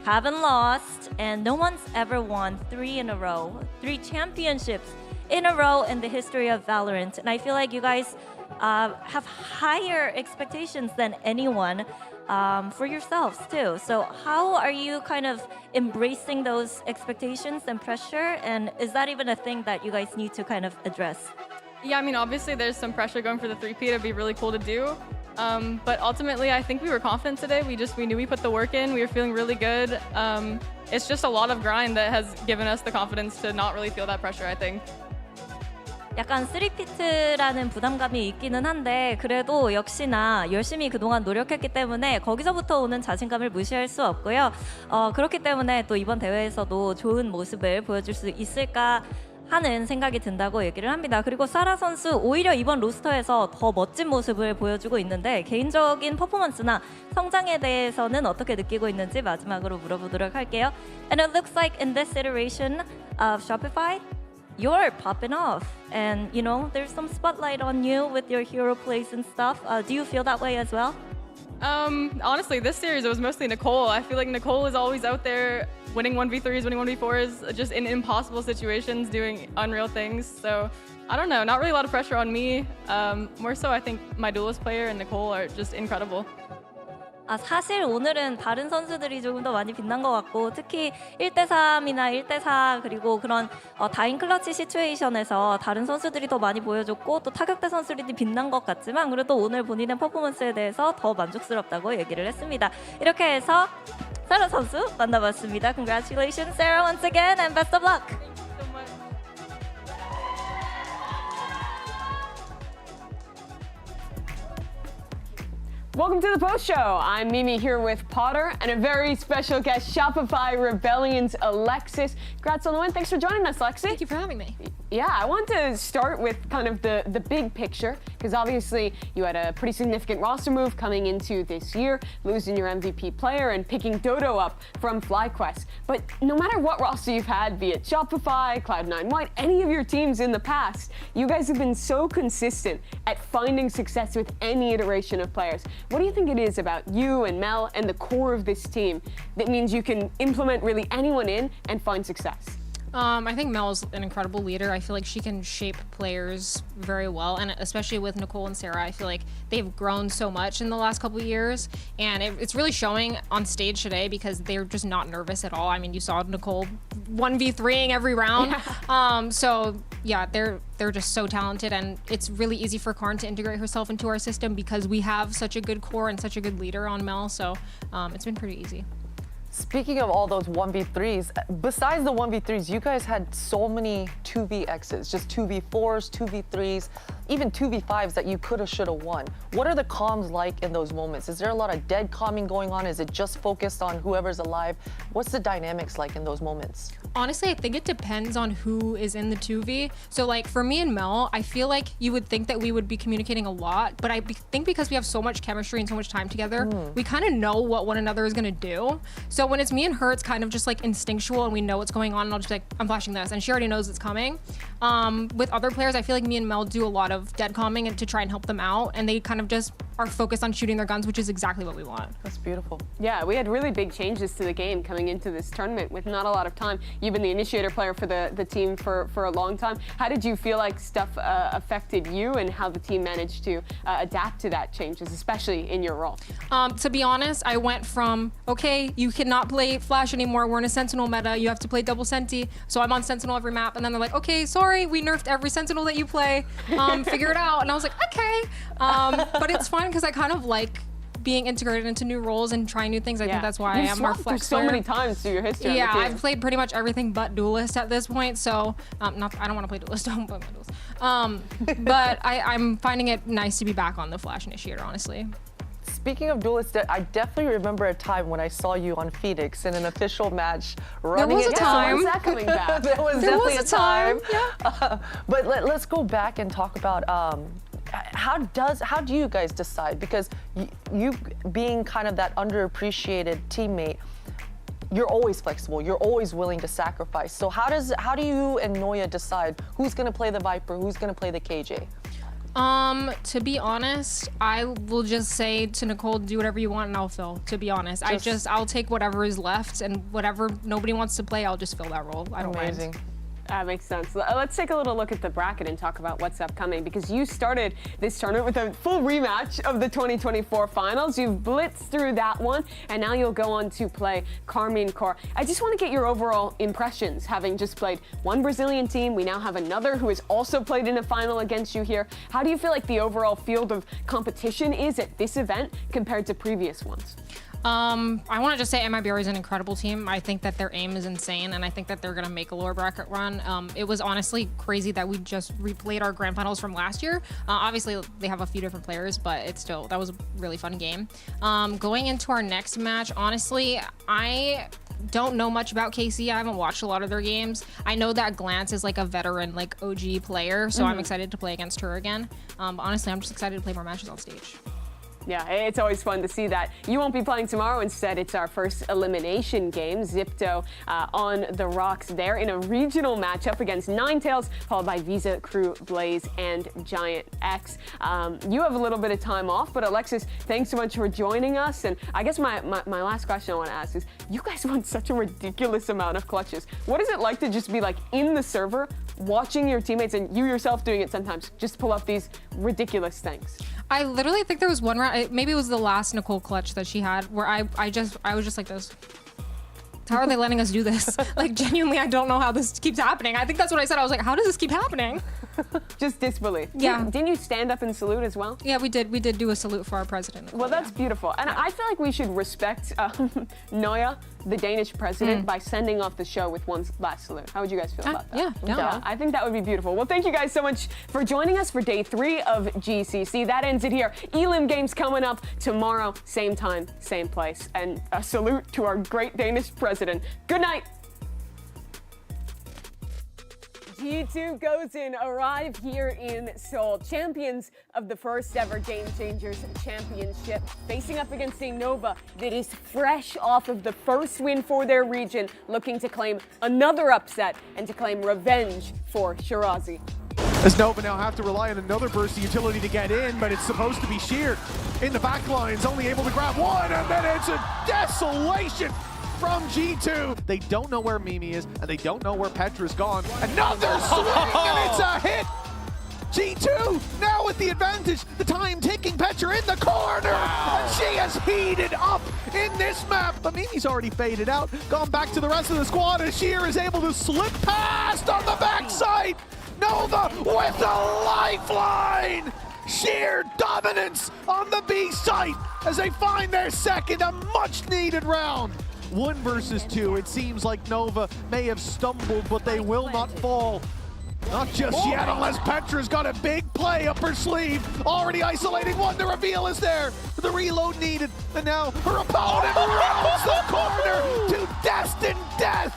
haven't lost and no one's ever won 3 in a row, 3 championships in a row in the history of Valorant. And I feel like you guys have higher expectations than anyone for yourselves too. So how are you kind of embracing those expectations and pressure? And is that even a thing that you guys need to kind of address? Yeah, I mean, obviously there's some pressure going for the 3P. It'd be really cool to do. But ultimately, I think we were confident today. We knew we put the work in. We were feeling really good. It's just a lot of grind that has given us the confidence to not really feel that pressure, I think. 약간 3피트라는 부담감이 있기는 한데 그래도 역시나 열심히 그동안 노력했기 때문에 거기서부터 오는 자신감을 무시할 수 없고요. 그렇기 때문에 또 이번 대회에서도 좋은 모습을 보여줄 수 있을까 하는 생각이 든다고 얘기를 합니다. 그리고 사라 선수 오히려 이번 로스터에서 더 멋진 모습을 보여주고 있는데 개인적인 퍼포먼스나 성장에 대해서는 어떻게 느끼고 있는지 마지막으로 물어보도록 할게요. And it looks like in this iteration of Shopify, you're popping off and you know there's some spotlight on you with your hero plays and stuff. Do you feel that way as well? Honestly, this series it was mostly Nicole. I feel like Nicole is always out there winning 1v3s, winning 1v4s, just in impossible situations, doing unreal things. So I don't know, not really a lot of pressure on me. More so I think my duelist player and Nicole are just incredible. 사실 오늘은 다른 선수들이 조금 더 많이 빛난 것 같고 특히 1대3이나 1대4 그리고 그런 다인 클러치 시츄에이션에서 다른 선수들이 더 많이 보여줬고 또 타격대 선수들이 빛난 것 같지만 그래도 오늘 본인의 퍼포먼스에 대해서 더 만족스럽다고 얘기를 했습니다. 이렇게 해서 사라 선수 만나봤습니다. Congratulations, Sarah, once again, and best of luck! Welcome to the post show. I'm Mimi here with Potter and a very special guest, Shopify Rebellion's Alexis. Congrats on the win. Thanks for joining us, Lexi. Thank you for having me. Yeah, I want to start with kind of the big picture, because obviously you had a pretty significant roster move coming into this year, losing your MVP player and picking Dodo up from FlyQuest. But no matter what roster you've had, be it Shopify, Cloud9 White, any of your teams in the past, you guys have been so consistent at finding success with any iteration of players. What do you think it is about you and Mel and the core of this team that means you can implement really anyone in and find success? I think Mel's an incredible leader. I feel like she can shape players very well, and especially with Nicole and Sarah, I feel like they've grown so much in the last couple of years, and it's really showing on stage today because they're just not nervous at all. I mean, you saw Nicole 1v3ing every round. Yeah. So yeah, they're just so talented, and it's really easy for Karn to integrate herself into our system because we have such a good core and such a good leader on Mel. So it's been pretty easy. Speaking of all those 1v3s, besides the 1v3s, you guys had so many 2vx's, just 2v4s, 2v3s, even 2v5s that you coulda, shoulda won. What are the comms like in those moments? Is there a lot of dead calming going on? Is it just focused on whoever's alive? What's the dynamics like in those moments? Honestly, I think it depends on who is in the 2v. So like for me and Mel, I feel like you would think that we would be communicating a lot, but I think because we have so much chemistry and so much time together, we kind of know what one another is gonna do. So when it's me and her, it's kind of just like instinctual and we know what's going on, and I'll just be like, I'm flashing this, and she already knows it's coming. With other players, I feel like me and Mel do a lot of dead calming and to try and help them out, and they kind of just are focused on shooting their guns, which is exactly what we want. That's beautiful. Yeah, we had really big changes to the game coming into this tournament with not a lot of time. You've been the initiator player for the team for a long time. How did you feel like stuff affected you, and how the team managed to adapt to that changes, especially in your role? To be honest, I went from, okay, you cannot play Flash anymore, we're in a Sentinel meta, you have to play double Senti, so I'm on Sentinel every map, and then they're like, okay, sorry, we nerfed every Sentinel that you play, figure it out. And I was like, okay, but it's fine because I kind of like being integrated into new roles and trying new things. I think that's why I am our flex player. So many times through your history. Yeah, I've played pretty much everything but Duelist at this point, so I don't want to play Duelist, don't play my Duelist. But I'm finding it nice to be back on the Flash Initiator, honestly. Speaking of Duelist, I definitely remember a time when I saw you on Phoenix in an official match running There was a time. When's that coming back? There was definitely a time. Yeah. But let's go back and talk about how do you guys decide? Because you being kind of that underappreciated teammate, you're always flexible. You're always willing to sacrifice. So how do you and Noya decide who's gonna play the Viper, who's gonna play the KJ? To be honest, I will just say to Nicole, do whatever you want and I'll fill, to be honest. I'll take whatever is left, and whatever nobody wants to play, I'll just fill that role. I don't mind. That makes sense. Let's take a little look at the bracket and talk about what's upcoming, because you started this tournament with a full rematch of the 2024 finals. You've blitzed through that one, and now you'll go on to play Carmine Corp. I just want to get your overall impressions, having just played one Brazilian team. We now have another who has also played in a final against you here. How do you feel like the overall field of competition is at this event compared to previous ones? I want to just say MIBR is an incredible team. I think that their aim is insane, and I think that they're going to make a lower bracket run. It was honestly crazy that we just replayed our grand finals from last year. Obviously, they have a few different players, but that was a really fun game. Going into our next match, honestly, I don't know much about KC. I haven't watched a lot of their games. I know that Glance is like a veteran, like OG player, so I'm excited to play against her again. Honestly, I'm just excited to play more matches on stage. Yeah, it's always fun to see that. You won't be playing tomorrow. Instead, it's our first elimination game. Zipto on the rocks there in a regional matchup against Ninetales, followed by Visa, Crew, Blaze, and Giant X. You have a little bit of time off, but Alexis, thanks so much for joining us. And I guess my last question I want to ask is, you guys won such a ridiculous amount of clutches. What is it like to just be like in the server, watching your teammates and you yourself doing it sometimes, just pull up these ridiculous things? I literally think there was one round, maybe it was the last Nicole clutch that she had, where I was just like this. How are they letting us do this? Like, genuinely, I don't know how this keeps happening. I think that's what I said. I was like, how does this keep happening? Just disbelief. Yeah. Didn't you stand up and salute as well? Yeah, we did. We did do a salute for our president. Well, that's beautiful. And I feel like we should respect Noya, the Danish president, by sending off the show with one last salute. How would you guys feel about that? Yeah. I think that would be beautiful. Well, thank you guys so much for joining us for day 3 of GCC. That ends it here. Elim Games coming up tomorrow, same time, same place. And a salute to our great Danish president. Good night. G2 Gozen arrive here in Seoul, champions of the first ever Game Changers Championship, facing up against a Nova that is fresh off of the first win for their region, looking to claim another upset and to claim revenge for Shirazi. As Nova now have to rely on another burst of utility to get in, but it's supposed to be sheared. In the back lines, only able to grab one, and then it's a desolation from G2. They don't know where Mimi is, and they don't know where Petra's gone. Another swing, and it's a hit! G2 now with the advantage. The time ticking, Petra in the corner, and she has heated up in this map. But Mimi's already faded out, gone back to the rest of the squad, as Sheer is able to slip past on the backside. Nova with a lifeline! Sheer dominance on the B site as they find their second, a much needed round. 1 versus 2, it seems like Nova may have stumbled, but they will not fall. Not just yet, unless Petra's got a big play up her sleeve. Already isolating one, the reveal is there. The reload needed, and now her opponent rounds the corner to destined death.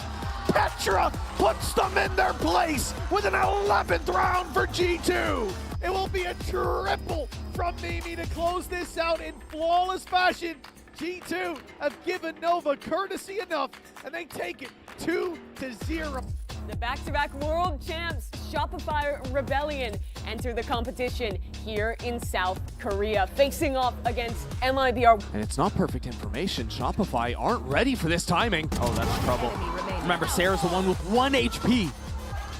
Petra puts them in their place with an 11th round for G2. It will be a triple from Mimi to close this out in flawless fashion. G2 have given Nova courtesy enough, and they take it 2-0. The back-to-back world champs, Shopify Rebellion, enter the competition here in South Korea, facing off against MIBR. And it's not perfect information. Shopify aren't ready for this timing. Oh, that's trouble. Remember, Sarah's the one with 1 HP.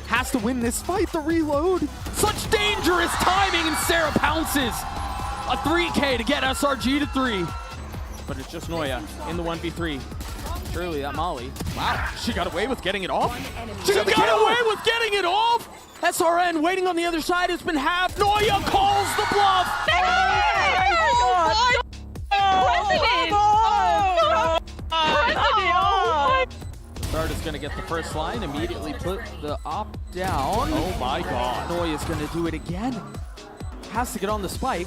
Has to win this fight, the reload. Such dangerous timing, and Sarah pounces. A 3K to get SRG to 3. But it's just Noya in the 1v3. Surely that Molly. Wow, she got away with getting it off. She got away with getting it off. SRN waiting on the other side has been halved. Noya calls the bluff. Start is going to get the first line, immediately put the op down. Oh my god. Noya's going to do it again. Has to get on the spike.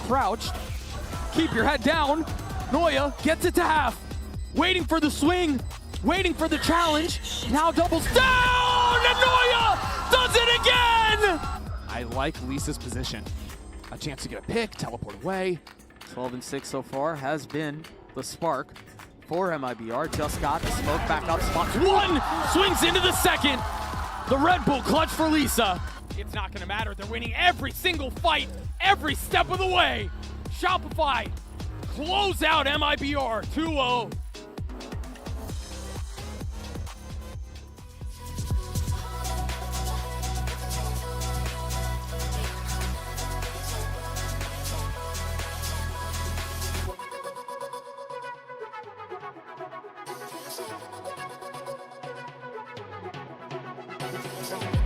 Crouched. Keep your head down. Noya gets it to half. Waiting for the swing. Waiting for the challenge. Now doubles down, and Noya does it again! I like Lisa's position. A chance to get a pick, teleport away. 12-6 so far has been the spark for MIBR. Just got the smoke back up spots. One swings into the second. The Red Bull clutch for Lisa. It's not gonna matter. They're winning every single fight, every step of the way. Shopify close out MIBR 2-0. Thank you.